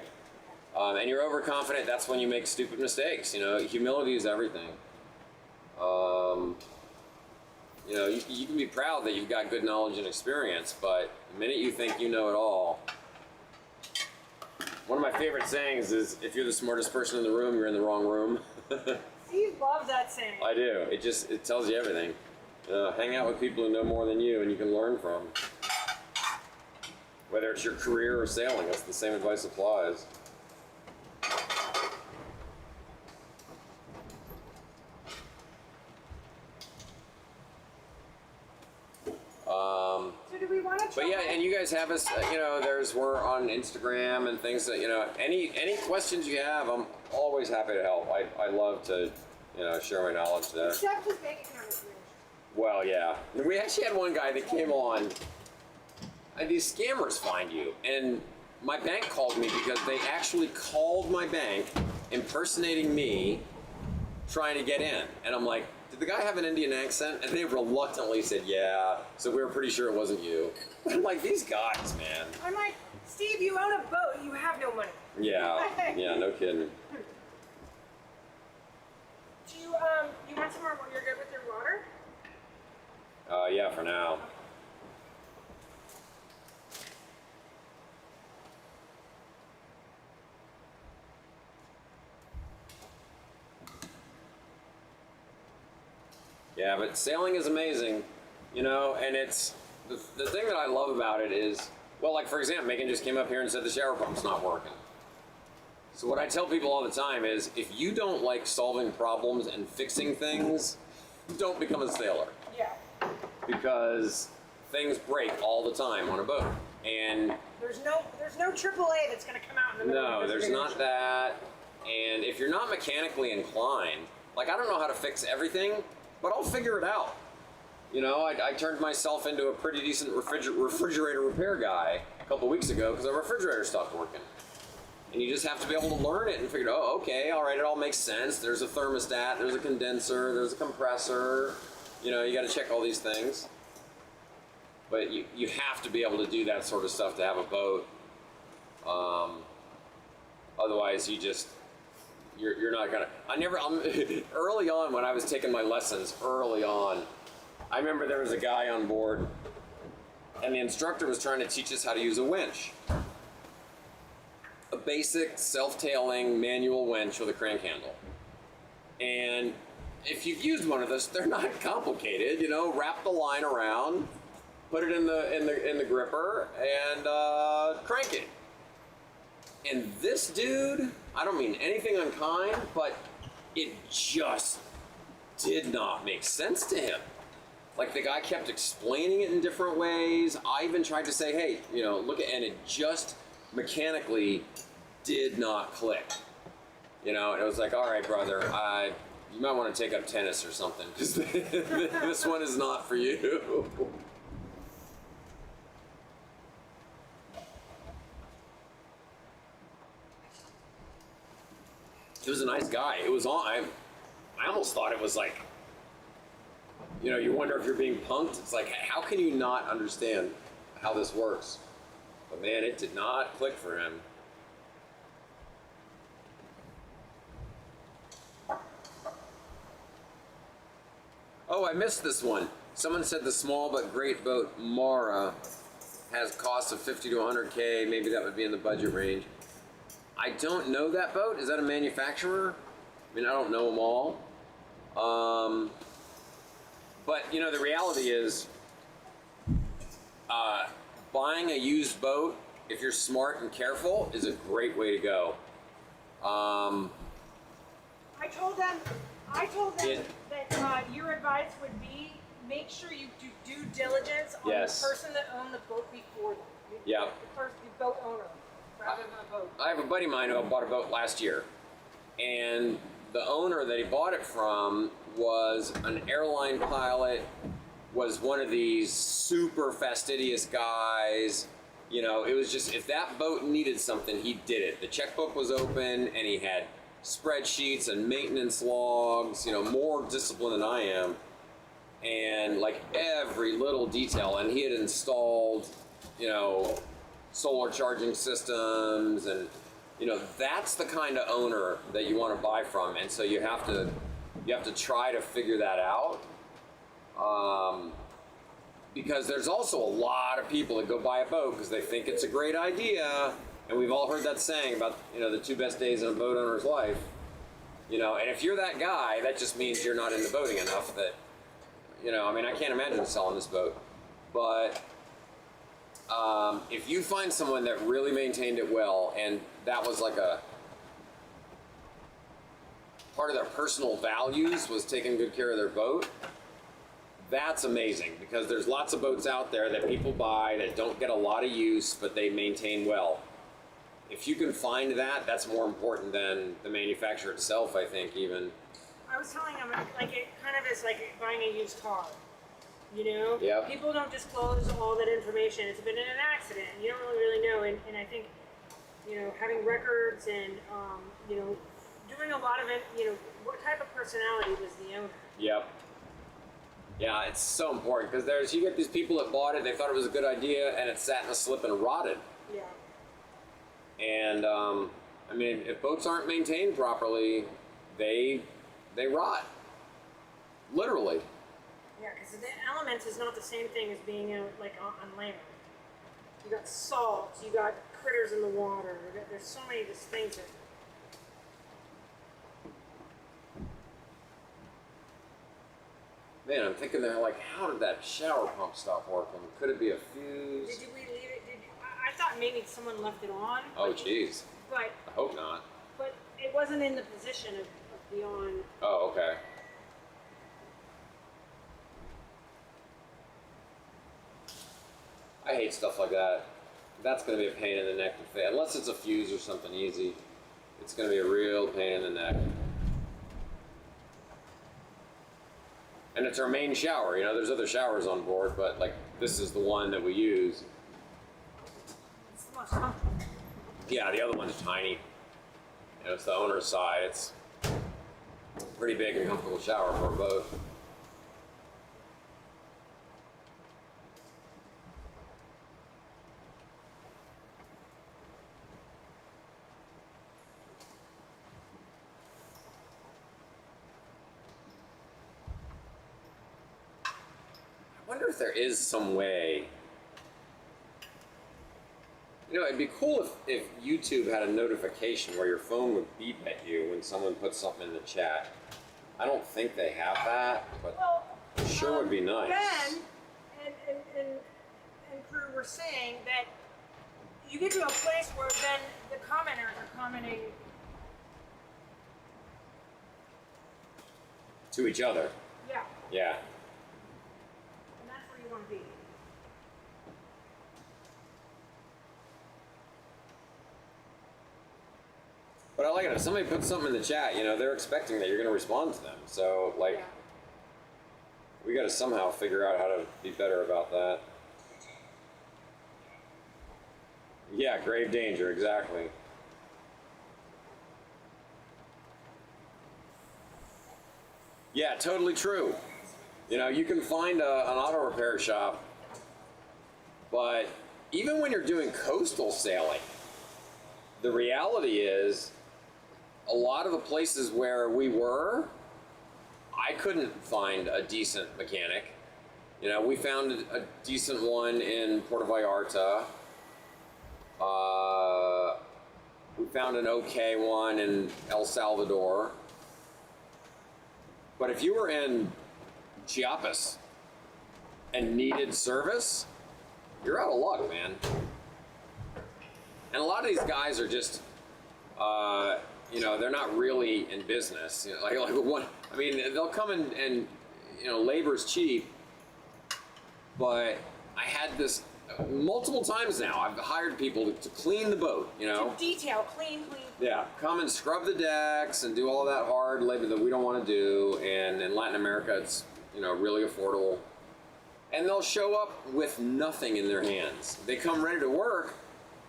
And you're overconfident, that's when you make stupid mistakes. You know, humility is everything. You know, you can be proud that you've got good knowledge and experience, but the minute you think you know it all, one of my favorite sayings is, if you're the smartest person in the room, you're in the wrong room. Steve loves that saying. I do. It tells you everything. Hang out with people who know more than you and you can learn from. Whether it's your career or sailing, that's the same advice applies. So do we want to try? But yeah, and you guys have us, you know, we're on Instagram and things that, you know, any questions you have, I'm always happy to help. I love to, you know, share my knowledge there. Except his bank account information. Well, yeah. We actually had one guy that came on, and these scammers find you, and my bank called me because they actually called my bank impersonating me trying to get in. And I'm like, did the guy have an Indian accent? And they reluctantly said, yeah. So we were pretty sure it wasn't you. I'm like, these guys, man. I'm like, Steve, you own a boat. You have no money. Yeah, yeah, no kidding. Do you want some more? You're good with your water? Yeah, for now. Yeah, but sailing is amazing, you know, and it's, the thing that I love about it is, well, like for example, Megan just came up here and said the shower pump's not working. So what I tell people all the time is, if you don't like solving problems and fixing things, don't become a sailor. Yeah. Because things break all the time on a boat. And There's no AAA that's gonna come out in the middle no, of this there's big not ocean. that. And if you're not mechanically inclined, like I don't know how to fix everything, but I'll figure it out. You know, I turned myself into a pretty decent refrigerator repair guy a couple weeks ago because our refrigerator stopped working. And you just have to be able to learn it and figure, oh, okay, all right, it all makes sense. There's a thermostat, there's a condenser, there's a compressor. You know, you got to check all these things. But you have to be able to do that sort of stuff to have a boat. Otherwise, you're not gonna. Early on when I was taking my lessons, I remember there was a guy on board, and the instructor was trying to teach us how to use a winch. A basic self-tailing manual winch with a crank handle. And if you've used one of those, they're not complicated. You know, wrap the line around, put it in the gripper, and crank it. And this dude, I don't mean anything unkind, but it just did not make sense to him. Like the guy kept explaining it in different ways. I even tried to say, hey, you know, look at, and it just mechanically did not click. You know, and it was like, all right, brother, you might want to take up tennis or something, because this one is not for you. He was a nice guy. It was on. I almost thought it was like, you know, you wonder if you're being punked. It's like, how can you not understand how this works? But man, it did not click for him. Oh, I missed this one. Someone said the small but great boat Mara has costs of 50 to 100K. Maybe that would be in the budget range. I don't know that boat. Is that a manufacturer? I mean, I don't know them all. But you know, the reality is, buying a used boat, if you're smart and careful, is a great way to go. I told them that your advice would be make sure you do due diligence on Yes. the person that owned the boat before them. Yeah. The boat owner, rather than a boat. I have a buddy of mine who bought a boat last year, and the owner that he bought it from was an airline pilot, was one of these super fastidious guys. You know, it was just, if that boat needed something, he did it. The checkbook was open, and he had spreadsheets and maintenance logs, you know, more disciplined than I am. And like every little detail, and he had installed, you know, solar charging systems, and you know, that's the kind of owner that you want to buy from. And so you have to try to figure that out, because there's also a lot of people that go buy a boat because they think it's a great idea, and we've all heard that saying about, you know, the 2 best days in a boat owner's life. You know, and if you're that guy, that just means you're not into boating enough. That, you know, I mean, I can't imagine selling this boat, but if you find someone that really maintained it well, and that was like a part of their personal values was taking good care of their boat, that's amazing, because there's lots of boats out there that people buy that don't get a lot of use, but they maintain well. If you can find that, that's more important than the manufacturer itself, I think, even. I was telling them, like, it kind of is like buying a used car. You know? Yep. People don't disclose all that information. It's been in an accident. You don't really know. And I think, you know, having records and, you know, doing a lot of it, you know, what type of personality was the owner? Yep. Yeah, it's so important, because you get these people that bought it, they thought it was a good idea, and it sat in a slip and rotted. Yeah. And I mean, if boats aren't maintained properly, they rot, literally. Yeah, because the elements is not the same thing as being out like on land. You got salt, you got critters in the water. There's so many of these things that. Man, I'm thinking there, like, how did that shower pump stop working? Could it be a fuse? Did we leave it? I thought maybe someone left it on. Oh, jeez. But I hope not. But it wasn't in the position of beyond. Oh, okay. I hate stuff like that. That's going to be a pain in the neck to fit. Unless it's a fuse or something easy, it's going to be a real pain in the neck. And it's our main shower. You know, there's other showers on board, but like this is the one that we use. It's the most comfortable. Yeah, the other one's tiny. You know, it's the owner's side. It's a pretty big and comfortable shower for a boat. I wonder if there is some way. You know, it'd be cool if YouTube had a notification where your phone would beep at you when someone puts something in the chat. I don't think they have that, but it sure would be nice. Ben and crew were saying that you get to a place where then the commenters are commenting To each other. Yeah. Yeah. And that's where you want to be. But I like it. If somebody puts something in the chat, you know, they're expecting that you're going to respond to them. So, like, we got to somehow figure out how to be better about that. Yeah, grave danger, exactly. Yeah, totally true. You know, you can find an auto repair shop, but even when you're doing coastal sailing, the reality is a lot of the places where we were, I couldn't find a decent mechanic. You know, we found a decent one in Puerto Vallarta. We found an okay one in El Salvador. But if you were in Chiapas and needed service, you're out of luck, man. And a lot of these guys are just, you know, they're not really in business. You know, like one, I mean, they'll come and you know, labor's cheap. But I had this multiple times now. I've hired people to clean the boat, you know. To detail, clean. Yeah, come and scrub the decks and do all that hard labor that we don't want to do. And in Latin America, it's, you know, really affordable. And they'll show up with nothing in their hands. They come ready to work,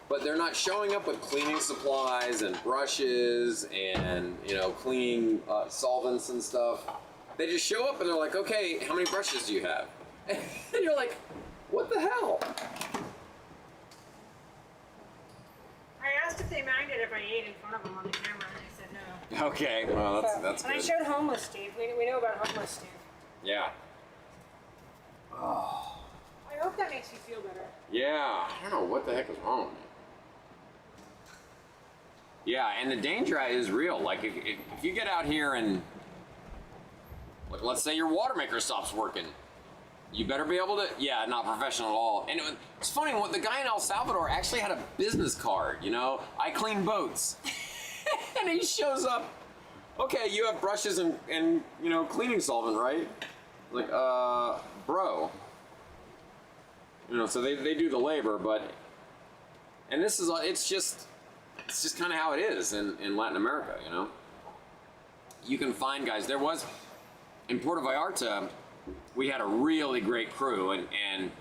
but they're not showing up with cleaning supplies and brushes and, you know, cleaning solvents and stuff. They just show up and they're like, okay, how many brushes do you have? And you're like, what the hell? I asked if they minded if I ate in front of them on the camera, and they said no. Okay, well, that's and good. I showed homeless Steve. We know about homeless Steve. Yeah. Oh. I hope that makes you feel better. Yeah, I don't know what the heck is wrong with me. Yeah, and the danger is real. Like, if you get out here and, like, let's say your water maker stops working, you better be able to, yeah, not professional at all. And it's funny, what the guy in El Salvador actually had a business card, you know? I clean boats. And he shows up, okay, you have brushes and you know, cleaning solvent, right? Like, bro. You know, so they do the labor, but, and this is, it's just kind of how it is in Latin America, you know? You can find guys, there was, in Puerto Vallarta, we had a really great crew, and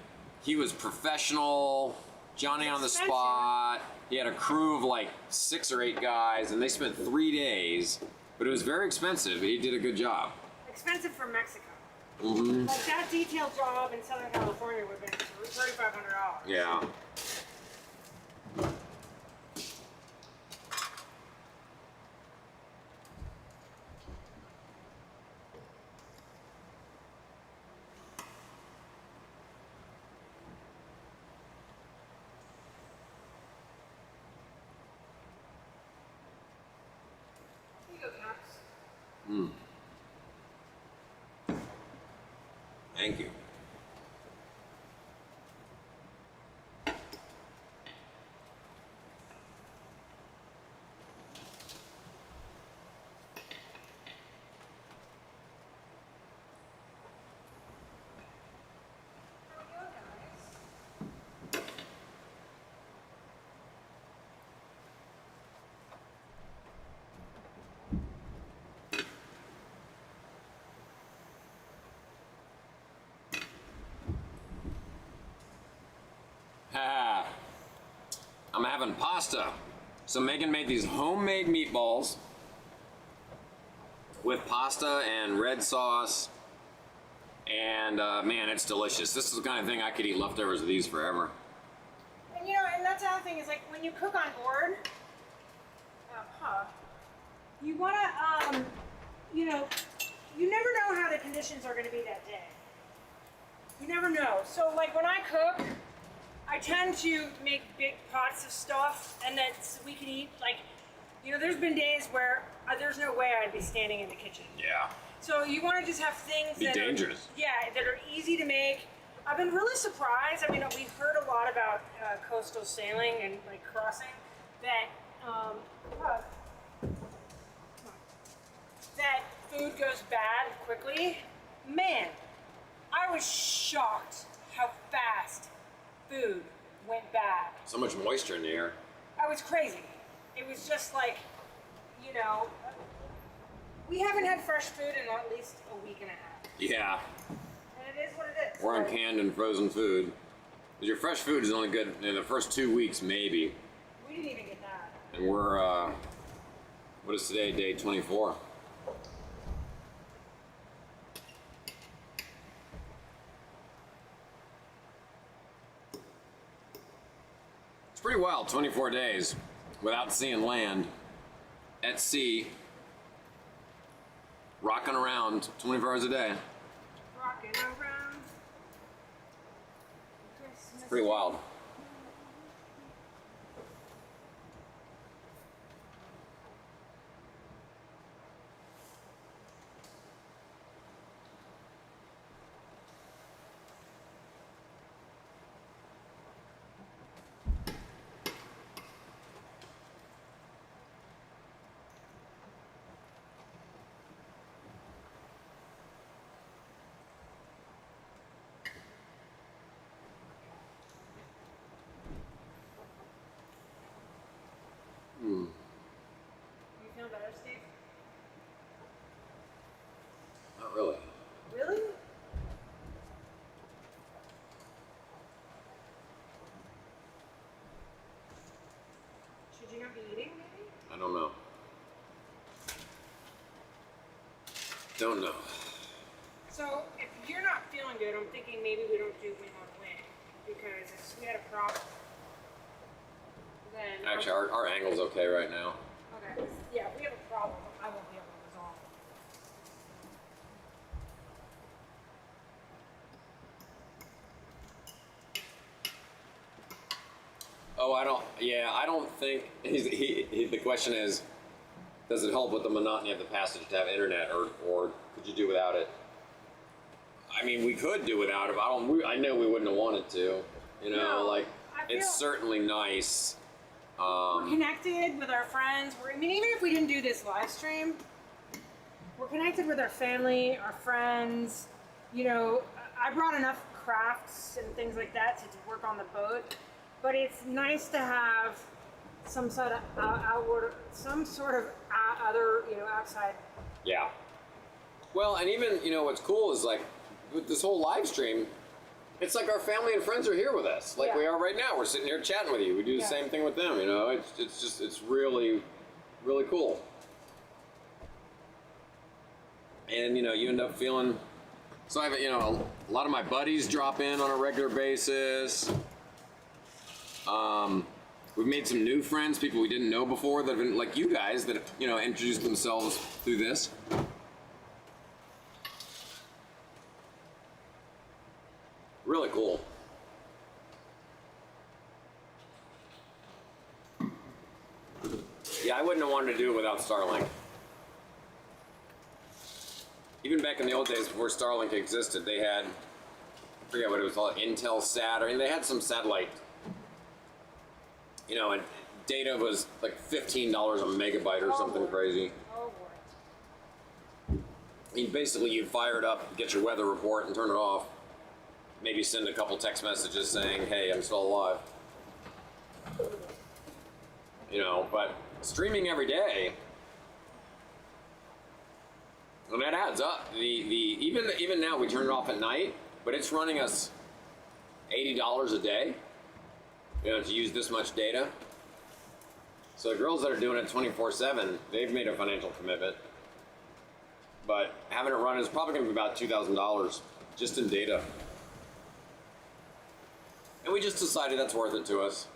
he was professional, Johnny on the spot. He had a crew of like 6 or 8 guys, and they spent 3 days, but it was very expensive. He did a good job. Expensive for Mexico. Mm-hmm. Like that detailed job in Southern California would have been $3,500. Yeah. Thank you. I'm having pasta. So Megan made these homemade meatballs with pasta and red sauce. And man, it's delicious. This is the kind of thing I could eat leftovers of these forever. And you know, and that's the other thing is like when you cook on board, you want to, you know, you never know how the conditions are going to be that day. You never know. So like when I cook, I tend to make big pots of stuff and that we can eat. Like, you know, there's been days where there's no way I'd be standing in the kitchen. Yeah. So you want to just have things Be that dangerous. that are easy to make. I've been really surprised. I mean, we've heard a lot about coastal sailing and like crossing that that food goes bad quickly. Man, I was shocked how fast food went bad. So much moisture in the air. I was crazy. It was just like, you know, we haven't had fresh food in at least a week and a half. Yeah. And it is what it is. We're on canned and frozen food. Your fresh food is only good in the first 2 weeks, maybe. We didn't even get that. And we're, what is today, day 24? It's pretty wild, 24 days without seeing land, at sea, rocking around 24 hours a day. Rocking around. Christmas. It's pretty wild. You feel better, Steve? Not really. Really? Should you not be eating, maybe? I don't know. Don't know. So, if you're not feeling good, I'm thinking maybe we don't do win on win. Because if we had a problem, then... Actually, our angle's okay right now. Okay, yeah, if we have a problem, I won't be able to resolve it. Oh, I don't think, the question is, does it help with the monotony of the passage to have internet, or could you do without it? I mean, we could do without it, but I know we wouldn't have wanted to, you know, No, like, I feel- it's certainly nice. We're connected with our friends. I mean, even if we didn't do this live stream, we're connected with our family, our friends. You know, I brought enough crafts and things like that to work on the boat, but it's nice to have some sort of other, you know, outside. Yeah. Well, and even, you know, what's cool is, like, with this whole live stream, it's like our family and friends are here with us, like Yeah. we are right now. We're sitting here chatting with you. We do the Yeah. same thing with them, you know. It's really, really cool. And, you know, you end up feeling, so I have, you know, a lot of my buddies drop in on a regular basis. We've made some new friends, people we didn't know before that have been, like you guys, that, you know, introduced themselves through this. Really cool. Yeah, I wouldn't have wanted to do it without Starlink. Even back in the old days before Starlink existed, they had, I forget what it was called, Intelsat, or they had some satellite, you know, and data was like $15 a megabyte or something crazy. Oh boy. I mean, basically you'd fire it up, get your weather report, and turn it off. Maybe send a couple text messages saying, hey, I'm still alive. You know, but streaming every day, and that adds up. Even now we turn it off at night, but it's running us $80 a day, you know, to use this much data. So the girls that are doing it 24/7, they've made a financial commitment. But having it run is probably going to be about $2,000 just in data. And we just decided that's worth it to us.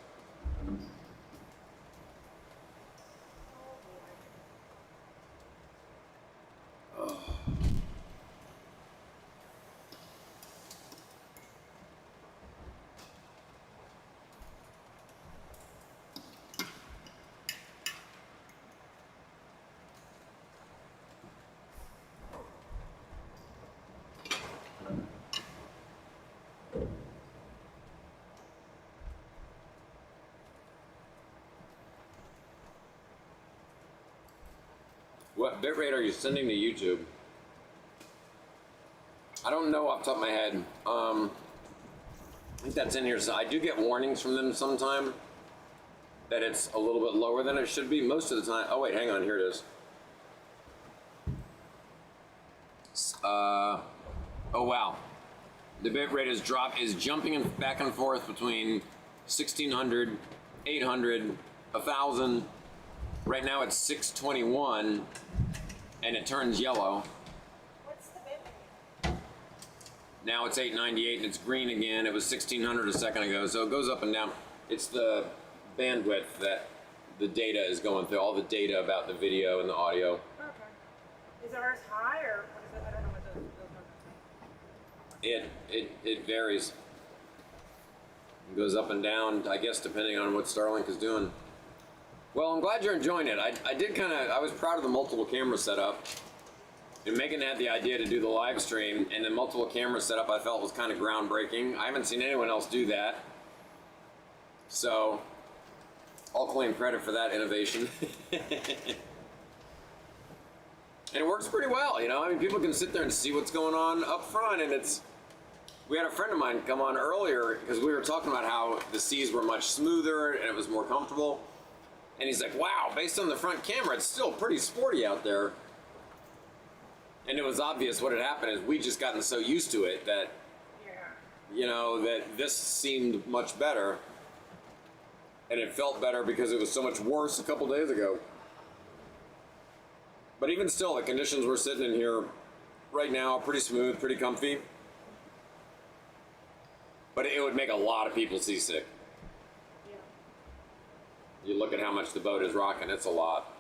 What bitrate are you sending to YouTube? I don't know off the top of my head. I think that's in here. So I do get warnings from them sometime. that it's a little bit lower than it should be most of the time. Oh wait, hang on, here it is. Oh wow. The bit rate is jumping back and forth between 1600, 800, 1000. Right now it's 621 and it turns yellow. What's the bit rate? Now it's 898 and it's green again. It was 1600 a second ago, so it goes up and down. It's the bandwidth that the data is going through, all the data about the video and the audio. Okay. Is ours high or what is it? I don't know what those numbers It varies. It goes up and down, I guess, depending on what Starlink is doing. Well, I'm glad you're enjoying it. I was proud of the multiple camera setup. And Megan had the idea to do the live stream, and the multiple camera setup I felt was kind of groundbreaking. I haven't seen anyone else do that. So, I'll claim credit for that innovation. And it works pretty well, you know? I mean, people can sit there and see what's going on up front, and we had a friend of mine come on earlier, because we were talking about how the seas were much smoother, and it was more comfortable. And he's like, wow, based on the front camera, it's still pretty sporty out there. And it was obvious what had happened is we just gotten so used to it that, you know, that this seemed much better. And it felt better because it was so much worse a couple days ago. But even still, the conditions we're sitting in here right now are pretty smooth, pretty comfy. But it would make a lot of people seasick. Yeah. You look at how much the boat is rocking, it's a lot.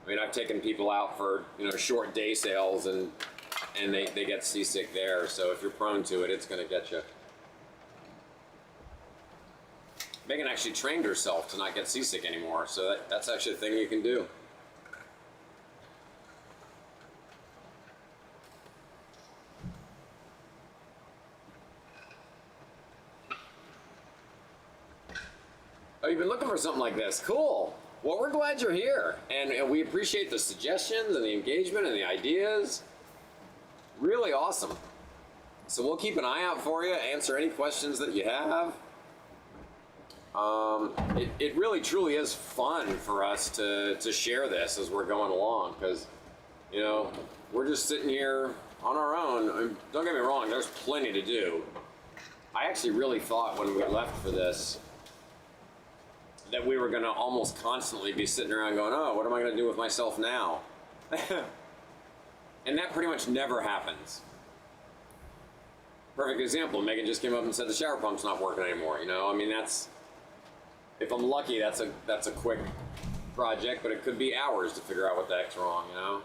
I mean, I've taken people out for, you know, short day sails and they get seasick there. So if you're prone to it, it's going to get you. Megan actually trained herself to not get seasick anymore. So that's actually a thing you can do. Oh, you've been looking for something like this. Cool. Well, we're glad you're here. And we appreciate the suggestions and the engagement and the ideas. Really awesome. So we'll keep an eye out for you, answer any questions that you have. It really truly is fun for us to share this as we're going along because, you know, we're just sitting here on our own. I mean, don't get me wrong, there's plenty to do. I actually really thought when we left for this that we were going to almost constantly be sitting around going, oh, what am I going to do with myself now? And that pretty much never happens. Perfect example, Megan just came up and said the shower pump's not working anymore, you know? I mean, if I'm lucky, that's a quick project, but it could be hours to figure out what the heck's wrong, you know?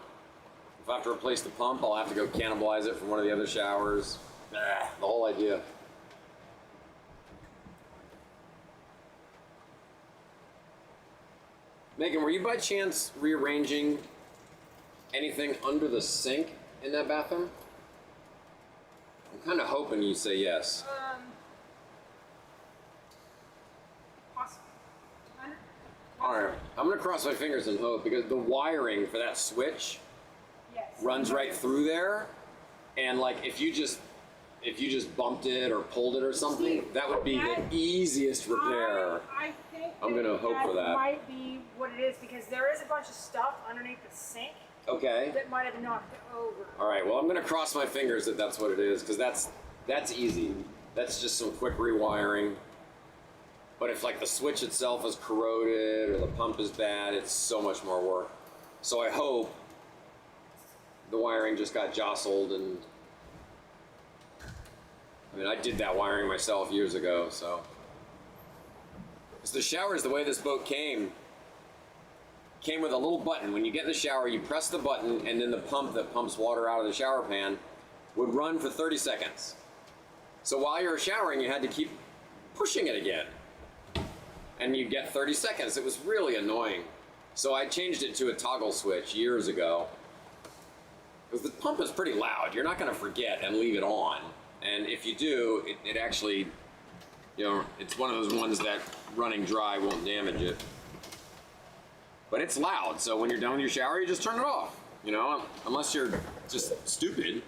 If I have to replace the pump, I'll have to go cannibalize it from one of the other showers. The whole idea. Megan, were you by chance rearranging anything under the sink in that bathroom? I'm kind of hoping you say yes. Possibly. All right, I'm gonna cross my fingers and hope because the wiring for that switch runs right through there, and like if you just bumped it or pulled it or something, that would be the easiest repair. I think I'm gonna hope for that. Might be what it is because there is a bunch of stuff underneath the sink. Okay. That might have knocked it over. All right. Well, I'm gonna cross my fingers that that's what it is because that's easy. That's just some quick rewiring. But if like the switch itself is corroded or the pump is bad, it's so much more work. So I hope the wiring just got jostled and. I mean, I did that wiring myself years ago, so. The showers, the way this boat came with a little button. When you get in the shower, you press the button, and then the pump that pumps water out of the shower pan would run for 30 seconds. So while you were showering, you had to keep pushing it again. And you'd get 30 seconds. It was really annoying. So I changed it to a toggle switch years ago. Because the pump is pretty loud. You're not going to forget and leave it on. And if you do, it actually, you know, it's one of those ones that running dry won't damage it. But it's loud, so when you're done with your shower, you just turn it off. You know, unless you're just stupid.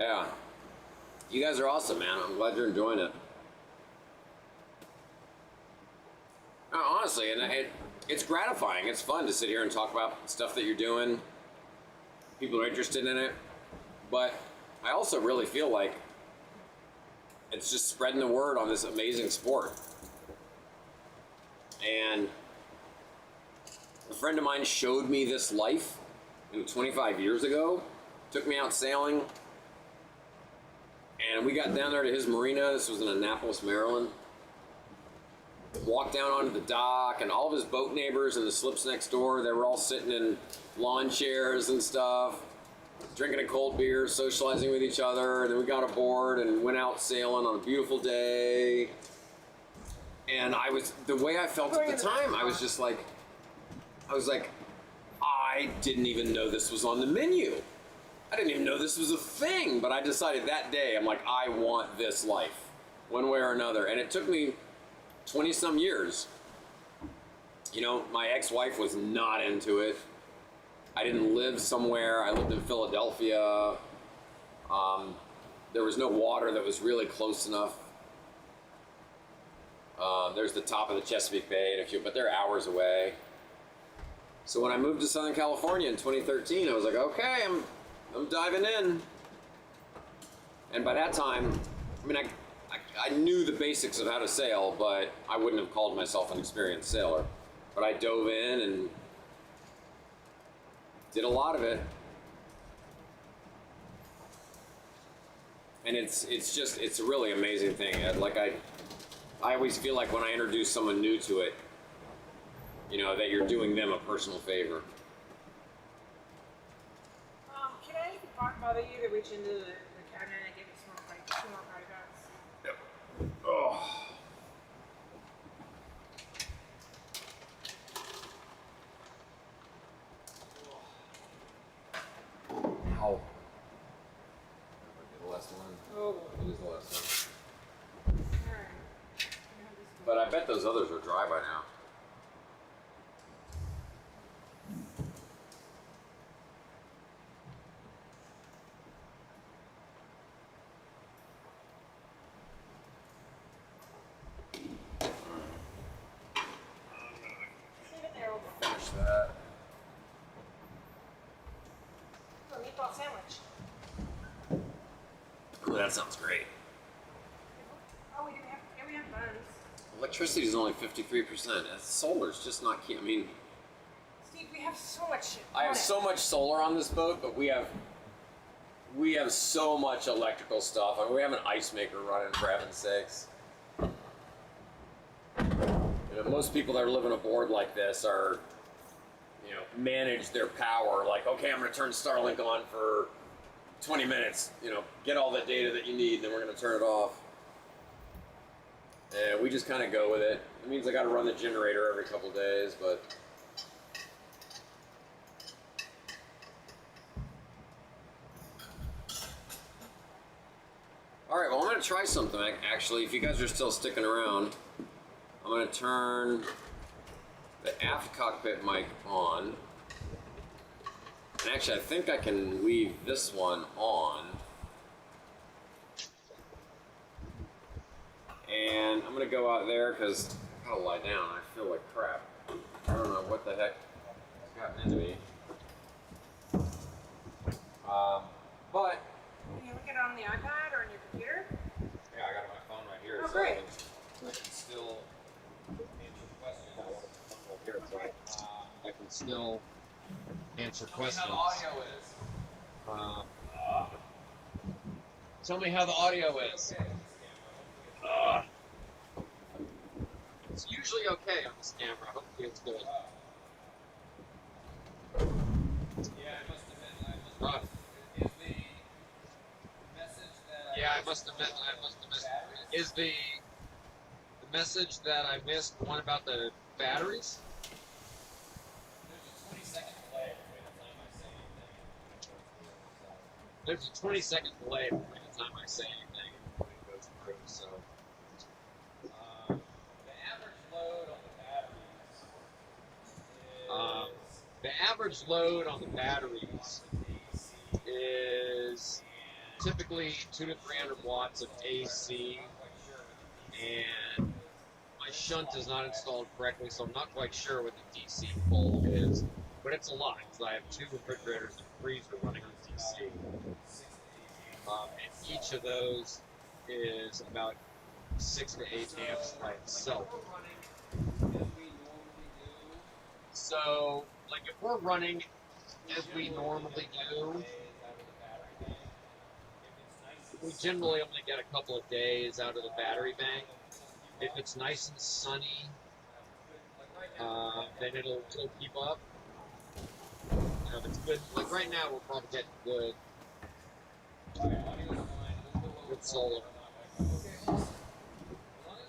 Yeah. You guys are awesome, man. I'm glad you're enjoying it. No, honestly, and it's gratifying. It's fun to sit here and talk about stuff that you're doing. People are interested in it. But I also really feel like it's just spreading the word on this amazing sport. And a friend of mine showed me this life 25 years ago, took me out sailing, and we got down there to his marina. This was in Annapolis, Maryland. Walked down onto the dock, and all of his boat neighbors and the slips next door, they were all sitting in lawn chairs and stuff, drinking a cold beer, socializing with each other. And then we got aboard and went out sailing on a beautiful day. And the way I felt at the time, I was like, I didn't even know this was on the menu. I didn't even know this was a thing, but I decided that day, I'm like, I want this life, one way or another. And it took me 20 some years. You know, my ex-wife was not into it. I didn't live somewhere. I lived in Philadelphia. There was no water that was really close enough. There's the top of the Chesapeake Bay, but they're hours away. So when I moved to Southern California in 2013, I was like, okay, I'm diving in. And by that time, I mean, I knew the basics of how to sail, but I wouldn't have called myself an experienced sailor. But I dove in and did a lot of it. And it's a really amazing thing. Like I always feel like when I introduce someone new to it, you know, that you're doing them a personal favor. Can I bother you to reach into the cabinet and get me some more party bags? Yep. Oh. Ow. The last one. Oh. It is the last one. Alright. But I bet those others are dry by now. Leave it there. Finish that. Oh, meatball sandwich. Ooh, that sounds great. Oh, we have buns. Electricity is only 53%. Solar's just not key. I mean, Steve, we have so much shit. I have so much solar on this boat, but we have so much electrical stuff. I mean, we have an ice maker running, for heaven's sakes. You know, most people that are living aboard like this are, you know, manage their power. Like, okay, I'm going to turn Starlink on for 20 minutes. You know, get all the data that you need, then we're going to turn it off. And we just kind of go with it. It means I got to run the generator every couple days, but. All right, well, I'm going to try something, actually. If you guys are still sticking around, I'm going to turn the aft cockpit mic on. And actually, I think I can leave this one on. And I'm going to go out there because I got to lie down. I feel like crap. I don't know what the heck has gotten into me. But Can you look at it on the iPad or on your computer? yeah, I got my phone right here. Oh, so great. I can still answer questions. Here it's like, I can still answer questions. Tell me how the audio is. Tell me how the audio is. It's usually okay on this camera. Hopefully it's good. Yeah, I must admit. Is the message that I must admit. Is the message that I missed one about the batteries? There's a 20-second delay between the time I say anything and when it goes through, so. The average load on the batteries is typically 200 to 300 watts of AC, and my shunt is not installed correctly, so I'm not quite sure what the DC bulb is, but it's a lot, because I have 2 refrigerators and a freezer running on DC. And each of those is about 6 to 8 amps by itself. So, like, if we're running as we normally do, we generally only get a couple of days out of the battery bank. If it's nice and sunny, then it'll keep up. If it's good, like right now, we're probably getting good solar.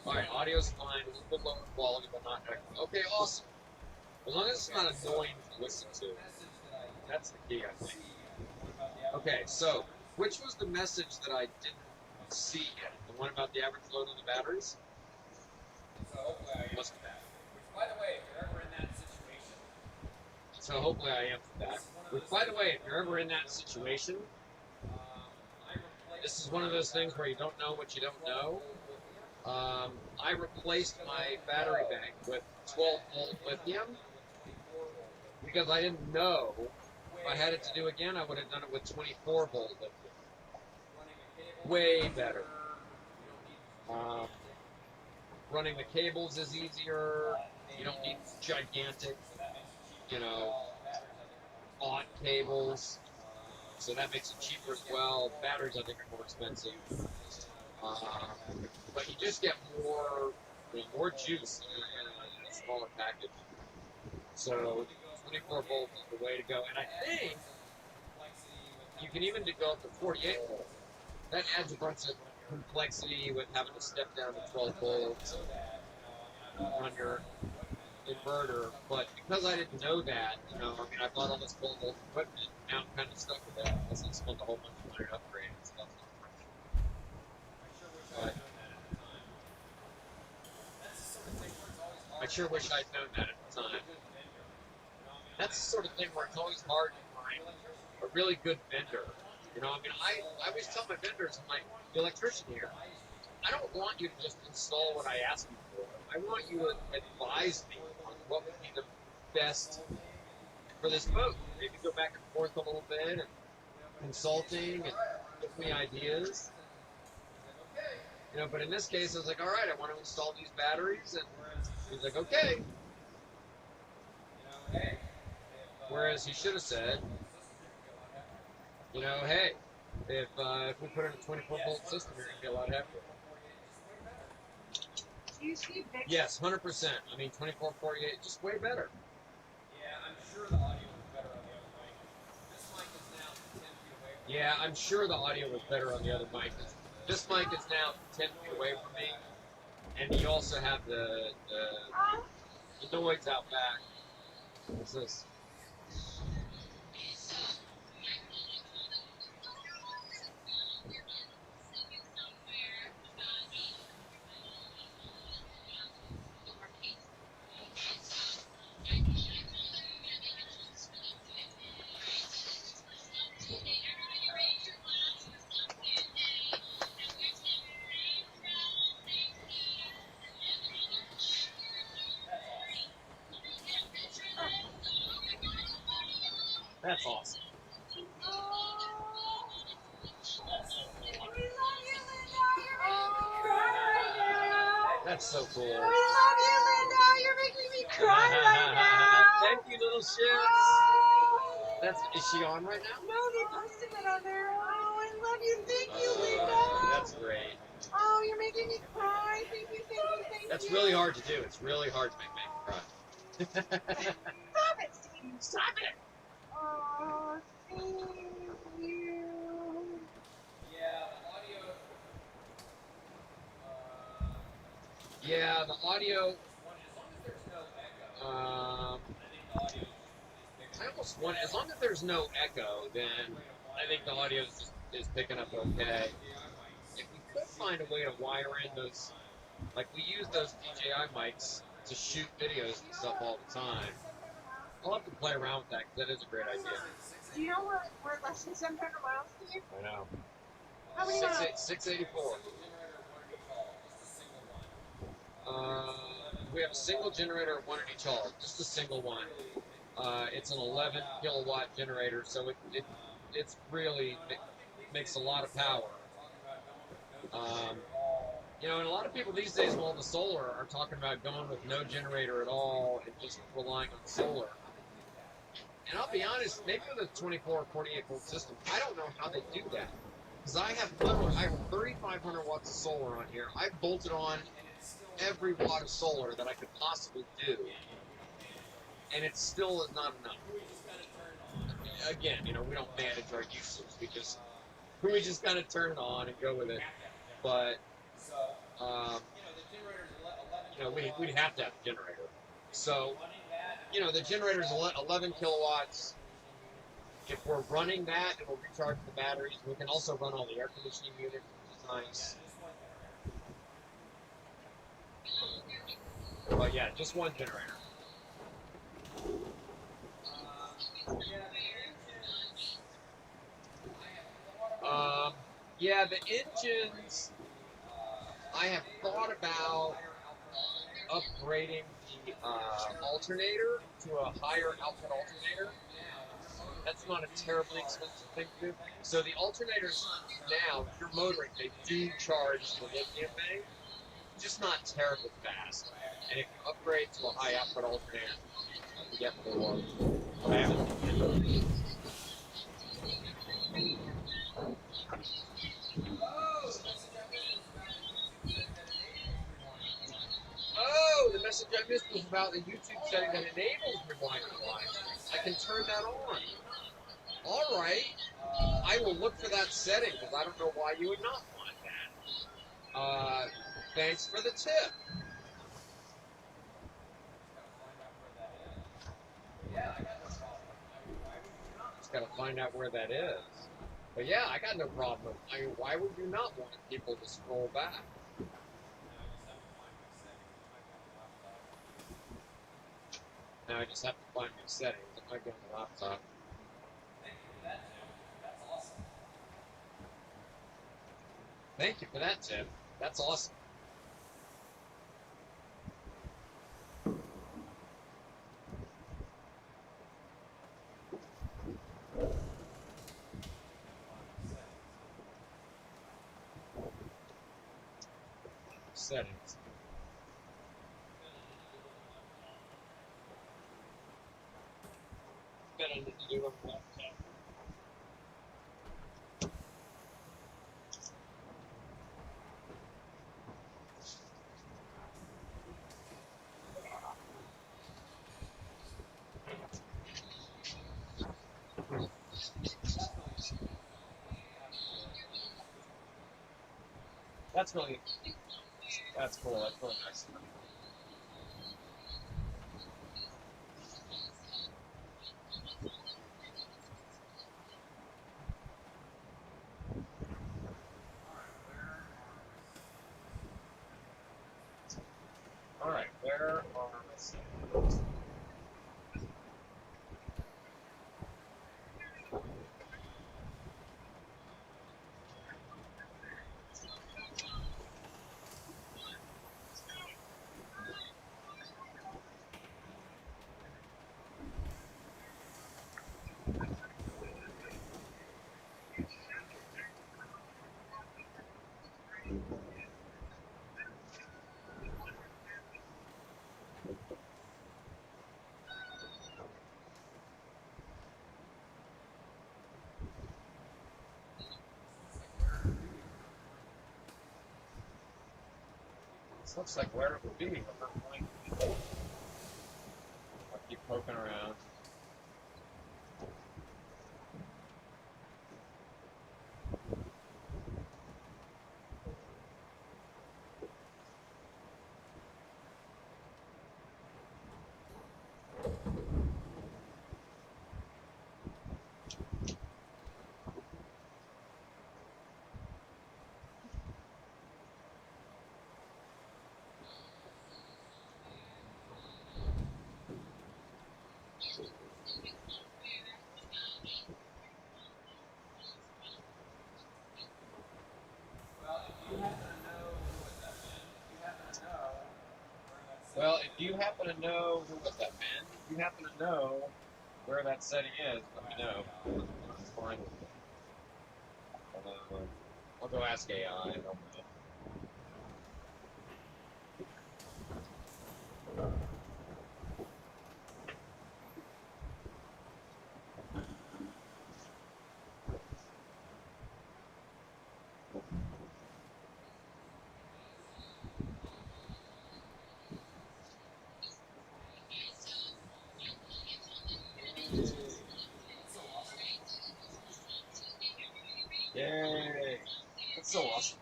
Alright, audio's fine, a little bit lower quality, but not echo. Okay, awesome. As long as it's not annoying to listen to, that's the key, I think. Okay, so, which was the message that I didn't see yet? The one about the average load on the batteries? Must be that. By the way, if you're ever in that situation. So hopefully I answered that. Which, by the way, if you're ever in that situation, this is one of those things where you don't know what you don't know. I replaced my battery bank with 12-volt lithium because I didn't know if I had it to do again, I would have done it with 24-volt lithium. Way better. Running the cables is easier. You don't need gigantic, odd cables. So that makes it cheaper as well. Batteries, I think, are more expensive. But you just get more juice in a smaller package. So 24 volts is the way to go. And I think you can even go up to 48 volts. That adds a bunch of complexity with having to step down to 12 volts on your inverter. But because I didn't know that, I bought all this 12 volt equipment. Now I'm kind of stuck with that unless I spent a whole bunch of money to upgrade and stuff. But I sure wish I'd known that at the time. That's the sort of thing where it's always hard to find a really good vendor. I always tell my vendors, I'm like, the electrician here, I don't want you to just install what I ask you for. I want you to advise me on what would be the best for this boat. Maybe go back and forth a little bit and consulting and give me ideas. But in this case, I was like, all right, I want to install these batteries, and he's like, okay. Whereas he should have said, hey, if we put in a 24-volt system, you're going to be a lot happier. Do you see big? Yes, 100%. 24, 48, just way better. Yeah, I'm sure the audio was better on the other mic. This mic is now 10 feet away from me. Yeah, I'm sure the audio was better on the other mic. This mic is now 10 feet away from me, and you also have the noise out back. What's this? That's awesome. We love you, Linda. You're making me cry right now. That's so cool. We love you, Linda. You're making me cry right now. Thank you, little shits. Oh. Is she on right now? No, they posted it on there. Oh, I love you. Thank you, Linda. That's great. Oh, you're making me cry. Thank you, thank you, thank you. That's really hard to do. It's really hard to make me cry. Stop it, Steve. Stop it! Oh, thank you. Yeah, the audio. Yeah, the audio. As long as there's no echo, I think the audio is I almost want, as long as there's no echo, then I think the audio is picking up okay. If we could find a way to wire in those, like we use those DJI mics to shoot videos and stuff all the time. I'll have to play around with that because that is a great idea. Do you know we're less than 700 miles, Steve? I know. How many miles? 684. We have a single generator, one in each hull, just a single one. It's an 11 kilowatt generator, so it's really makes a lot of power. You know, and a lot of people these days with all the solar are talking about going with no generator at all and just relying on solar. And I'll be honest, maybe with a 24 or 48 volt system, I don't know how they do that. Because I have 3,500 watts of solar on here. I've bolted on every watt of solar that I could possibly do, and it still is not enough. Again, you know, we don't manage our usage. We just kind of turn it on and go with it. But you know, we'd have to have a generator. So, you know, the generator's 11 kilowatts. If we're running that, it will recharge the batteries. We can also run all the air conditioning units, which is nice. But yeah, just one generator. Yeah, the engines, I have thought about upgrading the alternator to a higher output alternator. That's not a terribly expensive thing to do. So the alternators now, if you're motoring, they do charge the lithium bank, just not terribly fast. And if you upgrade to a high output alternator, you get more. But I haven't. Oh, the message I missed was about the YouTube setting that enables rewind and rewind. I can turn that on. All right. I will look for that setting because I don't know why you would not want that. Thanks for the tip. Just gotta find out where that is. But yeah, I got no problem. I mean, why would you not want people to scroll back? Now I just have to find my settings. It might be on the laptop. Thank you for that tip. That's awesome. Settings. Better than to do on the laptop. That's cool. That's really nice. All right, where are my settings? This looks like where it would be, but not going to be. I'll keep poking around. you happen to know who was that, man? If you happen to know where that setting is, let me know. It's fine with me. I'll go ask AI. I don't know. Yay! That's so awesome.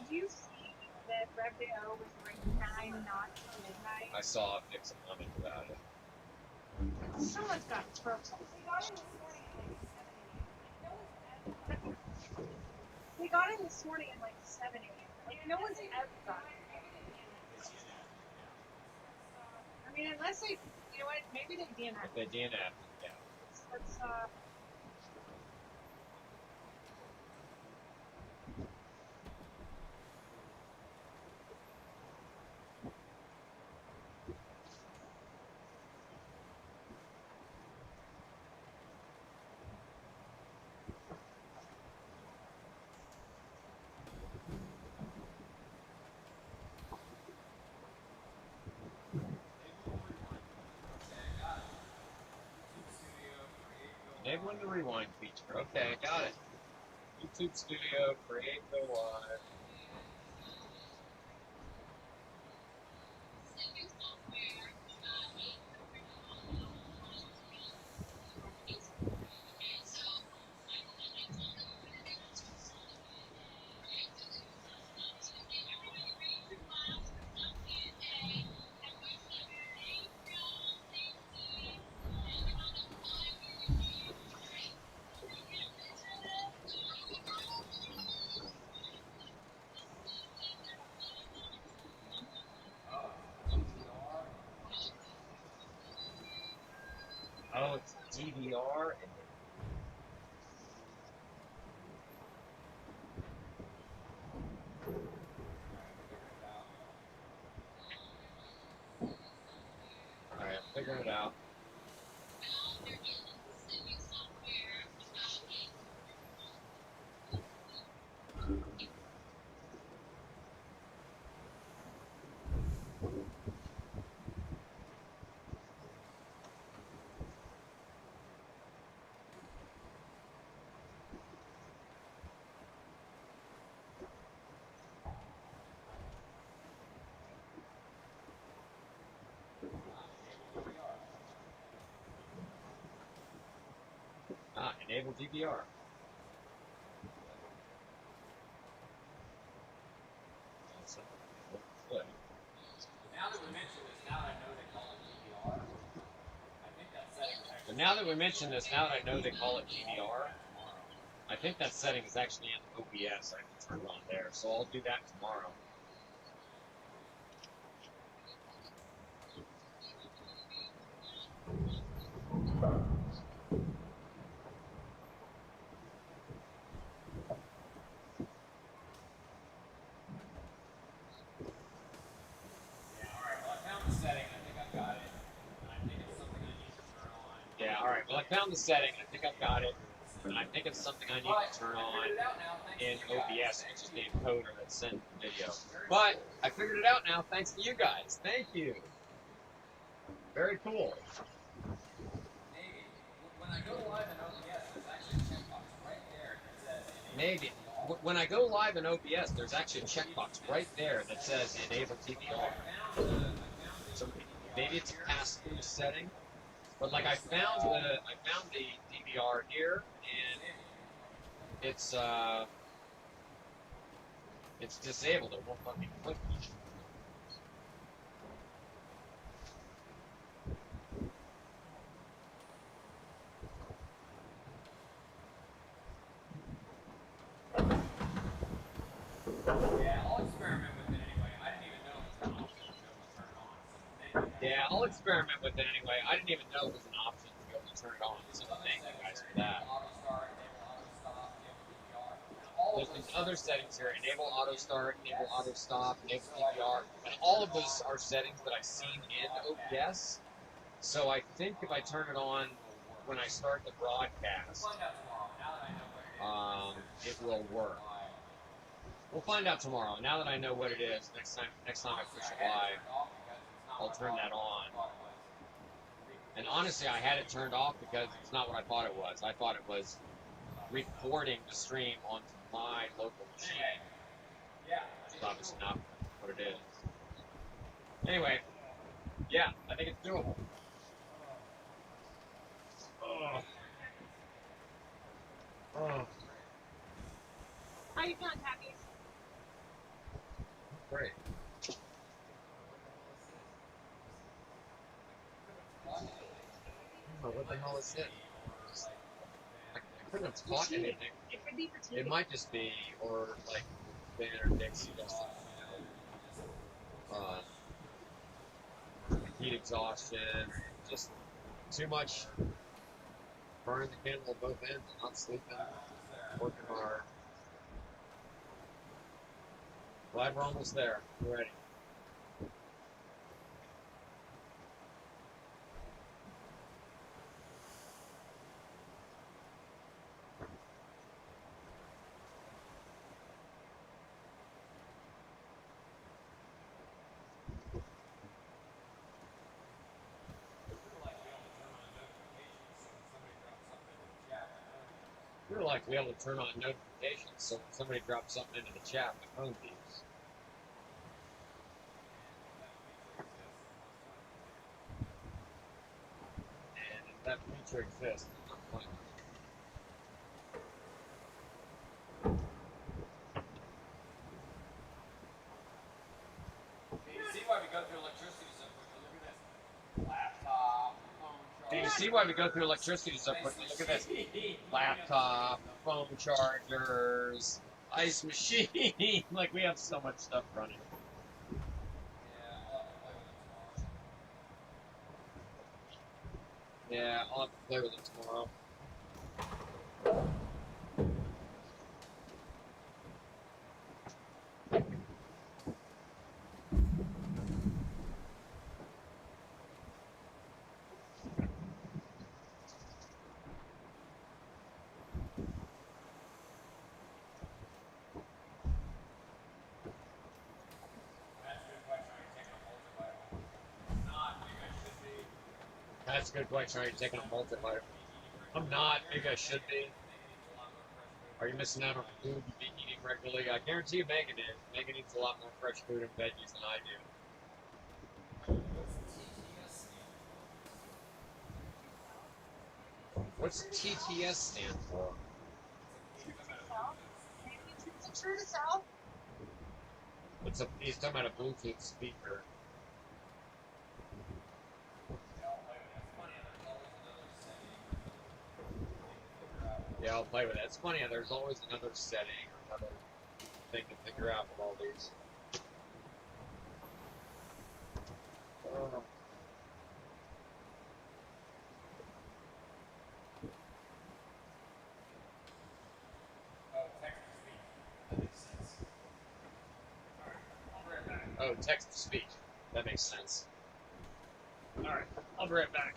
Did you see that Revdale was bringing 9 knots at midnight? I saw a mix of comment about it. Someone's got purple. We got in this morning at like 7 a.m. Like, no one's ever gotten it. I mean, unless they, you know what, maybe they DNF. If they DNF, yeah. Let's Enabling the rewind feature. Okay, got it. YouTube Studio, create go live. Oh, it's DVR. Alright, I'm figuring it out. Enable DVR. Awesome. Good. Now that we mention this, now that I know they call it DVR, I think that setting is actually. But now that we mention this, now that I know they call it DVR, I think that setting is actually in OBS. I can turn it on there, so I'll do that tomorrow. Yeah, alright, well, I found the setting, I think I've got it, and I think it's something I need to turn on. Yeah, all right. Well, I found the setting. I think I've got it, and I think it's something I need to turn on in OBS, which is the encoder that sends the video. But I figured it out now, thanks to you guys. Thank you. Very cool. Maybe. When I go live in OBS, there's actually a checkbox right there that says Maybe. When I go live in OBS, there's actually a checkbox right there that says enable DVR. So maybe it's a pass-through setting, but like I found the DVR here, and it's disabled. It won't let me click. Yeah, I'll experiment with it anyway. I didn't even know it was an option to I'll experiment with it anyway. I didn't even know it was an option to be able to turn it on, so thank you guys for that. There's these other settings here: enable auto start, enable auto stop, enable DVR, and all of those are settings that I've seen in OBS. So I think if I turn it on when I start the broadcast, it will work. We'll find out tomorrow. Now that I know what it is, next time I push it live, I'll turn that on. And honestly, I had it turned off because it's not what I thought it was. I thought it was recording the stream onto my local machine. It's obviously not what it is. Anyway, yeah, I think it's doable. Oh. Oh. How you feeling, Happy? Great. Oh, what the hell is it? I couldn't have caught anything. It could be fatigue. It might just be, or like Ben or Dick suggested, heat exhaustion, just too much burning the candle at both ends, not sleeping, working hard. Glad we're almost there. We're ready. We're like to be able to turn on notifications so when somebody drops something into the chat, my phone beeps. And if that feature exists, I'm not playing. You see why we go through electricity so quickly. Look at this. Laptop, phone charger. Do you see why we go through electricity so quickly? Look at this. Laptop, phone chargers, ice machine. Like, we have so much stuff running. Yeah, I'll have to play with it tomorrow. Yeah, I'll have to play with it tomorrow. That's a good question. Are you taking a multivitamin? I'm not. Maybe I should be. Are you missing out on food you've been eating regularly? I guarantee you Megan is. Megan eats a lot more fresh food and veggies than I do. What's TTS stand for? He's talking about a Bluetooth speaker. Yeah, I'll play with it. It's funny how there's always another setting or another thing to figure out with all these. Oh, text to speech. That makes sense. Alright, I'll be right back.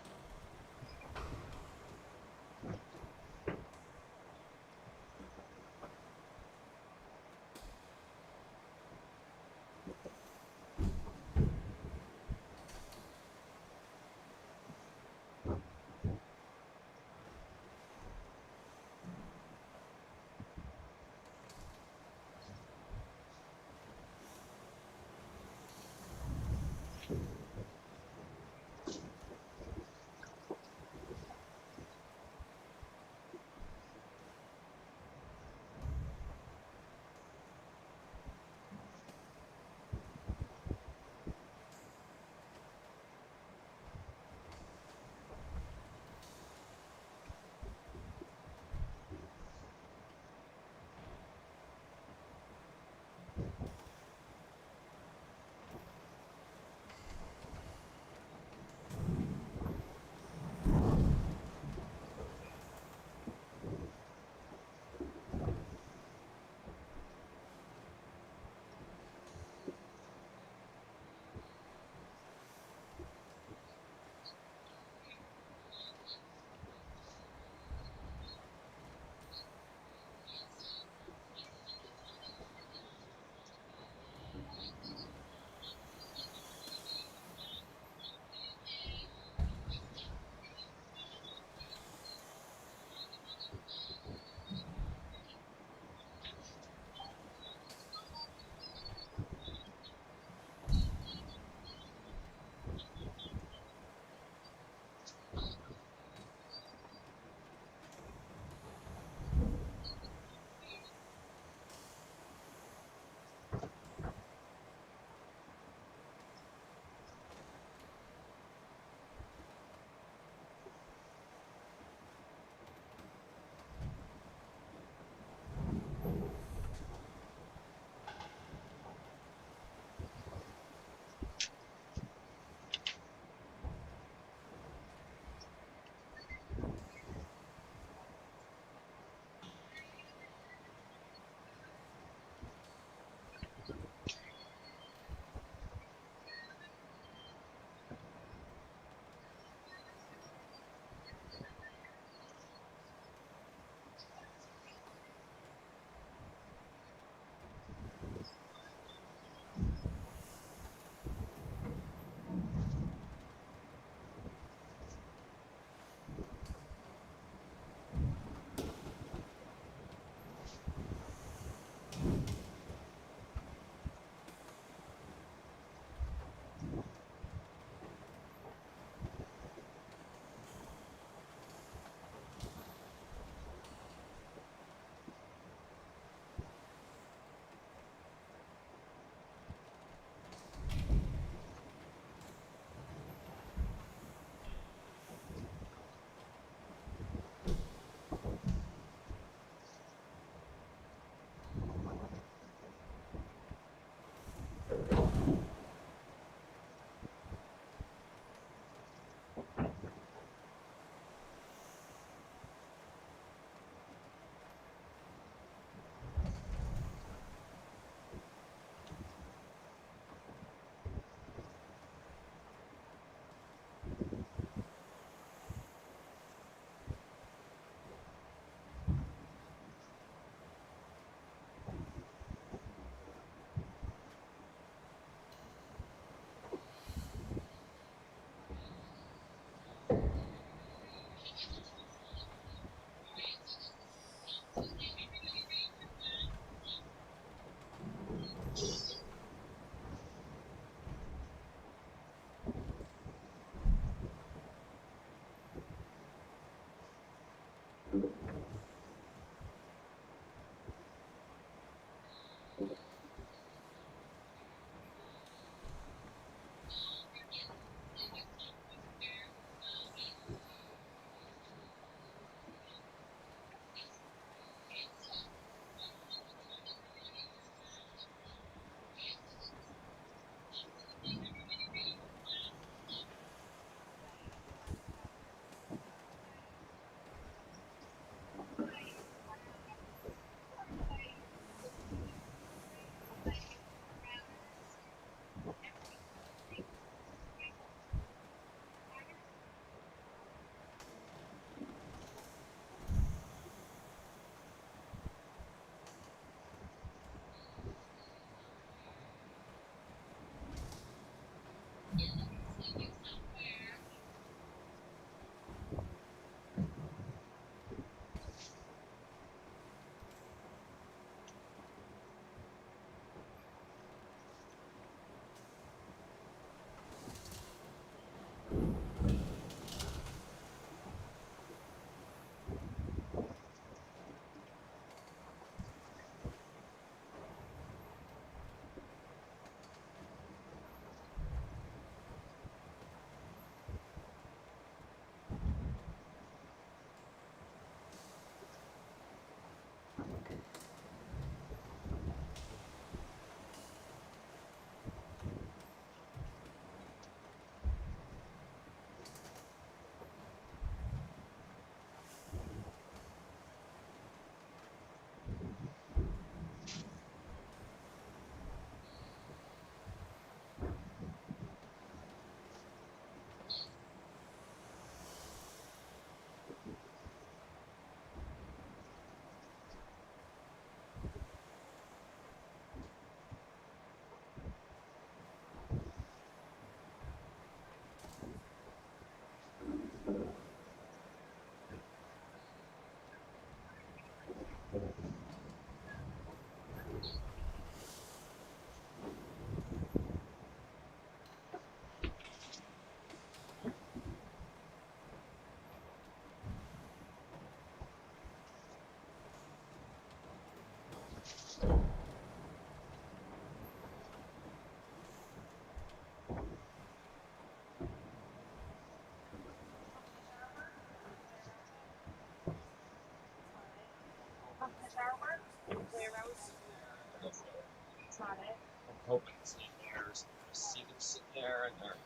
It's not it. I'm hoping it's in there. So I see them sitting there and they're.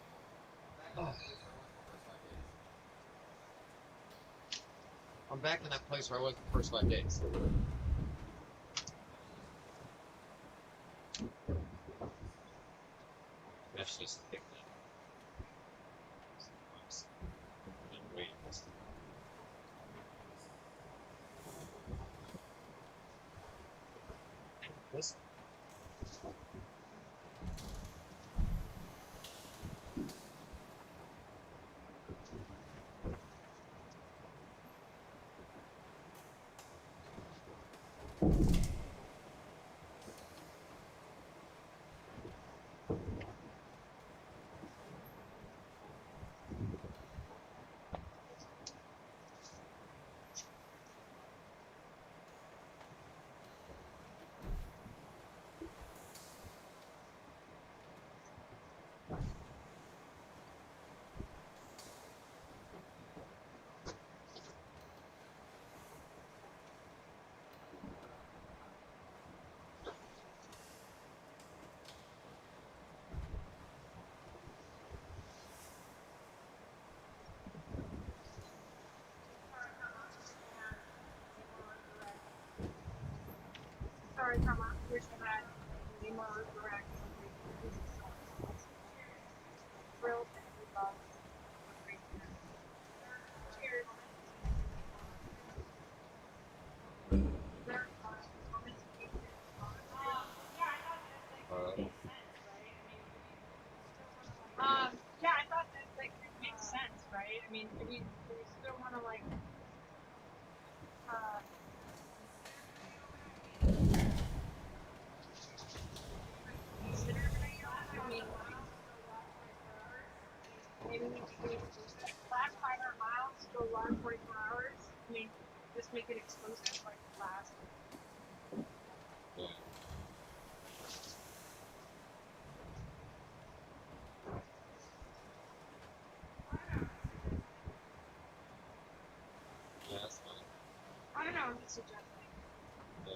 Oh. I'm back in that place where I was the first 5 days. That's just a big thing. Wait. This. Sorry, Mama. Here's the bag. Be more direct. Grilled and love. Cheers. Yeah, I thought that like it makes sense, right? I mean, do we still want to like consider it a yacht? I mean, maybe we could do last 500 miles to a long 44 hours. I mean, just make it exclusive, like last. Yeah, that's fine. I don't know. I'm just suggesting. Yeah.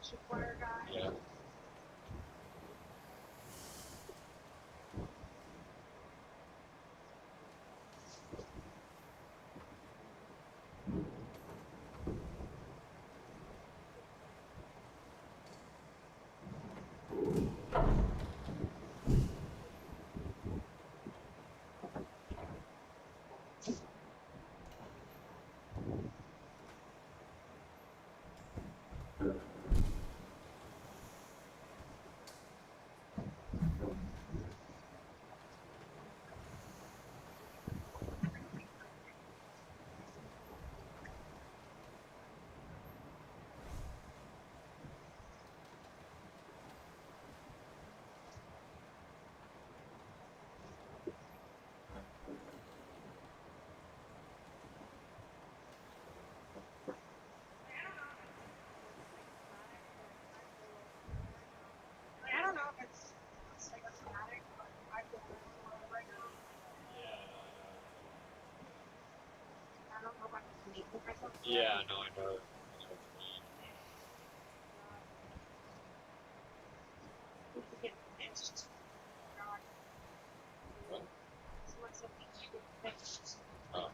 shipwire guy. Yeah. I don't know if it's psychosomatic, but I feel really right now. I don't know if I can make myself. Yeah, no, I know. It's just God. What? Someone said you could fix. Oh.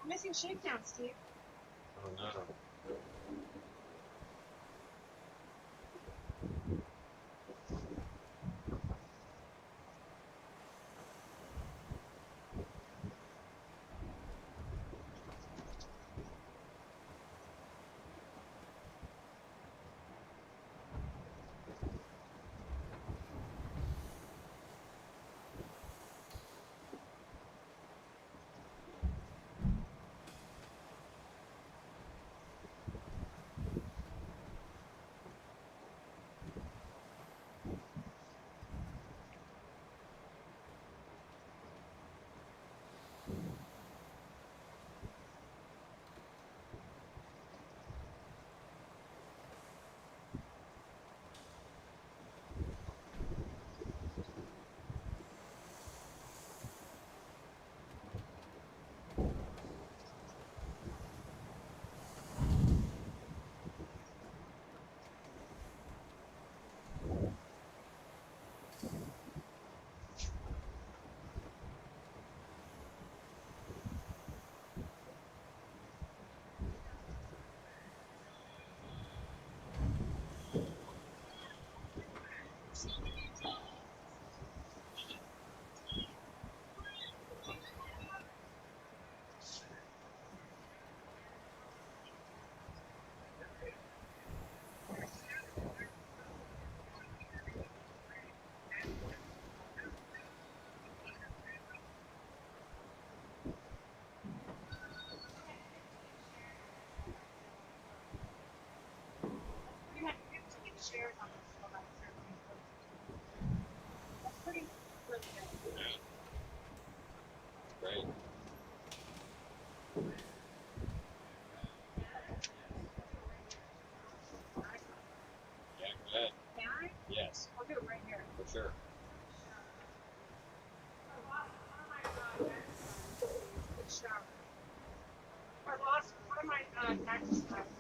I'm missing shakedown, Steve. Oh no. You had 15 shares on this, so that's certainly that's pretty really good. Yeah. Great. Yeah, go ahead. Can I? Yes. got cactus nuts.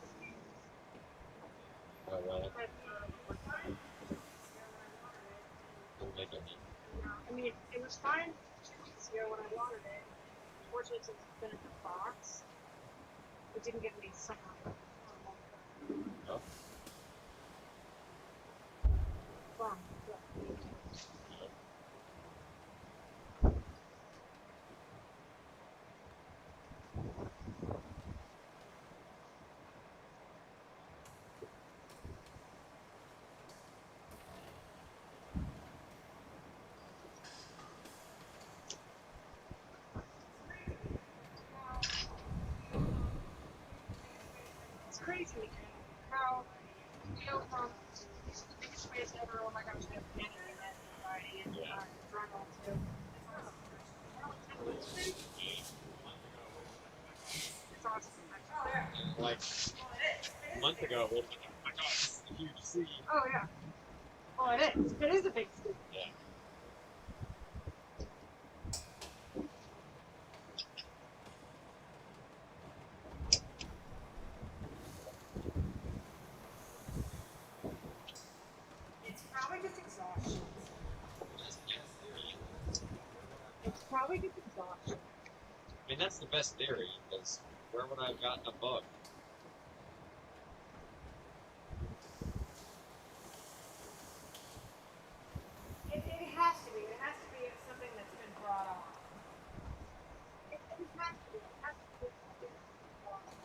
Oh, well, But, don't make it. I mean, it was fine 2 weeks ago when I watered it. Unfortunately, since it's been in the box, it didn't get any sun. No? From. It's crazy how, you know, from the biggest ways ever, oh my gosh, I have panic and anxiety and adrenaline too. It's awesome. Like, a month ago, it was like, oh my god, this is a huge sea. Oh yeah. Oh, it is. It is a big city. Yeah. It's probably just exhaustion. It's probably just exhaustion. I mean, that's the best theory, because where would I have gotten a bug? It has to be. It has to be something that's been brought on. It has to be. It has to be something that's been brought on.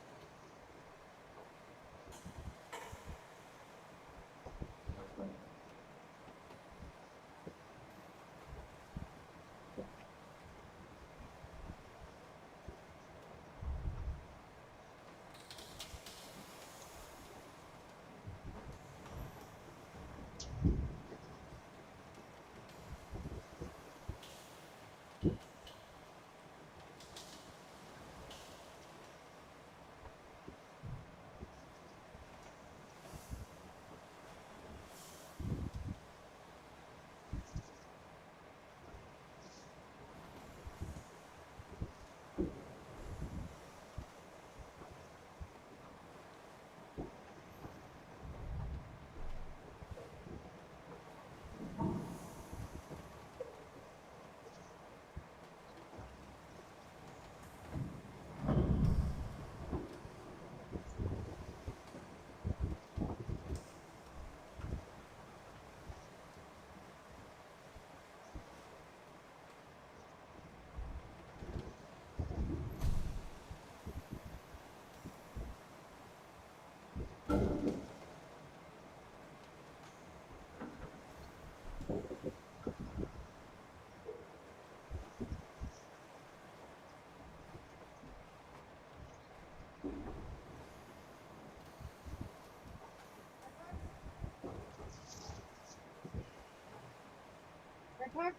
Redbox?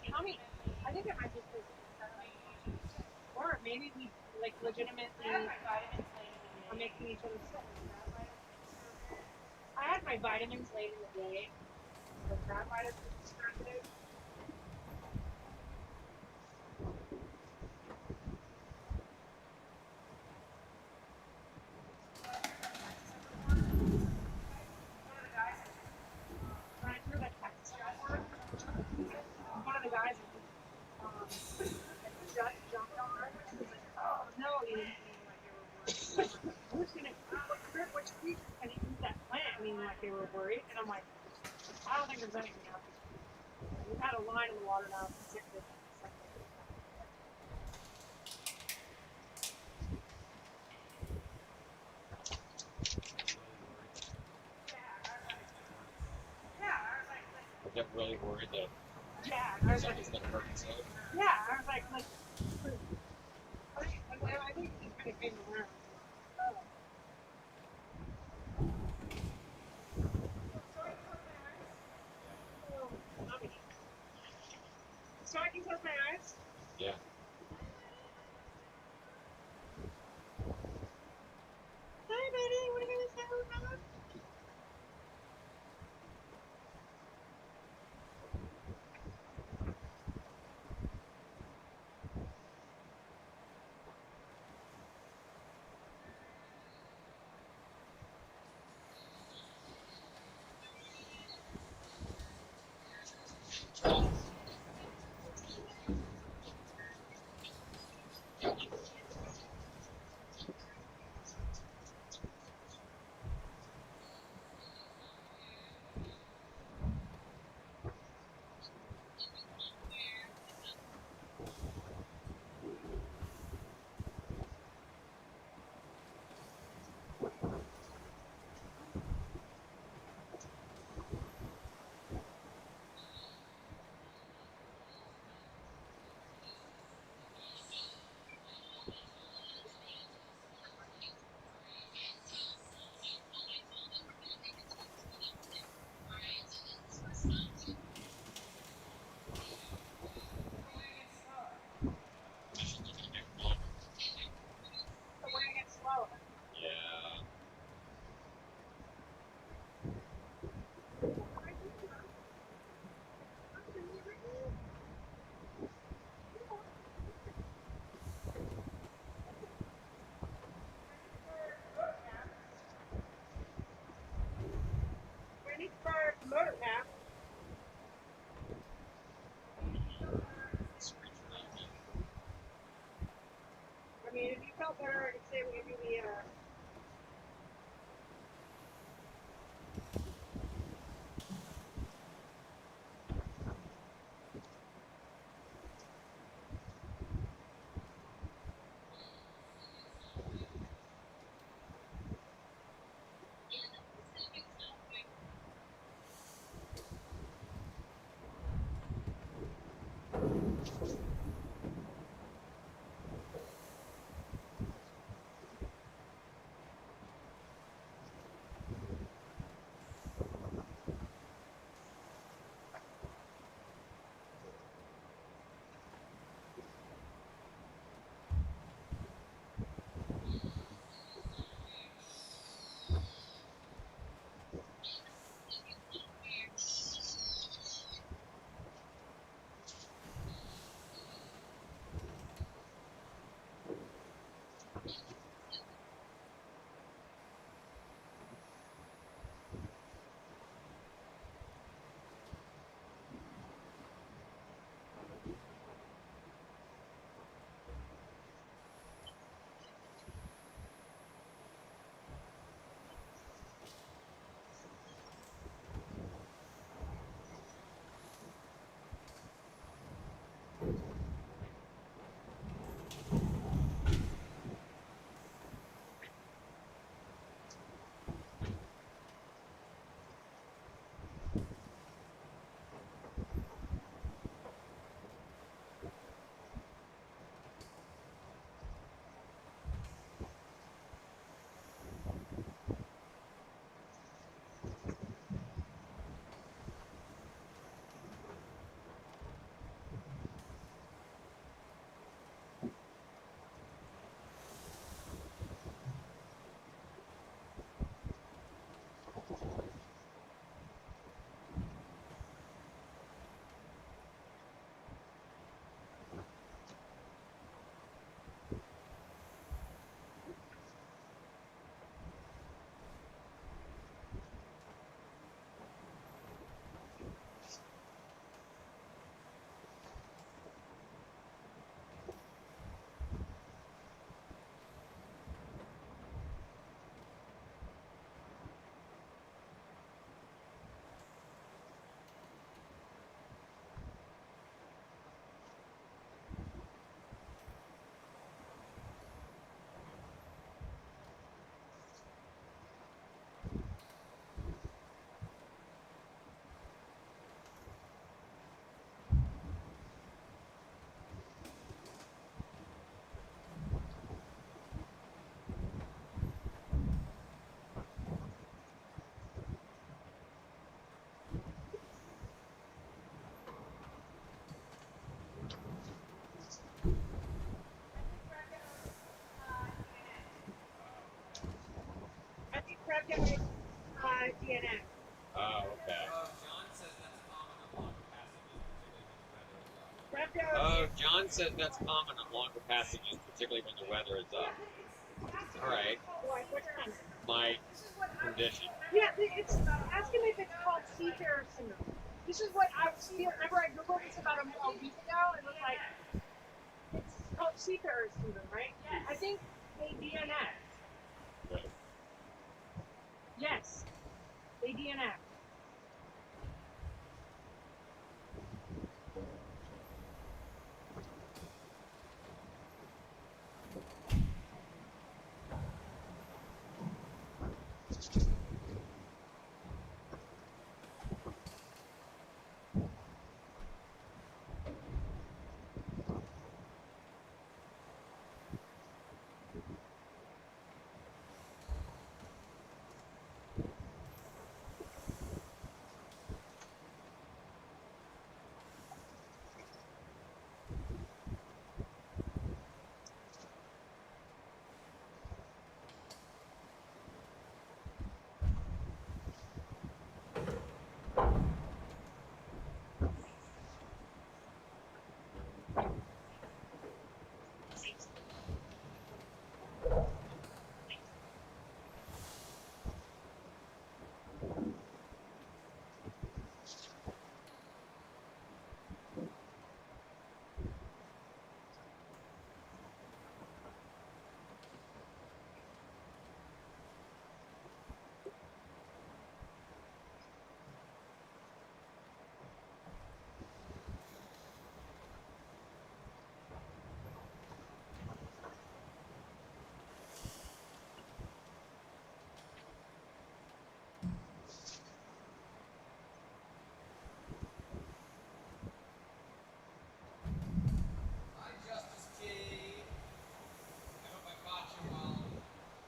Tommy, I think it might be because, or maybe we like legitimately are making each other sick. I had my vitamins late in the day, so that might have been distracted. When I threw that cactus over, one of the guys just jumped on it and was like, oh no, you didn't mean like they were worried. Who's gonna, which creature can eat that plant? I mean, like they were worried. And I'm like, I don't think there's anything out there. We've had a line in the water now for 6 days. I get really worried that Yeah, I was like, something's gonna hurt himself. yeah, I was like, I think he kind of came around. So I can close my eyes? Yeah. Hi, buddy. What are you gonna say? get my DNF. Oh, okay. John says that's common on long passages, particularly when the weather is up. Wrapped out. Oh, John says that's common on longer passages, particularly when the weather is up. All right. Which one? My condition. Yeah, it's ask him if it's called seafarer syndrome. This is what I was feeling. Remember, I googled this about a week ago, and was like, it's called seafarer syndrome, right? Yes. I think they DNF. Right. Yes, they DNF.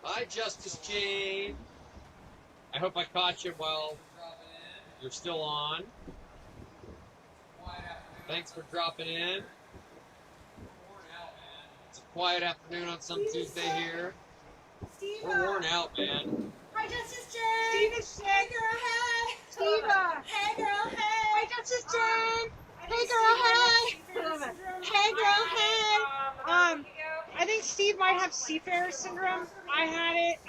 Hi, Justice Jane. I hope I caught you while you're still on. Thanks for dropping in. It's a quiet afternoon on some Tuesday here. We're worn out, man. Hi, Justice Jane. Steve is sick. Hey, girl, hey. Steve. Hey, girl, hey. Hi, Justice Jane. Hey, girl, hey. Hey, girl, hey. I think Steve might have seafarer syndrome. I had it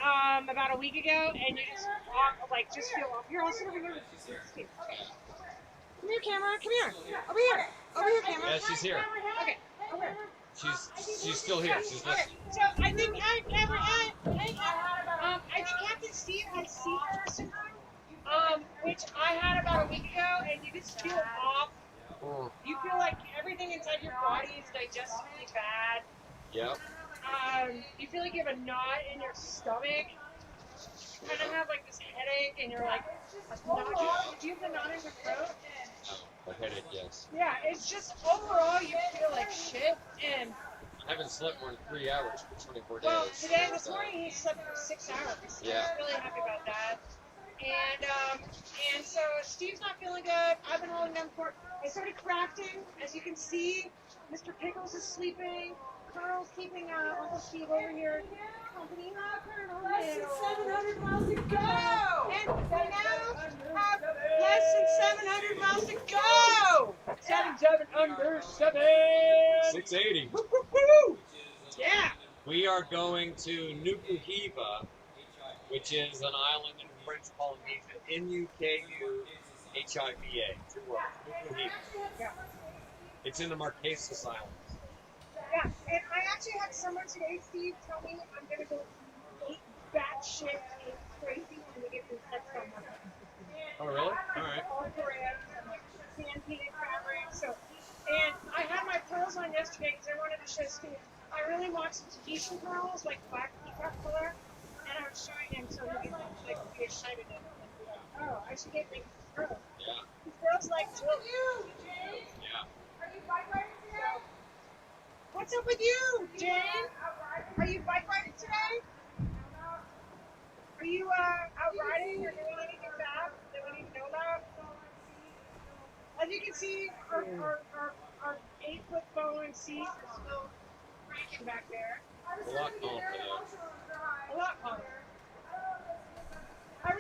about a week ago, and you just just feel off. You're also over here with Steve. Okay. Come here, camera. Come here. Over here. Over here, camera. Yeah, she's here. Okay. Over here. She's still here. She's Okay. listening. So I think camera. I think Captain Steve has seafarer syndrome, which I had about a week ago, and you just feel off. You feel like everything inside your body is digesting really bad. Yep. You feel like you have a knot in your stomach. You kind of have like this headache, and you're like, do you have the knot in your throat? The headache, yes. Yeah, it's just overall you feel like shit. And I haven't slept more than 3 hours for 24 days. well, this morning he slept for 6 hours. Yeah. I'm really happy about that. And so Steve's not feeling good. I've been holding them for. I started crafting, as you can see. Mr. Pickles is sleeping. Colonel's keeping Uncle Steve over here company. Less than 700 miles to go. And we now have less than 700 miles to go. 7 680. Woo! Yeah. We are going to Nukuhiva, which is an island in French Polynesia. Nukuhiva. 2 words. Nukuhiva. Yeah. It's in the Marquesas Islands. Yeah, and I actually had someone today, Steve, tell me I'm going to go eat batshit crazy when we get this next on Monday. Oh, really? All right. All brands and like hand-painted fabric. So, and I had my pearls on yesterday because I wanted to show Steve. I really want some Tahitian pearls, like black peacock color, and I was showing him so he could like be excited. And oh, I should get big pearls. Yeah. These girls like too. Yeah. Are you bike riding today? What's up with you, Jane? Are you bike riding today? Are you out riding or doing anything bad that we need to know about? As you can see, our 8-foot bow and seat is still cranking back there. A lot calmer, though. A lot calmer.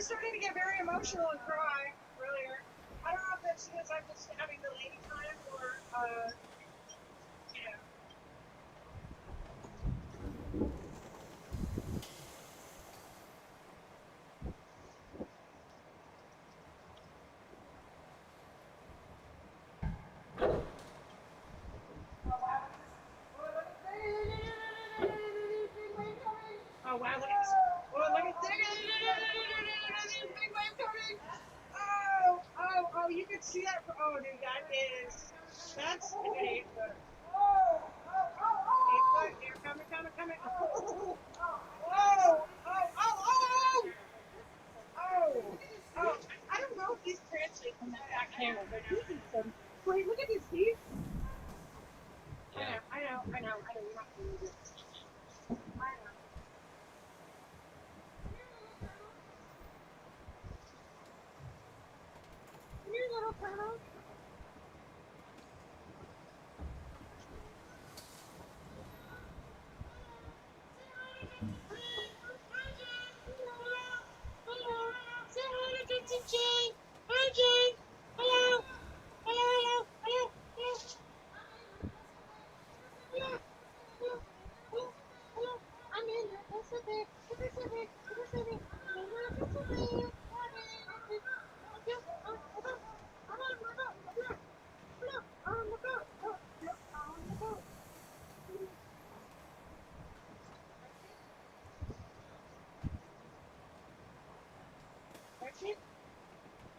was starting to get very emotional and cry earlier. I don't know if that's because I'm just having the lady time or, you know. Oh wow, look at this. Oh, look at this. Big wave coming. Oh, you can see that. Oh, dude, that's an 8-foot. 8-foot, here, coming. Oh, I don't know if these translate from that back camera, but this is some. Wait, look at this, Steve. Yeah. I know. You're not going to do this. I know. Come here, little turtle.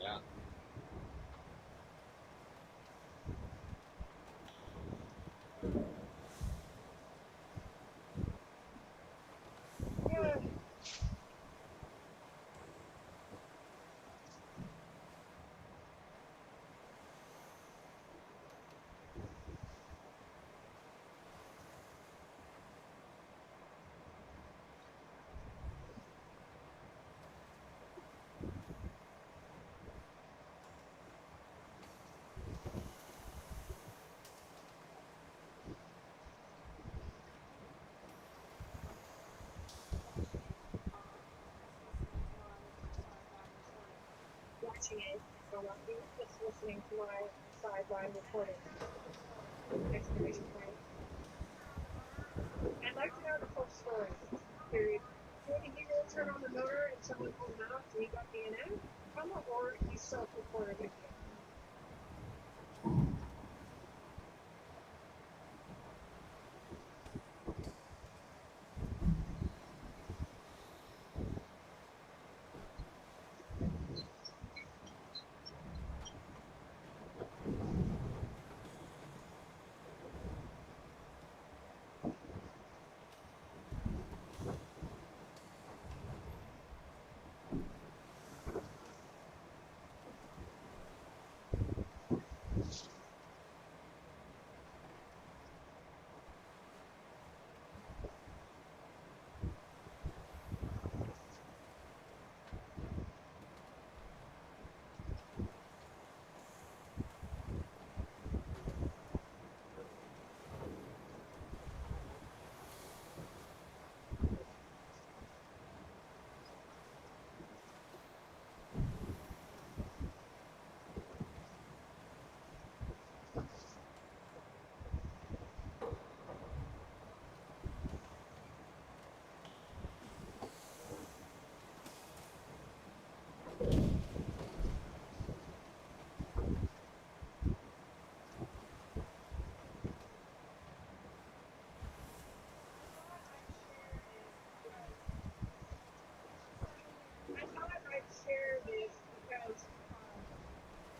Yeah. Watching it, so I'm just listening to my sideline recording. Exclamation point. I'd like to know the full story. Period. Did he really turn on the motor and someone pulled him out and he got DNF? Or he self-reported it? I thought I'd share this because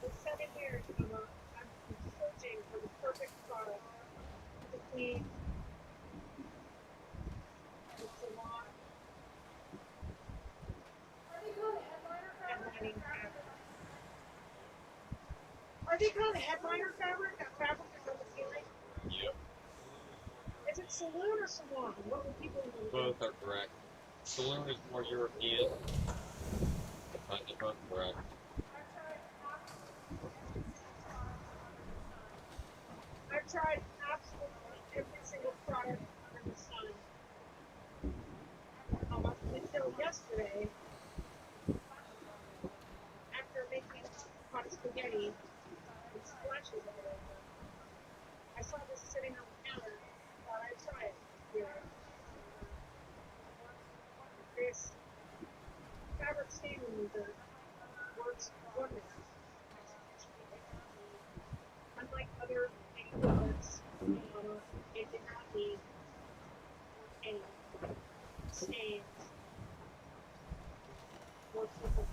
for 7 years I'm searching for the perfect product to clean the salon headlining fabric. Are they called headliner fabric? That fabric is on the ceiling? Yep. Is it saloon or salon? What would people do? Both are correct. Saloon is more European. They're both correct. I've tried absolutely every single product under the sun. Until yesterday, spaghetti with splashes of it over. I saw this sitting on the counter. Thought I'd try it here. This fabric stain remover works wonders. Unlike other paint products, it did not leave any stains or pimples.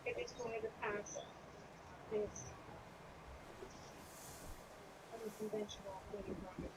It is going to pass this unconventional wedding rocket.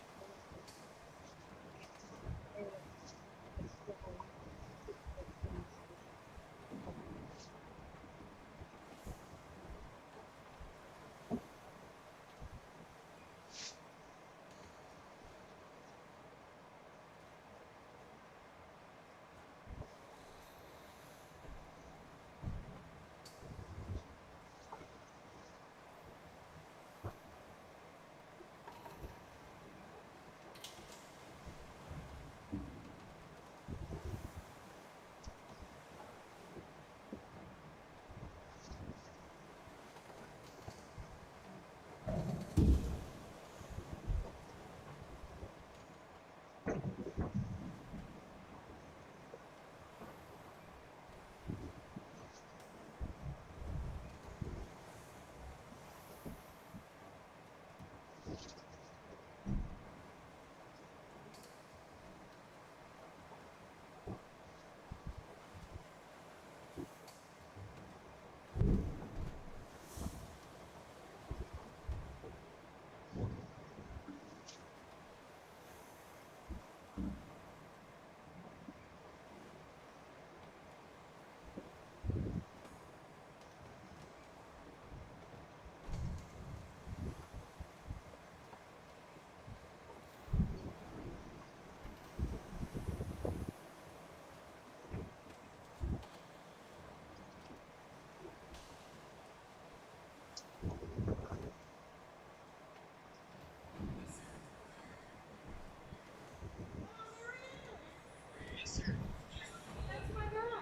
That's my guy.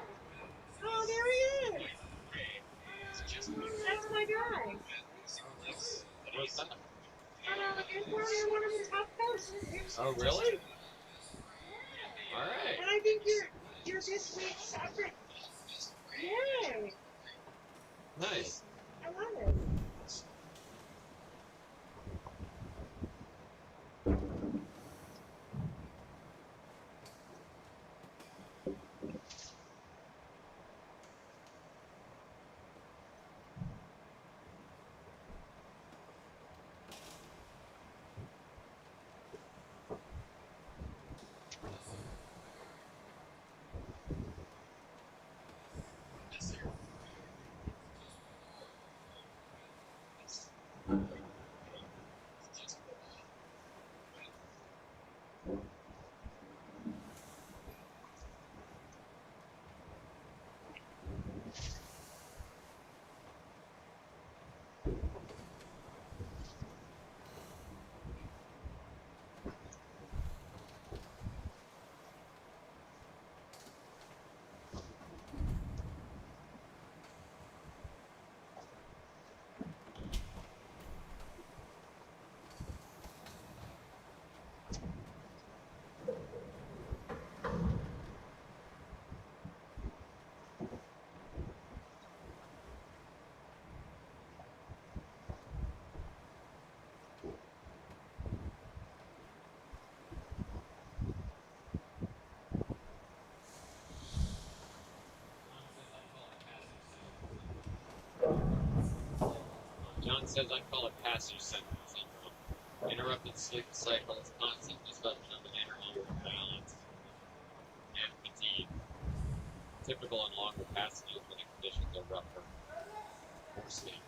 Oh, there he is. That's my guy. What's that? It's one of the top posts. Oh, really? All right. And I think you're this week's favorite. Yay! Nice. I love it. John says I call it passive syndrome. Interrupted sleep cycle is constant disruption of energy or imbalance and fatigue. Typical in longer passages when the conditions are rougher or steep.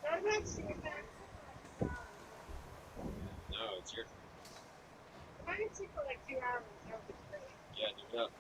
I'm not seeing that. No, it's your If I could sleep for like 2 hours, that would be great. yeah, do it up.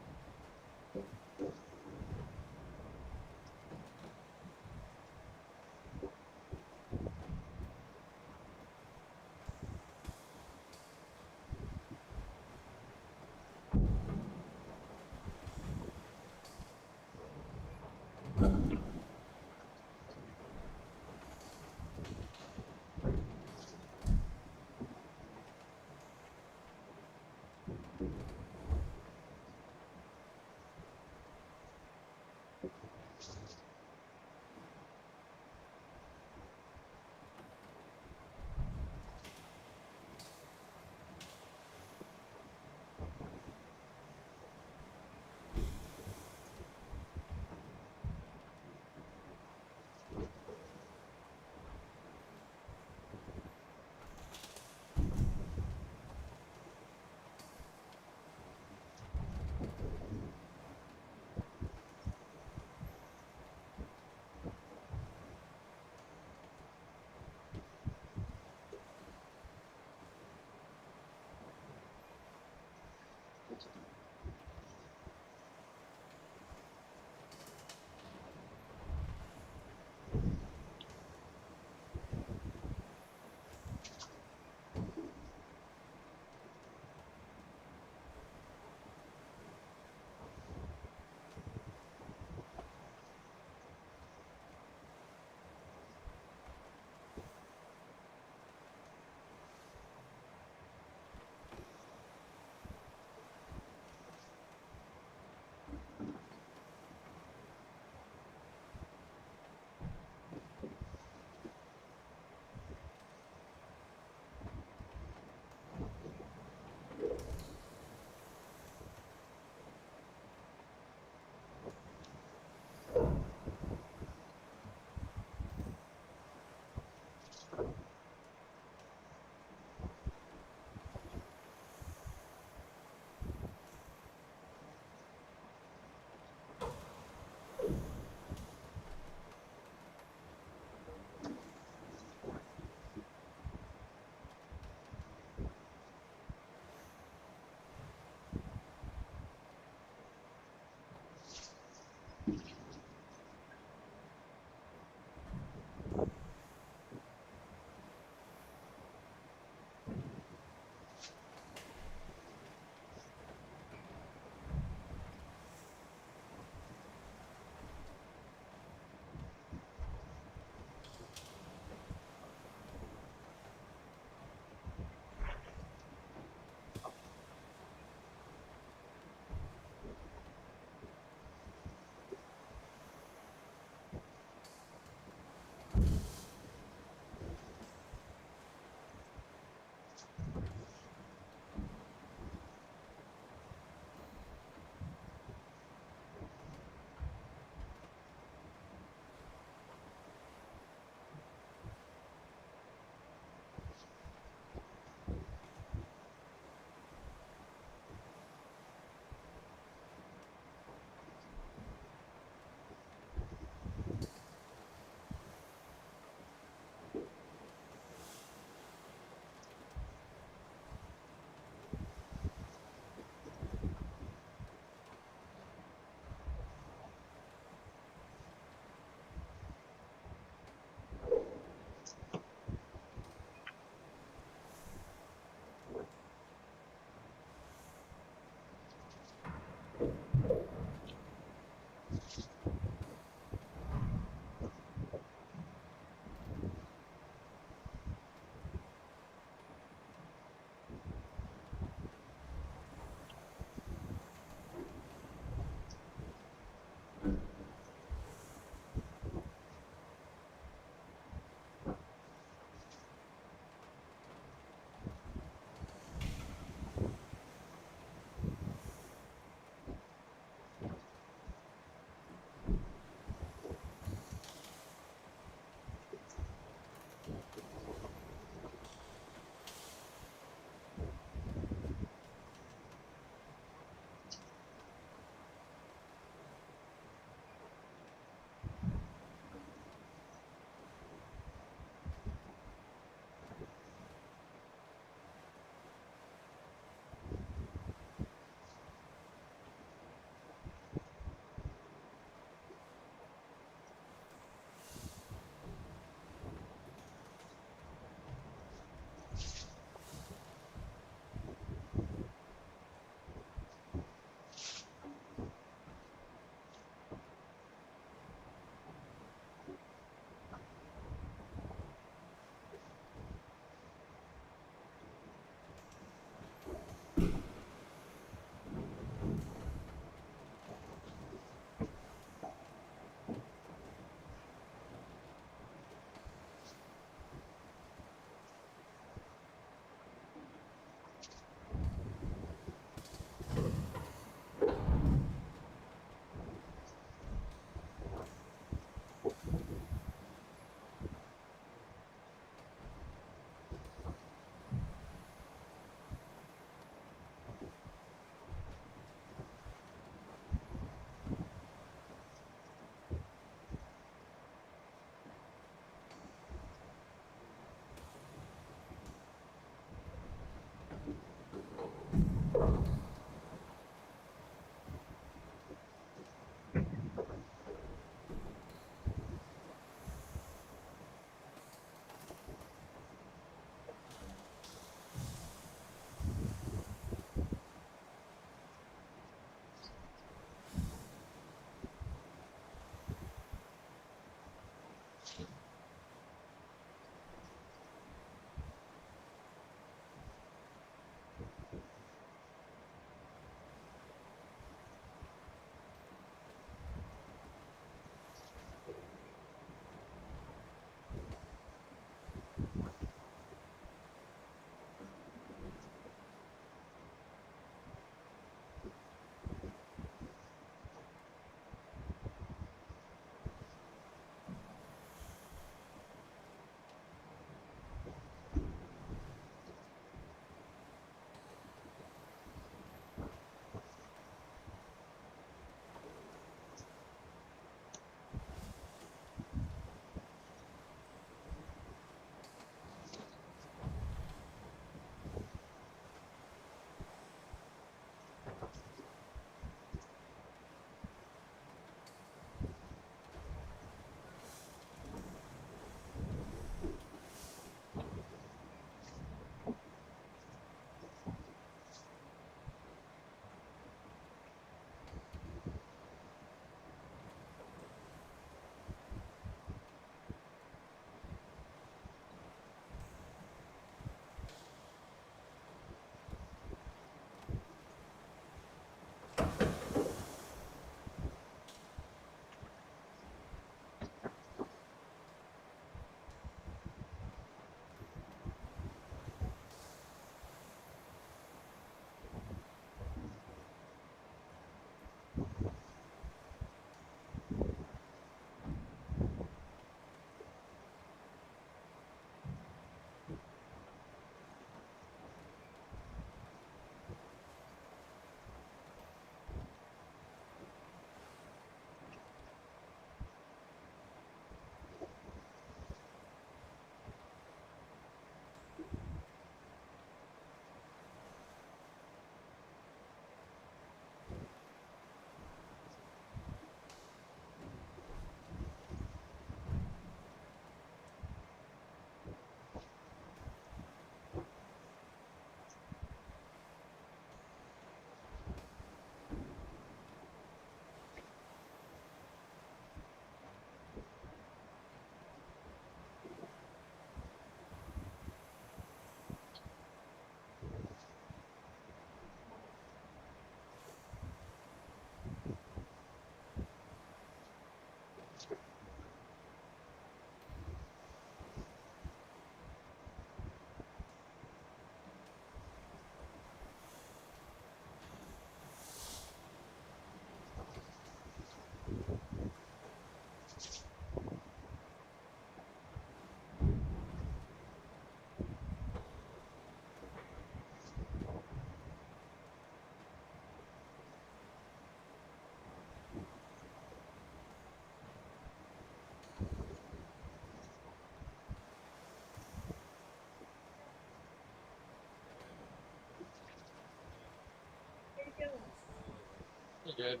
Pretty good.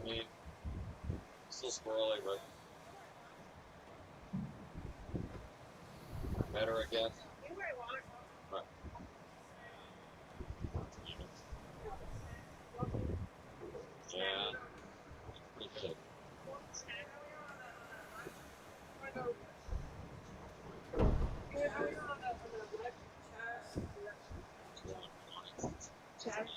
I mean, still squirrely, but better, I guess. You might want it. Right. Yeah. Pretty good. Chad.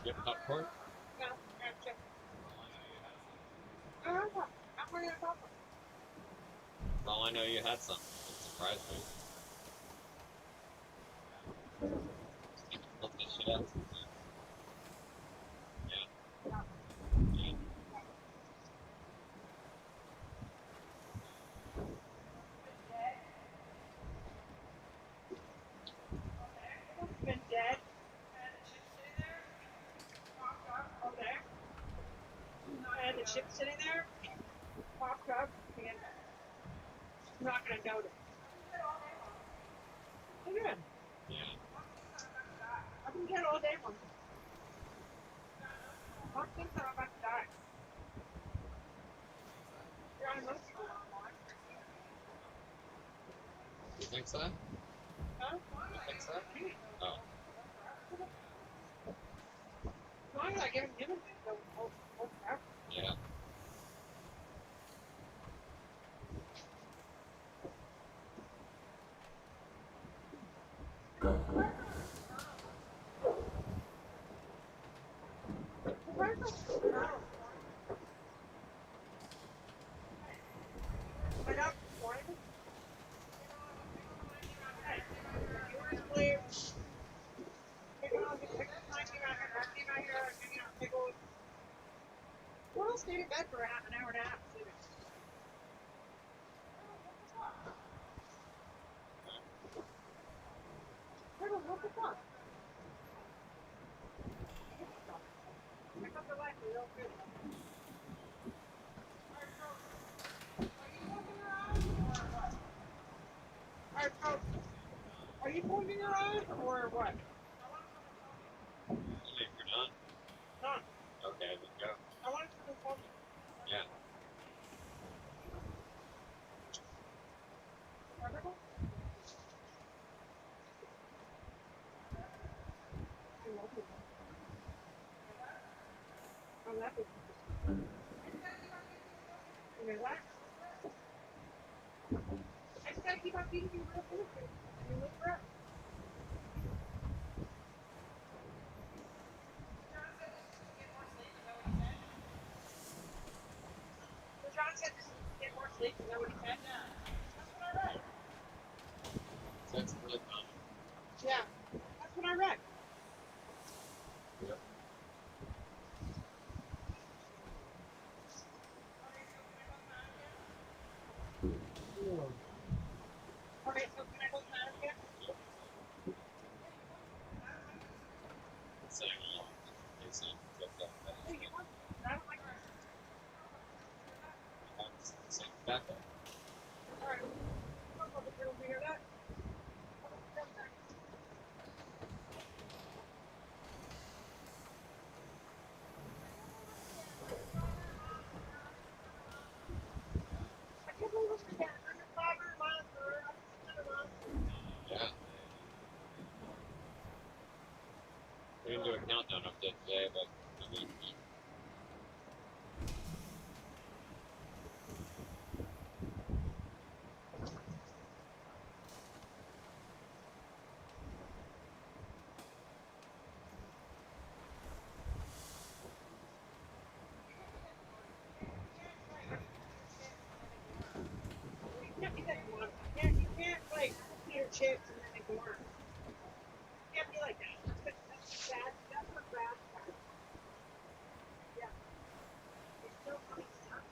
Did you get popcorn? No, I have chicken. I don't know. I'm going to have popcorn. For all I know, you had some. It surprised me. Look this shit up. Yeah. Yeah. It's been dead. Okay. I had the chip sitting there, popped up, and I'm not going to notice. I'm good. Yeah. I can get all day from them. I think that I'm about to die. You're on emotional online. You think so? Huh? You think so? Oh. As long as I give him it, they'll forever. Yeah. I got one. Hey, yours, please. Pickles, Pickles, I came out here, hanging out, Pickles. Who else stayed in bed for an hour and a half? Sleeping? Pickles, what the fuck? Pick up the light, real good. Alright, so, are you pointing your eyes or what? I mean, you're done. None. Okay, then go. I want to phone you. Yeah. Pickles? I love you. I love you. You know what? I just gotta keep on feeding you real food. I mean, look for it. So John said this is to get more sleep. Is that what he said? That's what I read. That's really fun. Yeah, that's what I read. Yep. Okay, so can I close my eyes again? It's saying a lot. It's saying Hey, you want? I don't like this. it's saying back up. All right. Come on, we'll hear that. I can't believe this again. I'm just 500 miles per hour. I'm 600 miles. Yeah. We didn't do a countdown update today, but I mean, You can't be that blunt. You can't like eat your chips and then ignore it. You can't be like that. That's bad. That's what bad. Yeah. It's still funny stuff.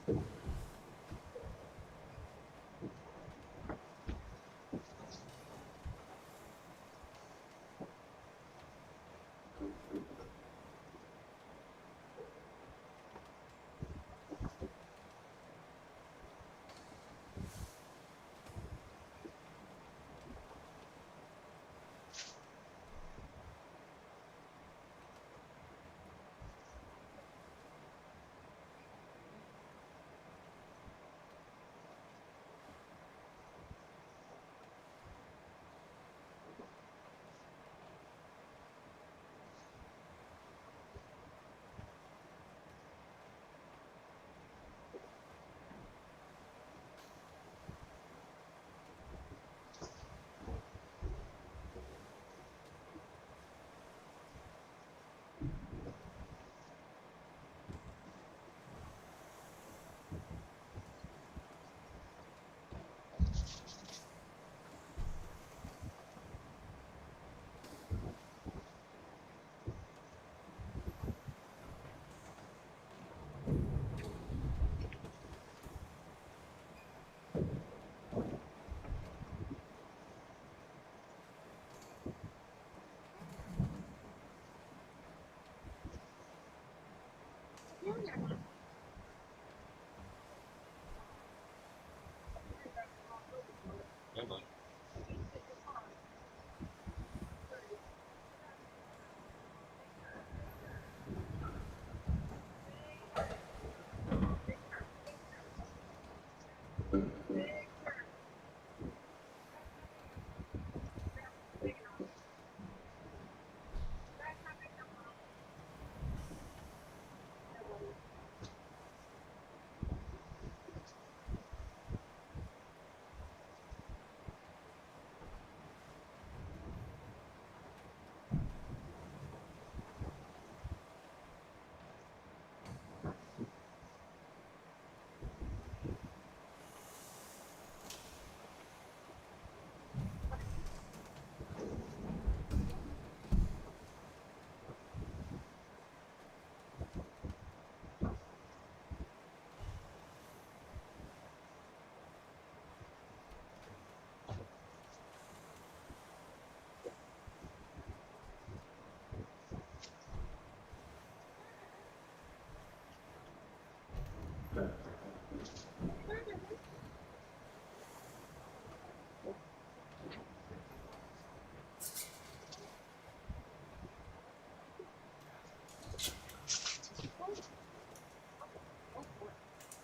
Come on.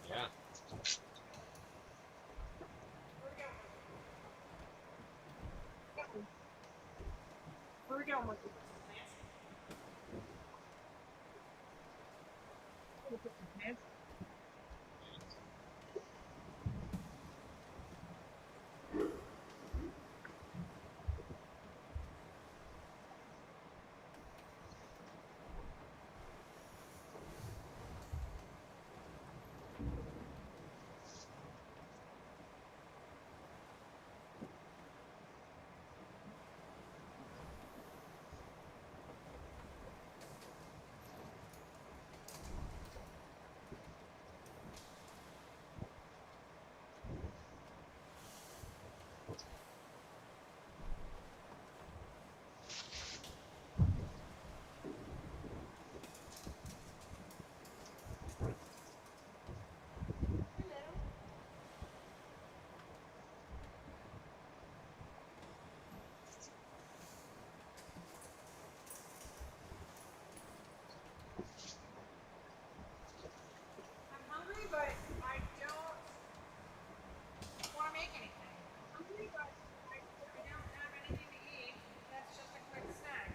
Yeah. Where are we going with this? I'm hungry, but I don't want to make anything. I'm hungry, but I don't have anything to eat. That's just a quick snack.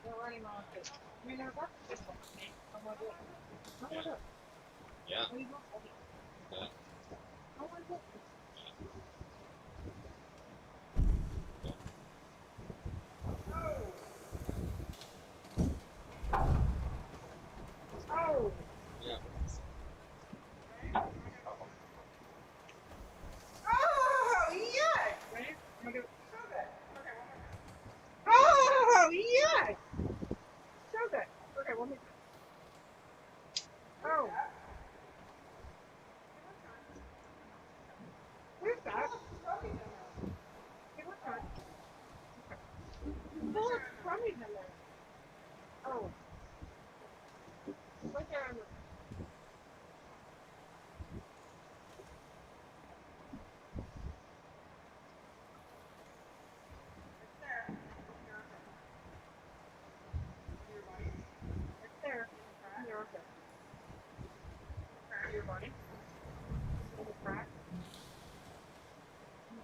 They're running on it. I mean, they're working this one. I'm like, what? How was it? Yeah. What do you want? Yeah. How was it?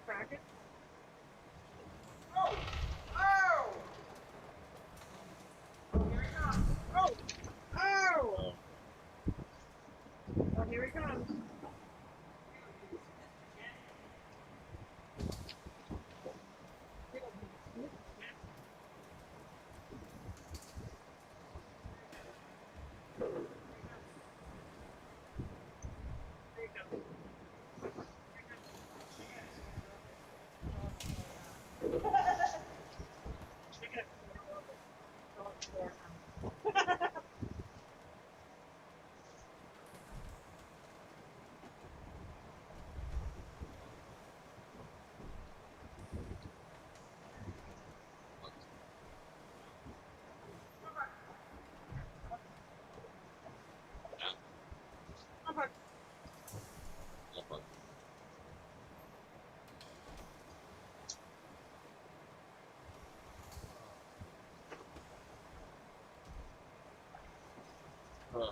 Kraken? Oh! Oh! Oh, here he comes. Oh! Oh! Oh, here he comes. There you go. Check it out. Okay. Huh.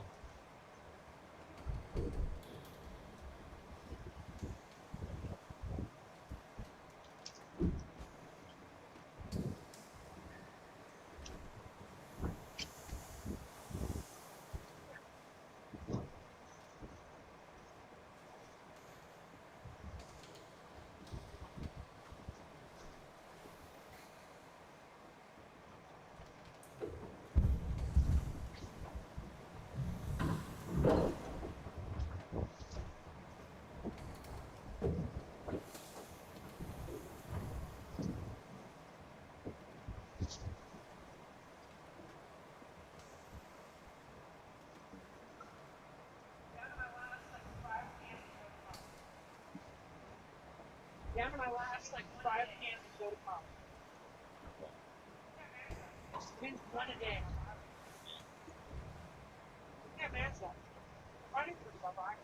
Yeah, for my last like 5 cans of soda pop. Means one a day. Yeah, man, so. Running for stuff, I.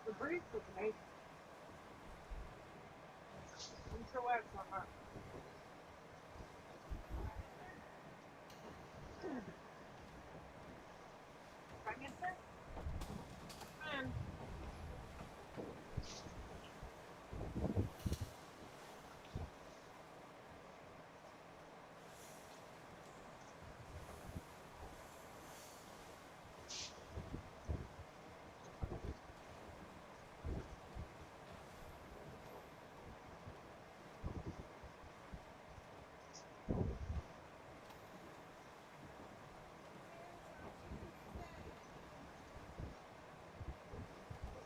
The breeze was amazing. I'm so glad it's not hot. Pregnant there? Man.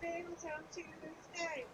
Sails on Tuesday.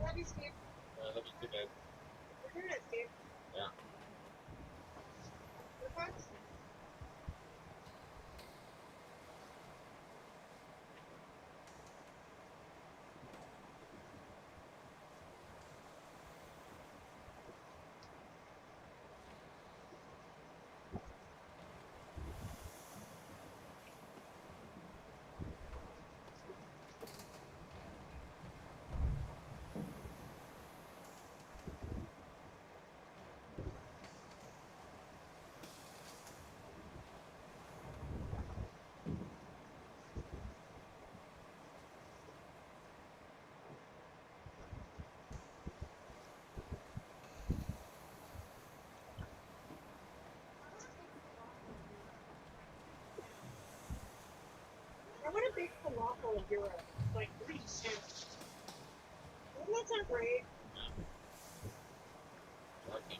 Love you, Steve. That'd be too bad. We're doing it, Steve. Yeah. The pugs? I want a big falafel of Europe. Like, 3 cents. Wouldn't that sound great? Lucky.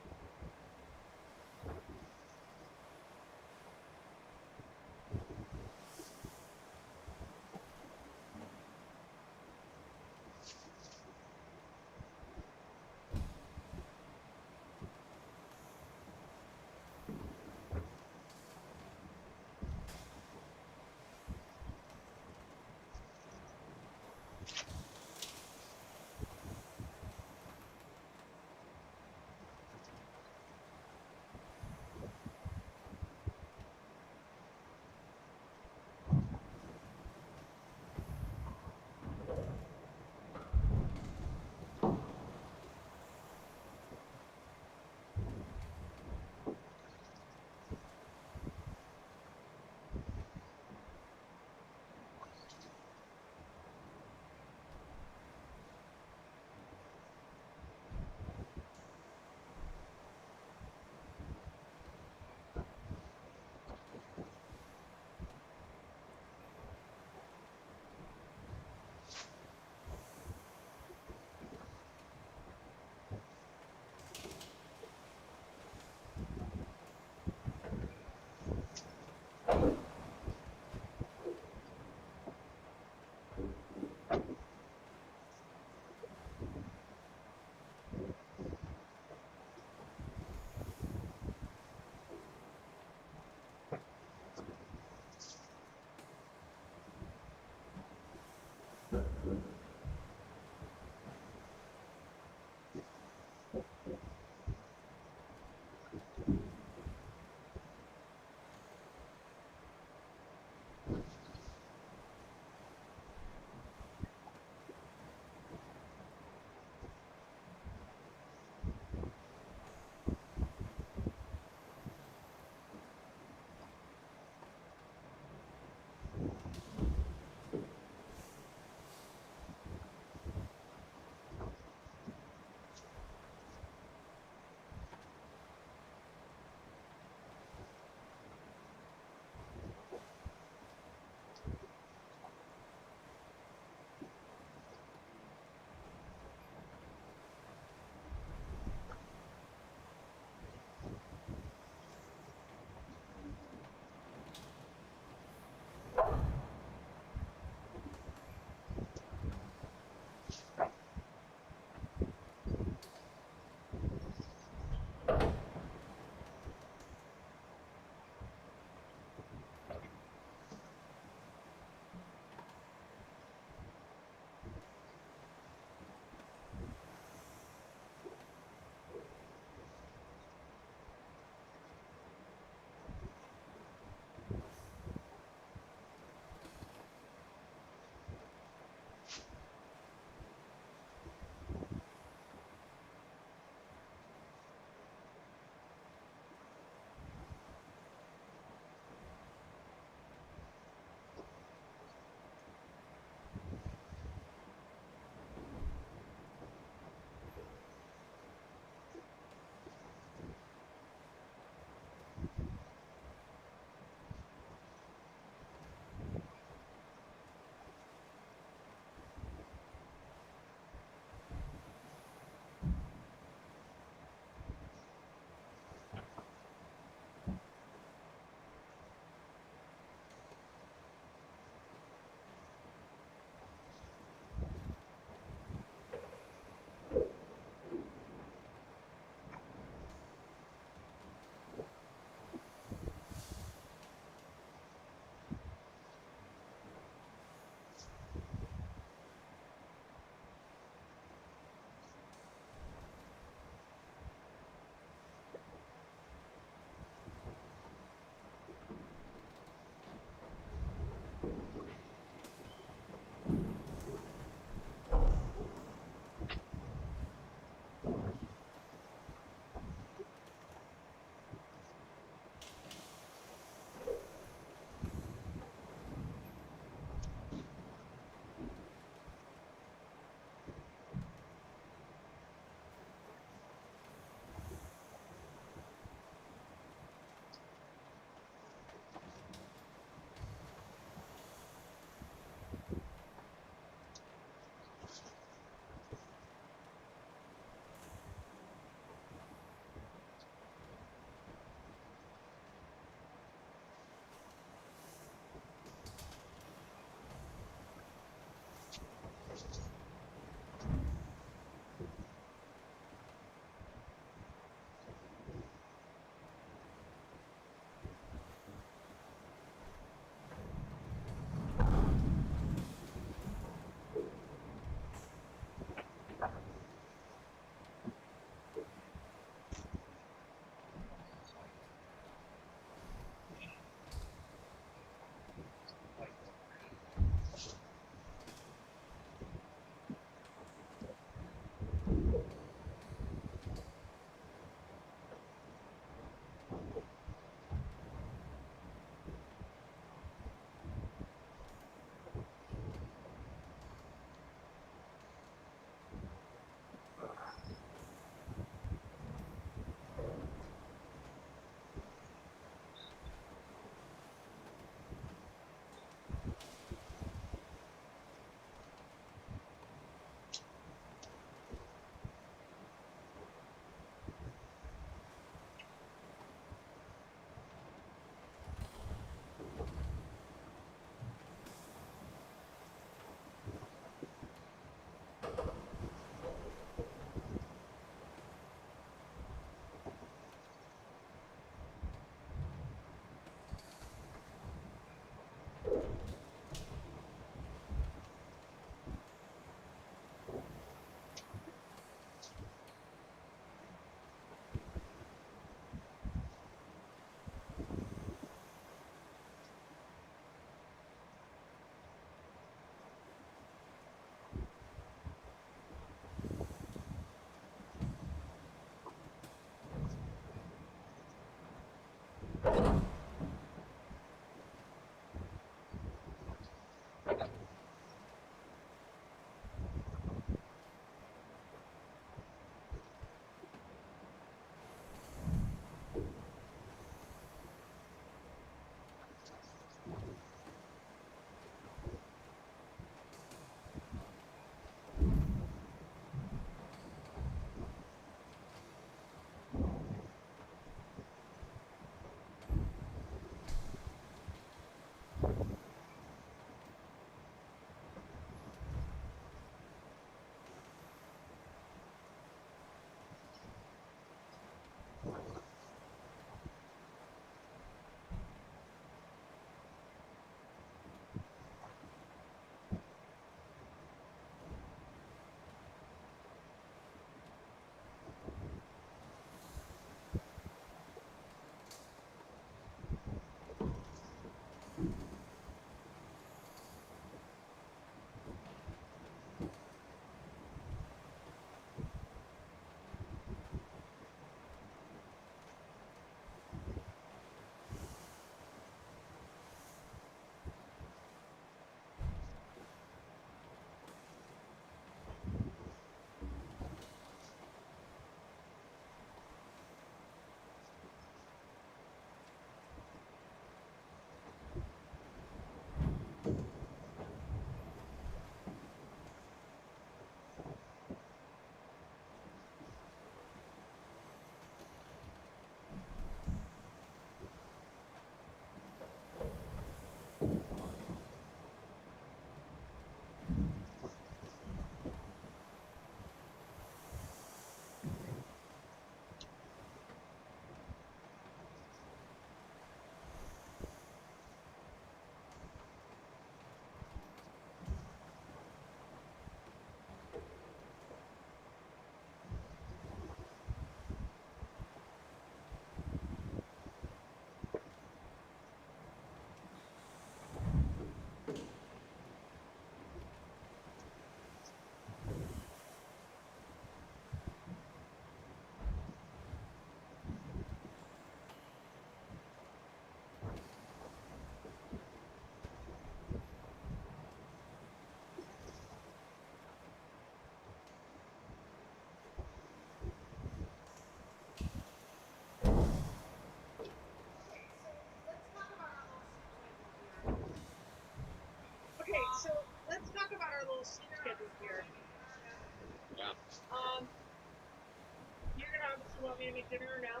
You're gonna obviously want me to make dinner or no?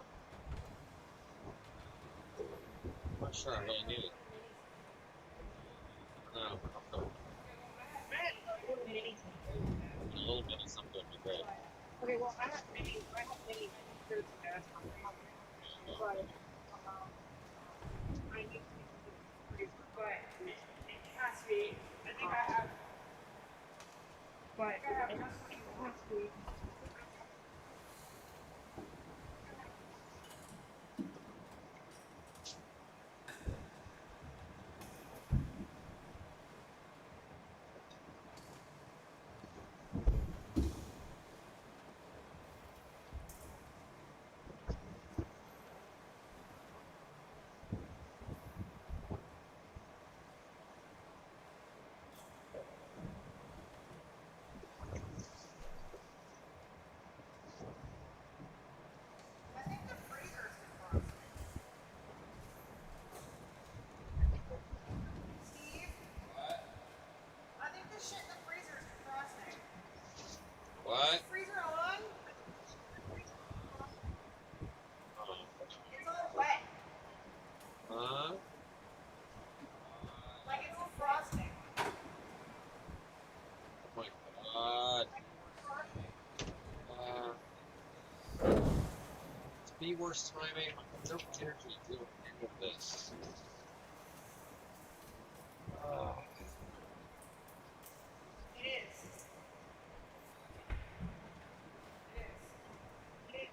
I'm not sure I really need it. No, I'm I had a little mini. a little bit of something would be great. Okay, well, I have mini. There's gas. But I need to freeze. But it has to be. I think I have. But I have it enough has to be. I think the freezer's defrosted. Steve? What? I think the shit in the freezer's defrosting. What? Freezer on? Uh, It's all wet. huh? Like it's defrosting. Oh my god. It's the worst timing. I have no energy to do any of this. It is. It is.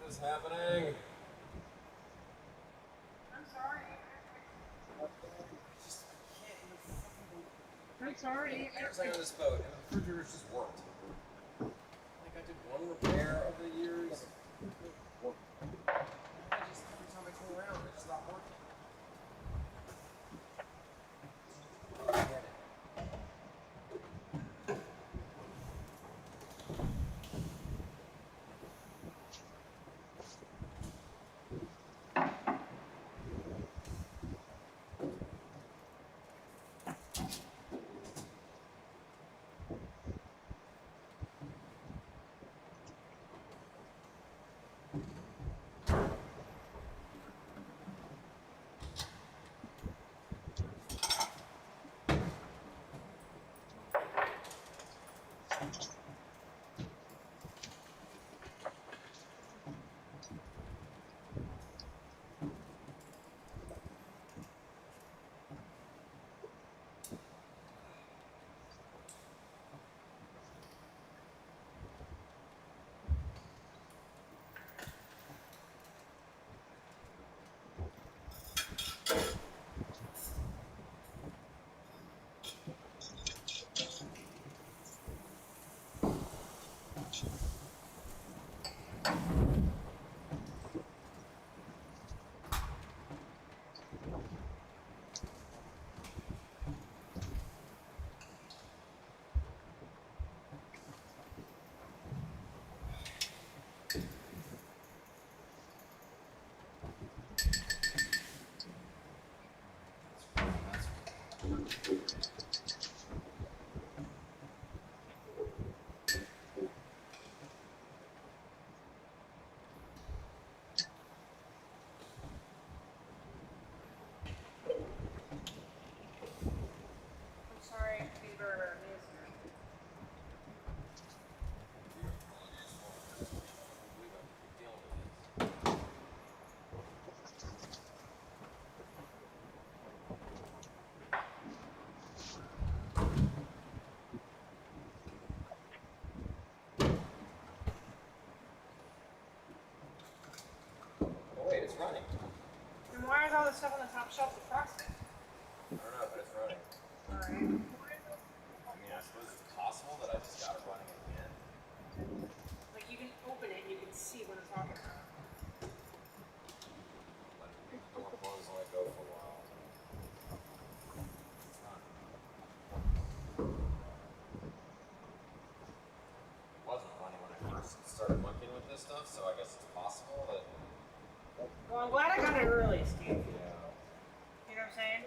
What is happening? I'm sorry. I'm sorry. Years I owned this boat, and the refrigerators just worked. Like I did one repair over the years. I just every time I turn around, it just stopped working. I get it. I'm sorry. These are news. Oh wait, it's running. And why is all this stuff on the top shelf of the frosting? I don't know, but it's running. Alright. I mean, I suppose it's possible that I just got it running again. Like you can open it and you can see what I'm talking about. Let the door close and let it go for a while. It's not. It wasn't running when I first started monkeying with this stuff, so I guess it's possible that. Well, I'm glad I got it early, Steve. Yeah. You know what I'm saying?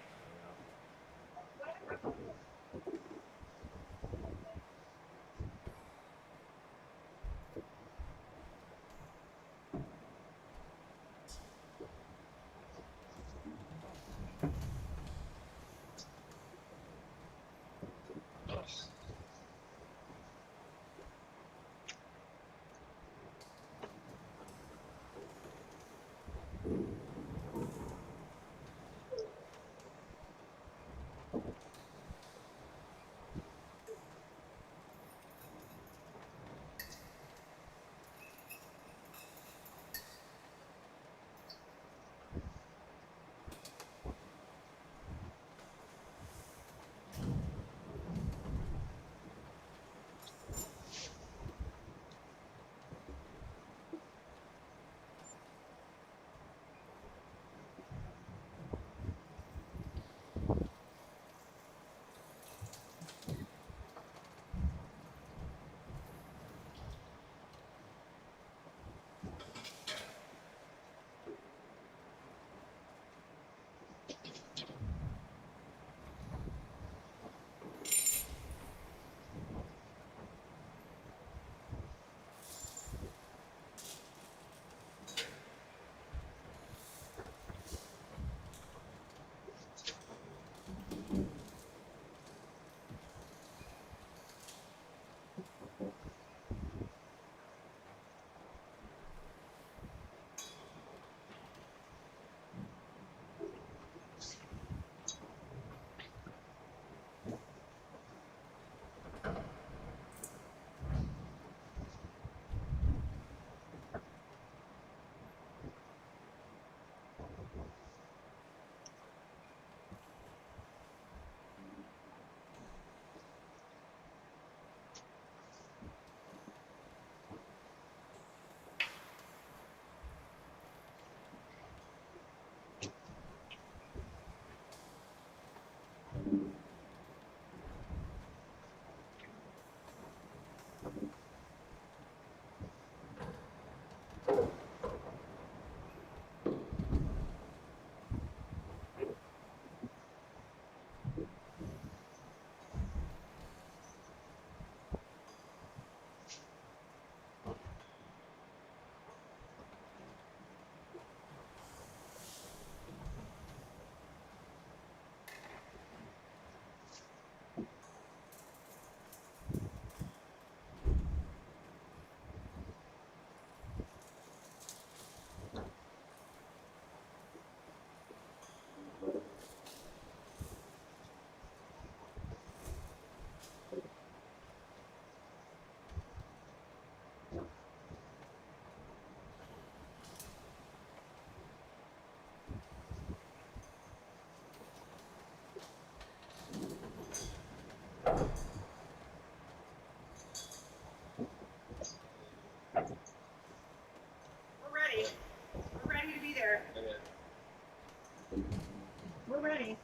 We're ready.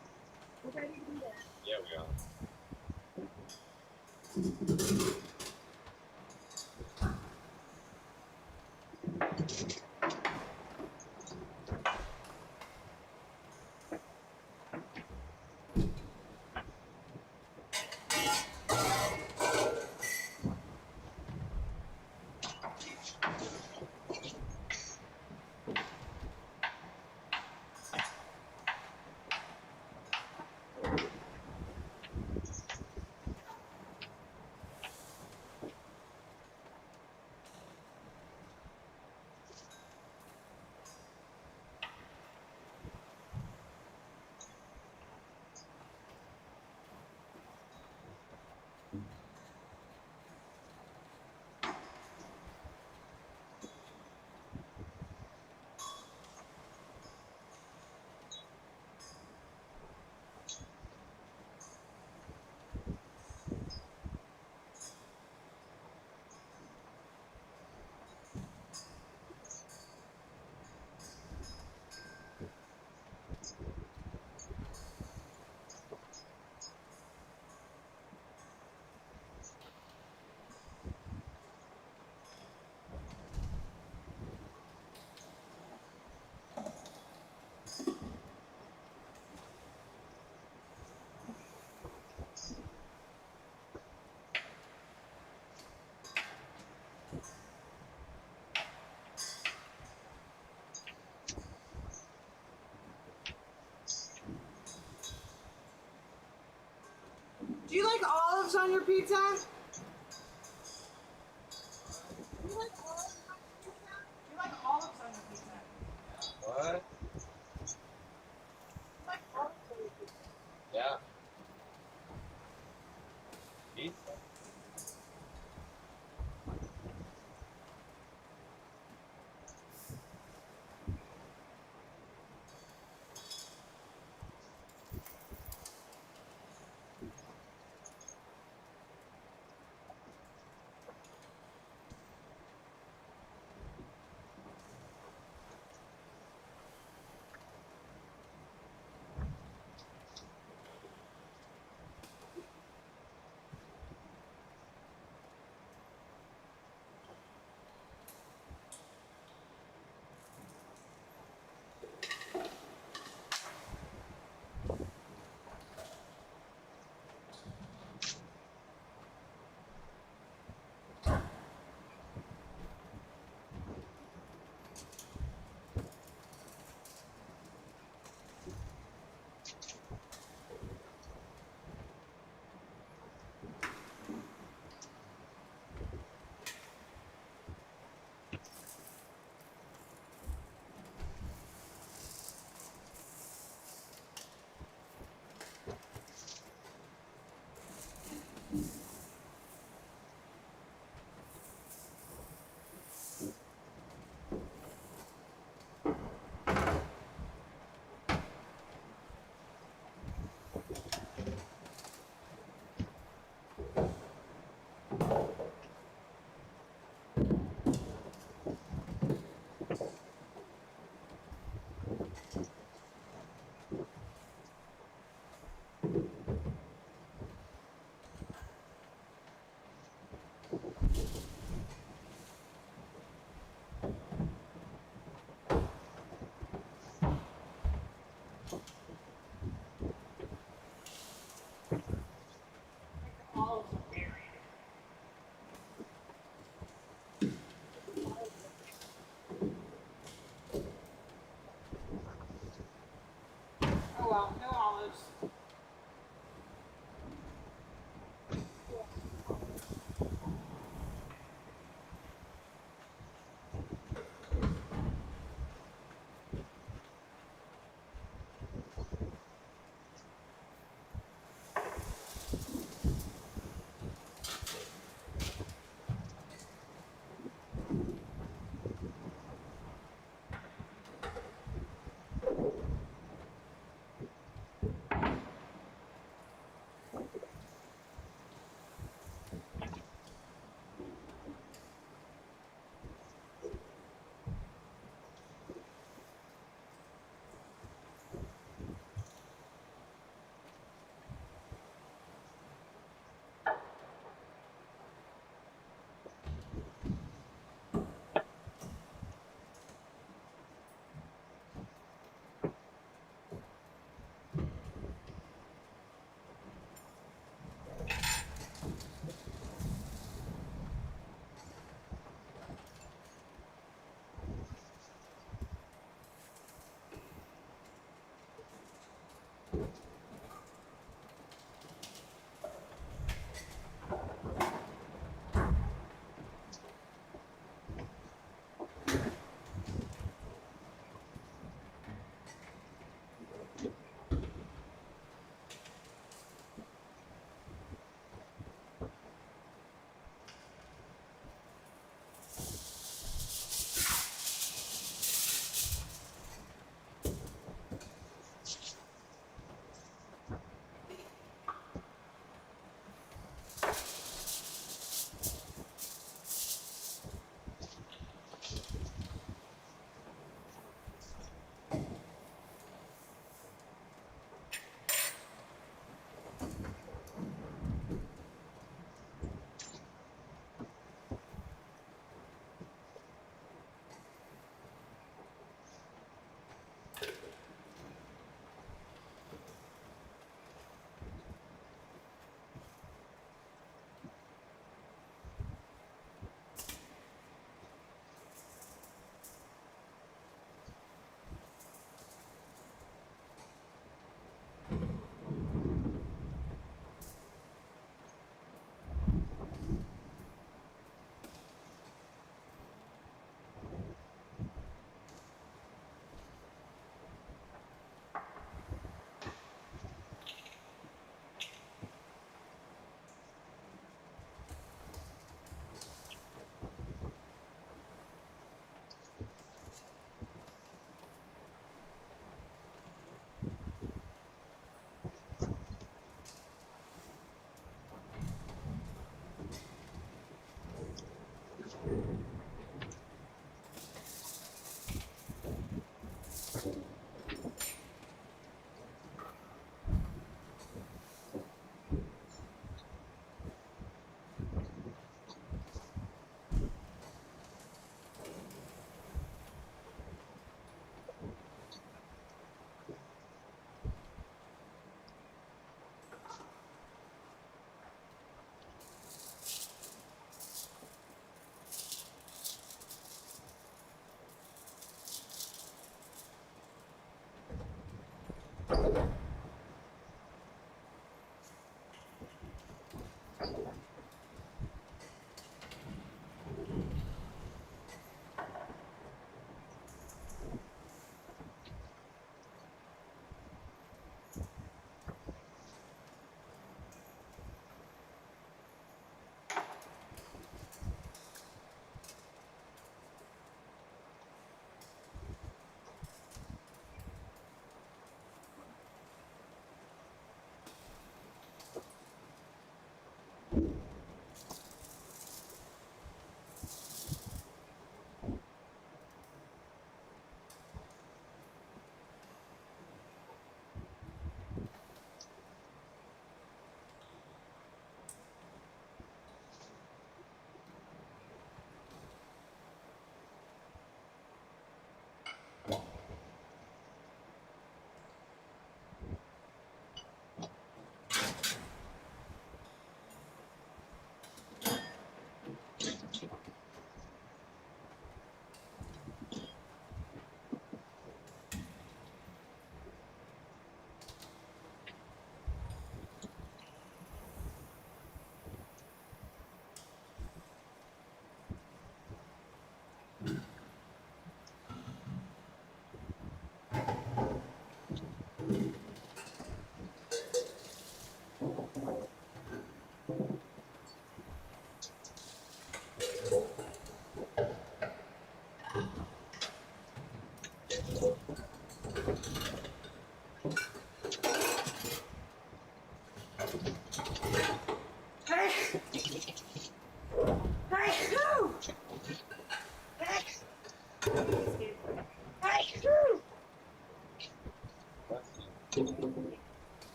We're ready to do that. Yeah, we are. Do you like olives on your pizza? You like olives on your pizza? Do you like olives on your pizza? What? You like olives on your pizza? Yeah. Pizza.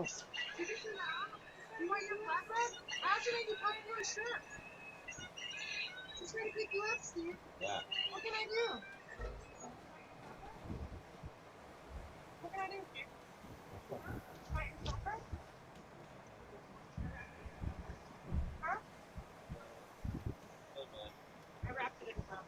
You can turn that on. You want your flatbread? I also made you popcorn shrimp. Just trying to pick you up, Steve. Yeah. What can I do? What can I do, Steve? Want your flatbread? Huh? Hey, man. I wrapped it in a cup.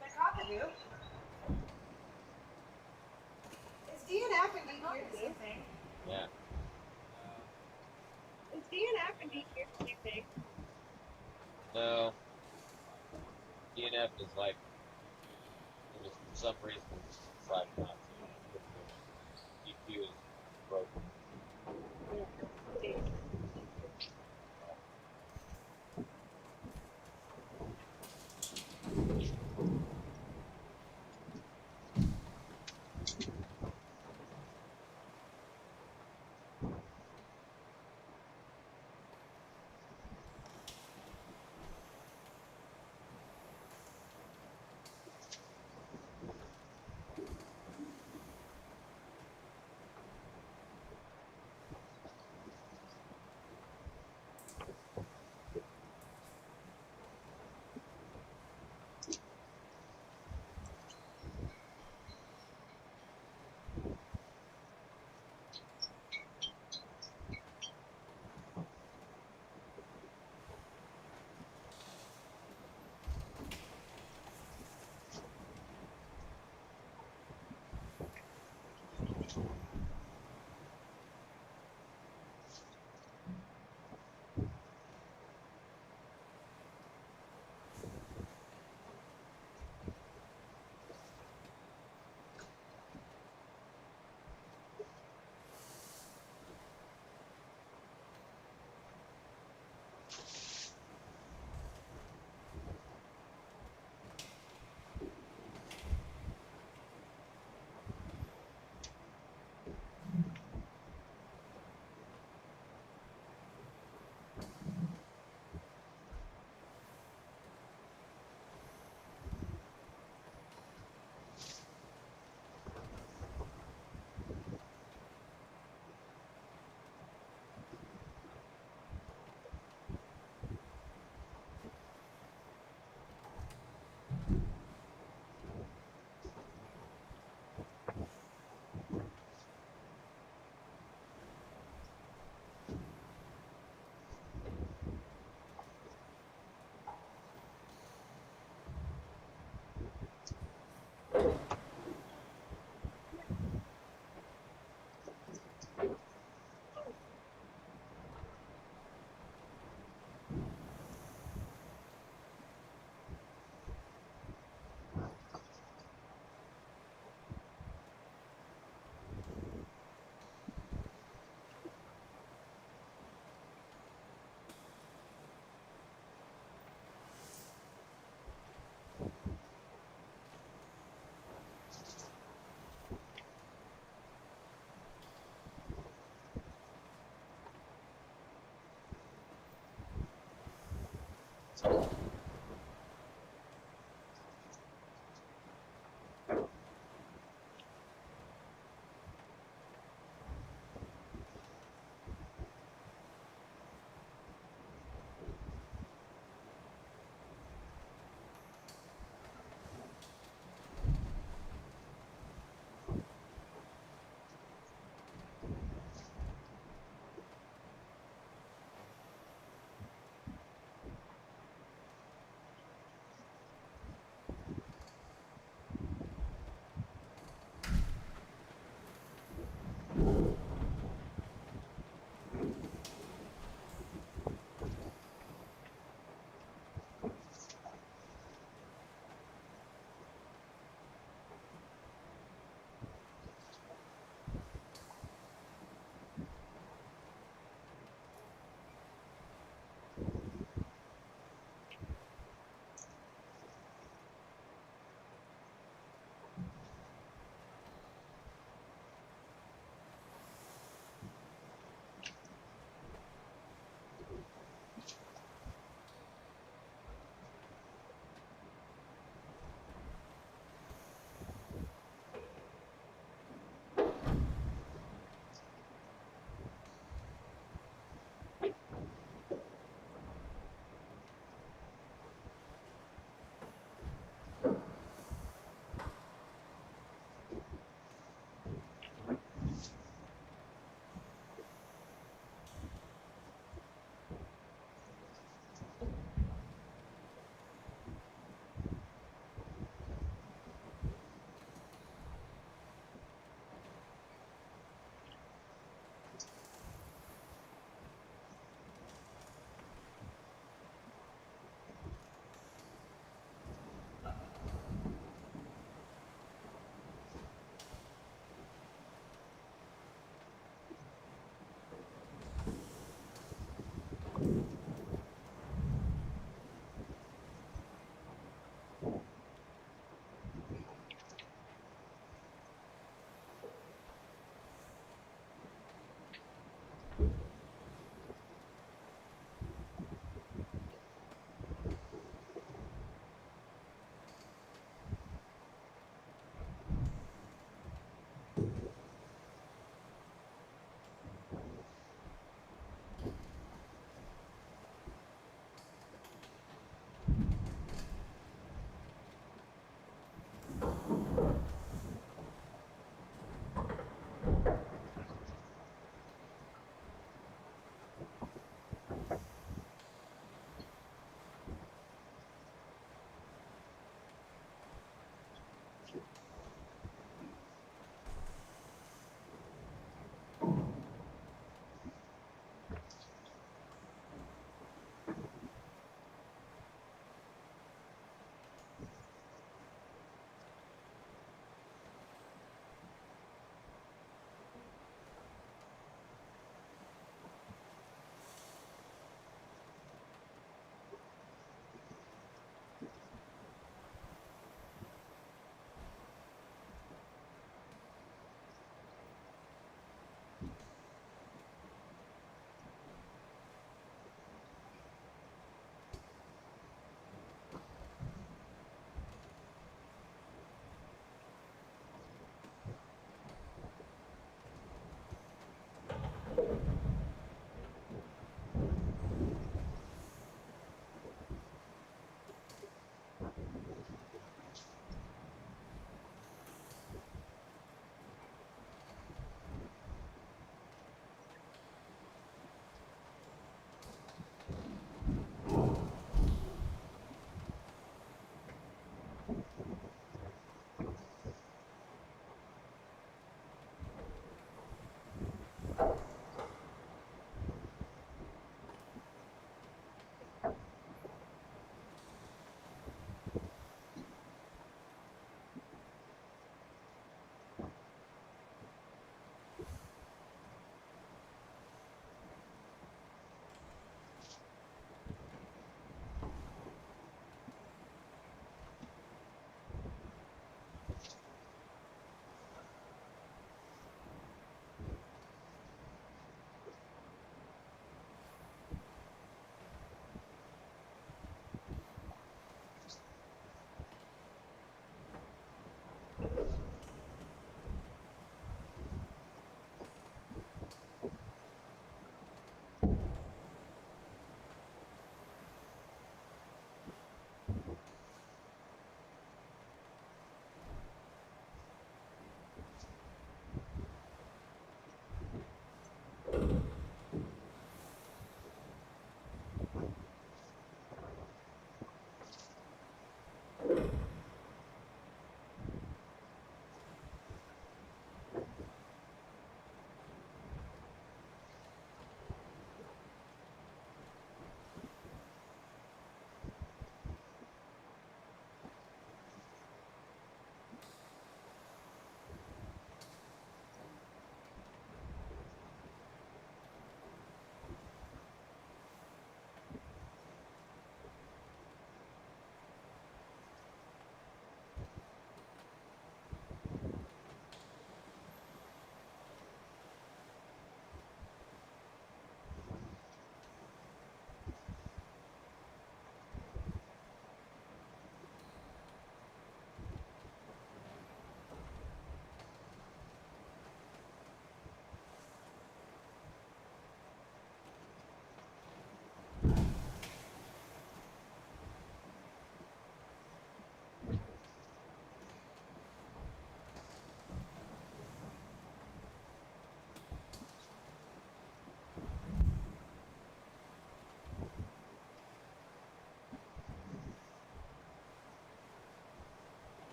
The cockapoo. Is DNF and DQ the same thing? Yeah. Is DNF and DQ the same thing? No. DNF is like, it was for some reason decided not to. DQ is broken.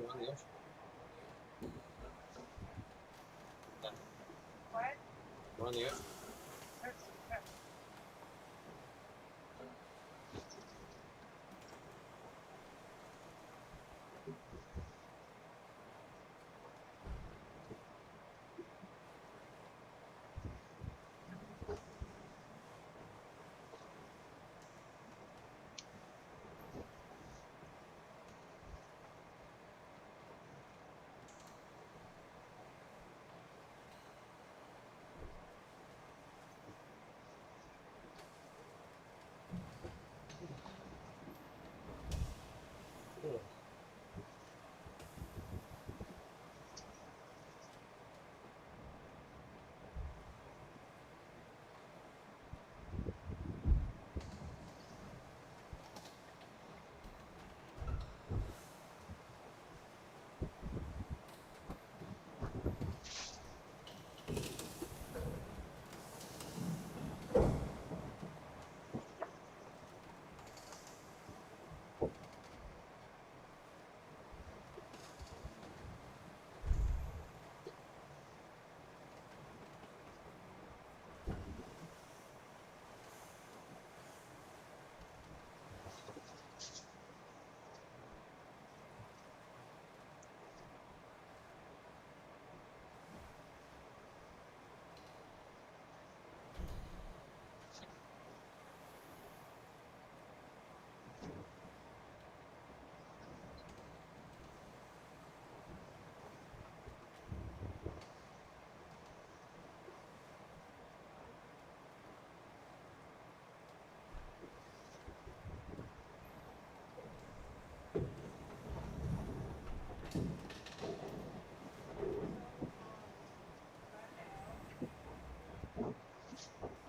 we're on the ocean. What? We're on the ocean. There's,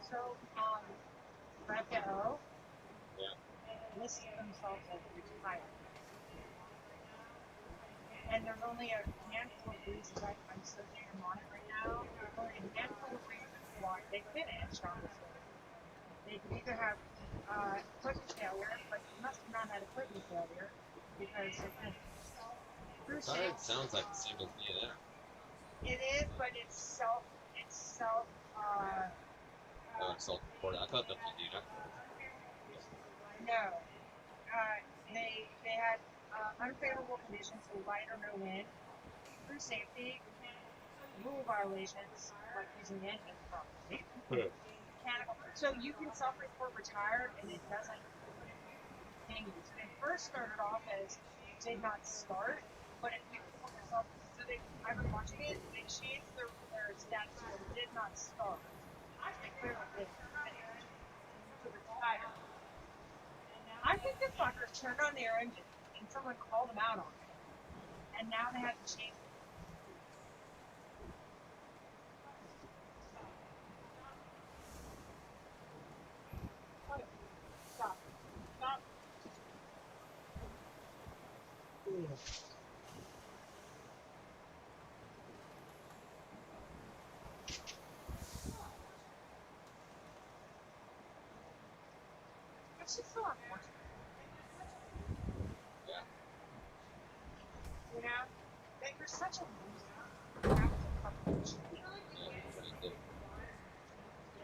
so, Raquel lists themselves as retired. And there's only a handful of reasons I'm searching them on it right now. There's only a handful of reasons why they finished, honestly. They could either have equipment failure, but you must have not had equipment failure because they finished. Cruise Sorry, it ships, sounds like the same as D&M. it is, but it's self, Oh, it's self-reported. I thought that was D&M. no. They had unfavorable conditions, so light or no wind, crew safety, rule violations, like using the engine properly, mechanical. So you can self-report retired, and it doesn't ping you. So they first started off as did not start, but if you report yourself, so I've been watching it, they changed their status from did not start. They clearly did finish to retired. I think the fuckers turned on their engine and someone called them out on it. And now they have to change it. Okay, stop. Stop. It's just so unfortunate. Yeah. You know? That you're such a loser. You have to fucking cheat. You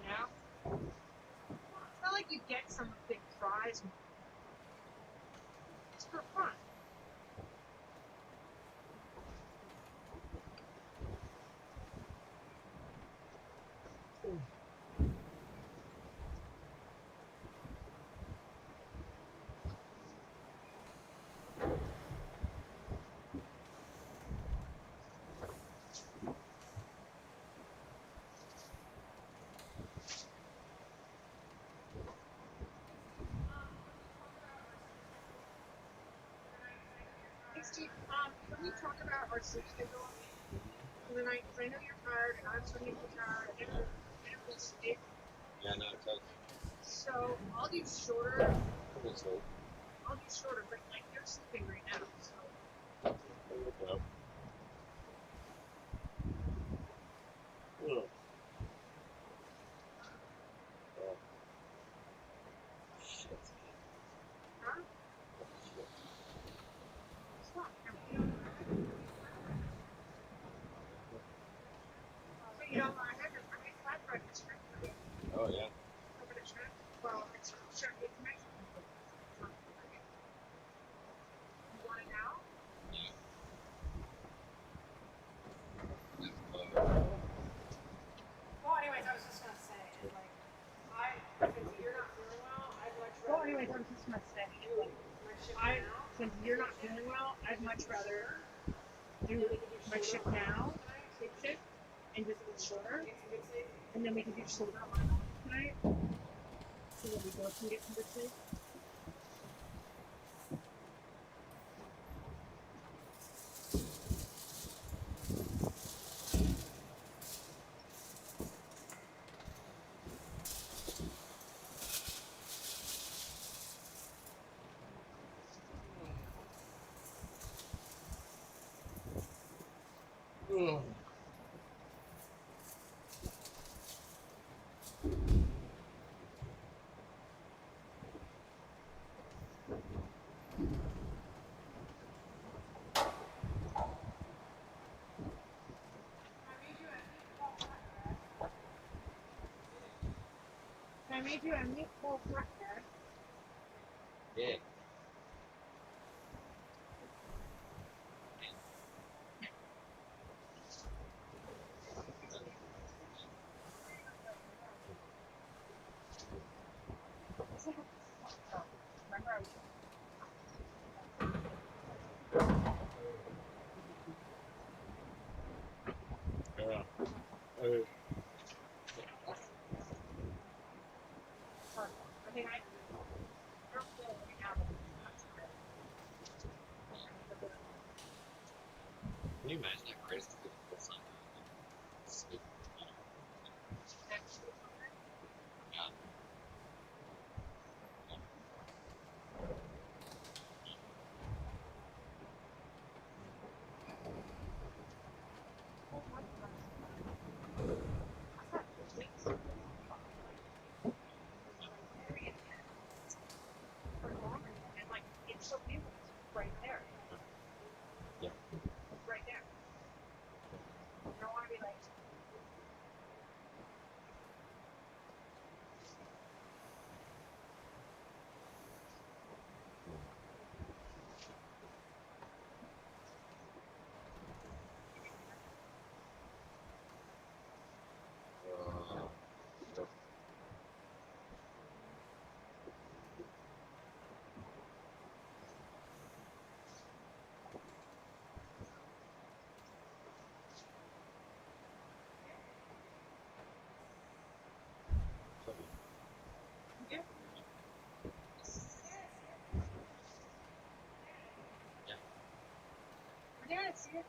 know? It's not like you get some big prize. It's for fun. Hey Steve, can we talk about our sleep schedule for the night? Because I know you're tired and I'm starting to get tired and I don't sleep. Yeah, no, it's okay. So I'll do shorter. It's okay. I'll do shorter, but like you're sleeping right now, so. Well. Ugh. Oh. Shit. Huh? Shit. Stop. And then we can do shoulder on tonight. So that we both can get some good sleep. Ugh. I made you a meatball cracker. Yeah. Remember, Yeah. I mean, I don't feel like we have it. Can you imagine that Chris could put something sleep? Yeah. And like, it's so beautiful. It's right there. Yeah. It's right there. You don't want to be like, yeah. Yeah. We're doing it, see it?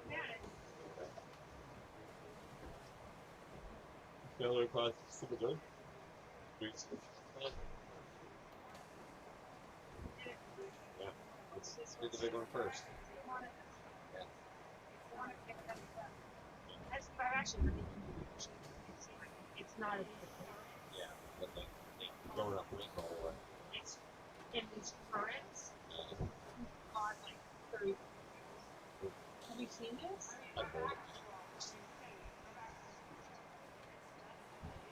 We're doing it. Failure across Salvador. Streets. Yeah. Let's do the big one first. Yeah. I've actually really it's not as Yeah. But like, going up wind all the way. it's in these currents on like 30. Have you seen this? I've heard it.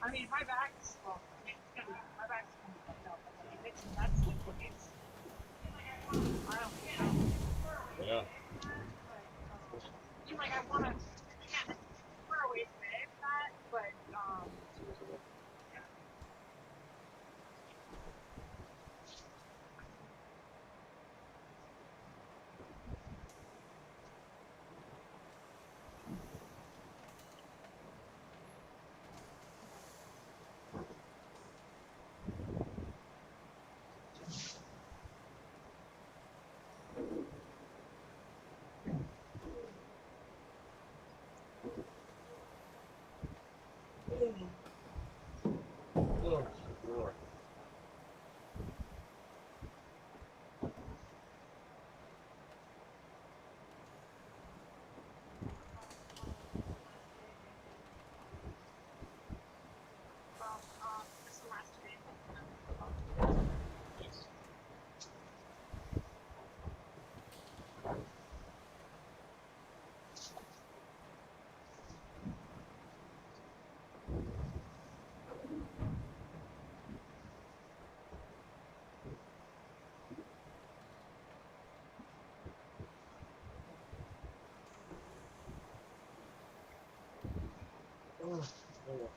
I mean, my back's well, it's gonna be my back's gonna be fucked up. I mean, it's that's the it's I don't know. Yeah. I mean, like I wanna we're away from it, that, but Oh, Lord. this is the last day. Yes. Oh, oh.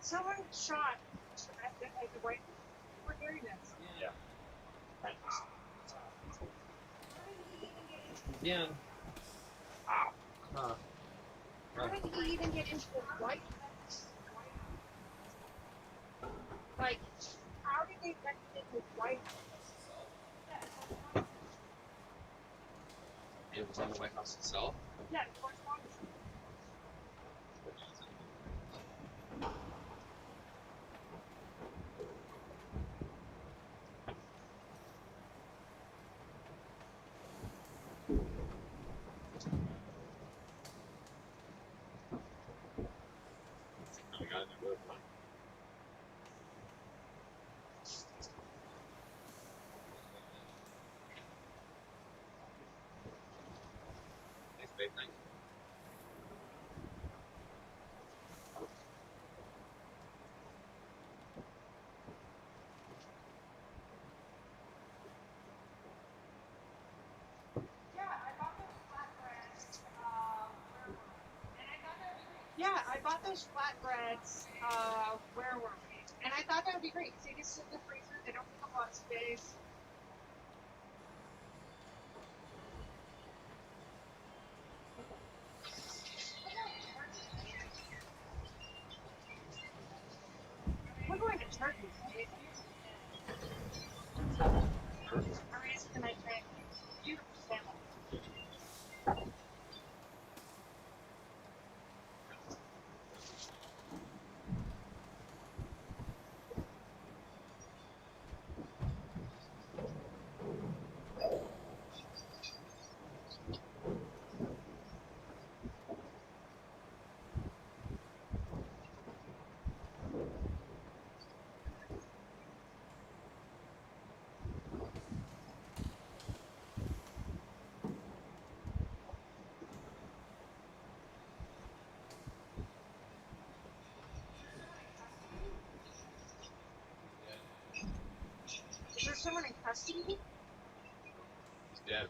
Someone shot at the right. We're hearing this. Yeah. Again. Huh. How did he even get into the White House? Like, how did they get into the White House? It was on the White House itself. Yeah, the correspondence. I got it. Thanks, babe. Thanks. Yeah, I bought those flatbreads. Where were we? And I thought that would be great. They just sit in the freezer. They don't take up a lot of space. We're going to Turkey, right? Hurries the night train. Beautiful family. Is there someone in custody? He's dead.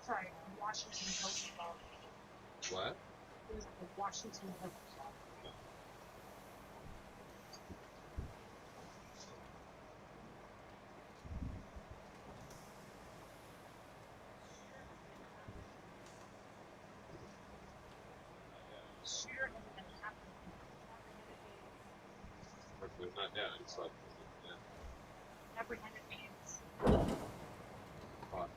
Sorry, Washington Post. What? It was the Washington Post. Shooter has been Hopefully he's not dead. It's like, yeah. apprehended means. Caught.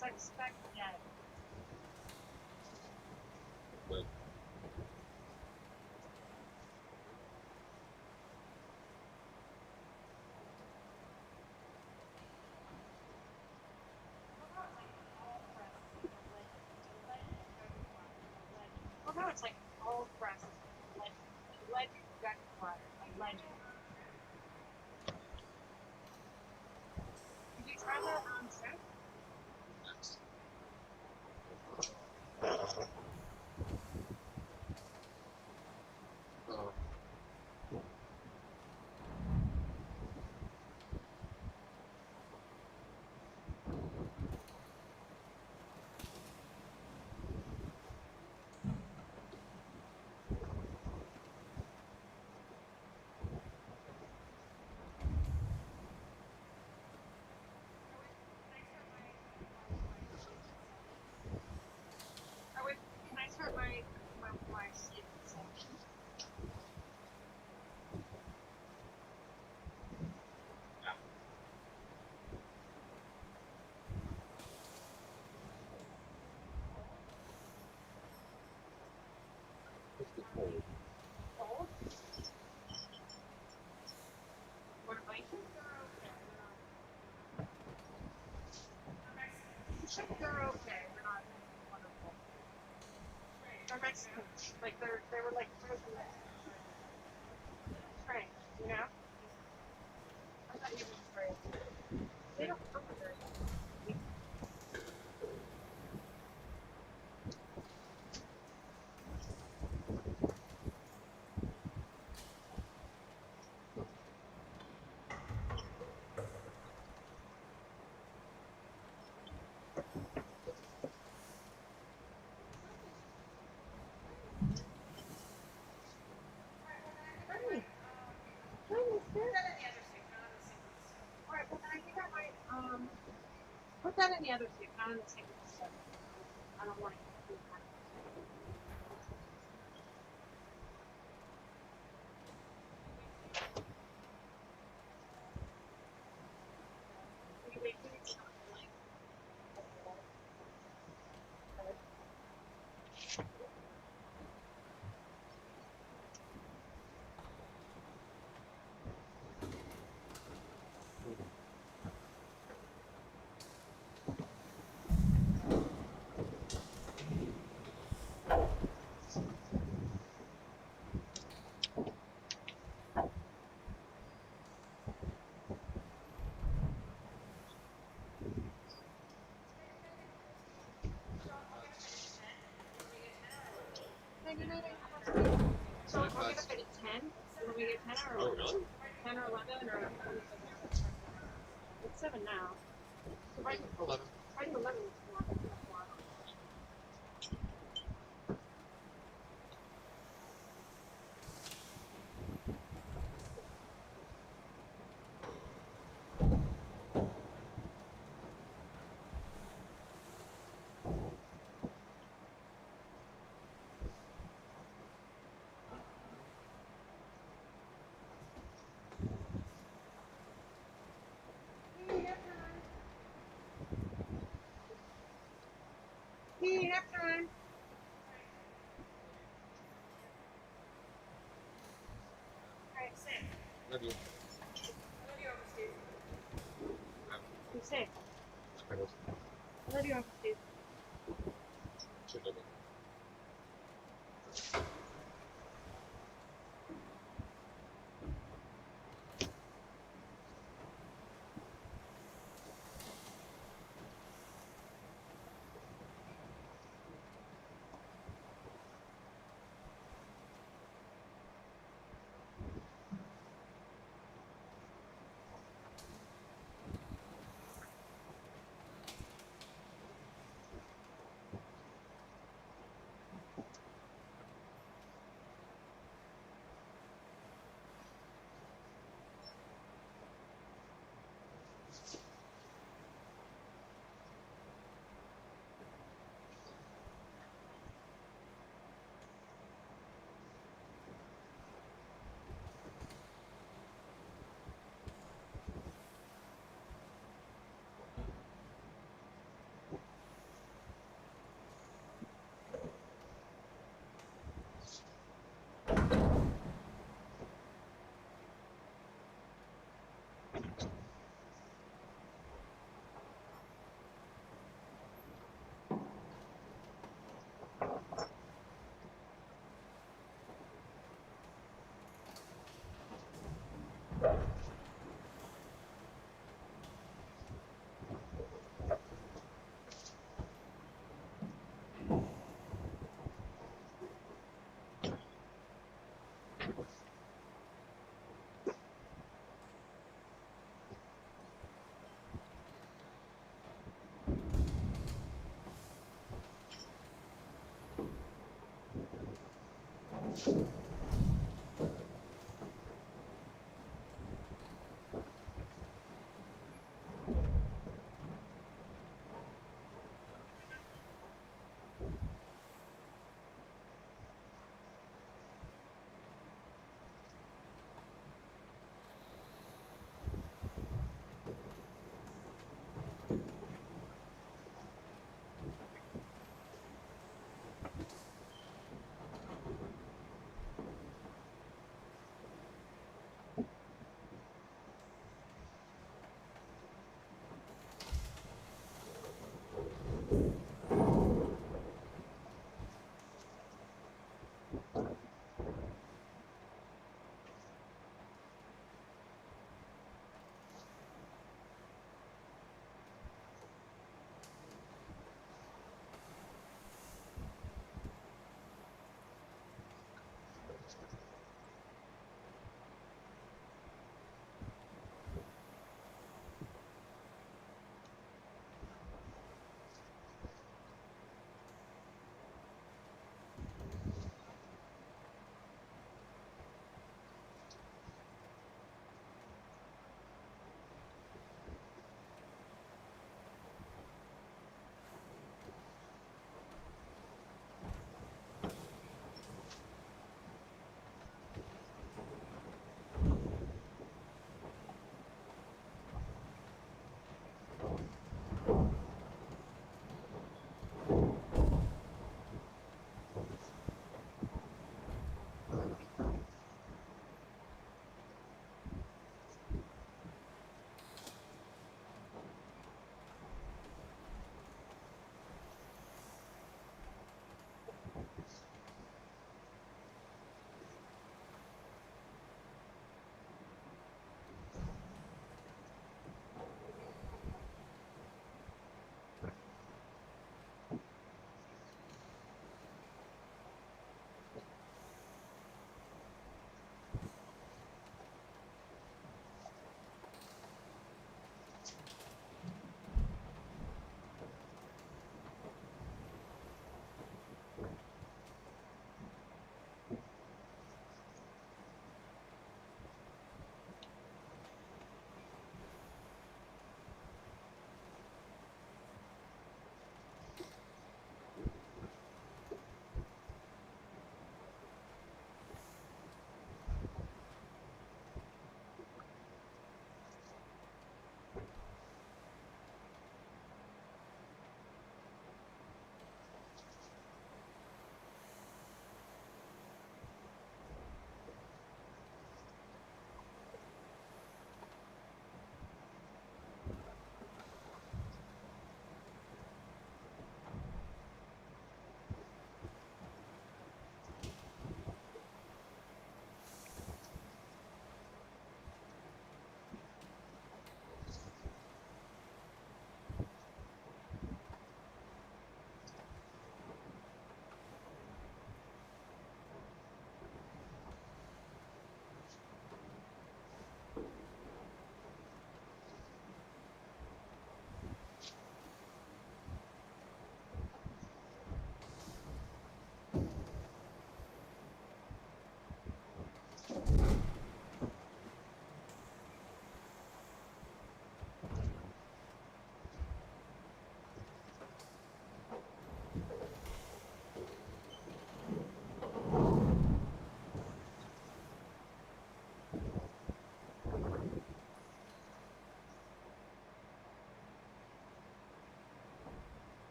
suspect that But well, now it's like all press. Legend got acquired. A legend. Did you try that on trip? next. Uh, Can I start my sleep section? it's the cold. Cold? Want a blanket? They're okay. They're not wonderful. They're Mexican. Like they were like frozen strange, you know? I thought you were strange. They don't come with very much. Honey, alright, well then I got my put that in the other suit, not in the single suit. I don't want to do that. Anyway, it's not like so we'll get up at 10. Will we get 10 or 11? Oh, really? 10 or 11 or it's 7 now. So right 11. right at 11 is more. Hey, nap time. Alright, sit. Love you. Be safe. Pickles. I love you, Uncle Steve. Should love you.